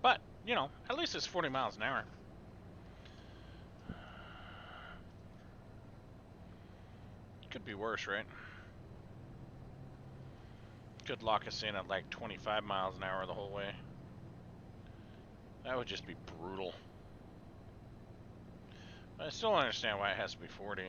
[SPEAKER 1] But, you know, at least it's 40 miles an hour. Could be worse, right? Could lock us in at like 25 miles an hour the whole way. That would just be brutal. But I still don't understand why it has to be 40.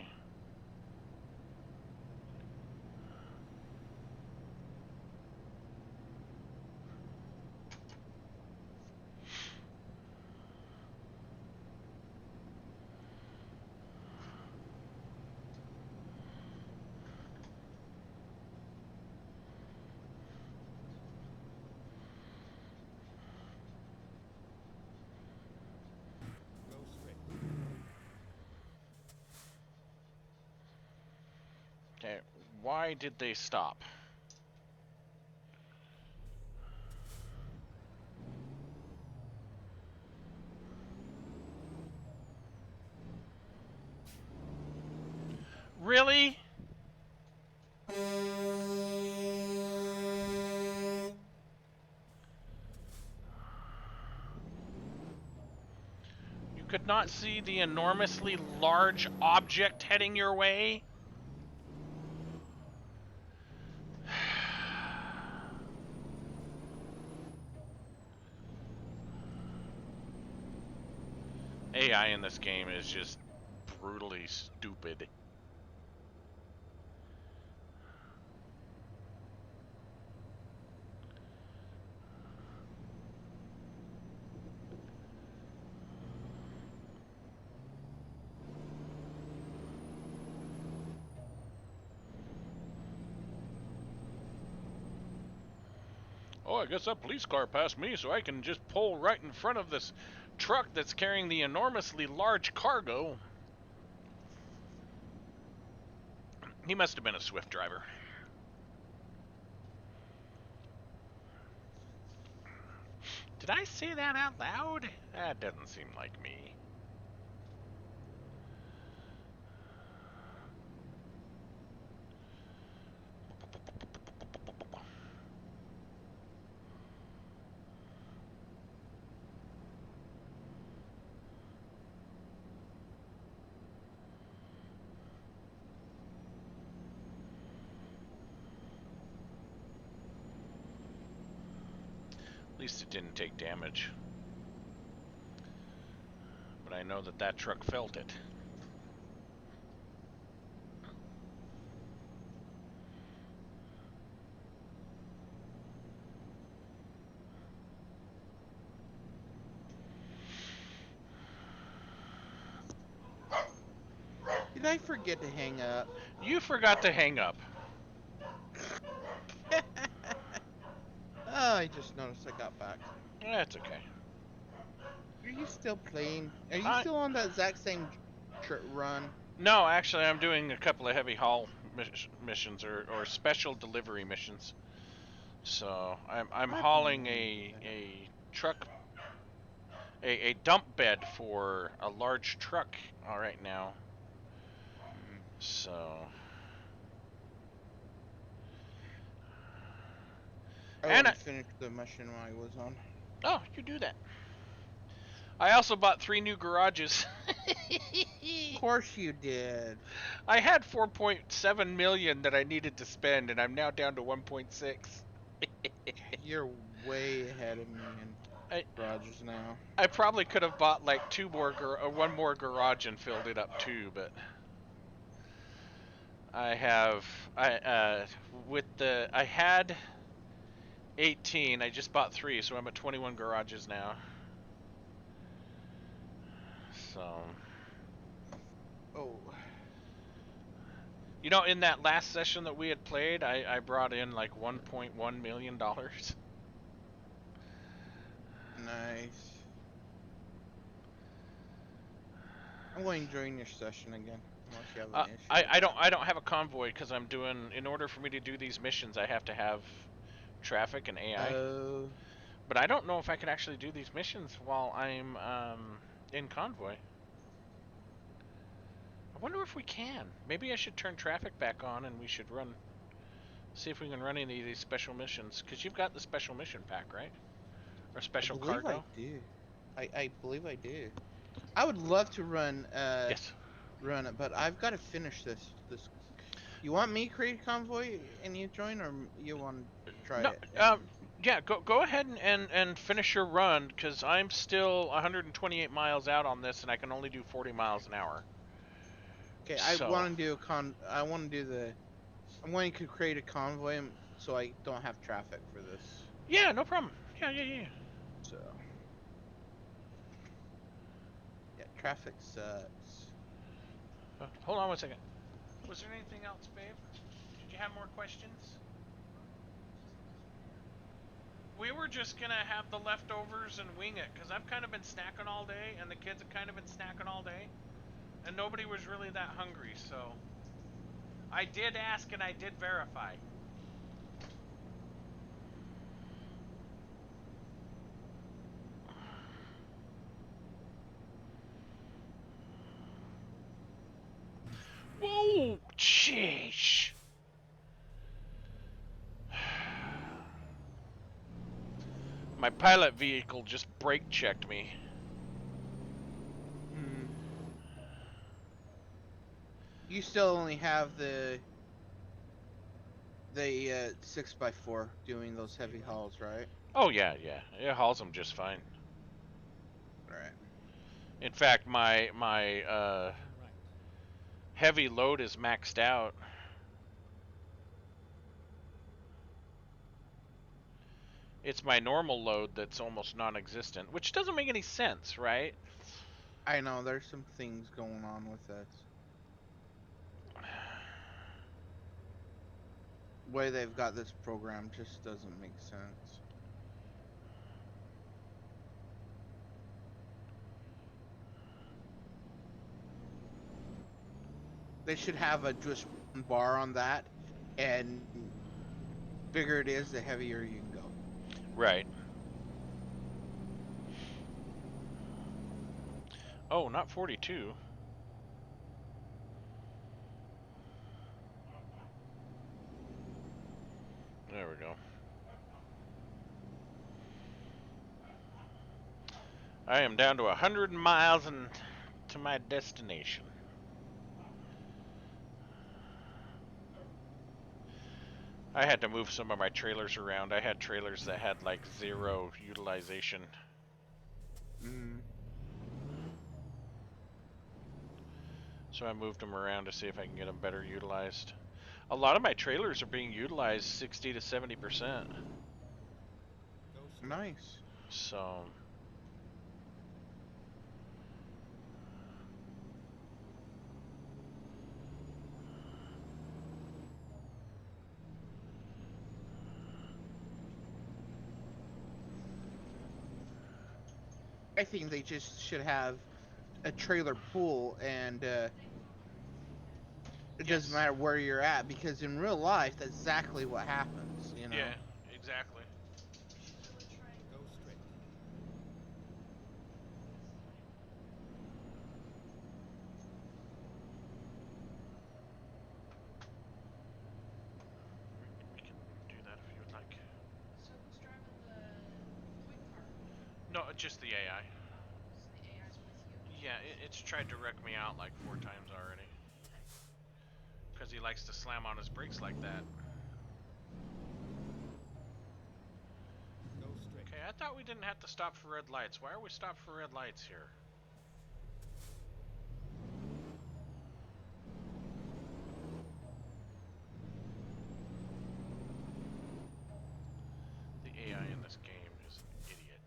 [SPEAKER 4] Go straight.
[SPEAKER 1] Okay, why did they stop? Really? You could not see the enormously large object heading your way? AI in this game is just brutally stupid. Oh, I guess that police car passed me, so I can just pull right in front of this truck that's carrying the enormously large cargo. He must have been a Swift driver. Did I say that out loud? That doesn't seem like me. At least it didn't take damage. But I know that that truck felt it.
[SPEAKER 3] Did I forget to hang up?
[SPEAKER 1] You forgot to hang up.
[SPEAKER 3] Oh, I just noticed I got back.
[SPEAKER 1] That's okay.
[SPEAKER 3] Are you still playing? Are you
[SPEAKER 1] I-
[SPEAKER 3] still on that exact same run?
[SPEAKER 1] No, actually, I'm doing a couple of heavy haul missions or special delivery missions. So I'm
[SPEAKER 3] I've
[SPEAKER 1] hauling
[SPEAKER 3] been
[SPEAKER 1] a truck, a dump bed for a large truck right now. So
[SPEAKER 3] I
[SPEAKER 1] and
[SPEAKER 3] already finished the mission I was on.
[SPEAKER 1] oh, you do that. I also bought 3 new garages.
[SPEAKER 3] Of course you did.
[SPEAKER 1] I had 4.7 million that I needed to spend, and I'm now down to 1.6.
[SPEAKER 3] You're way ahead of me in
[SPEAKER 1] I
[SPEAKER 3] garages now.
[SPEAKER 1] I probably could have bought like 1 more garage and filled it up too, but I had 18. I just bought 3, so I'm at 21 garages now. So,
[SPEAKER 3] Oh.
[SPEAKER 1] you know, in that last session that we had played, I brought in like $1.1 million.
[SPEAKER 3] Nice. I'm going to join your session again, unless you have an issue.
[SPEAKER 1] I don't have a convoy because I'm doing, in order for me to do these missions, I have to have traffic and AI.
[SPEAKER 3] Oh.
[SPEAKER 1] But I don't know if I can actually do these missions while I'm in convoy. I wonder if we can. Maybe I should turn traffic back on and we should see if we can run any of these special missions. Because you've got the special mission pack, right? Or special
[SPEAKER 3] I believe
[SPEAKER 1] cargo?
[SPEAKER 3] I do. I believe I do. I would love to run
[SPEAKER 1] Yes.
[SPEAKER 3] run it, but I've got to finish this. You want me to create a convoy and you join, or you want to try
[SPEAKER 1] No,
[SPEAKER 3] it?
[SPEAKER 1] yeah, go ahead and finish your run, because I'm still 128 miles out on this, and I can only do 40 miles an hour.
[SPEAKER 3] Okay, I
[SPEAKER 1] So,
[SPEAKER 3] want to do I want to do the. I'm going to create a convoy so I don't have traffic for this.
[SPEAKER 1] yeah, no problem. Yeah.
[SPEAKER 3] So. Yeah, traffic sucks.
[SPEAKER 1] Hold on one second. Was there anything else, babe? Did you have more questions? We were just gonna have the leftovers and wing it, because I've kind of been snacking all day, and the kids have kind of been snacking all day, and nobody was really that hungry, so I did ask and I did verify. Whoa, sheesh. My pilot vehicle just brake checked me.
[SPEAKER 3] You still only have the 6x4 doing those heavy hauls, right?
[SPEAKER 1] Oh yeah, it hauls them just fine.
[SPEAKER 3] Right.
[SPEAKER 1] In fact, my
[SPEAKER 4] Right.
[SPEAKER 1] heavy load is maxed out. It's my normal load that's almost non-existent, which doesn't make any sense, right?
[SPEAKER 3] I know there's some things going on with this. The way they've got this program just doesn't make sense. They should have a just one bar on that, and bigger it is, the heavier you can go.
[SPEAKER 1] Right. Oh, not 42. There we go. I am down to 100 miles and to my destination. I had to move some of my trailers around. I had trailers that had like 0 utilization. So I moved them around to see if I can get them better utilized. A lot of my trailers are being utilized 60 to 70%.
[SPEAKER 3] Nice.
[SPEAKER 1] So
[SPEAKER 3] I think they just should have a trailer pool, and it doesn't matter where you're at, because in real life, that's exactly what happens, you know?
[SPEAKER 1] yeah, exactly.
[SPEAKER 4] Go straight.
[SPEAKER 1] We can do that if you would like.
[SPEAKER 6] So who's driving the quick car?
[SPEAKER 1] No, just the AI.
[SPEAKER 6] So the AI's with you?
[SPEAKER 1] Yeah, it's tried to wreck me out like 4 times already. Because he likes to slam on his brakes like that.
[SPEAKER 4] Go straight.
[SPEAKER 1] Okay, I thought we didn't have to stop for red lights. Why are we stopped for red lights here? The AI in this game is an idiot.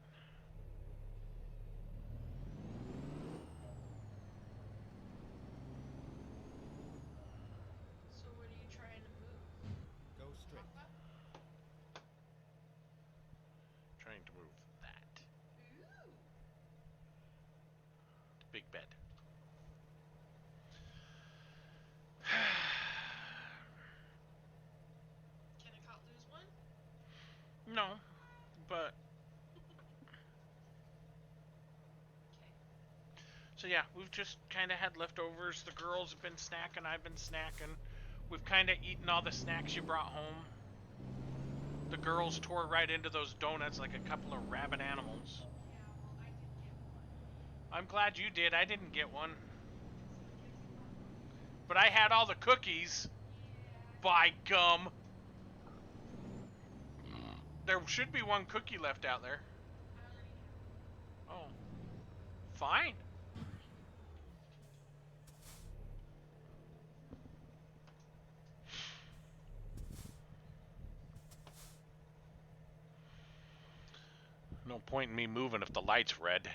[SPEAKER 1] So yeah, we've just kind of had leftovers. The girls have been snacking. I've been snacking. We've kind of eaten all the snacks you brought home. The girls tore right into those donuts like a couple of rabid animals.
[SPEAKER 6] Yeah, well, I did get one.
[SPEAKER 1] I'm glad you did. I didn't get one.
[SPEAKER 6] It's hard.
[SPEAKER 1] But I had all the cookies.
[SPEAKER 6] Yeah.
[SPEAKER 1] By gum. There should be one cookie left out there.
[SPEAKER 6] I already have.
[SPEAKER 1] Oh. Fine. No point in me moving if the light's red.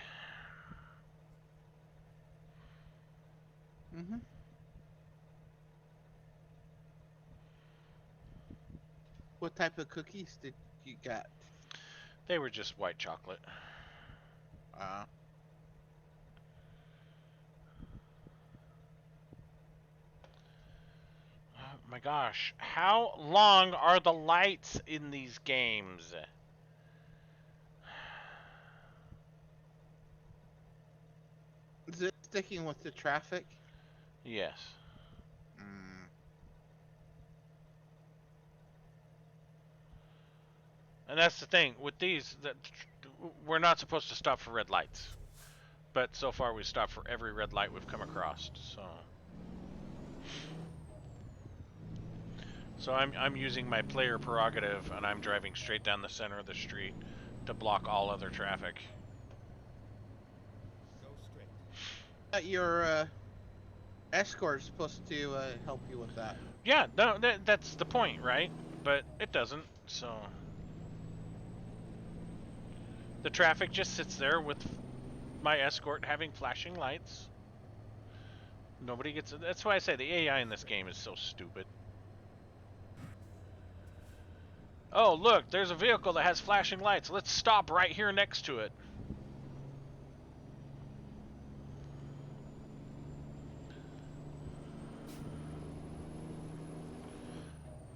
[SPEAKER 3] Mm-hmm. What type of cookies did you get?
[SPEAKER 1] They were just white chocolate.
[SPEAKER 3] Uh,
[SPEAKER 1] Oh my gosh. How long are the lights in these games?
[SPEAKER 3] is it sticking with the traffic?
[SPEAKER 1] Yes.
[SPEAKER 3] Mm.
[SPEAKER 1] And that's the thing with these, that we're not supposed to stop for red lights. But so far we stopped for every red light we've come across. So I'm using my player prerogative and I'm driving straight down the center of the street to block all other traffic.
[SPEAKER 4] Go straight.
[SPEAKER 3] Your escort is supposed to help you with that.
[SPEAKER 1] Yeah, no, that's the point, right? But it doesn't, so... The traffic just sits there with my escort having flashing lights. Nobody gets... That's why I say the AI in this game is so stupid. Oh, look, there's a vehicle that has flashing lights. Let's stop right here next to it.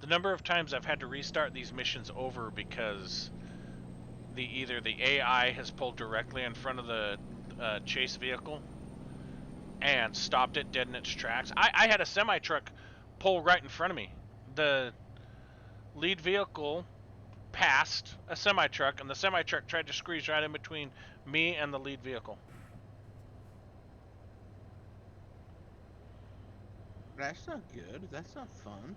[SPEAKER 1] The number of times I've had to restart these missions over because either the AI has pulled directly in front of the chase vehicle and stopped it dead in its tracks. I had a semi-truck pull right in front of me. The lead vehicle passed a semi-truck, and the semi-truck tried to squeeze right in between me and the lead vehicle.
[SPEAKER 3] That's not good. That's not fun.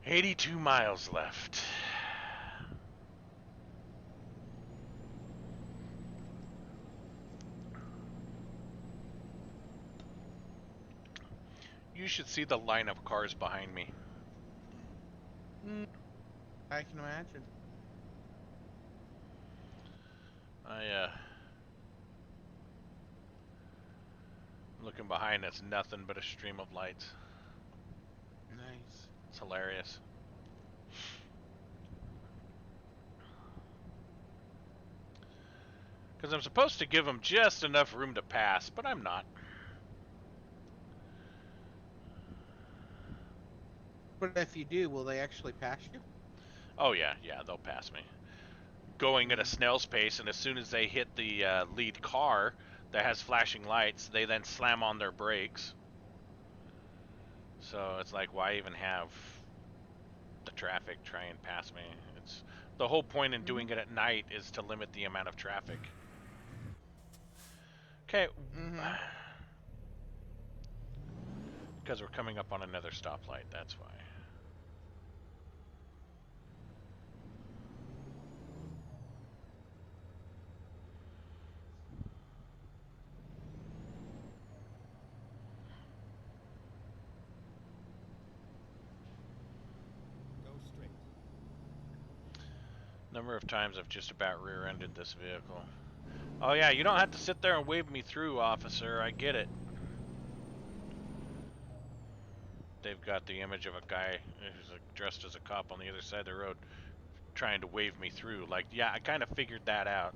[SPEAKER 1] "82 miles left." You should see the line of cars behind me.
[SPEAKER 3] I can imagine.
[SPEAKER 1] Looking behind, it's nothing but a stream of lights.
[SPEAKER 3] Nice.
[SPEAKER 1] It's hilarious. Because I'm supposed to give them just enough room to pass, but I'm not.
[SPEAKER 3] But if you do, will they actually pass you?
[SPEAKER 1] Oh yeah, they'll pass me. Going at a snail's pace, and as soon as they hit the lead car that has flashing lights, they then slam on their brakes. So it's like, why even have the traffic try and pass me? It's the whole point in doing it at night is to limit the amount of traffic. Okay. Because we're coming up on another stoplight, that's why.
[SPEAKER 4] Go straight.
[SPEAKER 1] Number of times I've just about rear-ended this vehicle. Oh yeah, you don't have to sit there and wave me through, officer. I get it. They've got the image of a guy who's dressed as a cop on the other side of the road, trying to wave me through. Like, yeah, I kind of figured that out.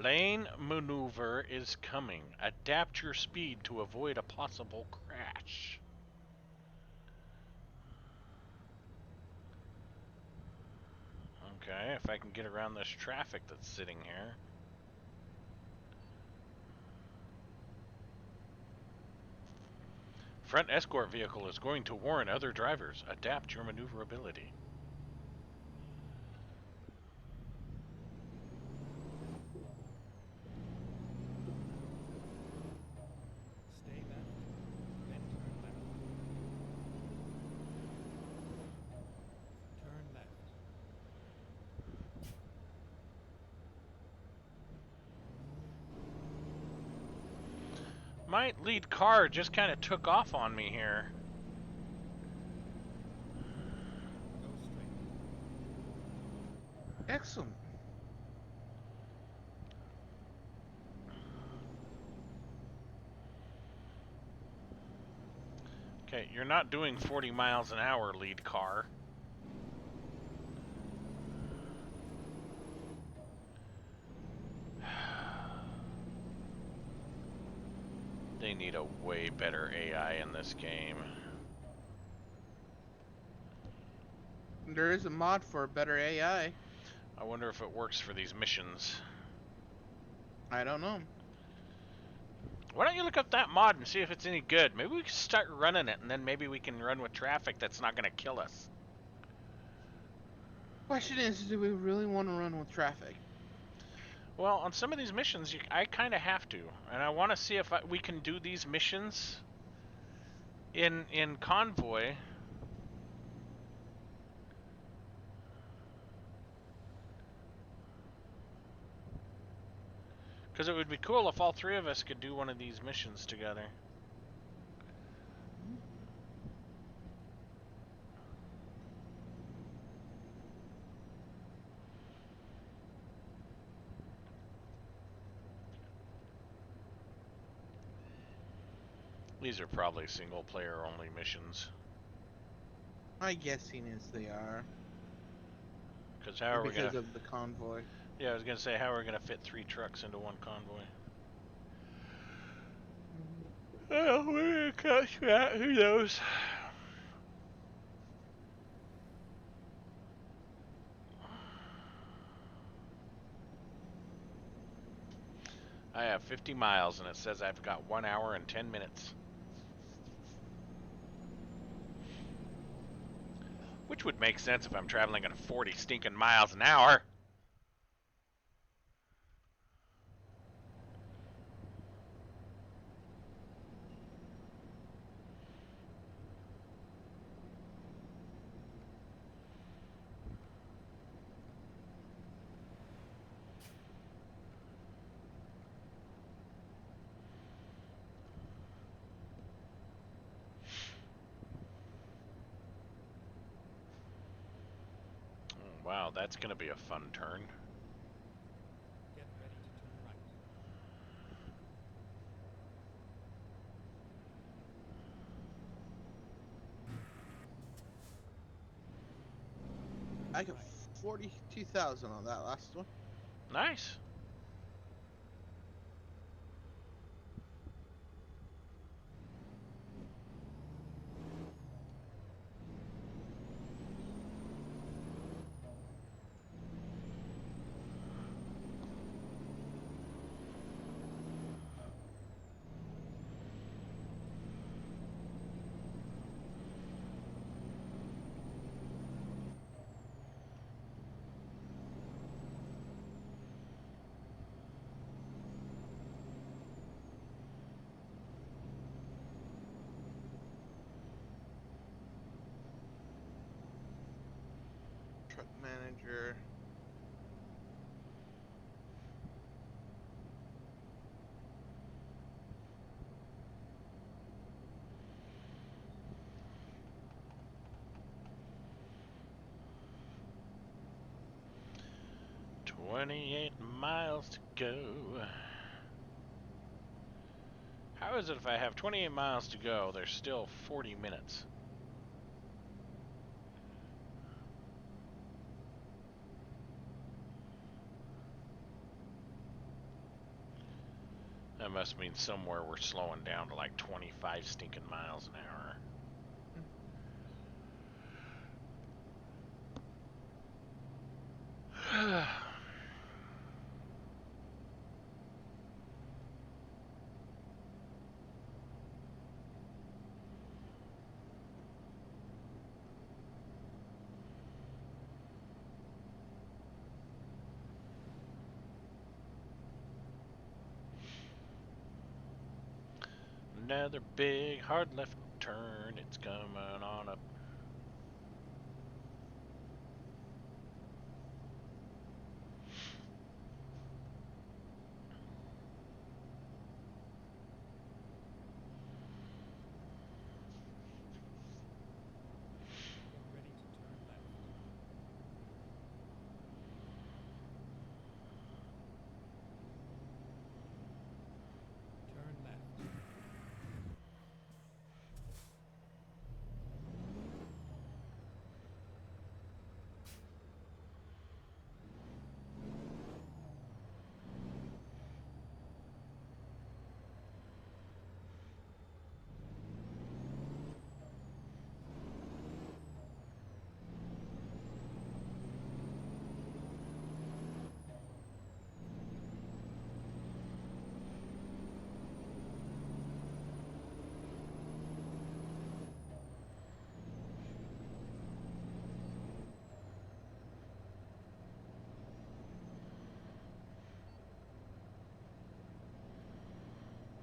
[SPEAKER 1] Lane maneuver is coming. Adapt your speed to avoid a possible crash. Okay, if I can get around this traffic that's sitting here. Front escort vehicle is going to warn other drivers. Adapt your maneuverability.
[SPEAKER 4] Stay left, then turn left. Turn left.
[SPEAKER 1] My lead car just kind of took off on me here.
[SPEAKER 4] Go straight.
[SPEAKER 3] Excellent.
[SPEAKER 1] Okay, you're not doing 40 miles an hour, lead car. They need a way better AI in this game.
[SPEAKER 3] There is a mod for a better AI.
[SPEAKER 1] I wonder if it works for these missions.
[SPEAKER 3] I don't know.
[SPEAKER 1] Why don't you look up that mod and see if it's any good? Maybe we can start running it, and then maybe we can run with traffic that's not going to kill us.
[SPEAKER 3] Question is, do we really want to run with traffic?
[SPEAKER 1] Well, on some of these missions, I kind of have to, and I want to see if we can do these missions in Convoy. Because it would be cool if all three of us could do one of these missions together. These are probably single player only missions.
[SPEAKER 3] My guessing is they are.
[SPEAKER 1] Because how are we
[SPEAKER 3] Because
[SPEAKER 1] gonna?
[SPEAKER 3] of the convoy.
[SPEAKER 1] Yeah, I was gonna say, how are we gonna fit 3 trucks into one convoy? Well, we're gonna catch that. Who knows? I have 50 miles, and it says I've got 1 hour and 10 minutes. Which would make sense if I'm traveling at 40 stinking miles an hour. Oh, wow, that's gonna be a fun turn.
[SPEAKER 4] Get ready to turn right.
[SPEAKER 3] I got 42,000 on that last one.
[SPEAKER 1] Nice.
[SPEAKER 3] Truck manager.
[SPEAKER 1] $28 miles to go. How is it if I have 28 miles to go, there's still 40 minutes? That must mean somewhere we're slowing down to like 25 stinking miles an hour. Another big hard left turn, it's coming on up.
[SPEAKER 4] Get ready to turn left. Turn left.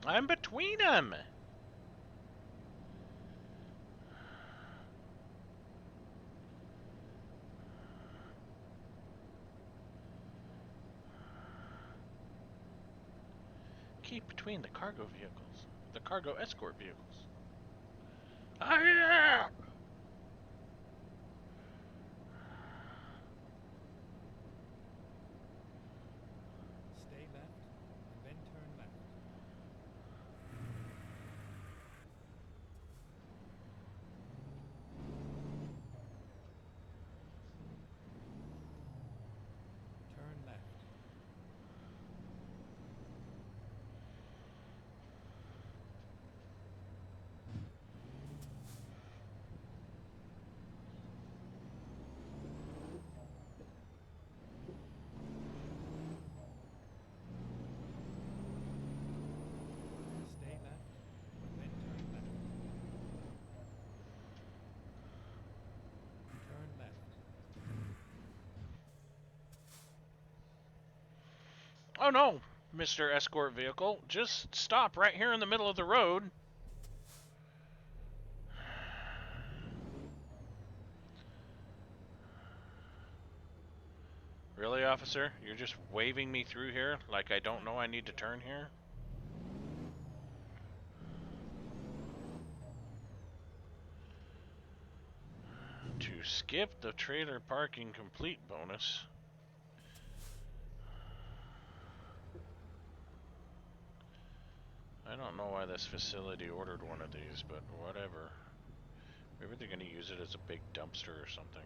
[SPEAKER 1] I'm between them. Keep between the cargo vehicles, the cargo escort vehicles. Ah, yeah!
[SPEAKER 4] Stay left, and then turn left. Turn left. Stay left, and then turn left. Turn left.
[SPEAKER 1] Oh no, Mr. Escort Vehicle, just stop right here in the middle of the road. Really, officer? You're just waving me through here like I don't know I need to turn here? To skip the trailer parking complete bonus. I don't know why this facility ordered one of these, but whatever. Maybe they're gonna use it as a big dumpster or something.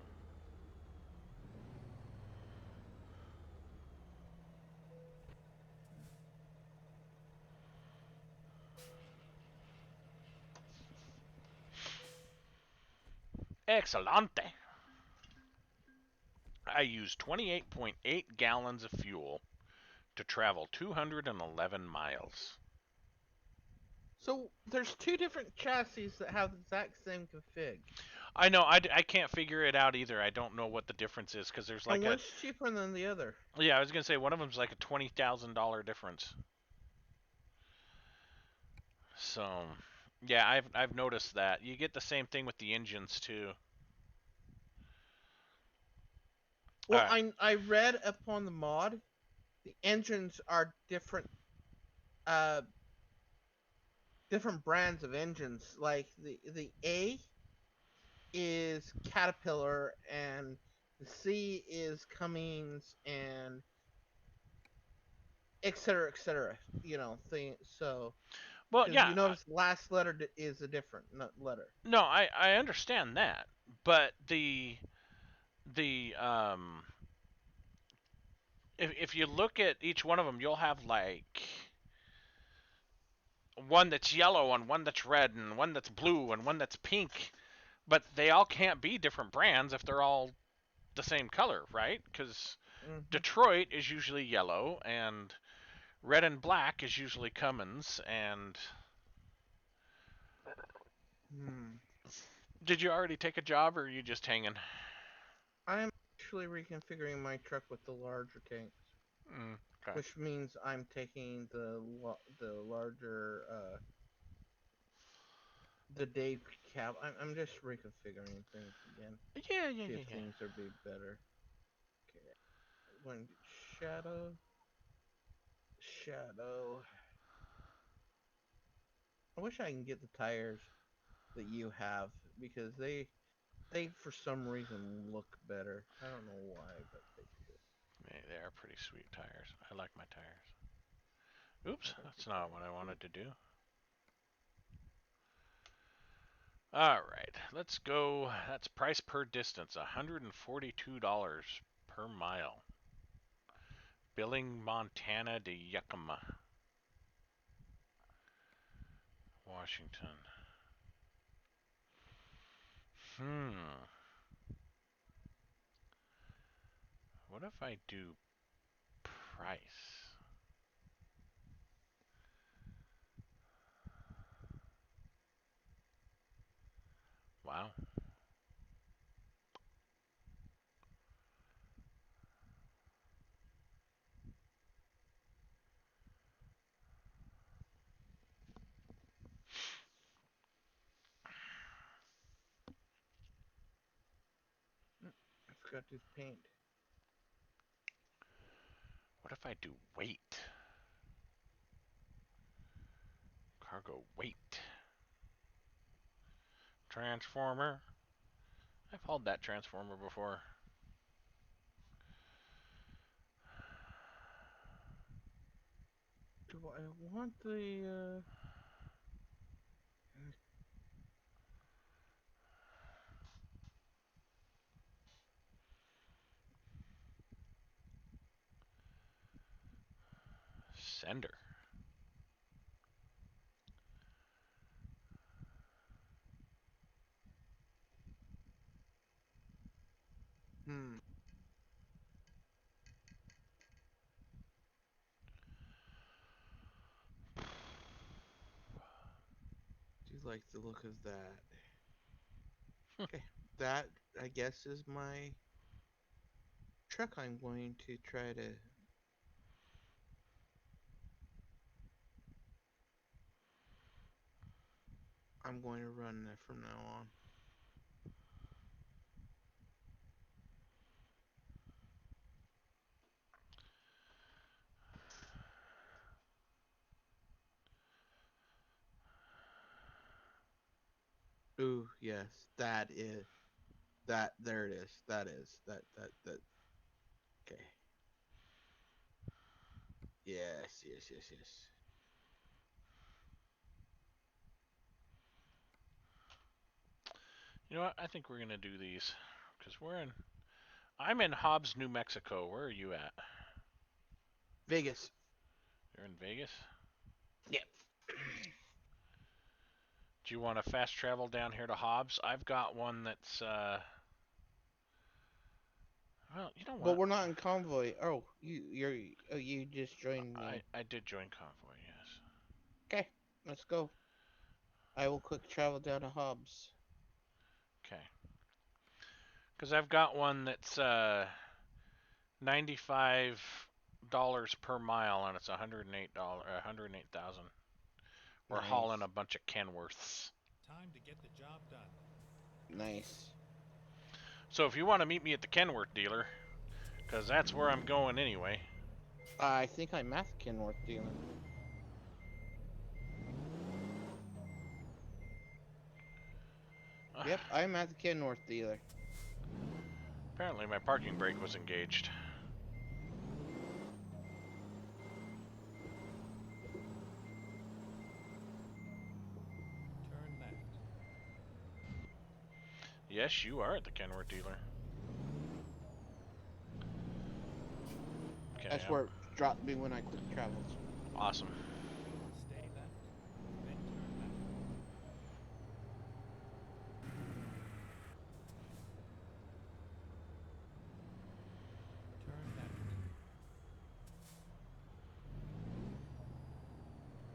[SPEAKER 1] Excelente! I used 28.8 gallons of fuel to travel 211 miles.
[SPEAKER 3] So there's two different chassis that have the exact same config.
[SPEAKER 1] I know, I can't figure it out either. I don't know what the difference is, because there's like
[SPEAKER 3] And one's cheaper than the other.
[SPEAKER 1] Yeah, I was gonna say one of them's like a $20,000 difference. So, yeah, I've noticed that. You get the same thing with the engines too.
[SPEAKER 3] Well,
[SPEAKER 1] Alright.
[SPEAKER 3] I read upon the mod, the engines are different different brands of engines. Like the A is Caterpillar and the C is Cummins and etc. You know, thing. So,
[SPEAKER 1] Well,
[SPEAKER 3] because
[SPEAKER 1] yeah,
[SPEAKER 3] you notice the last letter is a different letter.
[SPEAKER 1] no, I understand that, but the if you look at each one of them, you'll have like one that's yellow and one that's red and one that's blue and one that's pink, but they all can't be different brands if they're all the same color, right? Because
[SPEAKER 3] Hmm.
[SPEAKER 1] Detroit is usually yellow and red and black is usually Cummins. And
[SPEAKER 3] Hmm.
[SPEAKER 1] did you already take a job or are you just hanging?
[SPEAKER 3] I'm actually reconfiguring my truck with the larger tanks,
[SPEAKER 1] Okay.
[SPEAKER 3] which means I'm taking the larger the Dave cab. I'm just reconfiguring things again.
[SPEAKER 1] Yeah, yeah,
[SPEAKER 3] See
[SPEAKER 1] yeah,
[SPEAKER 3] if
[SPEAKER 1] yeah.
[SPEAKER 3] things are be better. Okay. When shadow. I wish I can get the tires that you have because they for some reason look better. I don't know why, but they
[SPEAKER 1] They are pretty sweet tires. I like my tires. Oops,
[SPEAKER 3] do.
[SPEAKER 1] that's not what I wanted to do. All right, let's go. That's price per distance, $142 per mile. Billing, Montana to Yakima, Washington. Hmm. What if I do price? Wow.
[SPEAKER 3] I forgot to paint.
[SPEAKER 1] What if I do weight? Cargo weight. Transformer. I've hauled that transformer before.
[SPEAKER 3] Do I want the
[SPEAKER 1] Sender.
[SPEAKER 3] hmm? Do you like the look of that? Okay, that I guess is my truck. I'm going to run that from now on. Ooh, yes, that is that. There it is. That is that. Okay. Yes.
[SPEAKER 1] You know what? I think we're gonna do these because we're in. I'm in Hobbs, New Mexico. Where are you at?
[SPEAKER 3] Vegas.
[SPEAKER 1] You're in Vegas.
[SPEAKER 3] Yep.
[SPEAKER 1] Do you want to fast travel down here to Hobbs? I've got one that's. Well, you know
[SPEAKER 3] But
[SPEAKER 1] what?
[SPEAKER 3] we're not in convoy. Oh, you just joined
[SPEAKER 1] I
[SPEAKER 3] me.
[SPEAKER 1] I did join convoy. Yes.
[SPEAKER 3] Okay, let's go. I will quick travel down to Hobbs.
[SPEAKER 1] Okay. Because I've got one that's $95 per mile, and it's $108, 108,000. We're hauling a
[SPEAKER 3] Nice.
[SPEAKER 1] bunch of Kenworths.
[SPEAKER 4] Time to get the job done.
[SPEAKER 3] Nice.
[SPEAKER 1] So if you want to meet me at the Kenworth dealer, because that's where I'm going anyway.
[SPEAKER 3] I think I'm at the Kenworth dealer. Yep, I'm at the Kenworth dealer.
[SPEAKER 1] Apparently my parking brake was engaged. Yes, you are at the Kenworth dealer. Okay.
[SPEAKER 3] That's where it dropped me when I quit travels.
[SPEAKER 1] Awesome.
[SPEAKER 4] Stay left, then turn left. Turn left.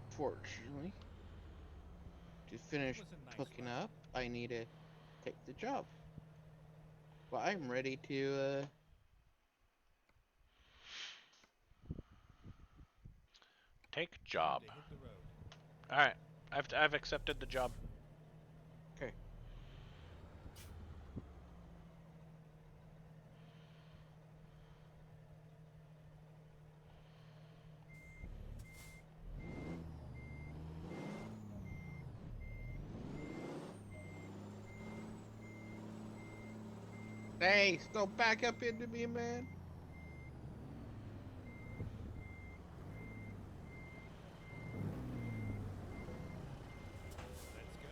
[SPEAKER 3] Fortunately, to finish
[SPEAKER 4] was a nice
[SPEAKER 3] hooking
[SPEAKER 4] ride.
[SPEAKER 3] up, I need to take the job. Well, I'm ready to.
[SPEAKER 1] Take
[SPEAKER 4] Time
[SPEAKER 1] job.
[SPEAKER 4] to hit the road.
[SPEAKER 1] All right. I've accepted the job.
[SPEAKER 3] Okay. Hey, still back up into me, man.
[SPEAKER 4] Let's go.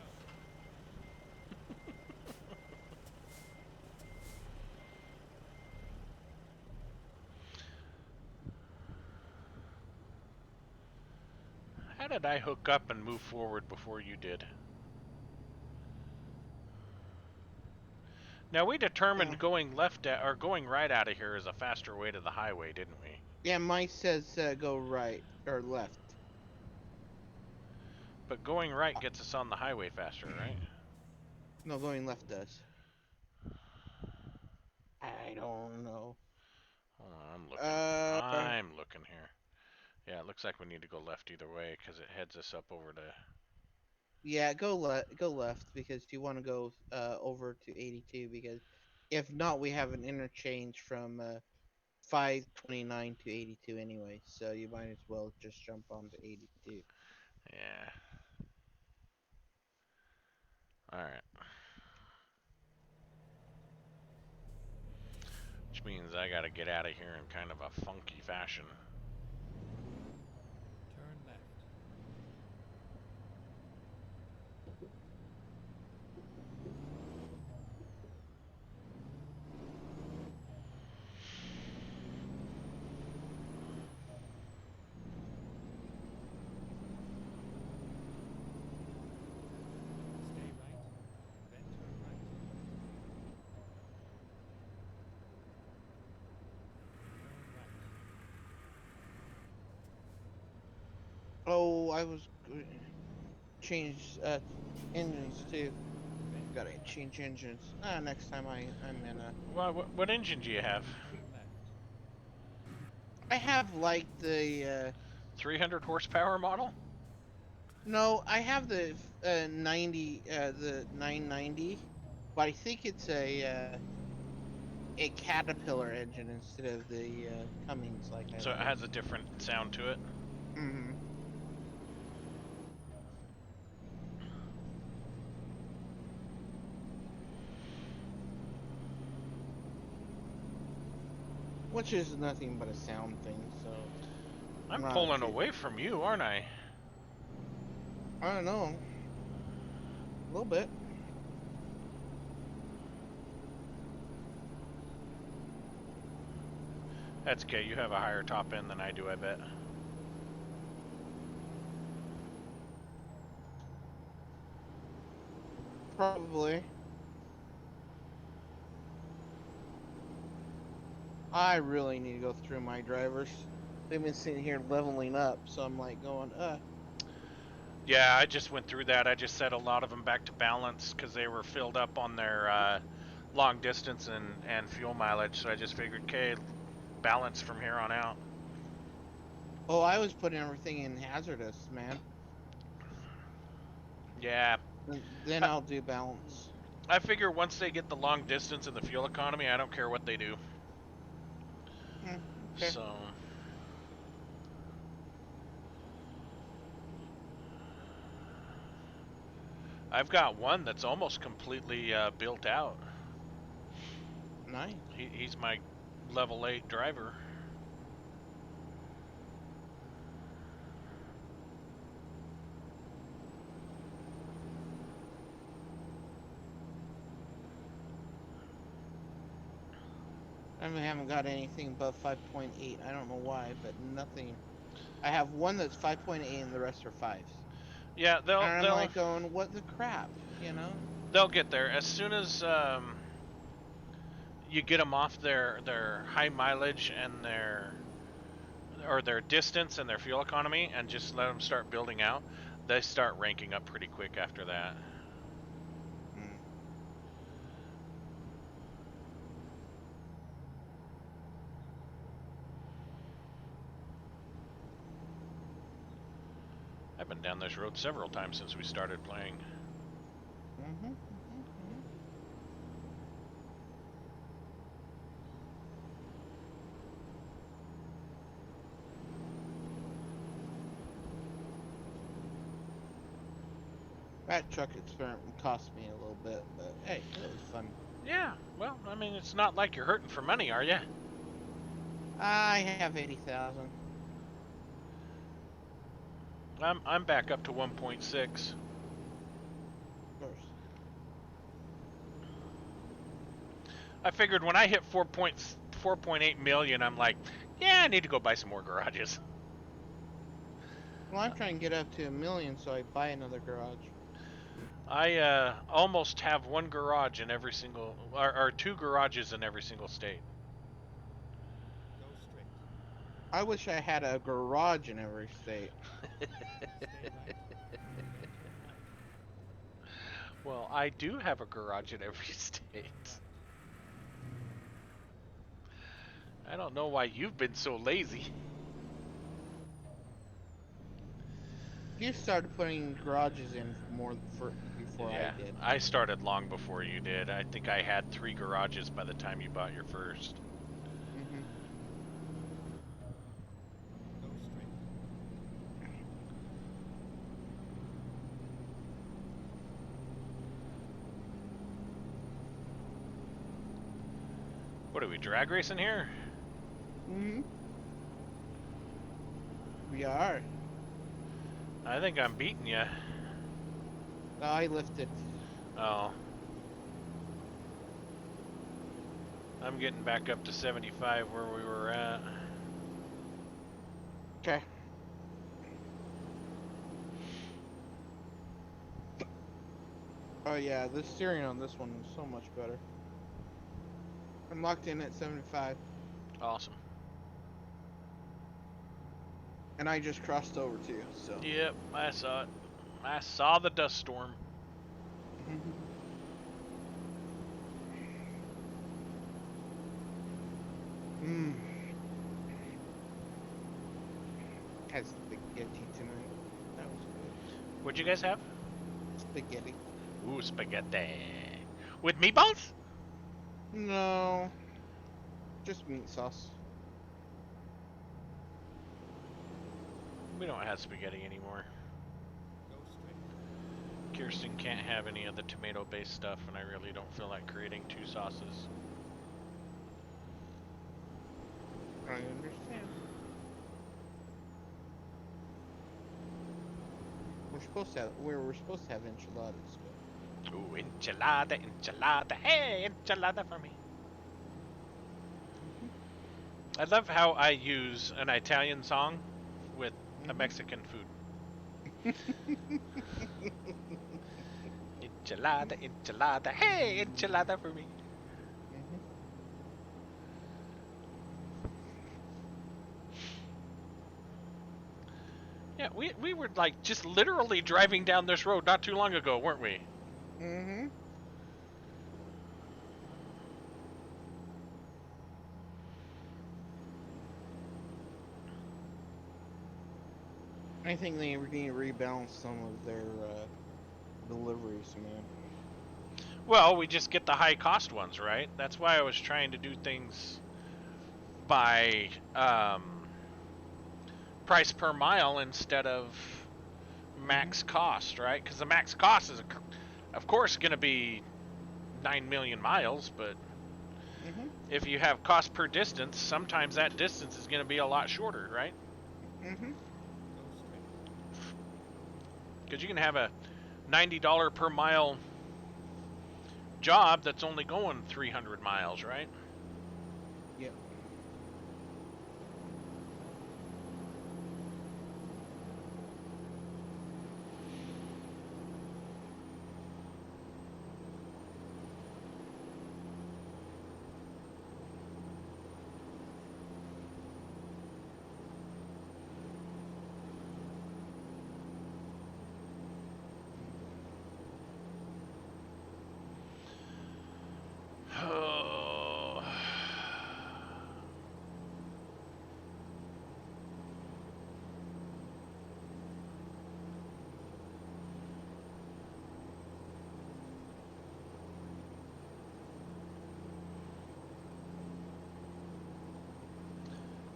[SPEAKER 1] How did I hook up and move forward before you did? Now we determined going left or going right out of here is a faster way to the highway, didn't we?
[SPEAKER 3] Yeah, mine says go right or left.
[SPEAKER 1] But going right gets us on the highway faster, right?
[SPEAKER 3] No, going left does. I don't know.
[SPEAKER 1] Hold on, I'm looking.
[SPEAKER 3] Uh,
[SPEAKER 1] I'm looking here. Yeah, it looks like we need to go left either way because it heads us up over to.
[SPEAKER 3] yeah, go left because you want to go over to 82 because if not, we have an interchange from 529 to 82 anyway, so you might as well just jump onto 82.
[SPEAKER 1] Yeah. All right. Which means I gotta get out of here in kind of a funky fashion.
[SPEAKER 4] Turn left. Stay right, then turn right. Turn right.
[SPEAKER 3] Oh, I was change engines too.
[SPEAKER 4] Then
[SPEAKER 3] Gotta
[SPEAKER 4] turn left.
[SPEAKER 3] change engines. Next time I'm in a.
[SPEAKER 1] What engine do you have?
[SPEAKER 4] Turn left.
[SPEAKER 3] I have like the
[SPEAKER 1] 300 horsepower model?
[SPEAKER 3] no, I have the 90 the 990, but I think it's a Caterpillar engine instead of the Cummins like I
[SPEAKER 1] So it
[SPEAKER 3] like.
[SPEAKER 1] has a different sound to it.
[SPEAKER 3] Mm-hmm. Which is nothing but a sound thing, so
[SPEAKER 1] I'm
[SPEAKER 3] not
[SPEAKER 1] pulling
[SPEAKER 3] too.
[SPEAKER 1] away from you, aren't I?
[SPEAKER 3] I don't know. A little bit.
[SPEAKER 1] That's okay. You have a higher top end than I do, I bet.
[SPEAKER 3] Probably. I really need to go through my drivers. They've been sitting here leveling up, so I'm like going,
[SPEAKER 1] Yeah, I just went through that. I just set a lot of them back to balance because they were filled up on their long distance and fuel mileage. So I just figured, okay, balance from here on out.
[SPEAKER 3] oh, I was putting everything in hazardous, man.
[SPEAKER 1] Yeah,
[SPEAKER 3] Then
[SPEAKER 1] I,
[SPEAKER 3] I'll do balance.
[SPEAKER 1] I figure once they get the long distance and the fuel economy, I don't care what they do.
[SPEAKER 3] Okay.
[SPEAKER 1] So. I've got one that's almost completely built out.
[SPEAKER 3] Nice.
[SPEAKER 1] He's my level 8 driver.
[SPEAKER 3] haven't got anything above 5.8. I don't know why, but nothing. I have one that's 5.8 and the rest are 5s.
[SPEAKER 1] Yeah,
[SPEAKER 3] And I'm like going, what the crap, you know?
[SPEAKER 1] they'll get there as soon as you get them off their high mileage and their distance and their fuel economy, and just let them start building out. They start ranking up pretty quick after that.
[SPEAKER 3] Mm.
[SPEAKER 1] I've been down this road several times since we started playing.
[SPEAKER 3] Mm-hmm. That truck experiment cost me a little bit, but hey, it was fun.
[SPEAKER 1] Yeah, well, I mean, it's not like you're hurting for money, are you?
[SPEAKER 3] I have 80,000.
[SPEAKER 1] I'm back up to 1.6.
[SPEAKER 3] Of course.
[SPEAKER 1] I figured when I hit 4.8 million, I'm like, yeah, I need to go buy some more garages.
[SPEAKER 3] Well, I'm trying to get up to 1 million so I buy another garage.
[SPEAKER 1] I almost have one garage in every single, or two garages in every single state.
[SPEAKER 4] Go straight.
[SPEAKER 3] I wish I had a garage in every state.
[SPEAKER 4] Stay right.
[SPEAKER 1] Well, I do have a garage in every state. I don't know why you've been so lazy.
[SPEAKER 3] You started putting garages in more before
[SPEAKER 1] Yeah,
[SPEAKER 3] I did.
[SPEAKER 1] I started long before you did. I think I had 3 garages by the time you bought your first.
[SPEAKER 3] Mm-hmm.
[SPEAKER 4] Go straight.
[SPEAKER 1] What are we, drag racing here?
[SPEAKER 3] Mm-hmm. We are.
[SPEAKER 1] I think I'm beating you.
[SPEAKER 3] No, I lifted.
[SPEAKER 1] Oh. I'm getting back up to 75 where we were at.
[SPEAKER 3] Okay. Oh yeah, the steering on this one is so much better. I'm locked in at 75,
[SPEAKER 1] Awesome.
[SPEAKER 3] and I just crossed over to you, so.
[SPEAKER 1] Yep, I saw it. I saw the dust storm.
[SPEAKER 3] Mmm. Had spaghetti tonight. That was good.
[SPEAKER 1] What'd you guys have?
[SPEAKER 3] Spaghetti.
[SPEAKER 1] Ooh, spaghetti. With meatballs?
[SPEAKER 3] No. Just meat sauce.
[SPEAKER 1] We don't have spaghetti anymore.
[SPEAKER 4] Go straight.
[SPEAKER 1] Kirsten can't have any of the tomato-based stuff, and I really don't feel like creating 2 sauces.
[SPEAKER 3] I understand. We're supposed to have enchiladas. But...
[SPEAKER 1] Ooh, enchilada, enchilada. Hey, enchilada for me. I love how I use an Italian song with a Mexican food. Enchilada, enchilada. Hey, enchilada for me. Yeah, we were like just literally driving down this road not too long ago, weren't we?
[SPEAKER 3] Mm-hmm. I think they need to rebalance some of their deliveries, man.
[SPEAKER 1] Well, we just get the high cost ones, right? That's why I was trying to do things by price per mile instead of max cost, right? Because the max cost is, of course, going to be 9 million miles, but if you have cost per distance, sometimes that distance is going to be a lot shorter, right?
[SPEAKER 3] Mm-hmm.
[SPEAKER 4] Go straight.
[SPEAKER 1] Because you can have a $90 per mile job that's only going 300 miles, right?
[SPEAKER 3] Yeah.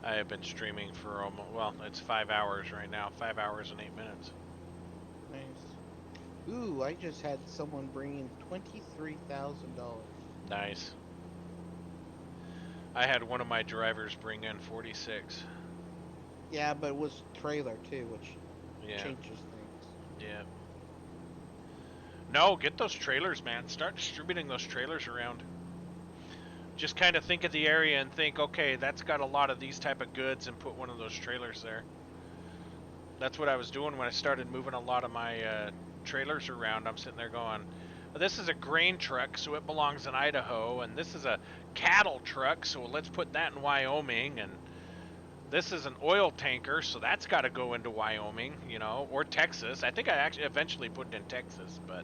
[SPEAKER 1] I have been streaming for almost, well, it's 5 hours right now. 5 hours and 8 minutes.
[SPEAKER 3] Nice. Ooh, I just had someone bring in $23,000.
[SPEAKER 1] Nice. I had one of my drivers bring in 46.
[SPEAKER 3] Yeah, but it was trailer too, which
[SPEAKER 1] Yeah.
[SPEAKER 3] changes things.
[SPEAKER 1] Yeah. No, get those trailers, man. Start distributing those trailers around. Just kind of think of the area and think, okay, that's got a lot of these type of goods, and put one of those trailers there. That's what I was doing when I started moving a lot of my trailers around. I'm sitting there going, well, this is a grain truck, so it belongs in Idaho, and this is a cattle truck, so let's put that in Wyoming, and this is an oil tanker, so that's got to go into Wyoming, you know, or Texas. I think I actually eventually put it in Texas, but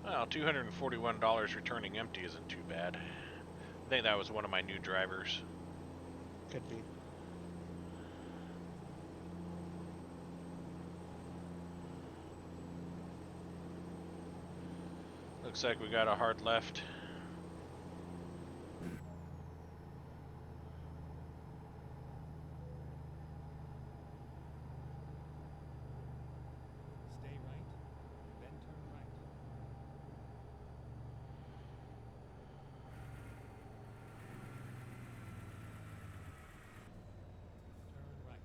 [SPEAKER 1] well, $241 returning empty isn't too bad. I think that was one of my new drivers.
[SPEAKER 3] Could be.
[SPEAKER 1] Looks like we got a hard left.
[SPEAKER 4] Stay right, then turn right. Turn right.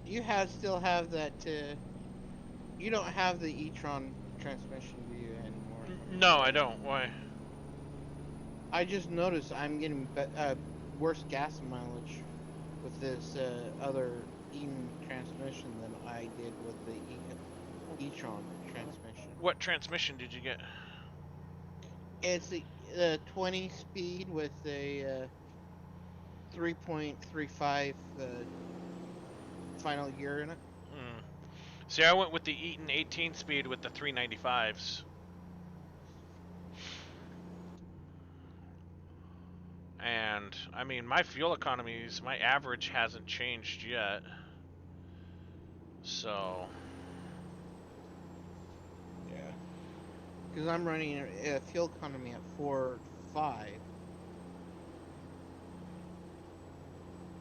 [SPEAKER 3] You still have that. You don't have the e-tron transmission, do you anymore?
[SPEAKER 1] No, I don't. Why?
[SPEAKER 3] I just noticed I'm getting worse gas mileage with this other Eaton transmission than I did with the e-tron transmission.
[SPEAKER 1] What transmission did you get?
[SPEAKER 3] It's the 20 speed with a 3.35 final gear in it.
[SPEAKER 1] Hmm. See, I went with the Eaton 18 speed with the 395s. And, I mean, my fuel economies, my average hasn't changed yet. So,
[SPEAKER 3] Yeah. Because I'm running a fuel economy at 4.5.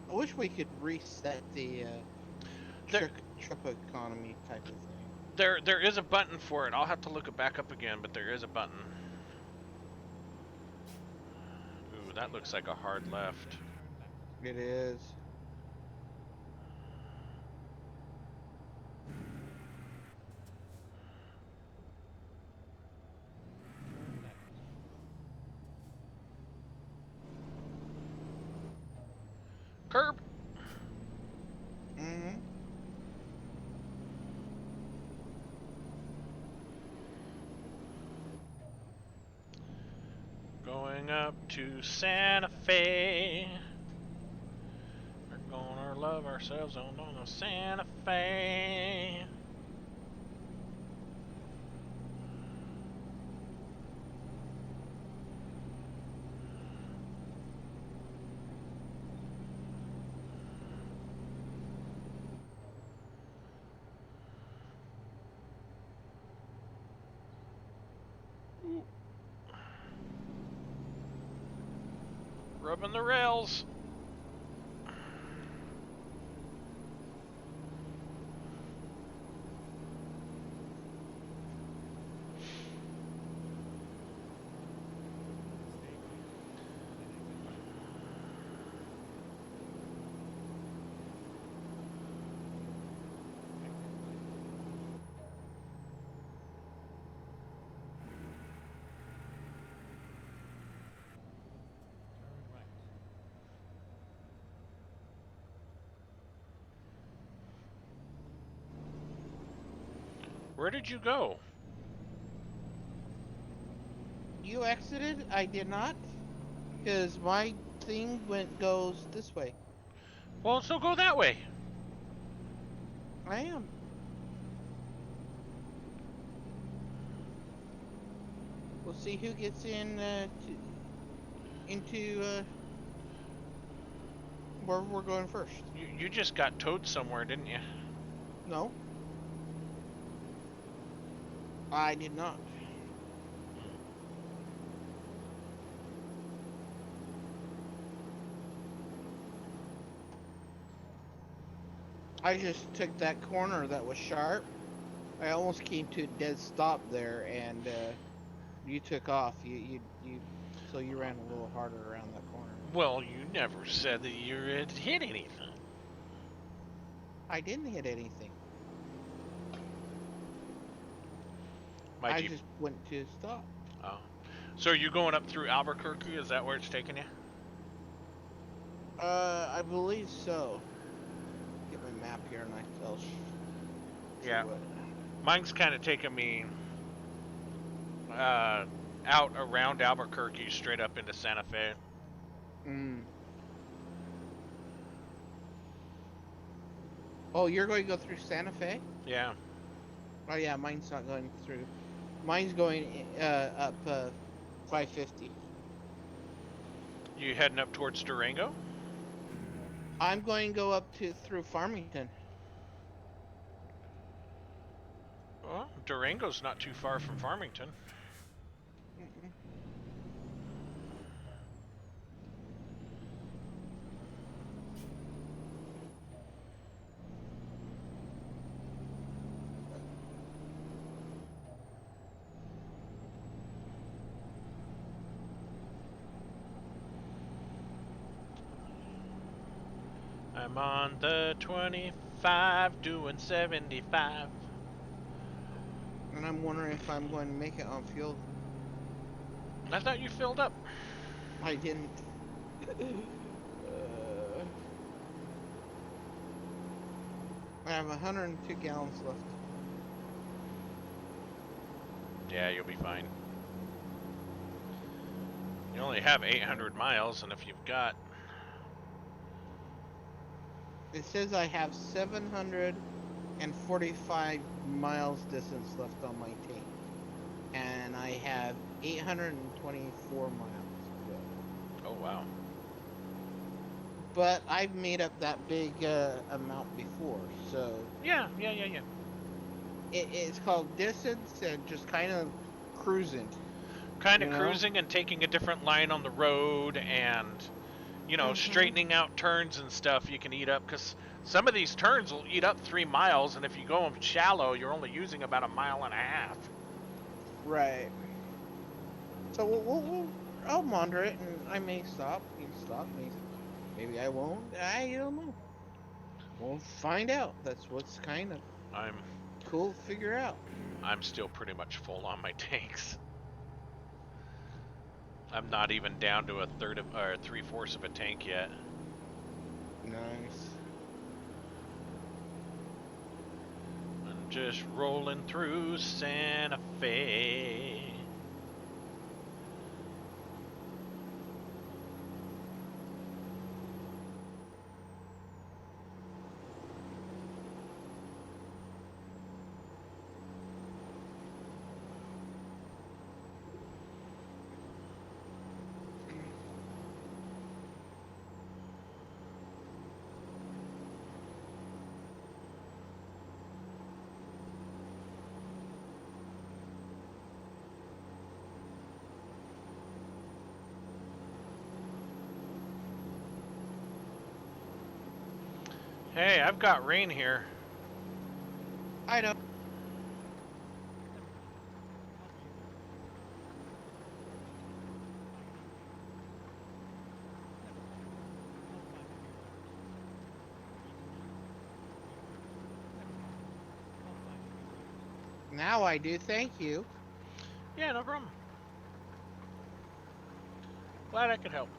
[SPEAKER 3] I wish we could reset the
[SPEAKER 1] There-
[SPEAKER 3] trip economy type of thing.
[SPEAKER 1] there is a button for it. I'll have to look it back up again, but there is a button. Ooh, that looks like a hard left.
[SPEAKER 4] Turn left.
[SPEAKER 3] It is.
[SPEAKER 4] Turn left.
[SPEAKER 1] Curb!
[SPEAKER 3] Mm-hmm.
[SPEAKER 1] Going up to Santa Fe. We're gonna love ourselves on the Santa Fe. Ooh. Rubbing the rails.
[SPEAKER 4] Stay right, then exit right. Exit right. Turn right.
[SPEAKER 1] Where did you go?
[SPEAKER 3] You exited? I did not. Because my thing goes this way.
[SPEAKER 1] Well, so go that way.
[SPEAKER 3] I am. We'll see who gets into where we're going first.
[SPEAKER 1] You just got towed somewhere, didn't you?
[SPEAKER 3] No. I did not. I just took that corner that was sharp. I almost came to a dead stop there, and you took off. So you ran a little harder around that corner.
[SPEAKER 1] Well, you never said that you had hit anything.
[SPEAKER 3] I didn't hit anything.
[SPEAKER 1] My
[SPEAKER 3] I
[SPEAKER 1] Jeep.
[SPEAKER 3] just went to stop.
[SPEAKER 1] Oh. So are you going up through Albuquerque? Is that where it's taking you?
[SPEAKER 3] I believe so. Get my map here and I tell.
[SPEAKER 1] Yeah.
[SPEAKER 3] What.
[SPEAKER 1] Mine's kind of taking me out around Albuquerque, straight up into Santa Fe.
[SPEAKER 3] Mm. Oh, you're going to go through Santa Fe?
[SPEAKER 1] Yeah.
[SPEAKER 3] Oh yeah, mine's not going through. Mine's going up 550.
[SPEAKER 1] You heading up towards Durango?
[SPEAKER 3] I'm going to go up through Farmington.
[SPEAKER 1] Well, Durango's not too far from Farmington.
[SPEAKER 3] Mm-mm.
[SPEAKER 1] I'm on the 25 doing 75.
[SPEAKER 3] And I'm wondering if I'm going to make it on fuel.
[SPEAKER 1] I thought you filled up.
[SPEAKER 3] I didn't. I have 102 gallons left.
[SPEAKER 1] Yeah, you'll be fine. You only have 800 miles, and if you've got...
[SPEAKER 3] It says I have 745 miles distance left on my tank. And I have 824 miles to go.
[SPEAKER 1] Oh, wow.
[SPEAKER 3] But I've made up that big amount before, so
[SPEAKER 1] Yeah.
[SPEAKER 3] it's called distance and just kind of cruising.
[SPEAKER 1] Kind of
[SPEAKER 3] You know?
[SPEAKER 1] cruising and taking a different line on the road and, you know, straightening out turns and stuff you can eat up. Because some of these turns will eat up 3 miles, and if you go shallow, you're only using about 1.5 miles.
[SPEAKER 3] Right. So I'll monitor it, and I may stop. Maybe I won't. I don't know. We'll find out. That's what's kind of
[SPEAKER 1] I'm
[SPEAKER 3] cool to figure out.
[SPEAKER 1] still pretty much full on my tanks. I'm not even down to a third of or 3/4 of a tank yet.
[SPEAKER 3] Nice.
[SPEAKER 1] I'm just rolling through Santa Fe. Hey, I've got rain here.
[SPEAKER 3] I know. Now I do. Thank you.
[SPEAKER 1] Yeah, no problem. Glad I could help.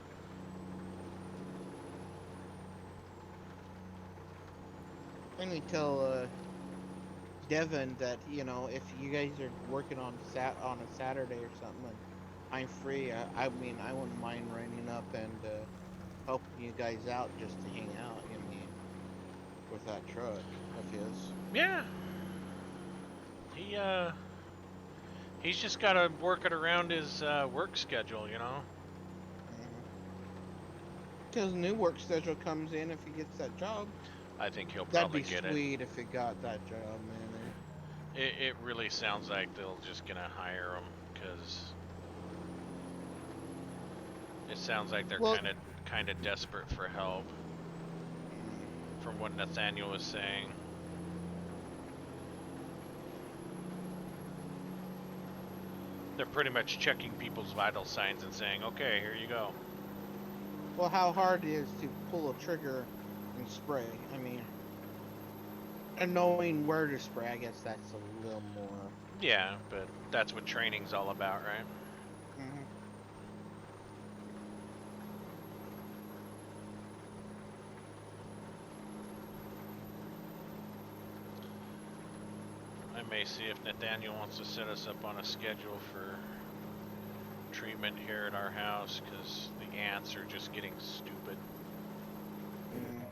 [SPEAKER 3] Let me tell Devin that if you guys are working on a Saturday or something, I'm free. I mean, I wouldn't mind running up and helping you guys out just to hang out. I mean, with that truck of his.
[SPEAKER 1] Yeah. He's just got to work it around his work schedule, you know.
[SPEAKER 3] Because new work schedule comes in if he gets that job.
[SPEAKER 1] I think he'll
[SPEAKER 3] That'd
[SPEAKER 1] probably
[SPEAKER 3] be
[SPEAKER 1] get it.
[SPEAKER 3] sweet if he got that job, man.
[SPEAKER 1] It really sounds like they're just gonna hire him because it sounds like they're
[SPEAKER 3] Well-
[SPEAKER 1] kind of desperate for help. From what Nathaniel was saying. They're pretty much checking people's vital signs and saying, "Okay, here you go."
[SPEAKER 3] Well, how hard it is to pull a trigger and spray. I mean, and knowing where to spray, I guess that's a little more.
[SPEAKER 1] Yeah, but that's what training's all about, right?
[SPEAKER 3] Mhm.
[SPEAKER 1] I may see if Nathaniel wants to set us up on a schedule for treatment here at our house, because the ants are just getting stupid.
[SPEAKER 3] Mm.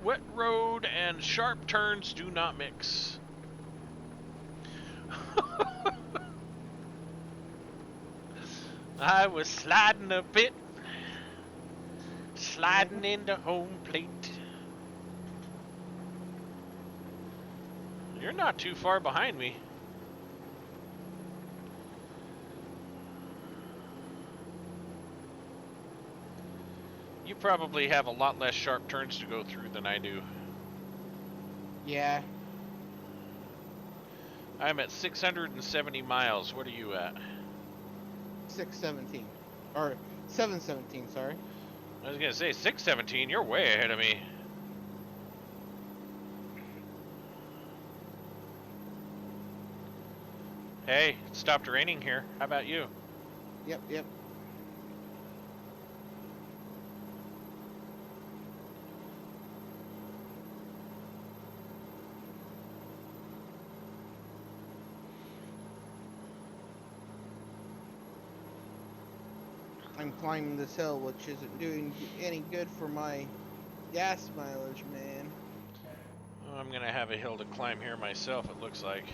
[SPEAKER 1] Wet road and sharp turns do not mix. I was sliding a bit, sliding into home plate. You're not too far behind me. You probably have a lot less sharp turns to go through than I do.
[SPEAKER 3] Yeah.
[SPEAKER 1] I'm at 670 miles. What are you at?
[SPEAKER 3] 617. Or 717, sorry.
[SPEAKER 1] I was gonna say 617. You're way ahead of me. Hey, it stopped raining here. How about you?
[SPEAKER 3] Yep. I'm climbing this hill, which isn't doing any good for my gas mileage, man.
[SPEAKER 1] Oh, I'm gonna have a hill to climb here myself, it looks like.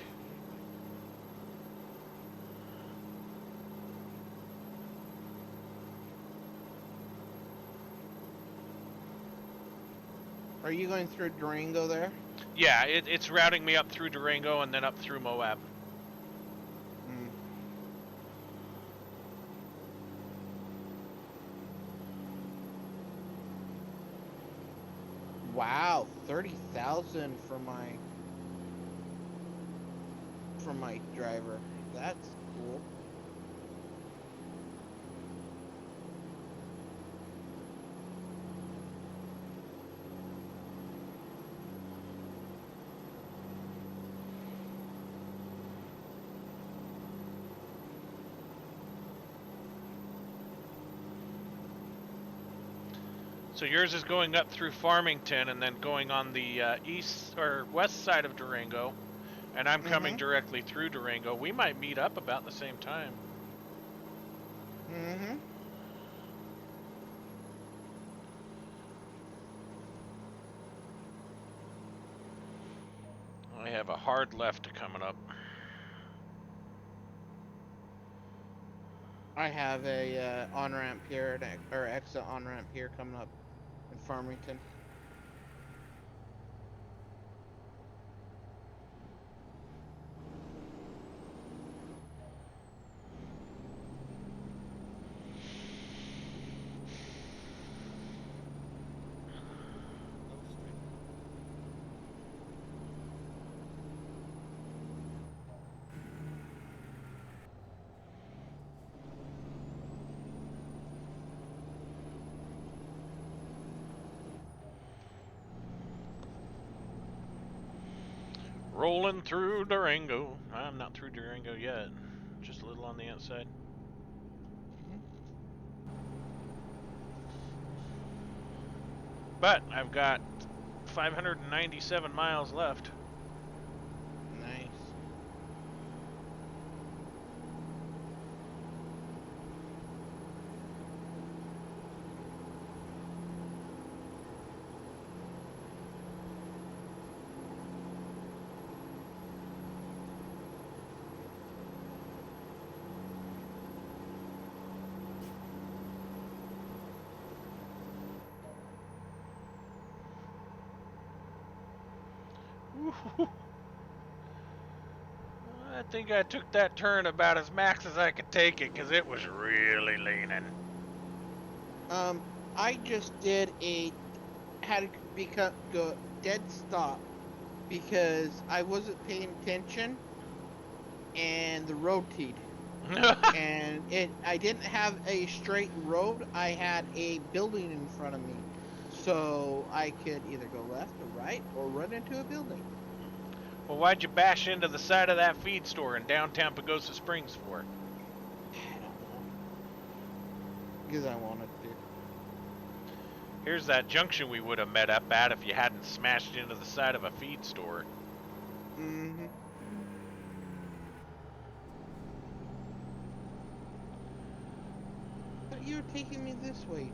[SPEAKER 3] Are you going through Durango there?
[SPEAKER 1] Yeah, it's routing me up through Durango and then up through Moab.
[SPEAKER 3] Mm. Wow, 30,000 for my driver. That's cool.
[SPEAKER 1] So yours is going up through Farmington and then going on the east or west side of Durango, and I'm coming directly through Durango. We might meet up about the same time.
[SPEAKER 3] Mm-hmm.
[SPEAKER 1] I have a hard left coming up.
[SPEAKER 3] I have a on-ramp here, or exit on-ramp here coming up in Farmington.
[SPEAKER 1] Rolling through Durango. I'm not through Durango yet. Just a little on the outside. But I've got 597 miles left. I think I took that turn about as max as I could take it because it was really leaning.
[SPEAKER 3] I just did had to go dead stop because I wasn't paying attention and the road teed. And I didn't have a straight road. I had a building in front of me. So I could either go left or right or run into a building.
[SPEAKER 1] Well, why'd you bash into the side of that feed store in downtown Pagosa Springs for?
[SPEAKER 3] I don't know. Because I wanted to.
[SPEAKER 1] Here's that junction we would have met up at if you hadn't smashed into the side of a feed store.
[SPEAKER 3] Mm-hmm. But you're taking me this way.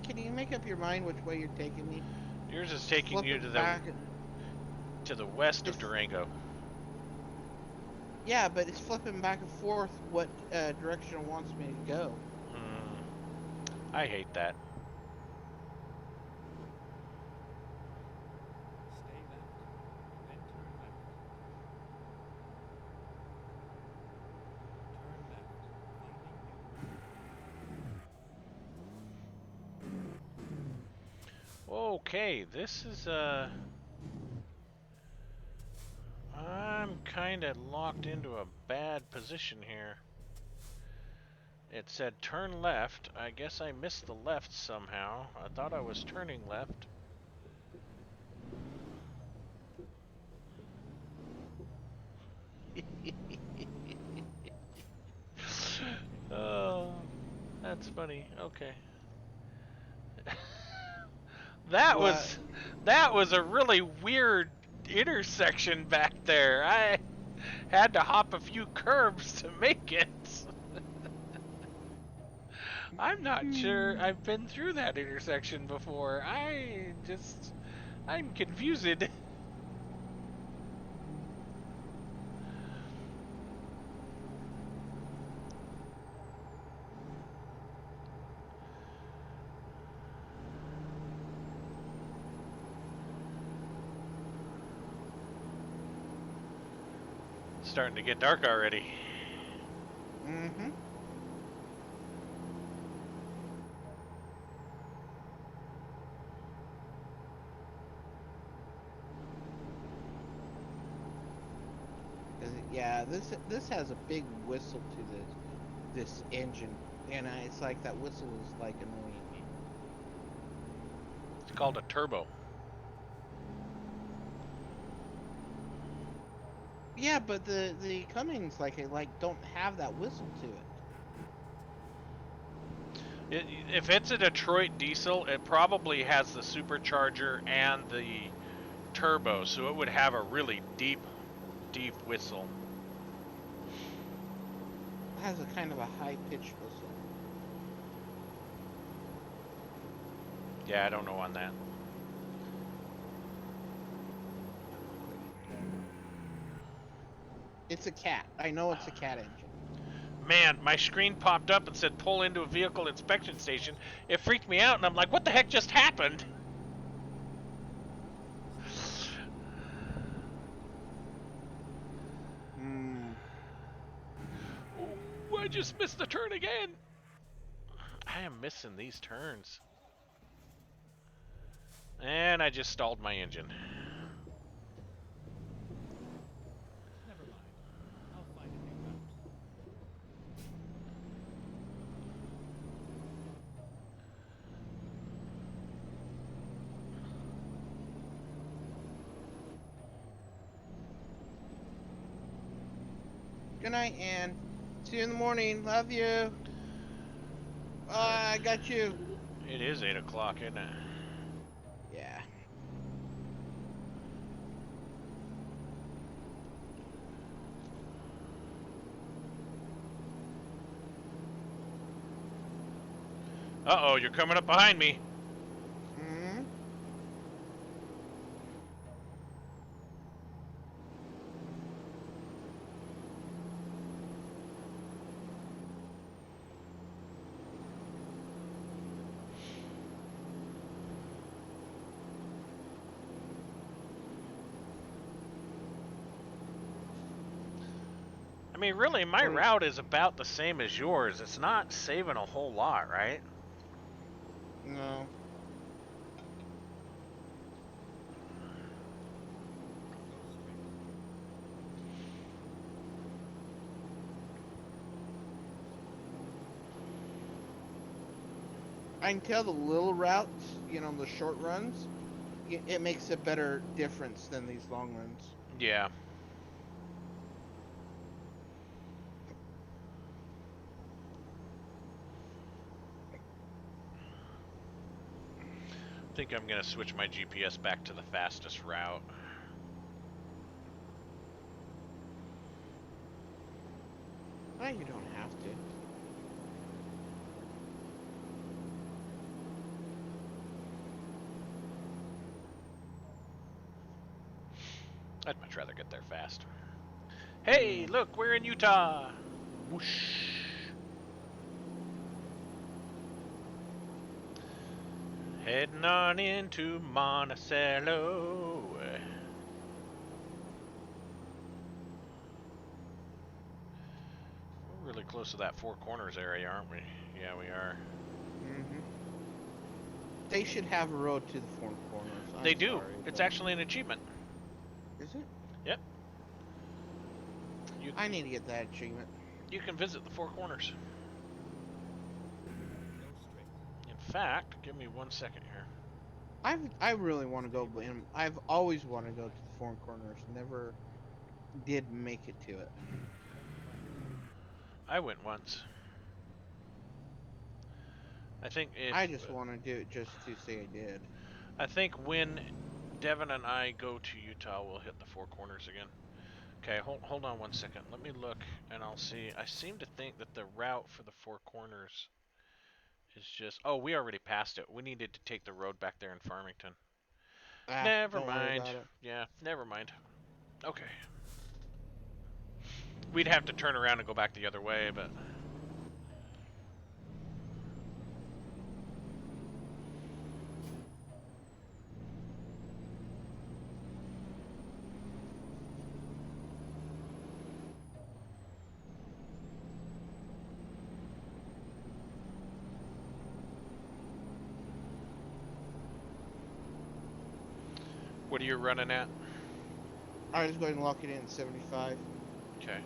[SPEAKER 3] Can you make up your mind which way you're taking me?
[SPEAKER 1] Yours is taking
[SPEAKER 3] Flip
[SPEAKER 1] you
[SPEAKER 3] it
[SPEAKER 1] to
[SPEAKER 3] back.
[SPEAKER 1] the west of
[SPEAKER 3] It's-
[SPEAKER 1] Durango.
[SPEAKER 3] Yeah, but it's flipping back and forth what direction it wants me to go.
[SPEAKER 1] I hate that.
[SPEAKER 4] Stay left, then turn left. Turn left, finding new.
[SPEAKER 1] Okay, this is I'm kind of locked into a bad position here. It said turn left. I guess I missed the left somehow. I thought I was turning left. Oh, that's funny. Okay. That
[SPEAKER 3] What?
[SPEAKER 1] was a really weird intersection back there. I had to hop a few curbs to make it. I'm not sure I've been through that intersection before. I'm confused. Starting to get dark already.
[SPEAKER 3] Mm-hmm. Yeah, this has a big whistle to this engine, and it's like that whistle is like annoying me.
[SPEAKER 1] It's called a turbo.
[SPEAKER 3] Yeah, but the Cummins like don't have that whistle to it.
[SPEAKER 1] If it's a Detroit diesel, it probably has the supercharger and the turbo, so it would have a really deep whistle.
[SPEAKER 3] It has a kind of a high pitched whistle.
[SPEAKER 1] Yeah, I don't know on that.
[SPEAKER 3] It's a cat. I know it's a cat engine.
[SPEAKER 1] Man, my screen popped up and said pull into a vehicle inspection station. It freaked me out, and I'm like, what the heck just happened? Ooh, I just missed the turn again. I am missing these turns. And I just stalled my engine.
[SPEAKER 4] Never mind. I'll find a new route.
[SPEAKER 3] Good night, Ann. See you in the morning. Love you. I got you.
[SPEAKER 1] It is 8 o'clock, isn't it?
[SPEAKER 3] Yeah.
[SPEAKER 1] Uh-oh, you're coming up behind me.
[SPEAKER 3] Hmm.
[SPEAKER 1] mean, really, my
[SPEAKER 3] Well-
[SPEAKER 1] route is about the same as yours. It's not saving a whole lot, right?
[SPEAKER 3] No. I can tell the little routes, you know, the short runs, it makes a better difference than these long runs.
[SPEAKER 1] Yeah. I think I'm gonna switch my GPS back to the fastest route.
[SPEAKER 3] Ah, you don't have to.
[SPEAKER 1] I'd much rather get there fast. Hey, look, we're in Utah. Whoosh. Heading on into Monticello. We're really close to that Four Corners area, aren't we? Yeah, we are.
[SPEAKER 3] Mm-hmm. They should have a road to the Four Corners. I'm
[SPEAKER 1] They do.
[SPEAKER 3] sorry,
[SPEAKER 1] It's
[SPEAKER 3] but-
[SPEAKER 1] actually an achievement.
[SPEAKER 3] Is it?
[SPEAKER 1] Yep.
[SPEAKER 3] I need to get that achievement.
[SPEAKER 1] You can visit the Four Corners.
[SPEAKER 4] Go straight.
[SPEAKER 1] In fact, give me 1 second here.
[SPEAKER 3] I really want to go, but I've always wanted to go to the Four Corners. Never did make it to it.
[SPEAKER 1] I went once. I think if
[SPEAKER 3] I just want to do it just to say I did.
[SPEAKER 1] I think when Devin and I go to Utah, we'll hit the Four Corners again. Okay, hold on 1 second. Let me look and I'll see. I seem to think that the route for the Four Corners is just... Oh, we already passed it. We needed to take the road back there in Farmington.
[SPEAKER 3] Ah,
[SPEAKER 1] Never
[SPEAKER 3] don't worry
[SPEAKER 1] mind.
[SPEAKER 3] about it.
[SPEAKER 1] Yeah, never mind. Okay. We'd have to turn around and go back the other way, but... What are you running at?
[SPEAKER 3] I was going to lock it in at 75.
[SPEAKER 1] Okay.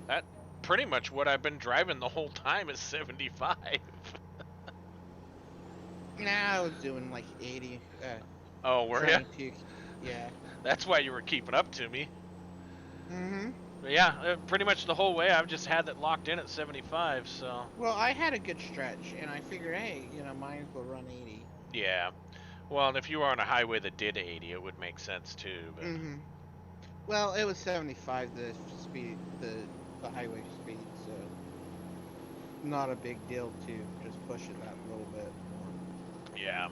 [SPEAKER 1] That pretty much what I've been driving the whole time is 75.
[SPEAKER 3] Nah, I was doing like 80.
[SPEAKER 1] Oh, were you?
[SPEAKER 3] Trying to, yeah.
[SPEAKER 1] That's why you were keeping up to me.
[SPEAKER 3] Mm-hmm.
[SPEAKER 1] But yeah, pretty much the whole way I've just had it locked in at 75, so...
[SPEAKER 3] Well, I had a good stretch, and I figured, hey, you know, might as well run 80.
[SPEAKER 1] Yeah. Well, and if you were on a highway that did 80, it would make sense too, but...
[SPEAKER 3] Mm-hmm. Well, it was 75 the speed, the highway speed, so not a big deal to just push it that little bit more.
[SPEAKER 1] Yeah.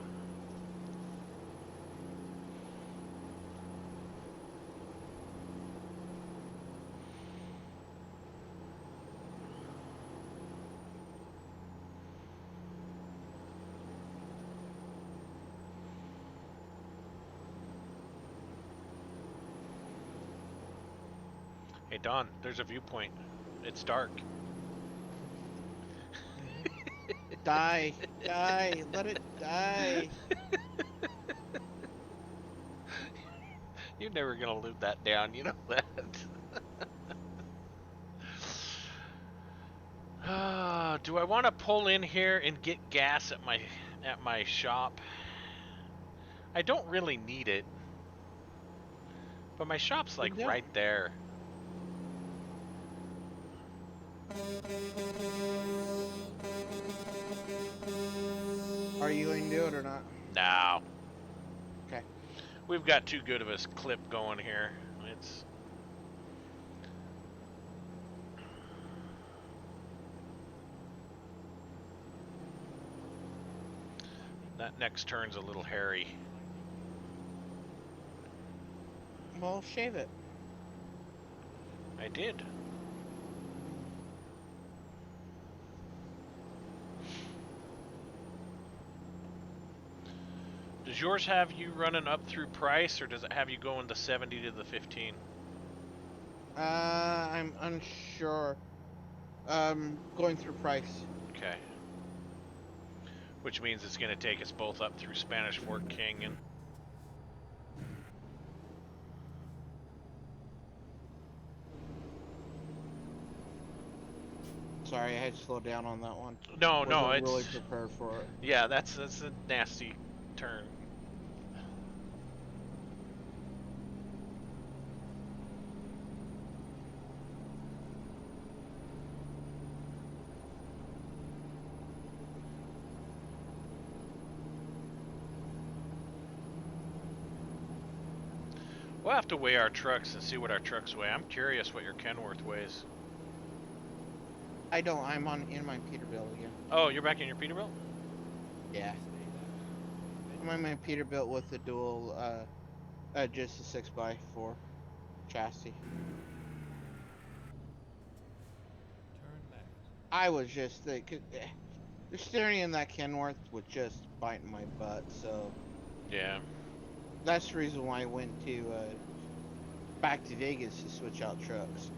[SPEAKER 1] Hey Don, there's a viewpoint. It's dark.
[SPEAKER 3] Die, die, let it die.
[SPEAKER 1] You're never gonna live that down, you know that. Do I want to pull in here and get gas at my shop? I don't really need it, but my shop's like
[SPEAKER 3] Yeah.
[SPEAKER 1] right there.
[SPEAKER 3] Are you going to do it or not?
[SPEAKER 1] No.
[SPEAKER 3] Okay.
[SPEAKER 1] We've got too good of a clip going here. It's... That next turn's a little hairy.
[SPEAKER 3] Well, shave it.
[SPEAKER 1] I did. Does Does yours have you running up through Price, or does it have you going the 70 to the 15?
[SPEAKER 3] I'm unsure. Going through Price.
[SPEAKER 1] Okay. Which means it's going to take us both up through Spanish Fort Canyon.
[SPEAKER 3] Sorry, I had to slow down on that one.
[SPEAKER 1] No, no,
[SPEAKER 3] Wasn't
[SPEAKER 1] it's
[SPEAKER 3] really prepared for it.
[SPEAKER 1] yeah, that's a nasty turn. We'll have to weigh our trucks and see what our trucks weigh. I'm curious what your Kenworth weighs.
[SPEAKER 3] I don't. I'm in my Peterbilt again.
[SPEAKER 1] Oh, you're back in your Peterbilt?
[SPEAKER 3] Yeah. I'm in my Peterbilt with the dual, just a 6x4 chassis.
[SPEAKER 4] Turn left.
[SPEAKER 3] I was just the steering in that Kenworth was just biting my butt, so
[SPEAKER 1] Yeah.
[SPEAKER 3] that's the reason why I went to back to Vegas to switch out trucks.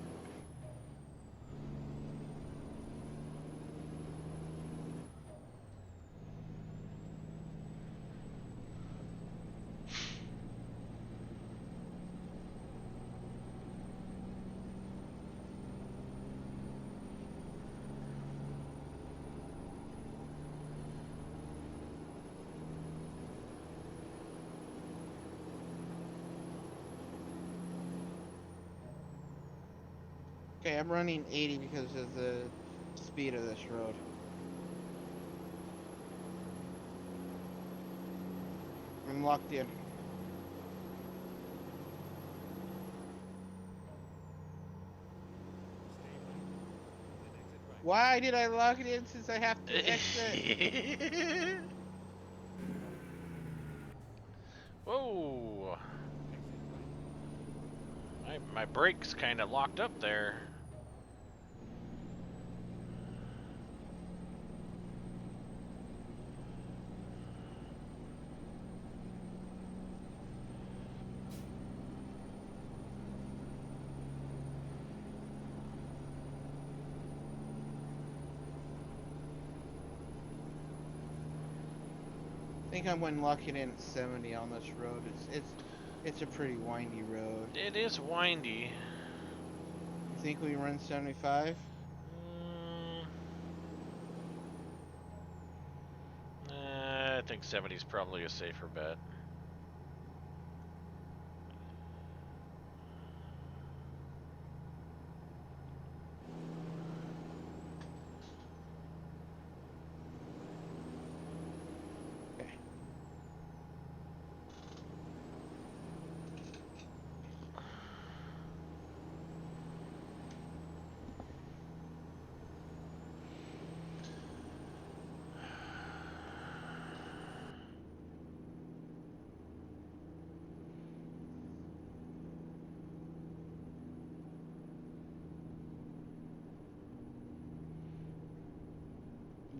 [SPEAKER 3] Okay, I'm running 80 because of the speed of this road. I'm locked in.
[SPEAKER 4] Stay right. Then exit right.
[SPEAKER 3] Why did I lock it in since I have to exit?
[SPEAKER 1] Whoa.
[SPEAKER 4] Exit right.
[SPEAKER 1] My brakes kind of locked up there.
[SPEAKER 3] I think I'm going to lock it in at 70 on this road. It's a pretty windy road.
[SPEAKER 1] It is windy.
[SPEAKER 3] You think we run 75?
[SPEAKER 1] I think 70 is probably a safer bet.
[SPEAKER 3] Okay.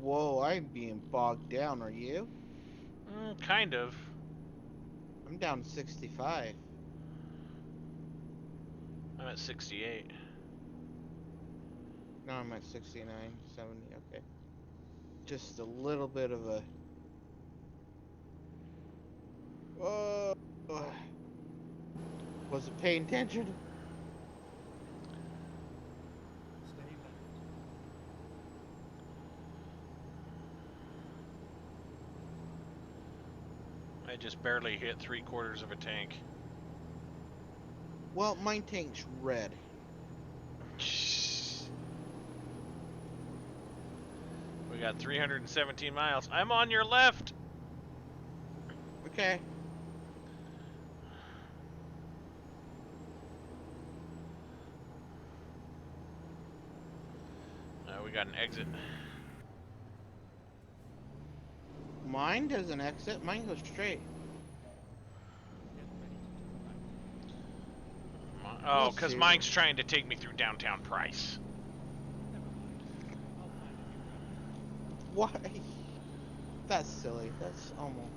[SPEAKER 3] Whoa, I'm being bogged down, are you?
[SPEAKER 1] Kind of.
[SPEAKER 3] I'm down 65.
[SPEAKER 1] I'm at 68.
[SPEAKER 3] No, I'm at 69, 70, okay. Just a little bit of a... Whoa! Wasn't paying attention.
[SPEAKER 4] Stay left.
[SPEAKER 1] I just barely hit 3/4 of a tank.
[SPEAKER 3] Well, my tank's red.
[SPEAKER 1] We got 317 miles. I'm on your left.
[SPEAKER 3] Okay.
[SPEAKER 1] We got an exit.
[SPEAKER 3] Mine doesn't exit. Mine goes straight.
[SPEAKER 4] Get ready to turn right.
[SPEAKER 1] Oh,
[SPEAKER 3] We'll
[SPEAKER 1] because
[SPEAKER 3] see.
[SPEAKER 1] mine's trying to take me through downtown Price.
[SPEAKER 4] Never mind. I'll find a new route.
[SPEAKER 3] Why? That's silly. That's almost...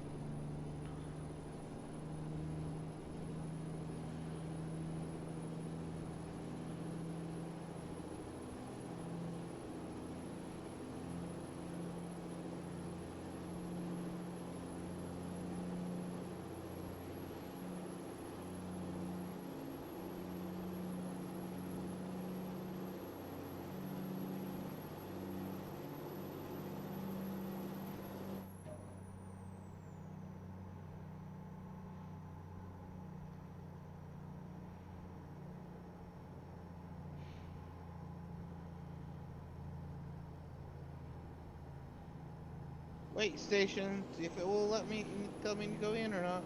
[SPEAKER 3] Wait, station. See if it will let me tell me to go in or not.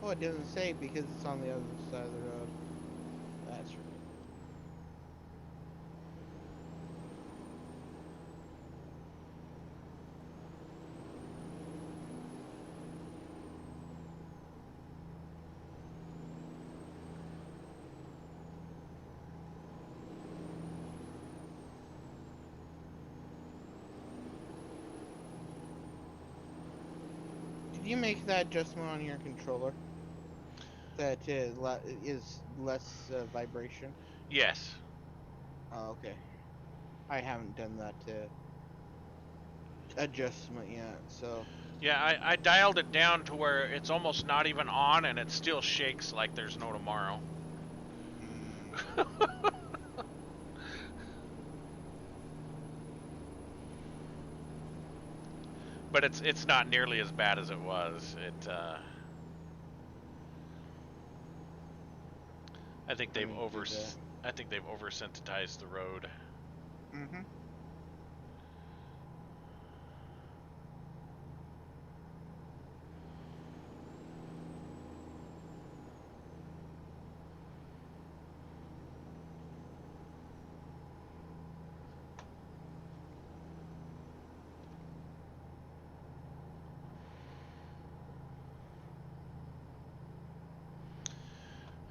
[SPEAKER 3] Oh, it doesn't say because it's on the other side of the road. That's right. Did you make that adjustment on your controller? That is less vibration?
[SPEAKER 1] Yes.
[SPEAKER 3] Oh, okay. I haven't done that adjustment yet, so.
[SPEAKER 1] Yeah, I dialed it down to where it's almost not even on and it still shakes like there's no tomorrow. But it's not nearly as bad as it was. I think they've
[SPEAKER 3] Let me do that.
[SPEAKER 1] I think they've oversensitized the road.
[SPEAKER 3] Mm-hmm.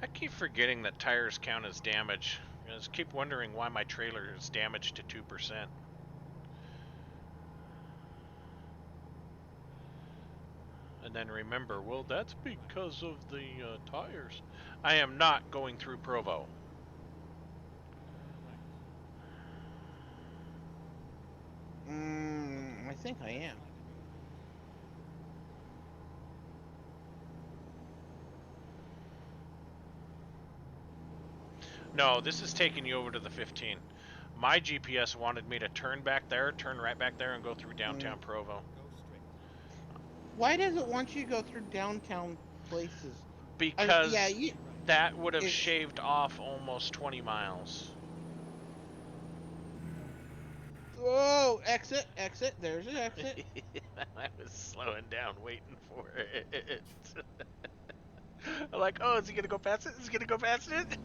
[SPEAKER 1] I keep forgetting that tires count as damage. I just keep wondering why my trailer is damaged to 2%. And then remember, well, that's because of the tires. I am not going through Provo.
[SPEAKER 3] I think I am.
[SPEAKER 1] No, this is taking you over to the 15. My GPS wanted me to turn back there, turn right back there, and go through downtown Provo.
[SPEAKER 4] Go straight.
[SPEAKER 3] Why does it want you to go through downtown places? Yeah,
[SPEAKER 1] Because
[SPEAKER 3] you.
[SPEAKER 1] that would have
[SPEAKER 3] It,
[SPEAKER 1] shaved off almost 20 miles.
[SPEAKER 3] oh, exit, exit. There's an exit.
[SPEAKER 1] I was slowing down, waiting for it. I'm like, oh, is he gonna go past it? Is he gonna go past it?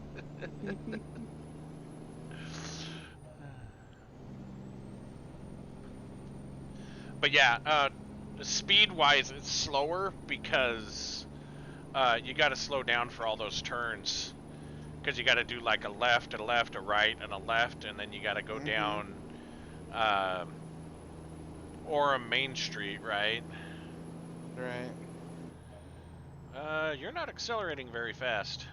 [SPEAKER 1] But yeah, speed-wise, it's slower because you got to slow down for all those turns. Because you got to do like a left, a left, a right, and a left, and then you got to go down Orem Main Street, right?
[SPEAKER 3] Right.
[SPEAKER 1] You're not accelerating very fast.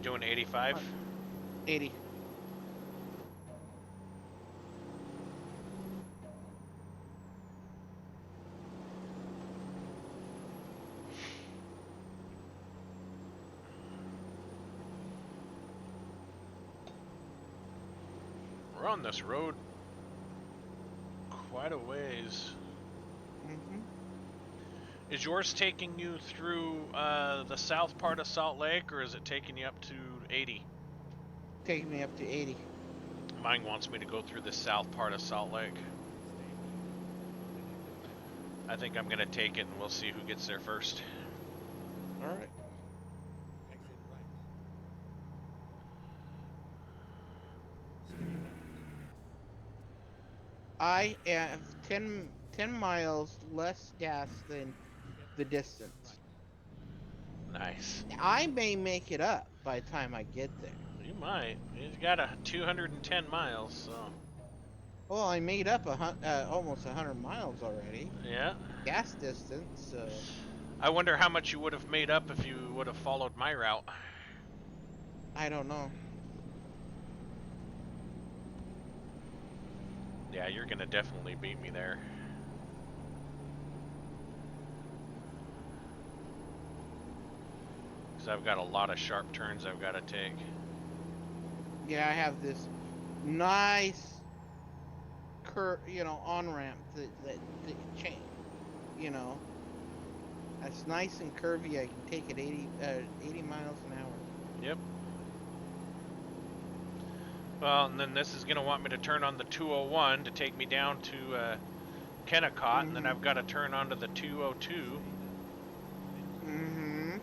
[SPEAKER 1] Doing 85?
[SPEAKER 3] 80.
[SPEAKER 1] We're on this road quite a ways. Is yours taking you through the south part of Salt Lake, or is it taking you up to 80?
[SPEAKER 3] Taking me up to 80.
[SPEAKER 1] Mine wants me to go through the south part of Salt Lake. I think I'm gonna take it, and we'll see who gets there first.
[SPEAKER 3] All right.
[SPEAKER 4] Exit right. Stay left.
[SPEAKER 3] I have 10 miles less gas than the distance.
[SPEAKER 1] Nice.
[SPEAKER 3] I may make it up by the time I get there.
[SPEAKER 1] You might. He's got a 210 miles, so.
[SPEAKER 3] Well, I made up almost 100 miles already.
[SPEAKER 1] Yeah.
[SPEAKER 3] Gas distance, so.
[SPEAKER 1] I wonder how much you would have made up if you would have followed my route.
[SPEAKER 3] I don't know.
[SPEAKER 1] Yeah, you're gonna definitely beat me there. Because I've got a lot of sharp turns I've got to take.
[SPEAKER 3] Yeah, I have this nice on ramp that chain, you know, that's nice and curvy. I can take it 80 miles an hour.
[SPEAKER 1] Yep. Well, and then this is going to want me to turn on the 201 to take me down to Kennecott, and then I've got to turn onto the 202.
[SPEAKER 3] Mm-hmm.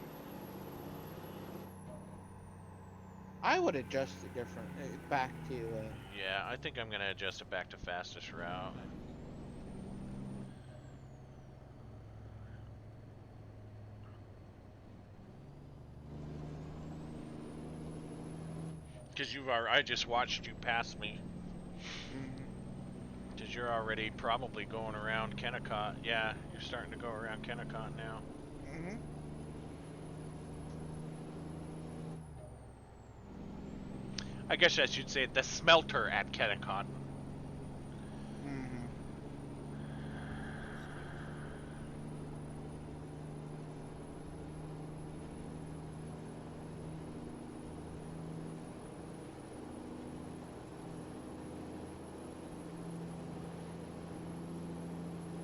[SPEAKER 3] I would adjust it different, back to,
[SPEAKER 1] Yeah, I think I'm going to adjust it back to fastest route. Because I just watched you pass me.
[SPEAKER 3] mhm.
[SPEAKER 1] Because you're already probably going around Kennecott. Yeah, you're starting to go around Kennecott now.
[SPEAKER 3] Mm-hmm.
[SPEAKER 1] I guess I should say the smelter at Kennecott.
[SPEAKER 3] Mm-hmm.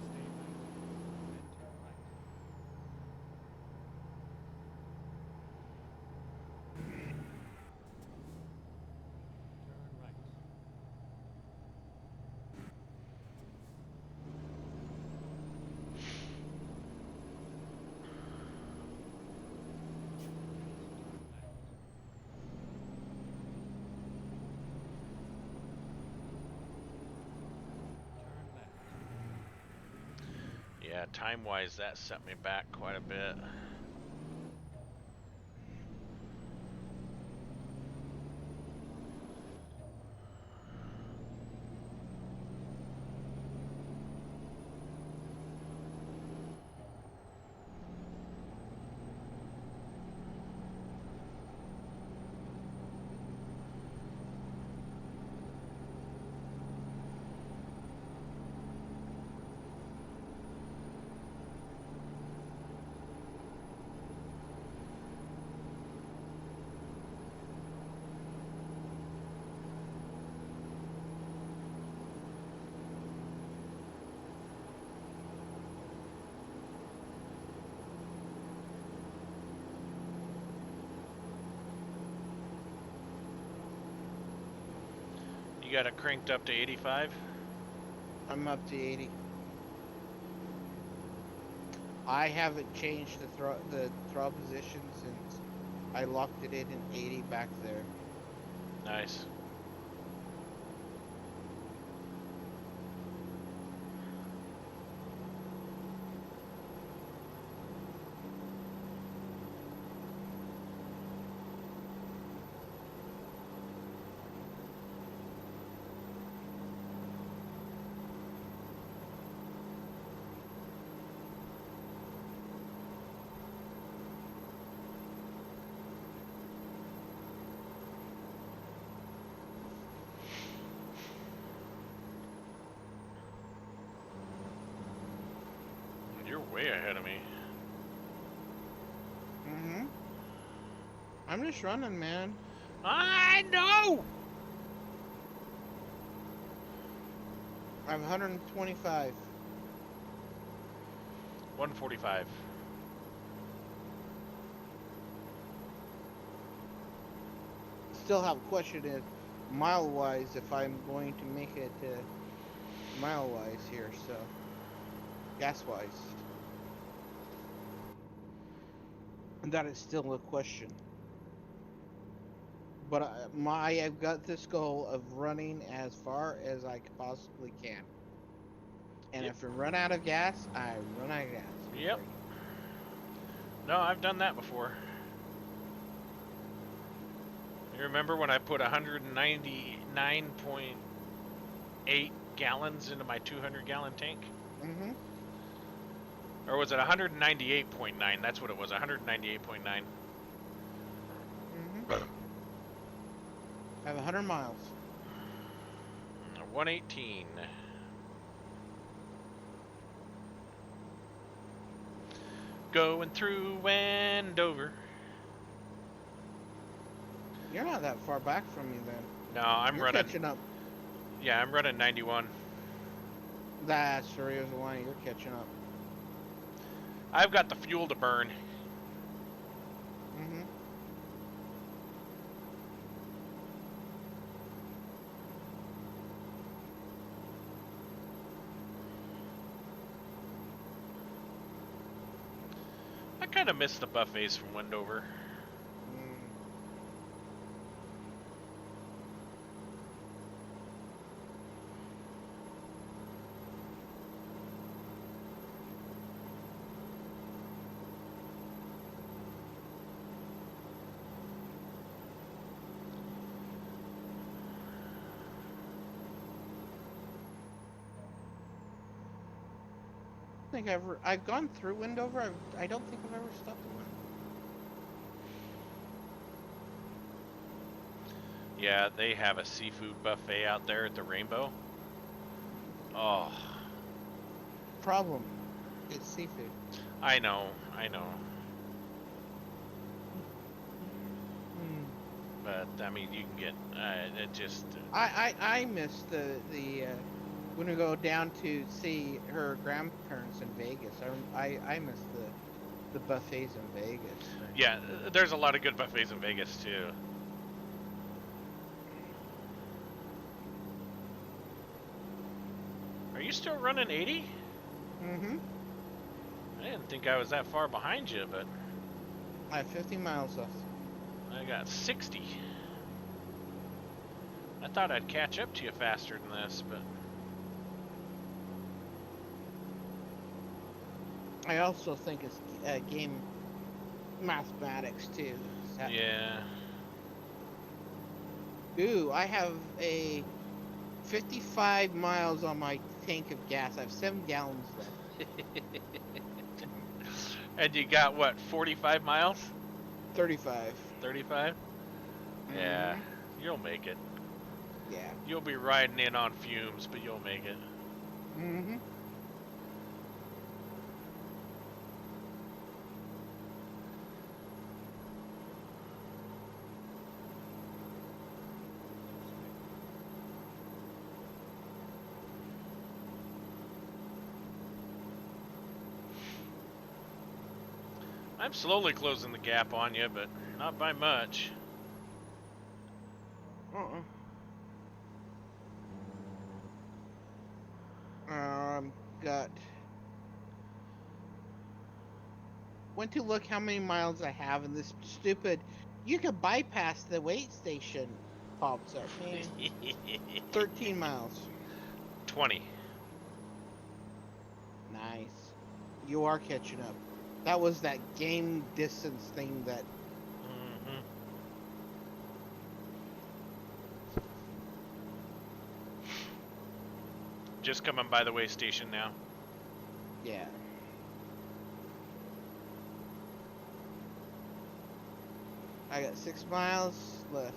[SPEAKER 4] Stay right. Then turn right. Turn right. Turn left. Turn left.
[SPEAKER 1] Yeah, time-wise, that set me back quite a bit. You got it cranked up to 85?
[SPEAKER 3] I'm up to 80. I haven't changed the throttle position since I locked it in 80 back there.
[SPEAKER 1] Nice. You're way ahead of me.
[SPEAKER 3] Mm-hmm. I'm just running, man.
[SPEAKER 1] I know!
[SPEAKER 3] I'm 125.
[SPEAKER 1] 145.
[SPEAKER 3] Still have a question is mile-wise if I'm going to make it mile-wise here, so gas-wise. And that is still a question. But I've got this goal of running as far as I possibly can. And
[SPEAKER 1] Yep.
[SPEAKER 3] if I run out of gas, I run out of gas.
[SPEAKER 1] Yep. No, I've done that before. You remember when I put 199.8 gallons into my 200-gallon tank?
[SPEAKER 3] Mm-hmm.
[SPEAKER 1] Or was it 198.9? That's what it was, 198.9.
[SPEAKER 3] Mm-hmm. I have 100 miles.
[SPEAKER 1] 118. Going through Wendover.
[SPEAKER 3] You're not that far back from me then.
[SPEAKER 1] No, I'm
[SPEAKER 3] You're
[SPEAKER 1] running.
[SPEAKER 3] catching up.
[SPEAKER 1] Yeah, I'm running 91.
[SPEAKER 3] That's the reason why you're catching up.
[SPEAKER 1] I've got the fuel to burn.
[SPEAKER 3] Mm-hmm.
[SPEAKER 1] I kind of miss the buffets from Wendover.
[SPEAKER 3] Mm. I've gone through Wendover. I don't think I've ever stopped at one.
[SPEAKER 1] Yeah, they have a seafood buffet out there at the Rainbow. Oh,
[SPEAKER 3] Problem. It's seafood.
[SPEAKER 1] I know, I know.
[SPEAKER 3] Mm.
[SPEAKER 1] But I mean, you can get it just.
[SPEAKER 3] I miss the when we go down to see her grandparents in Vegas. I miss the buffets in Vegas.
[SPEAKER 1] Yeah, there's a lot of good buffets in Vegas too. Are you still running 80?
[SPEAKER 3] Mm-hmm.
[SPEAKER 1] I didn't think I was that far behind you, but
[SPEAKER 3] I have 50 miles left.
[SPEAKER 1] I got 60. I thought I'd catch up to you faster than this, but
[SPEAKER 3] I also think it's game mathematics too.
[SPEAKER 1] yeah.
[SPEAKER 3] Ooh, I have a 55 miles on my tank of gas. I have 7 gallons left.
[SPEAKER 1] And you got what, 45 miles?
[SPEAKER 3] 35.
[SPEAKER 1] 35? Yeah,
[SPEAKER 3] Mhm.
[SPEAKER 1] you'll make it.
[SPEAKER 3] Yeah.
[SPEAKER 1] You'll be riding in on fumes, but you'll make it.
[SPEAKER 3] Mm-hmm.
[SPEAKER 1] I'm slowly closing the gap on you, but not by much.
[SPEAKER 3] Got. Went to look how many miles I have, and this stupid. You could bypass the wait station. Pops up. 13 miles.
[SPEAKER 1] 20.
[SPEAKER 3] Nice. You are catching up. That was that game distance thing that.
[SPEAKER 1] Mm-hmm. Just coming by the way station now.
[SPEAKER 3] Yeah. I got 6 miles left.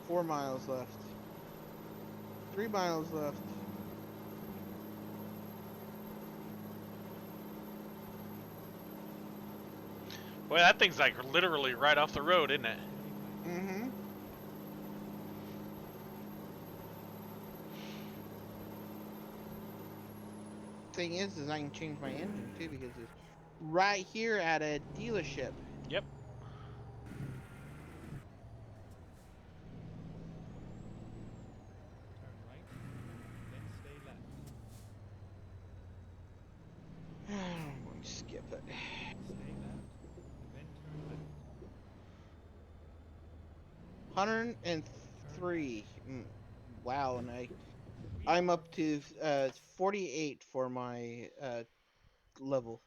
[SPEAKER 3] 4 miles left. 3 miles left.
[SPEAKER 1] Boy, that thing's like literally right off the road, isn't it?
[SPEAKER 3] Mm-hmm. Thing is I can change my engine too because it's right here at a dealership.
[SPEAKER 1] Yep.
[SPEAKER 4] Turn right, then stay left.
[SPEAKER 3] I'm going to skip it.
[SPEAKER 4] Stay left, then turn left.
[SPEAKER 3] 103. Wow, and
[SPEAKER 4] Three
[SPEAKER 3] I'm up
[SPEAKER 4] miles.
[SPEAKER 3] to 48 for my level.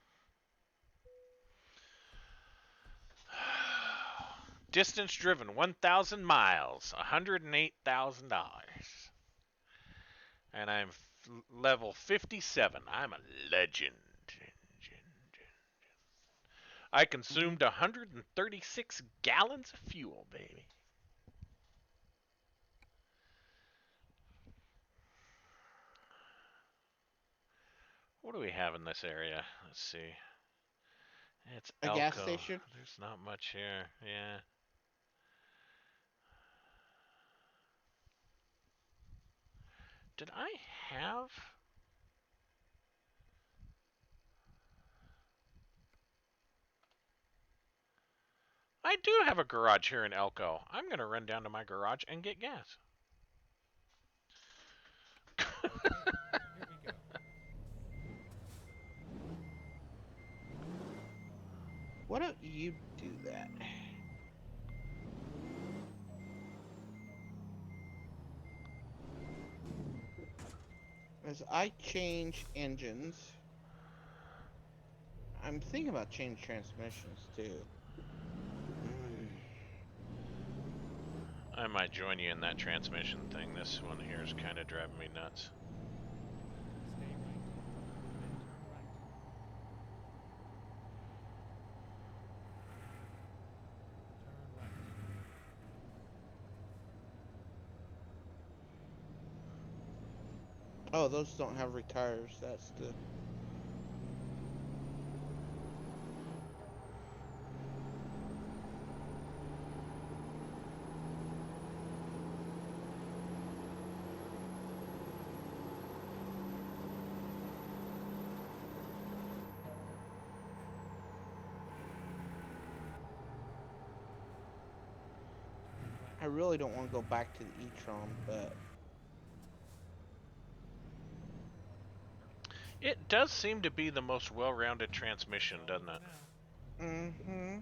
[SPEAKER 1] Distance driven 1,000 miles, $108,000. And I'm level 57. I'm a legend. I consumed 136 gallons of fuel, baby. What do we have in this area? Let's see. It's
[SPEAKER 3] A gas
[SPEAKER 1] Elko.
[SPEAKER 3] station?
[SPEAKER 1] There's not much here. Yeah. Did I have? I do have a garage here in Elko. I'm going to run down to my garage and get gas.
[SPEAKER 4] Okay, here we go.
[SPEAKER 3] Why don't you do that? As I change engines, I'm thinking about changing transmissions too.
[SPEAKER 1] I might join you in that transmission thing. This one here is kind of driving me nuts.
[SPEAKER 4] Stay right. Then turn right. Turn right.
[SPEAKER 3] Oh, those don't have retires. That's the. I really don't want to go back to the e-tron, but
[SPEAKER 1] It does seem to be the most well-rounded transmission, doesn't it?
[SPEAKER 4] Now.
[SPEAKER 3] mm-hmm.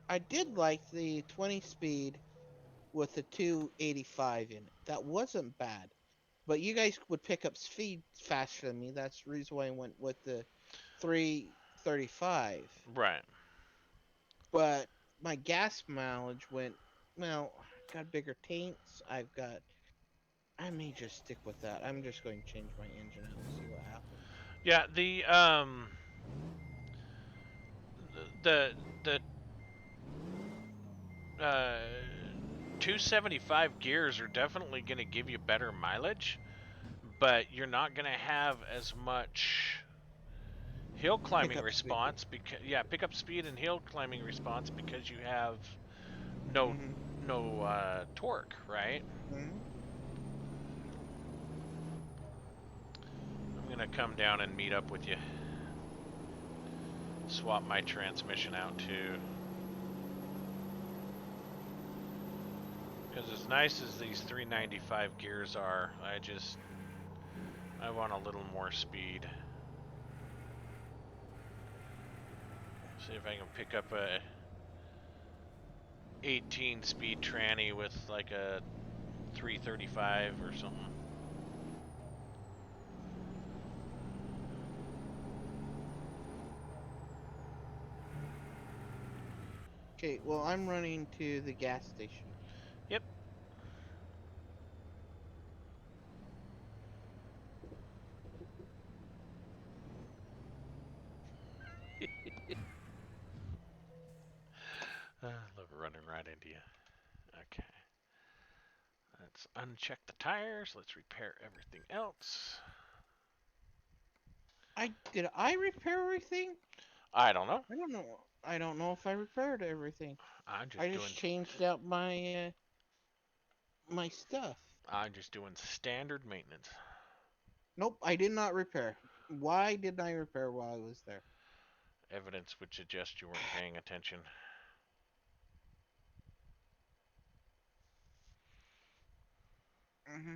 [SPEAKER 3] I did like the 20 speed with the 285 in it. That wasn't bad. But you guys would pick up speed faster than me. That's the reason why I went with the 335.
[SPEAKER 1] Right.
[SPEAKER 3] But my gas mileage went, well, got bigger tanks. I may just stick with that. I'm just going to change my engine out and see what happens.
[SPEAKER 1] Yeah, the uh 275 gears are definitely going to give you better mileage, but you're not going to have as much hill climbing
[SPEAKER 3] Pickup speed.
[SPEAKER 1] response because pickup speed and hill climbing response because you have no torque, right?
[SPEAKER 3] Mm-hmm.
[SPEAKER 1] I'm gonna come down and meet up with you. Swap my transmission out too. Because as nice as these 395 gears are, I want a little more speed. See if I can pick up a 18 speed tranny with like a 335 or something.
[SPEAKER 3] Okay, well, I'm running to the gas station.
[SPEAKER 1] Yep. Look, running right into you. Okay. Let's uncheck the tires. Let's repair everything else.
[SPEAKER 3] Did I repair everything?
[SPEAKER 1] I don't know.
[SPEAKER 3] I don't know. I don't know if I repaired everything.
[SPEAKER 1] I'm
[SPEAKER 3] I
[SPEAKER 1] just
[SPEAKER 3] just
[SPEAKER 1] doing
[SPEAKER 3] changed out my my stuff.
[SPEAKER 1] standard maintenance.
[SPEAKER 3] Nope, I did not repair. Why didn't I repair while I was there?
[SPEAKER 1] Evidence would suggest you weren't paying attention.
[SPEAKER 3] Mm-hmm.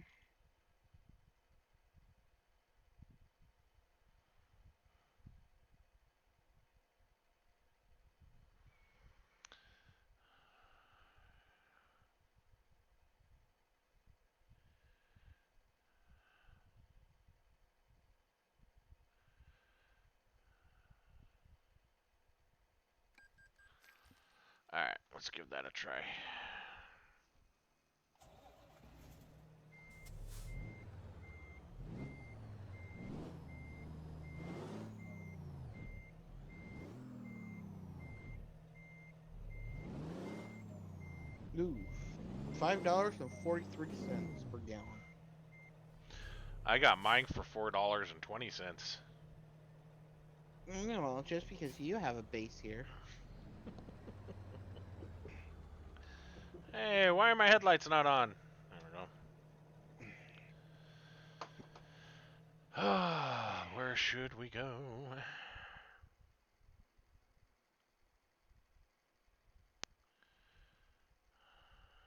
[SPEAKER 1] Alright, let's give that a try.
[SPEAKER 3] Ooh, $5.43 per gallon.
[SPEAKER 1] I got mine for $4.20.
[SPEAKER 3] No, just because you have a base here.
[SPEAKER 1] Hey, why are my headlights not on? I don't know. Where should we go?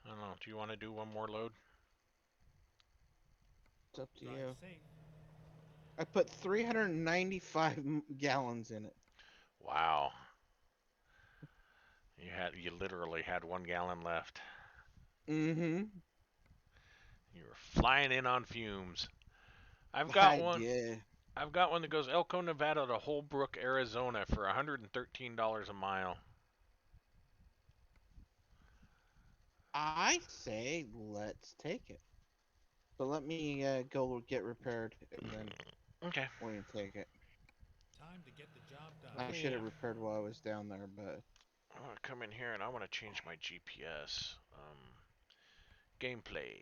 [SPEAKER 1] I don't know. Do you want to do one more load?
[SPEAKER 3] It's up to
[SPEAKER 4] Drive
[SPEAKER 3] you.
[SPEAKER 4] safe.
[SPEAKER 3] I put 395 gallons in it.
[SPEAKER 1] Wow. You literally had 1 gallon left.
[SPEAKER 3] Mm-hmm.
[SPEAKER 1] You were flying in on fumes. I've got
[SPEAKER 3] I
[SPEAKER 1] one.
[SPEAKER 3] did.
[SPEAKER 1] I've got one that goes Elko, Nevada to Holbrook, Arizona for $113 a mile.
[SPEAKER 3] I say let's take it. But let me go get repaired, and then
[SPEAKER 1] Okay.
[SPEAKER 3] we can take it.
[SPEAKER 4] Time to get the job done.
[SPEAKER 3] I should have repaired while I was down there, but
[SPEAKER 1] I want to come in here and I want to change my GPS. Gameplay.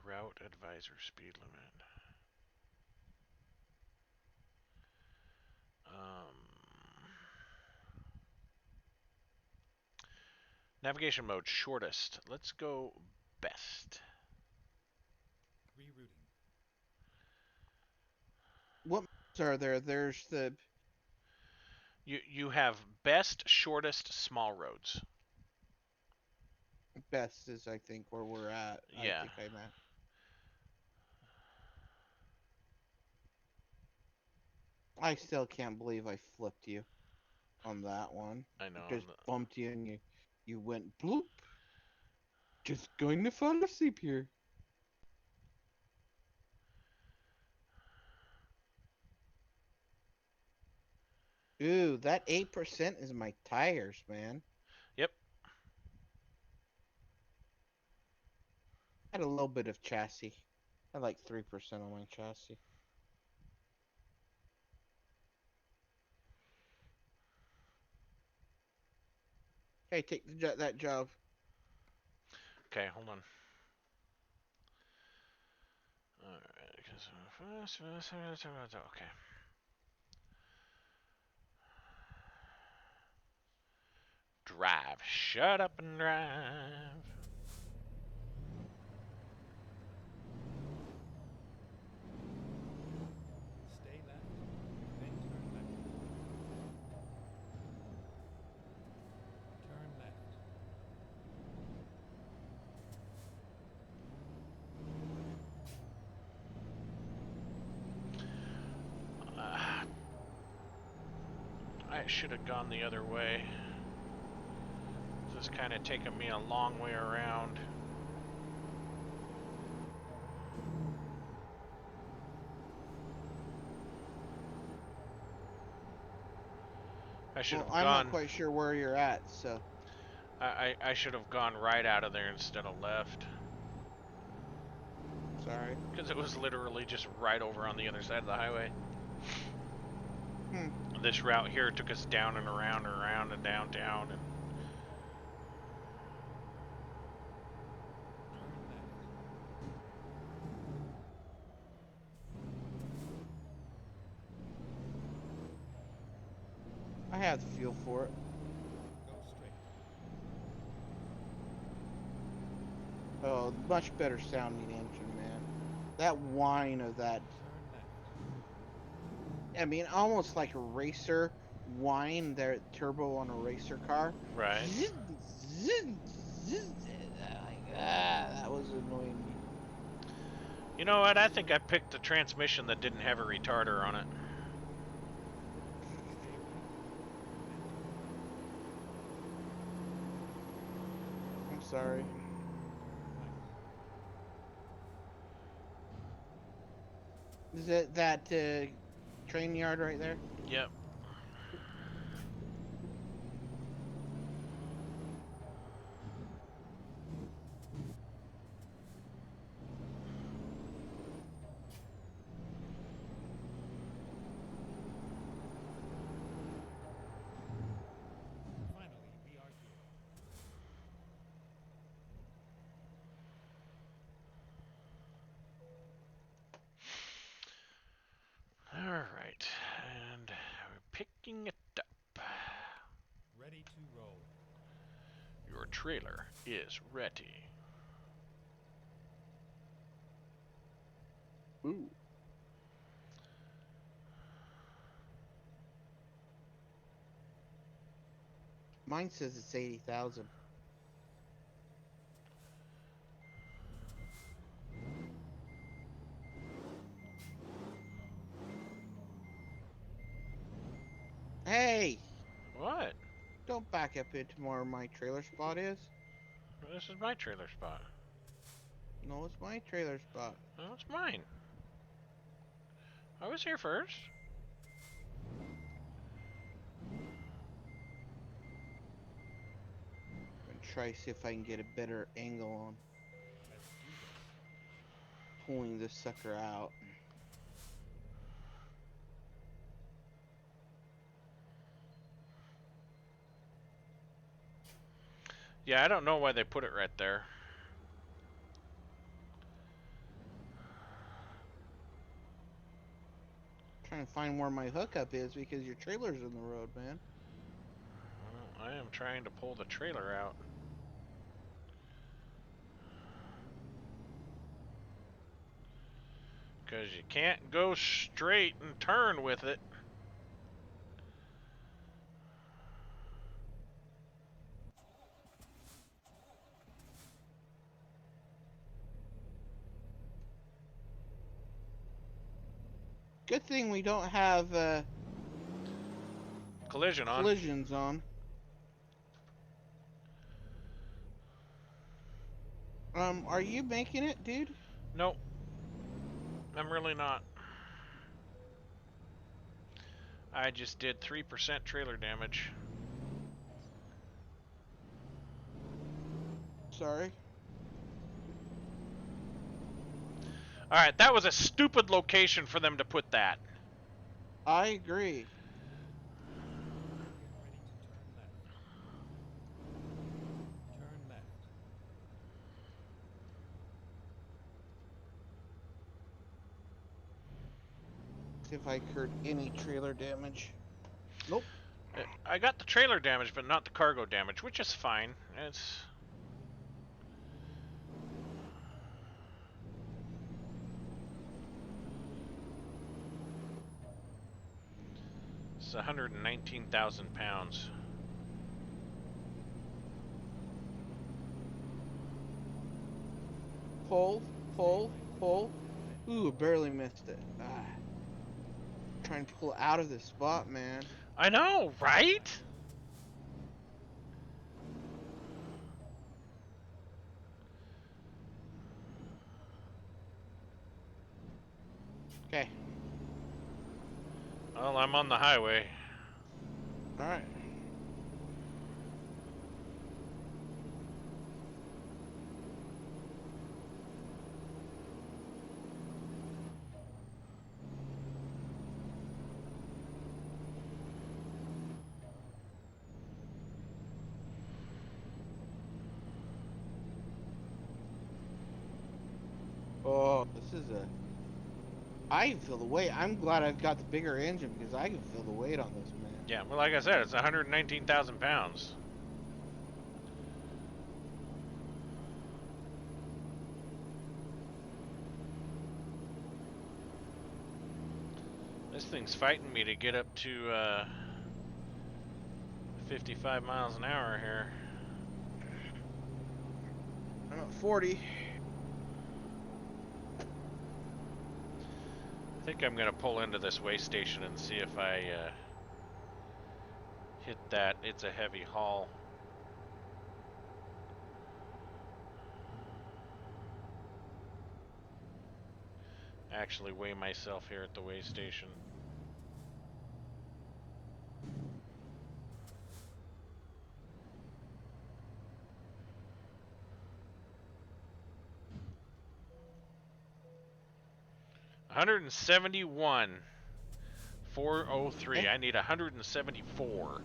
[SPEAKER 1] Route advisor speed limit. Navigation mode shortest. Let's go best.
[SPEAKER 4] Rerouting.
[SPEAKER 3] what maps are there? There's the
[SPEAKER 1] You have best, shortest, small roads.
[SPEAKER 3] best is I think where we're at.
[SPEAKER 1] Yeah.
[SPEAKER 3] I think I'm at. I still can't believe I flipped you on that one.
[SPEAKER 1] I know.
[SPEAKER 3] Just bumped you and you went bloop. Just going to fall asleep here. Ooh, that 8% is my tires, man.
[SPEAKER 1] Yep.
[SPEAKER 3] I had a little bit of chassis. I had like 3% on my chassis. Hey, take that job.
[SPEAKER 1] Okay, hold on. Alright, okay. Drive. Shut up and drive.
[SPEAKER 4] Stay left, then turn left. Turn left.
[SPEAKER 1] I should have gone the other way. This is kind of taking me a long way around. I should have
[SPEAKER 3] I'm
[SPEAKER 1] gone.
[SPEAKER 3] not quite sure where you're at, so.
[SPEAKER 1] I should have gone right out of there instead of left.
[SPEAKER 3] Sorry.
[SPEAKER 1] Because it was literally just right over on the other side of the highway. This route here took us down and around and downtown. And
[SPEAKER 4] Turn left.
[SPEAKER 3] I have the fuel for it.
[SPEAKER 4] Go straight.
[SPEAKER 3] Oh, much better sounding engine, man. That whine of that,
[SPEAKER 4] Turn left.
[SPEAKER 3] I mean, almost like a racer whine, their turbo on a racer car.
[SPEAKER 1] right.
[SPEAKER 3] Zzz, zzz, zzz. That was annoying me.
[SPEAKER 1] You know what? I think I picked a transmission that didn't have a retarder on it.
[SPEAKER 4] Stay right, then turn left.
[SPEAKER 3] I'm sorry.
[SPEAKER 4] Turn right.
[SPEAKER 3] Is it that train yard right there?
[SPEAKER 1] Yep.
[SPEAKER 4] Finally, we are here.
[SPEAKER 1] All right, and we're picking it up. trailer is ready.
[SPEAKER 3] Ooh. Mine says it's 80,000. Hey!
[SPEAKER 1] What?
[SPEAKER 3] Don't back up into where my trailer spot is.
[SPEAKER 1] This is my trailer spot.
[SPEAKER 3] No, it's my trailer spot.
[SPEAKER 1] No, it's mine. I was here first.
[SPEAKER 3] I'm gonna try to see if I can get a better angle on pulling this sucker out.
[SPEAKER 1] Yeah, I don't know why they put it right there.
[SPEAKER 3] Trying to find where my hookup is because your trailer's in the road, man.
[SPEAKER 1] Well, I am trying to pull the trailer out. Because you can't go straight and turn with it.
[SPEAKER 3] Good thing we don't have
[SPEAKER 1] Collision on.
[SPEAKER 3] collisions on. Are you making it, dude?
[SPEAKER 1] Nope. I'm really not. I just did 3% trailer damage.
[SPEAKER 3] Sorry.
[SPEAKER 1] Alright, that was a stupid location for them to put that.
[SPEAKER 3] I agree.
[SPEAKER 4] Get ready to turn left. Turn left.
[SPEAKER 3] See if I heard any trailer damage. Nope.
[SPEAKER 1] I got the trailer damage, but not the cargo damage, which is fine. It's 119,000 pounds.
[SPEAKER 3] Pull, pull, pull. Ooh, barely missed it. Trying to pull out of this spot, man.
[SPEAKER 1] I know, right?
[SPEAKER 3] Okay.
[SPEAKER 1] Well, I'm on the highway.
[SPEAKER 3] Alright. Oh, this is a... I can feel the weight. I'm glad I've got the bigger engine because I can feel the weight on this, man.
[SPEAKER 1] Yeah, well, like I said, it's 119,000 pounds. This thing's fighting me to get up to 55 miles an hour here.
[SPEAKER 3] I'm at 40.
[SPEAKER 1] I think I'm gonna pull into this way station and see if I hit that. It's a heavy haul. Actually weigh myself here at the way station. $171,403.
[SPEAKER 3] Okay.
[SPEAKER 1] I need 174.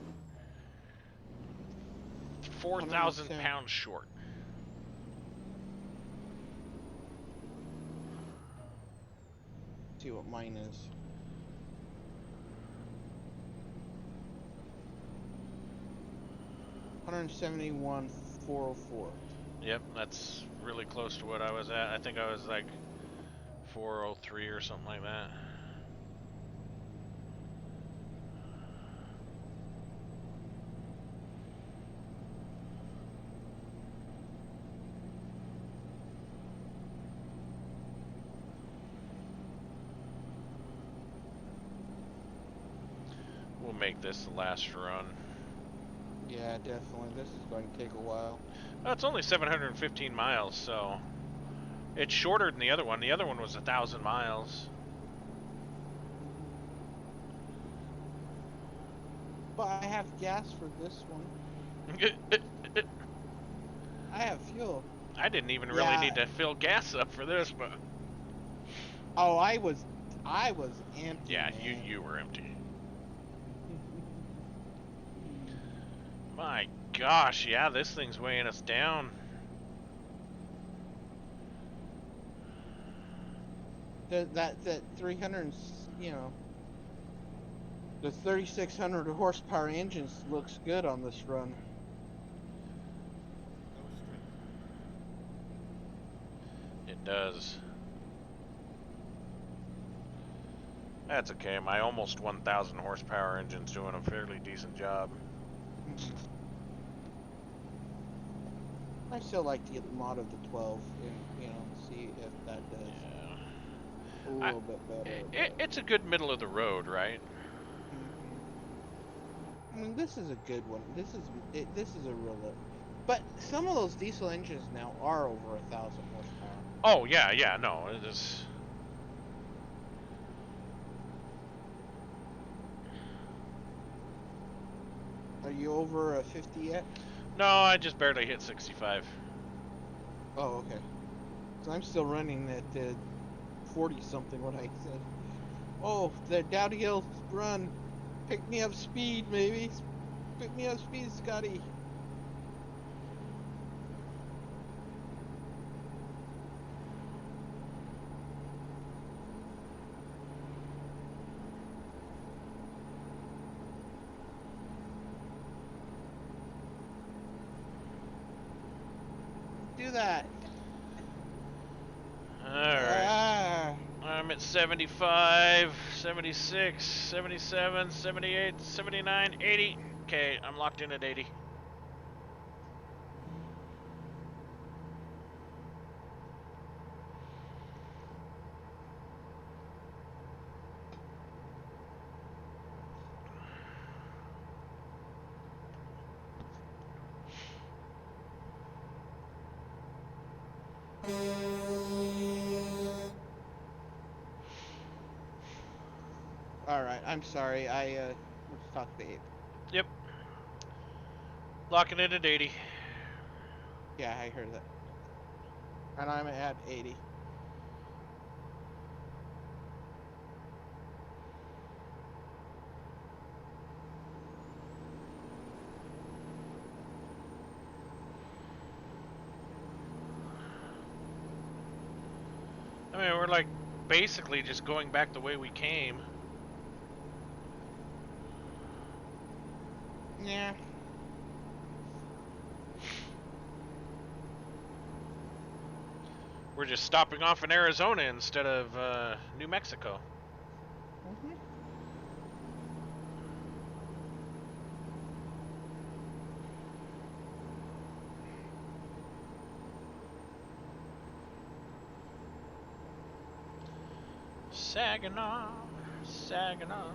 [SPEAKER 1] 4,000 pounds short.
[SPEAKER 3] See what mine is. $171 404.
[SPEAKER 1] Yep, that's really close to what I was at. I think I was like 403 or something like that. We'll make this the last run.
[SPEAKER 3] Yeah, definitely. This is going to take a while.
[SPEAKER 1] Oh, it's only 715 miles, so it's shorter than the other one. The other one was 1,000 miles.
[SPEAKER 3] But I have gas for this one. I have fuel.
[SPEAKER 1] I didn't even really
[SPEAKER 3] Yeah.
[SPEAKER 1] need to fill gas up for this, but
[SPEAKER 3] Oh, I was empty.
[SPEAKER 1] yeah,
[SPEAKER 3] man.
[SPEAKER 1] you were empty. My gosh, yeah, this thing's weighing us down.
[SPEAKER 3] That 300, the 3,600 horsepower engine looks good on this run.
[SPEAKER 4] Go straight.
[SPEAKER 1] It does. That's okay. My almost 1,000 horsepower engine's doing a fairly decent job.
[SPEAKER 3] I still like to get the mod of the 12 and see if that does
[SPEAKER 1] Yeah.
[SPEAKER 3] a little bit better.
[SPEAKER 1] It's a good middle of the road, right?
[SPEAKER 3] I mean, this is a good one. This is a real look. But some of those diesel engines now are over 1,000 horsepower.
[SPEAKER 1] Oh yeah, no, it is.
[SPEAKER 3] Are you over a 50 yet?
[SPEAKER 1] No, I just barely hit 65.
[SPEAKER 3] Oh, okay. So I'm still running at 40 something. What I said. Oh, the downhill run. Pick me up speed, maybe. Pick me up speed, Scotty. Do that.
[SPEAKER 1] Alright.
[SPEAKER 3] Ah.
[SPEAKER 1] I'm at 75, 76, 77, 78, 79, 80. Okay, I'm locked in at 80.
[SPEAKER 3] Alright, I'm sorry. Let's talk to Abe.
[SPEAKER 1] Yep. Locking in at 80.
[SPEAKER 3] Yeah, I heard that. And I'm at 80.
[SPEAKER 1] I mean, we're like basically just going back the way we came.
[SPEAKER 3] Yeah.
[SPEAKER 1] We're just stopping off in Arizona instead of New Mexico.
[SPEAKER 3] Mm-hmm.
[SPEAKER 1] Saginaw, Saginaw.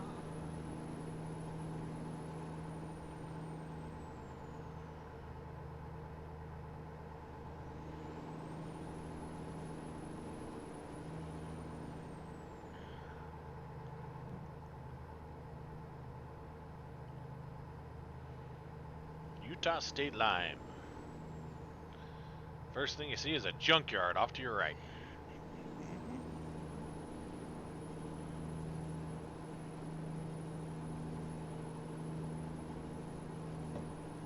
[SPEAKER 1] Utah State line. First thing you see is a junkyard off to your right.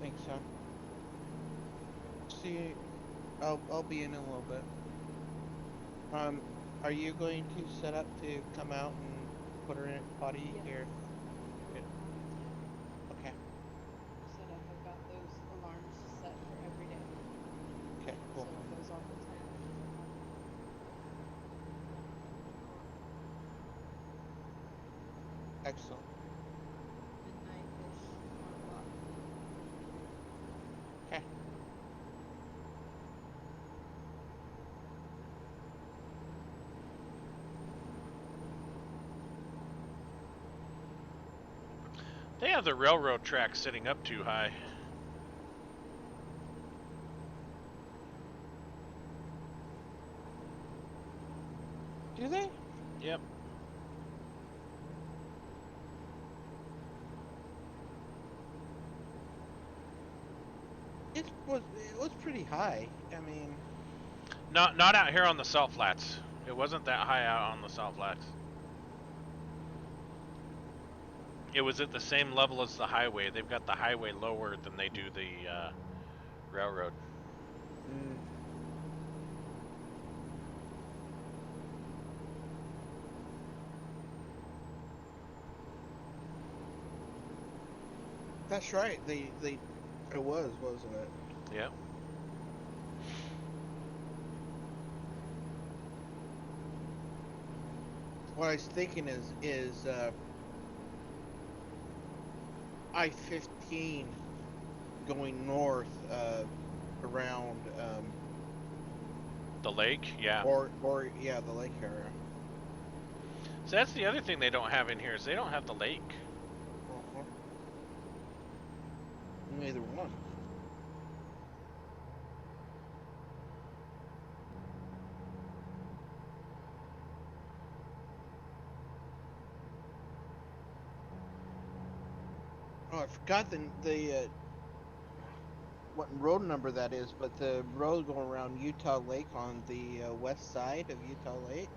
[SPEAKER 3] Thanks, son. See, I'll be in a little bit. Are you going to set up to come out and put her in potty
[SPEAKER 6] Yes.
[SPEAKER 3] here? Good. Okay.
[SPEAKER 6] Set up. I've got those alarms set for every day.
[SPEAKER 3] Excellent.
[SPEAKER 7] Midnight-ish, 1 o'clock.
[SPEAKER 3] Okay.
[SPEAKER 1] They have the railroad track sitting up too high.
[SPEAKER 3] Do they?
[SPEAKER 1] Yep.
[SPEAKER 3] It was pretty high. I mean,
[SPEAKER 1] Not out here on the salt flats. It wasn't that high out on the salt flats. It was at the same level as the highway. They've got the highway lower than they do the railroad.
[SPEAKER 3] mm, that's right. It was, wasn't it?
[SPEAKER 1] Yeah.
[SPEAKER 3] What I was thinking is I-15 going north around
[SPEAKER 1] The lake, yeah.
[SPEAKER 3] or yeah, the lake area.
[SPEAKER 1] So that's the other thing they don't have in here is they don't have the lake.
[SPEAKER 3] Uh-huh. Neither one. Oh, I forgot the what road number that is, but the road going around Utah Lake on the west side of Utah Lake.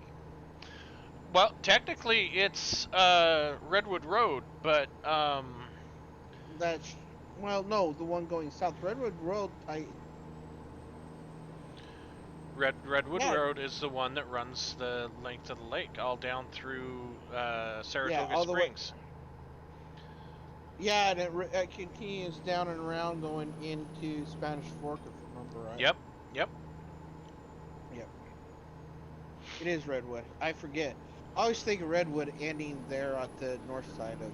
[SPEAKER 1] Well, technically it's Redwood Road, but
[SPEAKER 3] That's well, no, the one going south. Redwood Road.
[SPEAKER 1] Redwood
[SPEAKER 3] Yeah,
[SPEAKER 1] Road is the one that runs the length of the lake, all down through Saratoga
[SPEAKER 3] all the way.
[SPEAKER 1] Springs.
[SPEAKER 3] Yeah, and it continues down and around going into Spanish Fork, if I remember right.
[SPEAKER 1] Yep, yep.
[SPEAKER 3] Yep. It is Redwood. I forget. I always think of Redwood ending there at the north side of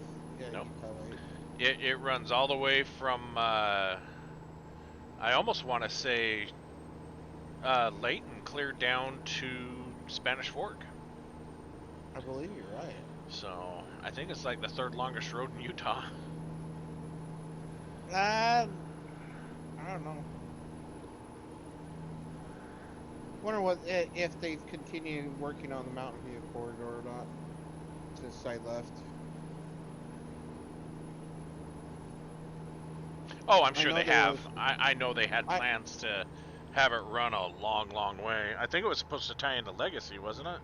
[SPEAKER 1] Nope.
[SPEAKER 3] Utah Lake.
[SPEAKER 1] It runs all the way from I almost want to say Layton clear down to Spanish Fork.
[SPEAKER 3] I believe you're right.
[SPEAKER 1] So I think it's like the third longest road in Utah.
[SPEAKER 3] I don't know. Wonder what if they continue working on the Mountain View corridor or not since I left.
[SPEAKER 1] Oh, I'm sure
[SPEAKER 3] know
[SPEAKER 1] they
[SPEAKER 3] there
[SPEAKER 1] have.
[SPEAKER 3] was-
[SPEAKER 1] I know they had
[SPEAKER 3] I-
[SPEAKER 1] plans to have it run a long, long way. I think it was supposed to tie into Legacy, wasn't it?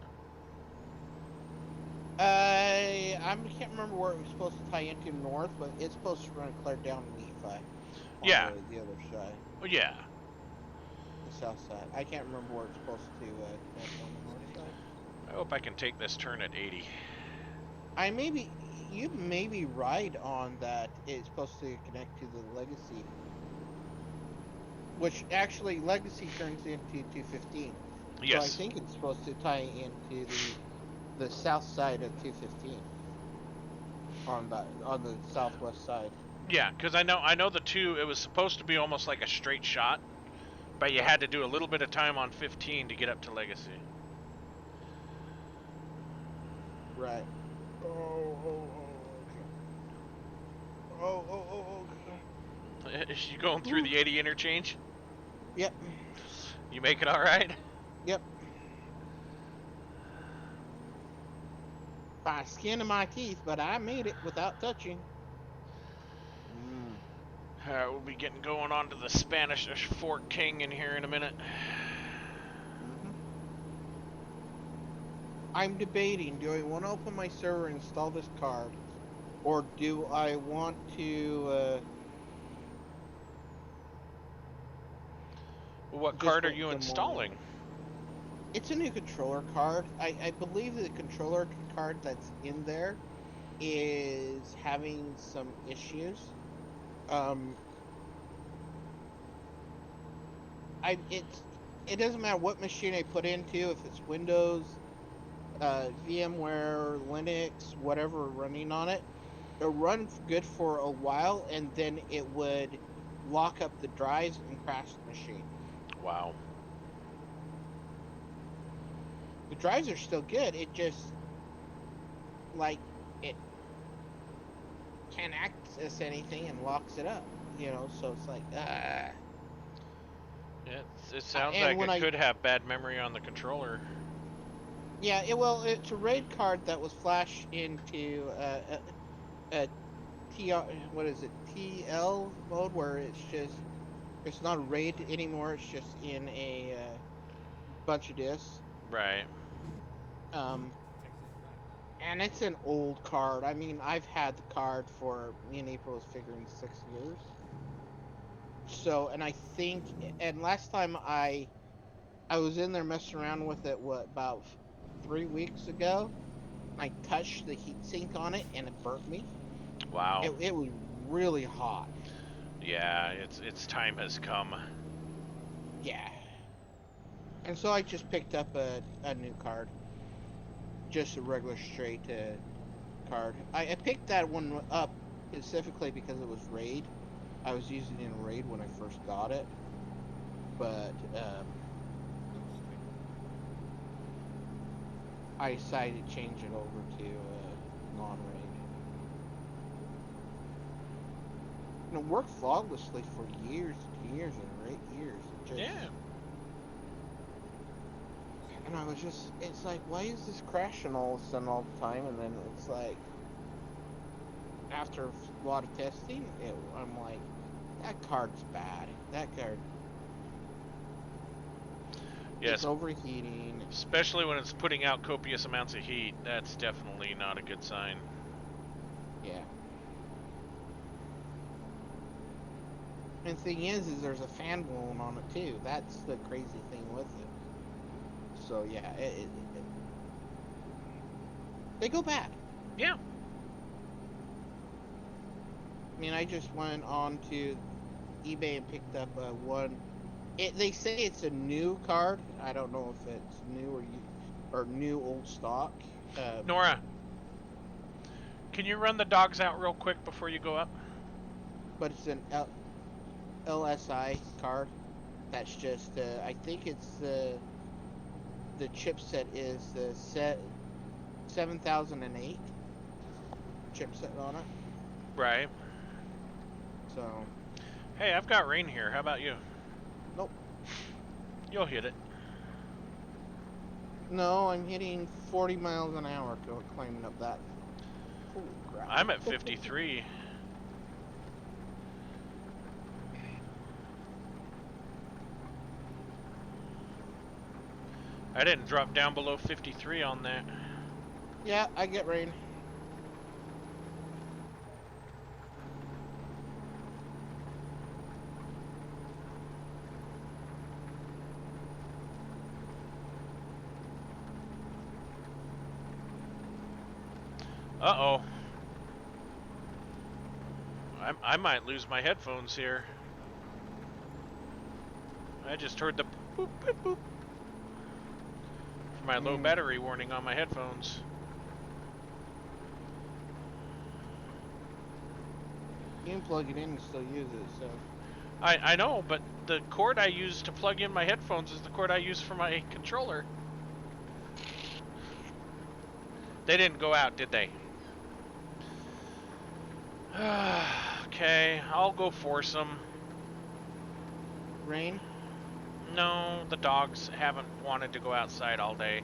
[SPEAKER 3] I can't remember where it was supposed to tie into north, but it's supposed to run clear down to Nephi.
[SPEAKER 1] Yeah.
[SPEAKER 3] On the other side,
[SPEAKER 1] Well, yeah.
[SPEAKER 3] the south side. I can't remember where it's supposed to connect on the north side.
[SPEAKER 1] I hope I can take this turn at 80.
[SPEAKER 3] You maybe right on that it's supposed to connect to the Legacy. Which actually Legacy turns into 215.
[SPEAKER 1] Yes.
[SPEAKER 3] So I think it's supposed to tie into the south side of 215. On the southwest side.
[SPEAKER 1] Yeah, because I know the two. It was supposed to be almost like a straight shot, but you had to do a little bit of time on 15 to get up to Legacy.
[SPEAKER 3] Right. Okay.
[SPEAKER 1] Is you going through the 80 interchange?
[SPEAKER 3] Yep.
[SPEAKER 1] You make it all right?
[SPEAKER 3] Yep. By skin of my teeth, but I made it without touching.
[SPEAKER 1] We'll be getting going on to the Spanish Fort King in here in a minute.
[SPEAKER 3] I'm debating, do I want to open my server and install this card? Or do I want to,
[SPEAKER 1] What
[SPEAKER 3] just
[SPEAKER 1] card are
[SPEAKER 3] put
[SPEAKER 1] you
[SPEAKER 3] them on-
[SPEAKER 1] installing?
[SPEAKER 3] It's a new controller card. I believe the controller card that's in there is having some issues. It doesn't matter what machine I put into, if it's Windows, VMware, Linux, whatever running on it. It'll run good for a while, and then it would lock up the drives and crash the machine.
[SPEAKER 1] Wow.
[SPEAKER 3] The drives are still good. It just like it can't access anything and locks it up. So it's like
[SPEAKER 1] It sounds
[SPEAKER 3] and
[SPEAKER 1] like
[SPEAKER 3] when
[SPEAKER 1] it could have bad memory on the controller.
[SPEAKER 3] yeah, it's a RAID card that was flashed into a what is it, TL mode, where it's not a RAID anymore. It's just in a bunch of disks.
[SPEAKER 1] Right.
[SPEAKER 3] Um,
[SPEAKER 4] Texas right.
[SPEAKER 3] and it's an old card. I mean, I've had the card for, me and April was figuring 6 years. So, and I think, and last time I was in there messing around with it, about 3 weeks ago. I touched the heatsink on it and it burnt me.
[SPEAKER 1] Wow.
[SPEAKER 3] It was really hot.
[SPEAKER 1] Yeah, its time has come.
[SPEAKER 3] Yeah. And so I just picked up a new card. Just a regular straight card. I picked that one up specifically because it was RAID. I was using it in RAID when I first got it. But I decided to change it over to non-RAID. And it worked flawlessly for years and years and 8 years.
[SPEAKER 1] Yeah.
[SPEAKER 3] And I was just, it's like, why is this crashing all of a sudden all the time? And then it's like, after a lot of testing, I'm like, that card's bad. That card,
[SPEAKER 1] Yes.
[SPEAKER 3] it's overheating.
[SPEAKER 1] Especially when it's putting out copious amounts of heat. That's definitely not a good sign.
[SPEAKER 3] Yeah. And the thing is there's a fan blowing on it too. That's the crazy thing with it. So yeah, they go bad.
[SPEAKER 1] Yeah.
[SPEAKER 3] I mean, I just went on to eBay and picked up one. They say it's a new card. I don't know if it's new or new old stock.
[SPEAKER 1] Nora, can you run the dogs out real quick before you go up?
[SPEAKER 3] But it's an LSI card. That's just I think it's the chipset is the 7008 chipset on it.
[SPEAKER 1] Right.
[SPEAKER 3] So.
[SPEAKER 1] Hey, I've got rain here. How about you?
[SPEAKER 3] Nope.
[SPEAKER 1] You'll hit it.
[SPEAKER 3] No, I'm hitting 40 miles an hour climbing up that. Holy crap.
[SPEAKER 1] I'm at 53. I didn't drop down below 53 on that.
[SPEAKER 3] Yeah, I get rain.
[SPEAKER 1] Uh-oh. I might lose my headphones here. I just heard the boop, boop, boop. For my low battery warning on my headphones.
[SPEAKER 3] You can plug it in and still use it, so.
[SPEAKER 1] I know, but the cord I use to plug in my headphones is the cord I use for my controller. They didn't go out, did they? Okay, I'll go force them.
[SPEAKER 3] Rain?
[SPEAKER 1] No, the dogs haven't wanted to go outside all day,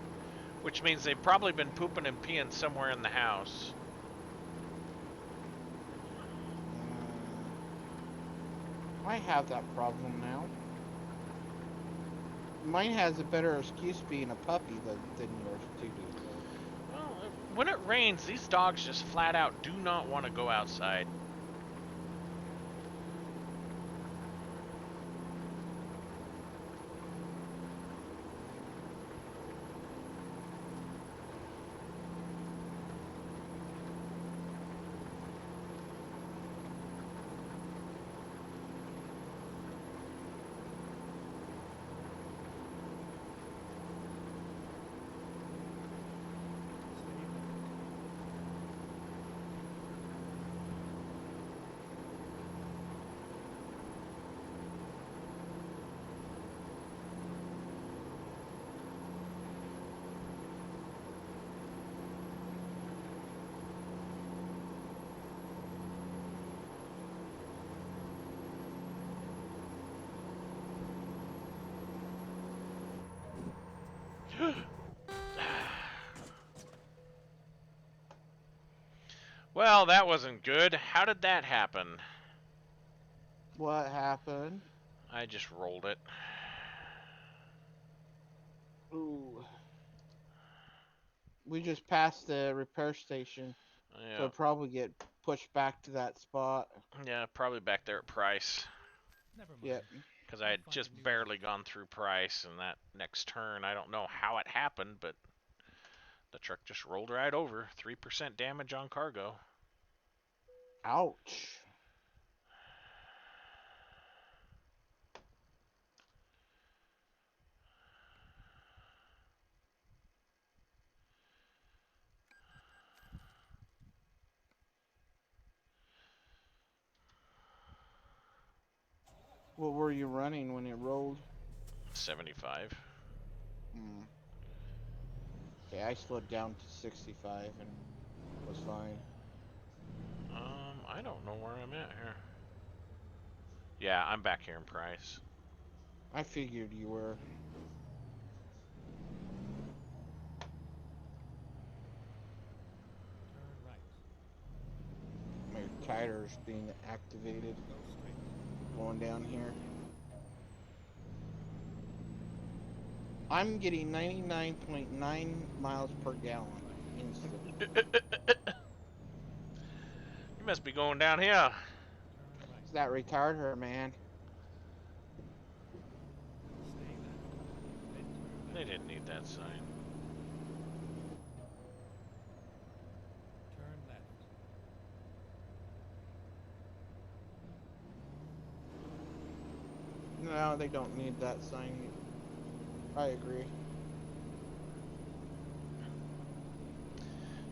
[SPEAKER 1] which means they've probably been pooping and peeing somewhere in the house.
[SPEAKER 3] I have that problem now. Mine has a better excuse being a puppy than yours too.
[SPEAKER 1] Well, when it rains, these dogs just flat out do not want to go outside. Well, that wasn't good. How did that happen?
[SPEAKER 3] What happened?
[SPEAKER 1] I just rolled it.
[SPEAKER 3] Ooh. We just passed the repair station, so
[SPEAKER 1] Yeah,
[SPEAKER 3] it'll probably get pushed back to that spot.
[SPEAKER 1] yeah, probably back there at Price.
[SPEAKER 4] Never mind.
[SPEAKER 3] Yep.
[SPEAKER 1] Because I had
[SPEAKER 4] Find a
[SPEAKER 1] just
[SPEAKER 4] new
[SPEAKER 1] barely
[SPEAKER 4] route.
[SPEAKER 1] gone through Price, and that next turn, I don't know how it happened, but the truck just rolled right over. 3% damage on cargo.
[SPEAKER 3] Ouch. What were you running when it rolled?
[SPEAKER 1] 75.
[SPEAKER 3] Hmm. Okay, I slowed down to 65 and was fine.
[SPEAKER 1] I don't know where I'm at here. Yeah, I'm back here in Price.
[SPEAKER 3] I figured you were.
[SPEAKER 4] Turn right.
[SPEAKER 3] My tires being activated.
[SPEAKER 4] Go straight.
[SPEAKER 3] Going down here. I'm getting 99.9 miles per gallon instantly.
[SPEAKER 1] You must be going down here.
[SPEAKER 4] Turn right.
[SPEAKER 3] It's that retarder, man.
[SPEAKER 4] Stay left. Then turn
[SPEAKER 1] They
[SPEAKER 4] left.
[SPEAKER 1] didn't need that sign.
[SPEAKER 4] Turn left.
[SPEAKER 3] No, they don't need that sign. I agree.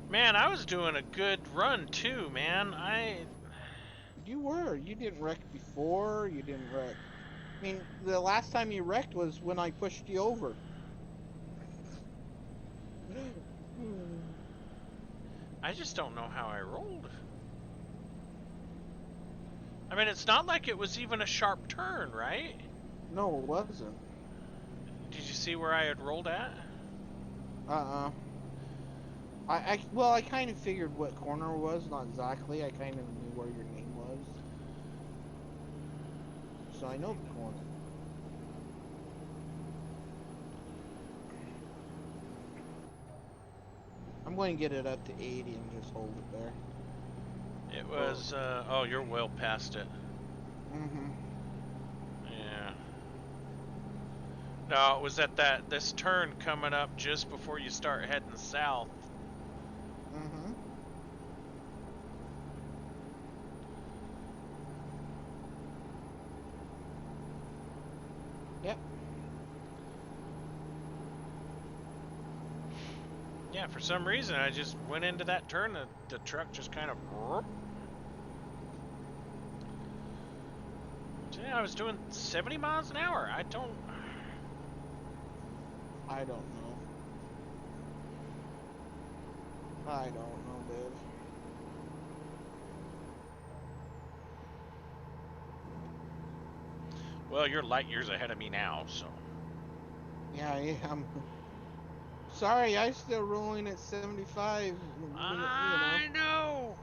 [SPEAKER 1] Man, I was doing a good run too, man.
[SPEAKER 3] You were. You didn't wreck before. You didn't wreck. I mean, the last time you wrecked was when I pushed you over.
[SPEAKER 1] I just don't know how I rolled. I mean, it's not like it was even a sharp turn, right?
[SPEAKER 3] No, it wasn't.
[SPEAKER 1] Did you see where I had rolled at?
[SPEAKER 3] Uh-uh. Well, I kind of figured what corner it was, not exactly. I kind of knew where your name was. So I know the corner. I'm going to get it up to 80 and just hold it there.
[SPEAKER 1] It was, oh, you're well past it.
[SPEAKER 3] Mm-hmm.
[SPEAKER 1] Yeah. No, it was at this turn coming up just before you start heading south.
[SPEAKER 3] Mm-hmm. Yep.
[SPEAKER 1] Yeah, for some reason I just went into that turn, the truck just kind of... Yeah, I was doing 70 miles an hour.
[SPEAKER 3] I don't know. I don't know, Dave.
[SPEAKER 1] Well, you're light years ahead of me now, so...
[SPEAKER 3] Yeah, I am. Sorry, I'm still rolling at 75.
[SPEAKER 1] I know!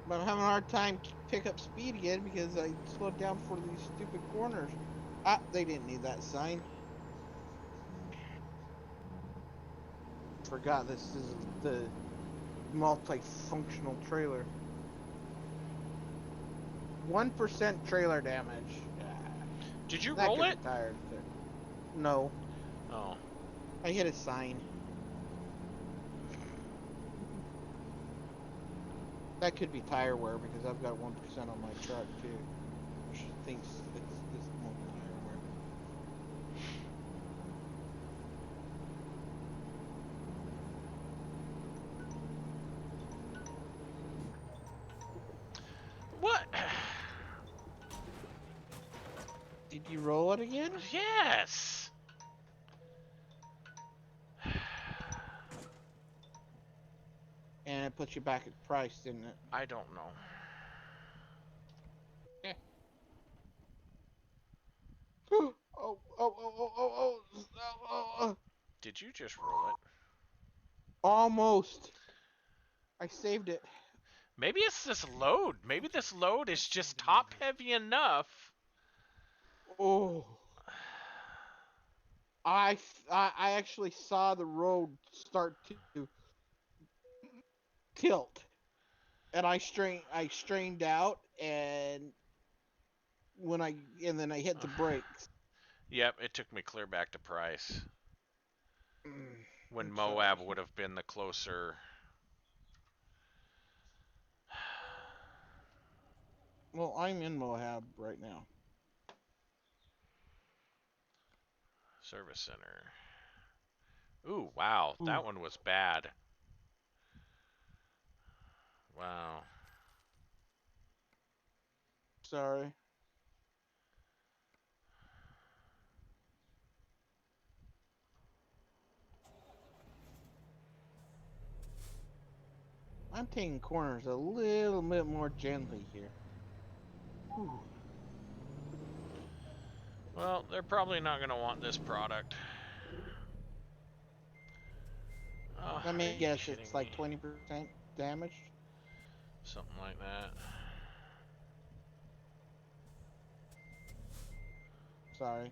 [SPEAKER 3] But I'm having a hard time pick up speed again because I slowed down for these stupid corners. Ah, they didn't need that sign. Forgot this is the multifunctional trailer. 1% trailer damage.
[SPEAKER 1] Did you
[SPEAKER 3] That
[SPEAKER 1] roll
[SPEAKER 3] could
[SPEAKER 1] it?
[SPEAKER 3] be tired. No,
[SPEAKER 1] Oh.
[SPEAKER 3] I hit a sign. That could be tire wear because I've got 1% on my truck too. Which thinks it's more tire wear.
[SPEAKER 1] What?
[SPEAKER 3] Did you roll it again?
[SPEAKER 1] Yes!
[SPEAKER 3] And it put you back at price, didn't it?
[SPEAKER 1] I don't know.
[SPEAKER 3] Oh, oh, oh, oh, oh, oh, oh,
[SPEAKER 1] Did you just roll it?
[SPEAKER 3] Almost. I saved it.
[SPEAKER 1] Maybe it's this load. Maybe this load is just top heavy enough.
[SPEAKER 3] Oh. I actually saw the road start to tilt, and I strained out, and then I hit the brakes.
[SPEAKER 1] Yep, it took me clear back to Price. When
[SPEAKER 3] I'm
[SPEAKER 1] Moab
[SPEAKER 3] sorry.
[SPEAKER 1] would have been the closer.
[SPEAKER 3] Well, I'm in Moab right now.
[SPEAKER 1] Service center. Ooh, wow.
[SPEAKER 3] Ooh.
[SPEAKER 1] That one was bad. Wow.
[SPEAKER 3] Sorry. I'm taking corners a little bit more gently here. Ooh.
[SPEAKER 1] Well, they're probably not going to want this product. Oh,
[SPEAKER 3] Let
[SPEAKER 1] are
[SPEAKER 3] me
[SPEAKER 1] you
[SPEAKER 3] guess,
[SPEAKER 1] kidding
[SPEAKER 3] it's like
[SPEAKER 1] me?
[SPEAKER 3] 20% damaged.
[SPEAKER 1] Something like that.
[SPEAKER 3] Sorry.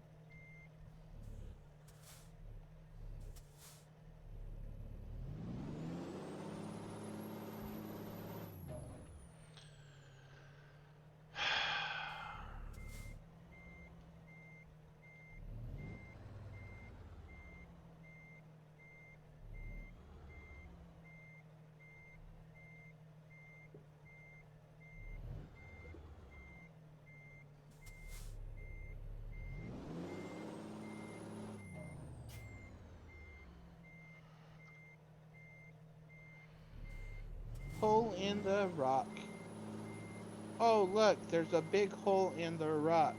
[SPEAKER 3] Hole in the rock. Oh, look, there's a big hole in the rock.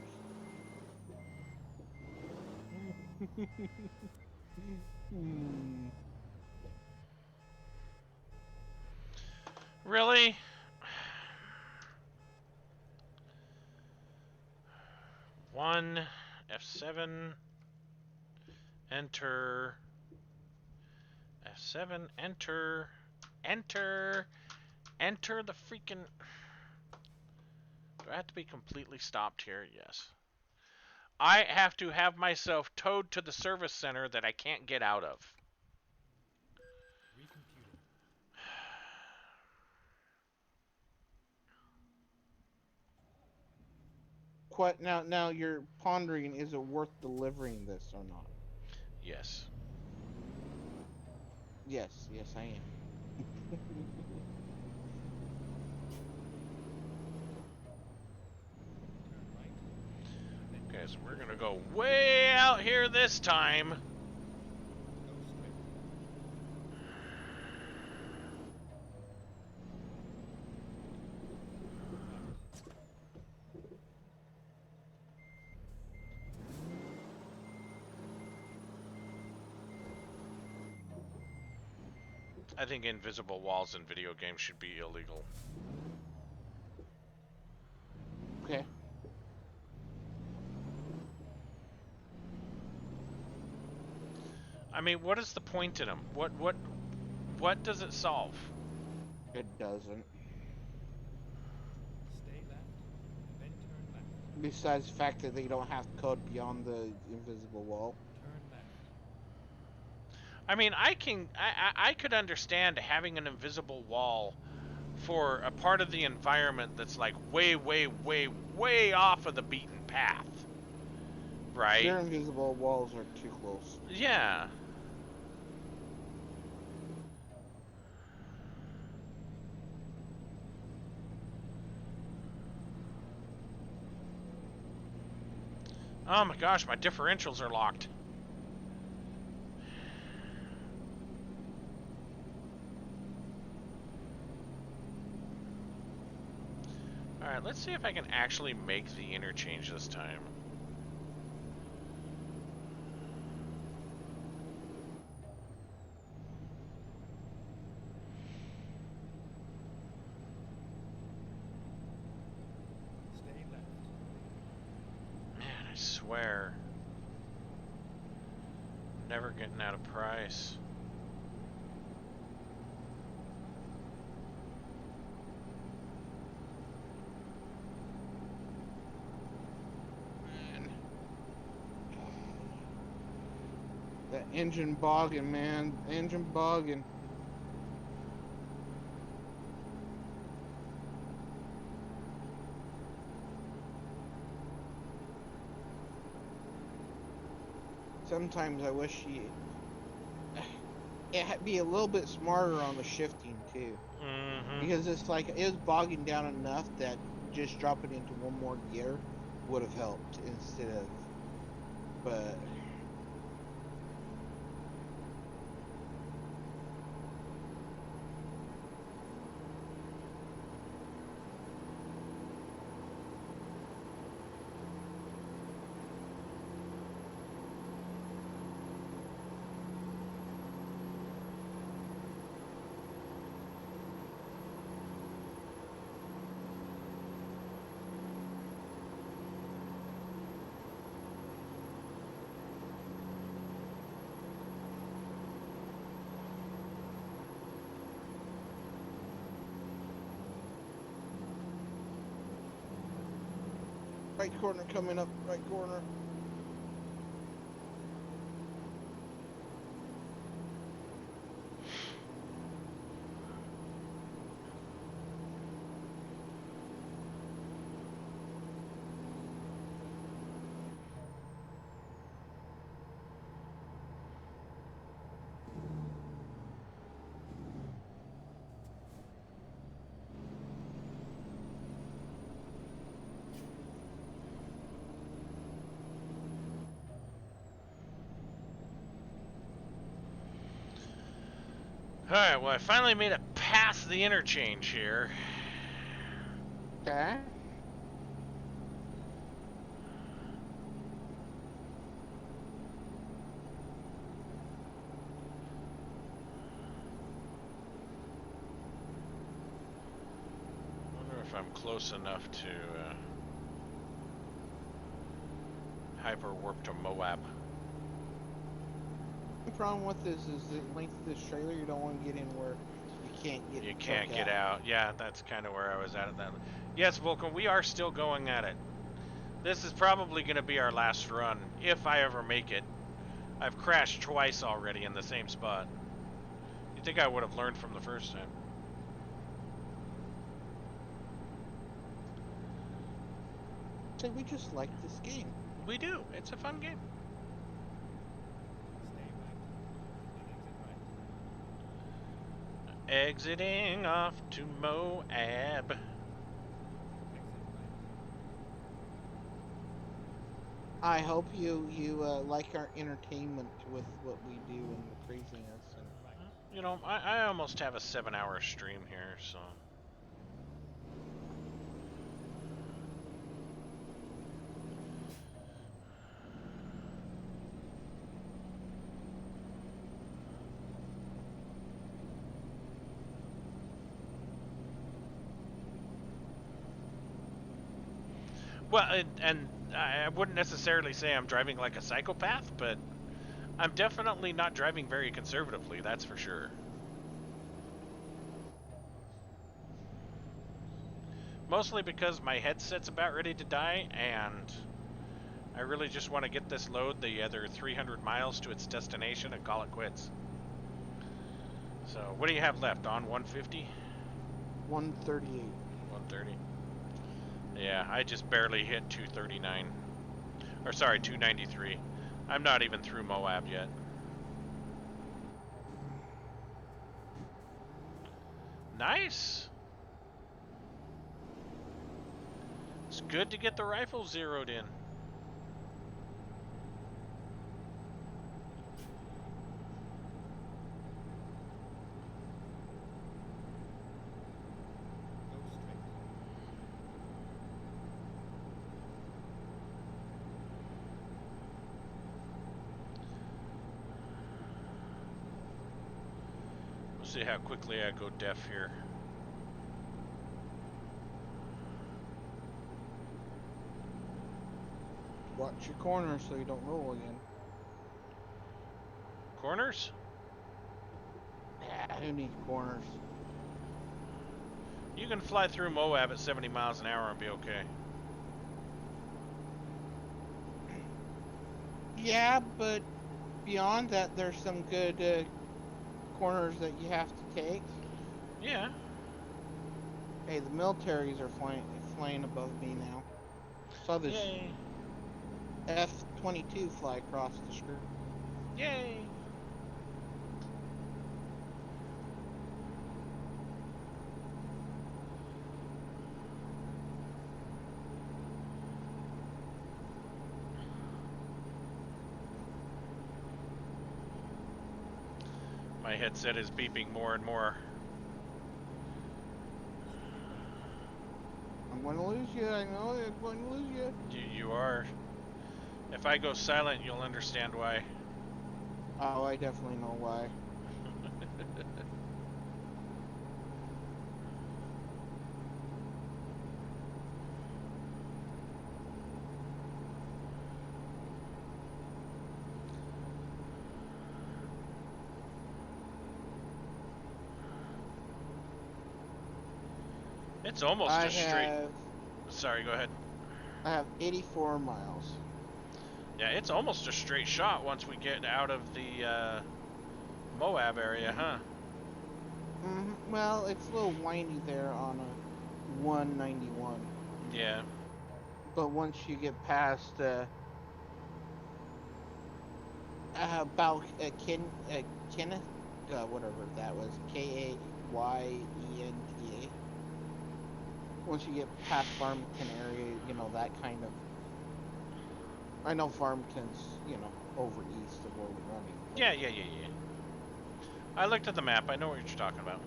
[SPEAKER 3] Hmm.
[SPEAKER 1] Really? One, F7, enter, F7, enter, enter the freaking... Do I have to be completely stopped here? Yes. I have to have myself towed to the service center that I can't get out of.
[SPEAKER 4] Recomputing.
[SPEAKER 3] What now you're pondering, is it worth delivering this or not?
[SPEAKER 1] Yes.
[SPEAKER 3] Yes, I am.
[SPEAKER 4] Turn right. Then
[SPEAKER 1] Okay, so we're gonna go way out here this time.
[SPEAKER 4] go straight.
[SPEAKER 1] I think invisible walls in video games should be illegal.
[SPEAKER 3] Okay.
[SPEAKER 1] I mean, what is the point in them? What does it solve?
[SPEAKER 3] It doesn't.
[SPEAKER 4] Stay left. Then turn left.
[SPEAKER 3] Besides the fact that they don't have code beyond the invisible wall.
[SPEAKER 4] Turn left.
[SPEAKER 1] I mean, I could understand having an invisible wall for a part of the environment that's like way off of the beaten path. Right?
[SPEAKER 3] Their invisible walls are too close.
[SPEAKER 1] Yeah. Oh my gosh, my differentials are locked. Alright, let's see if I can actually make the interchange this time.
[SPEAKER 4] Stay left.
[SPEAKER 1] Man, I swear. Never getting out of price.
[SPEAKER 3] Man. That engine bogging, man. Engine bogging. Sometimes I wish it'd be a little bit smarter on the shifting too,
[SPEAKER 1] Mm-hmm.
[SPEAKER 3] because it's like it was bogging down enough that just dropping into one more gear would have helped instead of, but right corner coming up, right corner.
[SPEAKER 1] Alright, well I finally made it past the interchange here.
[SPEAKER 3] Okay.
[SPEAKER 1] Wonder if I'm close enough to hyper warp to Moab.
[SPEAKER 3] The problem with this is the length of this trailer. You don't want to get in where you can't get.
[SPEAKER 1] You can't get out. Yeah, that's kind of where I was at that. Yes, Vulcan, we are still going at it. This is probably going to be our last run, if I ever make it. I've crashed twice already in the same spot. You'd think I would have learned from the first time.
[SPEAKER 3] So we just like this game.
[SPEAKER 1] We do. It's a fun game.
[SPEAKER 4] Stay right. And exit right.
[SPEAKER 1] Exiting off to Moab.
[SPEAKER 4] Exit right.
[SPEAKER 3] I hope you like our entertainment with what we do and the craziness. And
[SPEAKER 4] Right.
[SPEAKER 1] You know, I almost have a 7-hour stream here, so. Well, and I wouldn't necessarily say I'm driving like a psychopath, but I'm definitely not driving very conservatively, that's for sure. Mostly because my headset's about ready to die, and I really just want to get this load the other 300 miles to its destination and call it quits. So, what do you have left? On 150?
[SPEAKER 3] 138.
[SPEAKER 1] 130? Yeah, I just barely hit 239. Or sorry, 293. I'm not even through Moab yet. Nice! It's good to get the rifle zeroed in.
[SPEAKER 4] Go straight.
[SPEAKER 1] We'll see how quickly I go deaf here.
[SPEAKER 3] Watch your corner so you don't roll again.
[SPEAKER 1] Corners?
[SPEAKER 3] Yeah, who needs corners?
[SPEAKER 1] You can fly through Moab at 70 miles an hour and be okay.
[SPEAKER 3] Yeah, but beyond that, there's some good corners that you have to take.
[SPEAKER 1] Yeah.
[SPEAKER 3] Hey, the militaries are flying above me now. Saw this
[SPEAKER 1] Yay.
[SPEAKER 3] F-22 fly across the screen.
[SPEAKER 1] Yay. My headset is beeping more and more.
[SPEAKER 3] I'm going to lose you. I know I'm going to lose you.
[SPEAKER 1] You are. If I go silent, you'll understand why.
[SPEAKER 3] Oh, I definitely know why.
[SPEAKER 1] It's almost a straight. Sorry, go ahead.
[SPEAKER 3] I have 84 miles.
[SPEAKER 1] Yeah, it's almost a straight shot once we get out of the Moab area, huh?
[SPEAKER 3] Well, it's a little windy there on a 191.
[SPEAKER 1] Yeah.
[SPEAKER 3] But once you get past about Kenneth, whatever that was, Kayyenta. Once you get past Farmington area, you know, that kind of. I know Farmington's, you know, over east of where we're running.
[SPEAKER 1] Yeah. I looked at the map. I know what you're talking about.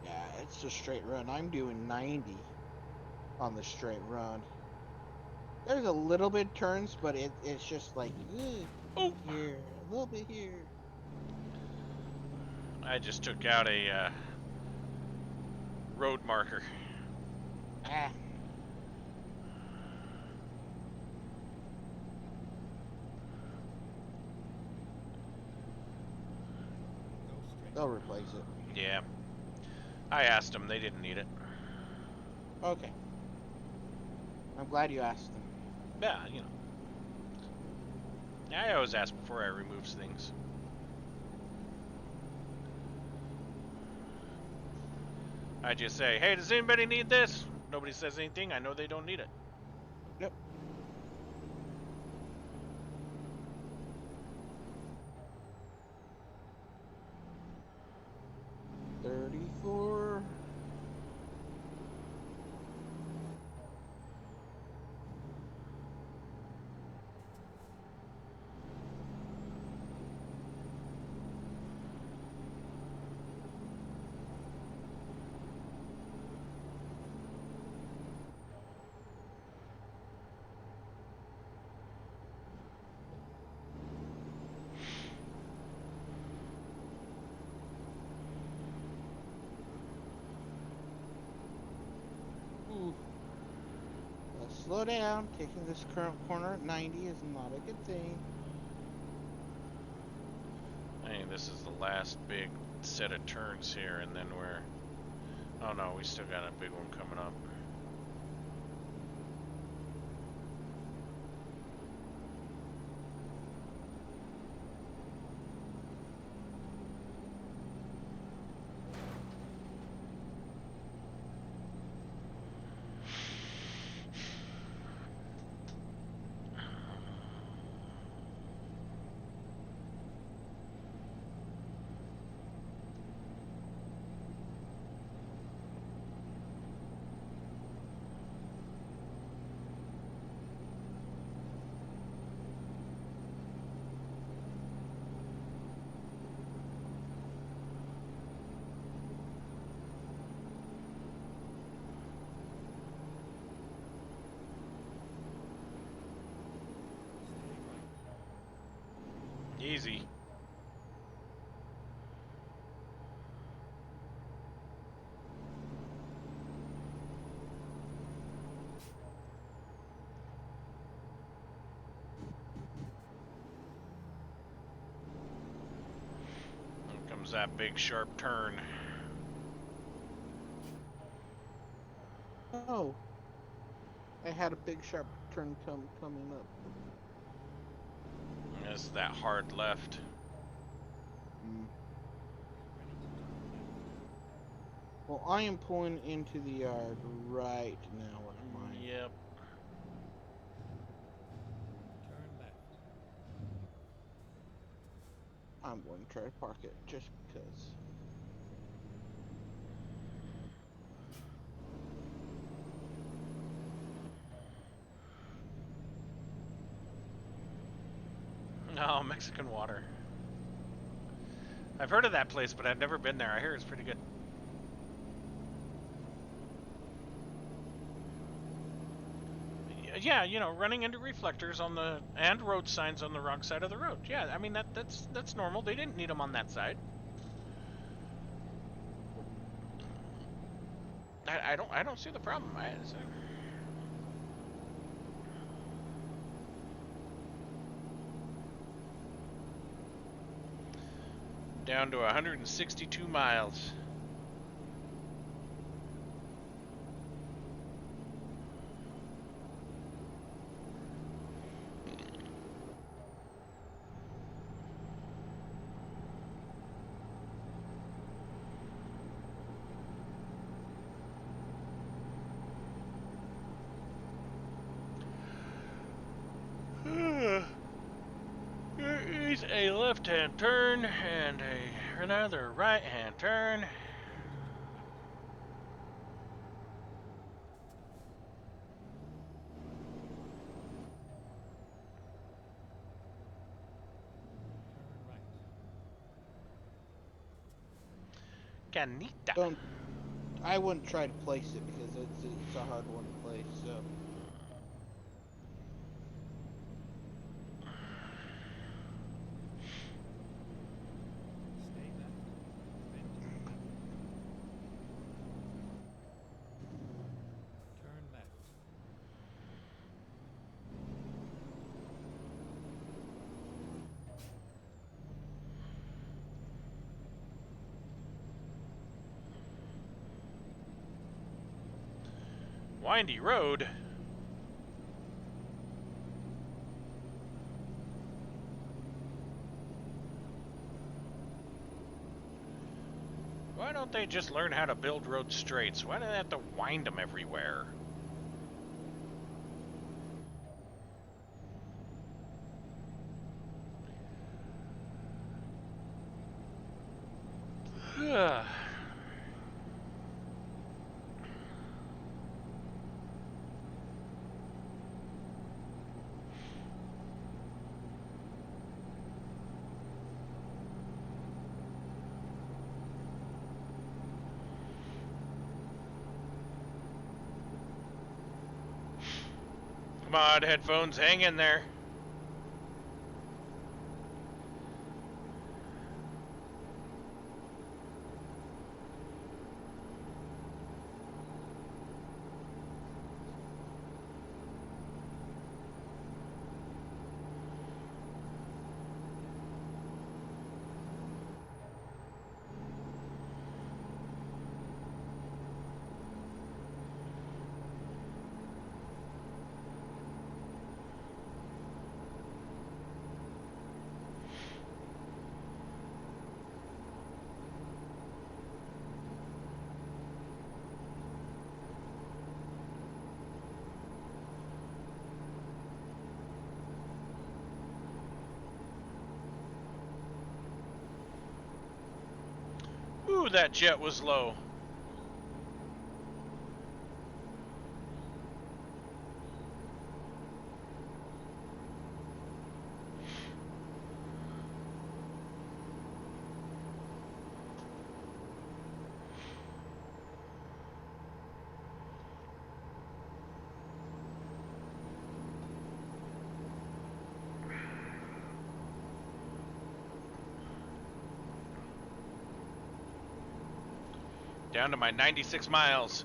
[SPEAKER 3] Yeah, it's a straight run. I'm doing 90 on the straight run. There's a little bit turns, but it's just like
[SPEAKER 1] Oh!
[SPEAKER 3] here, a little bit here.
[SPEAKER 1] I just took out a road marker.
[SPEAKER 3] Ah.
[SPEAKER 4] Go straight.
[SPEAKER 3] They'll replace it.
[SPEAKER 1] Yeah. I asked them. They didn't need it.
[SPEAKER 3] Okay. I'm glad you asked them.
[SPEAKER 1] Yeah, you know. I always ask before I remove things. I just say, hey, does anybody need this? Nobody says anything. I know they don't need it.
[SPEAKER 3] Yep. $34. Ooh. Let's slow down. Taking this current corner at 90 is not a good thing.
[SPEAKER 1] I think this is the last big set of turns here, and then we're... Oh no, we still got a big one coming up. Easy. comes that big sharp turn.
[SPEAKER 3] Oh, I had a big sharp turn coming up.
[SPEAKER 1] It's that hard left.
[SPEAKER 3] Mm.
[SPEAKER 4] Ready to turn left.
[SPEAKER 3] Well, I am pulling into the yard right now. What am I?
[SPEAKER 1] Yep.
[SPEAKER 4] Turn left.
[SPEAKER 3] I'm going to try to park it just because.
[SPEAKER 1] Oh, Mexican Water. I've heard of that place, but I've never been there. I hear it's pretty good. Yeah, you know, running into reflectors on the and road signs on the wrong side of the road. Yeah, I mean that's normal. They didn't need them on that side. I don't see the problem. Down to 162 miles. There is a left-hand turn and another right-hand turn.
[SPEAKER 4] Turn right.
[SPEAKER 1] Canita.
[SPEAKER 3] Don't. I wouldn't try to place it because it's a hard one to place. So.
[SPEAKER 4] Stay left. Then turn left. Turn left.
[SPEAKER 1] Windy road. Why don't they just learn how to build roads straight? Why do they have to wind them everywhere? Come on, headphones, hang in there. Ooh, that jet was low. Down to my 96 miles.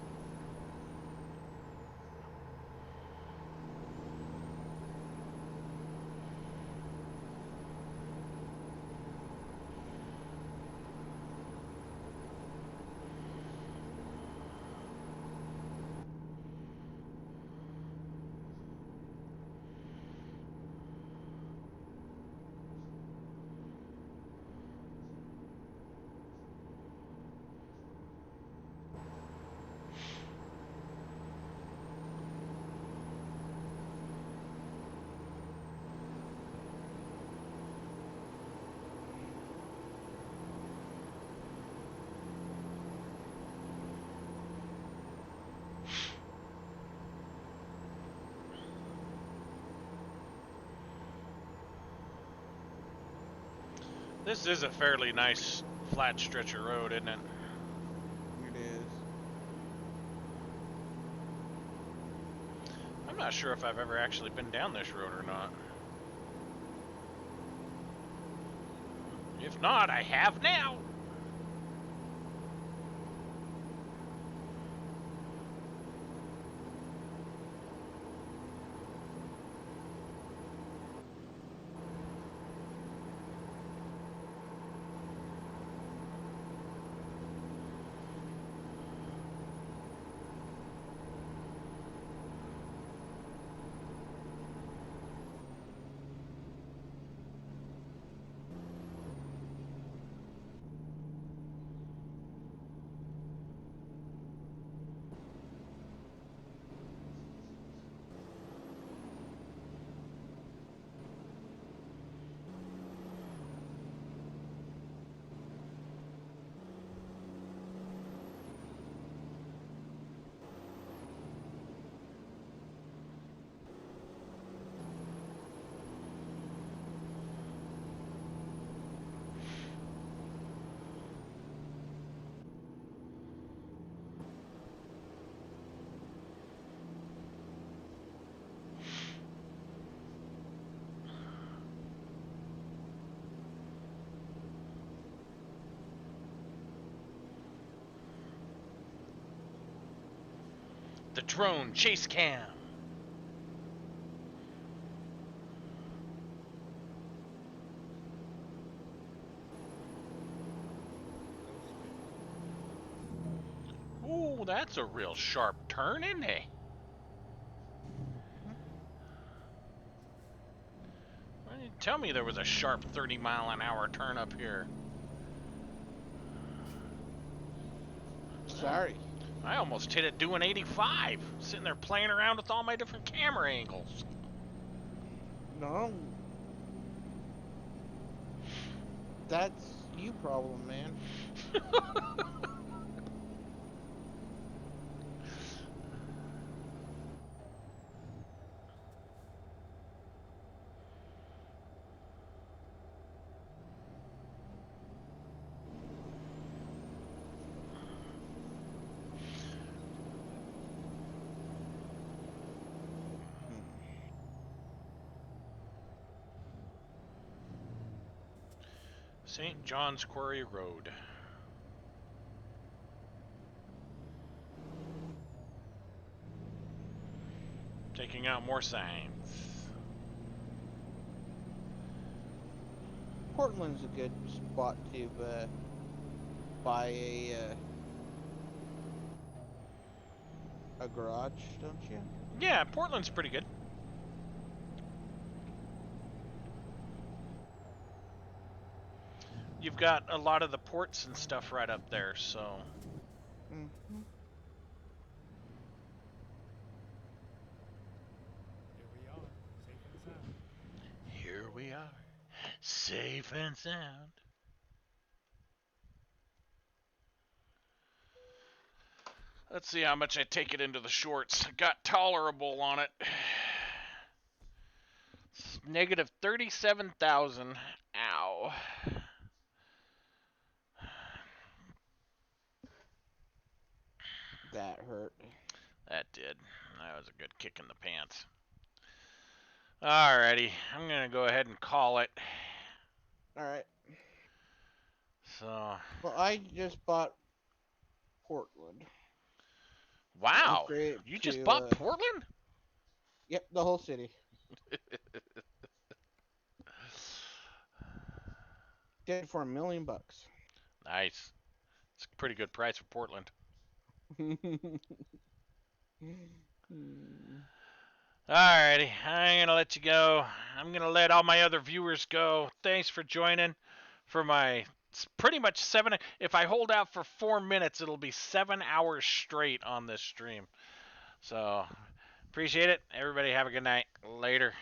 [SPEAKER 1] This is a fairly nice flat stretch of road, isn't it?
[SPEAKER 3] It is.
[SPEAKER 1] I'm not sure if I've ever actually been down this road or not. If not, I have now. The drone chase cam. Ooh, that's a real sharp turn, isn't it? Why didn't you tell me there was a sharp 30-mile-an-hour turn up here?
[SPEAKER 3] Sorry.
[SPEAKER 1] I almost hit it doing 85, sitting there playing around with all my different camera angles.
[SPEAKER 3] No. That's you problem, man.
[SPEAKER 1] St. John's Quarry Road. Taking out more signs.
[SPEAKER 3] Portland's a good spot to buy a garage, don't you?
[SPEAKER 1] Yeah, Portland's pretty good. You've got a lot of the ports and stuff right up there, so...
[SPEAKER 3] Mm-hmm.
[SPEAKER 4] Here we are, safe and sound.
[SPEAKER 1] Here we are, safe and sound. Let's see how much I take it into the shorts. Got tolerable on it. It's negative 37,000. Ow.
[SPEAKER 3] That hurt.
[SPEAKER 1] That did. That was a good kick in the pants. Alrighty, I'm gonna go ahead and call it.
[SPEAKER 3] Alright.
[SPEAKER 1] So,
[SPEAKER 3] Well, I just bought Portland.
[SPEAKER 1] wow,
[SPEAKER 3] Upgrade
[SPEAKER 1] you just
[SPEAKER 3] to,
[SPEAKER 1] bought Portland?
[SPEAKER 3] Yep, the whole city. Did it for $1 million.
[SPEAKER 1] Nice. It's a pretty good price for Portland. Alrighty, I'm gonna let you go. I'm gonna let all my other viewers go. Thanks for joining for my pretty much 7. If I hold out for 4 minutes, it'll be 7 hours straight on this stream. So, appreciate it. Everybody have a good night. Later.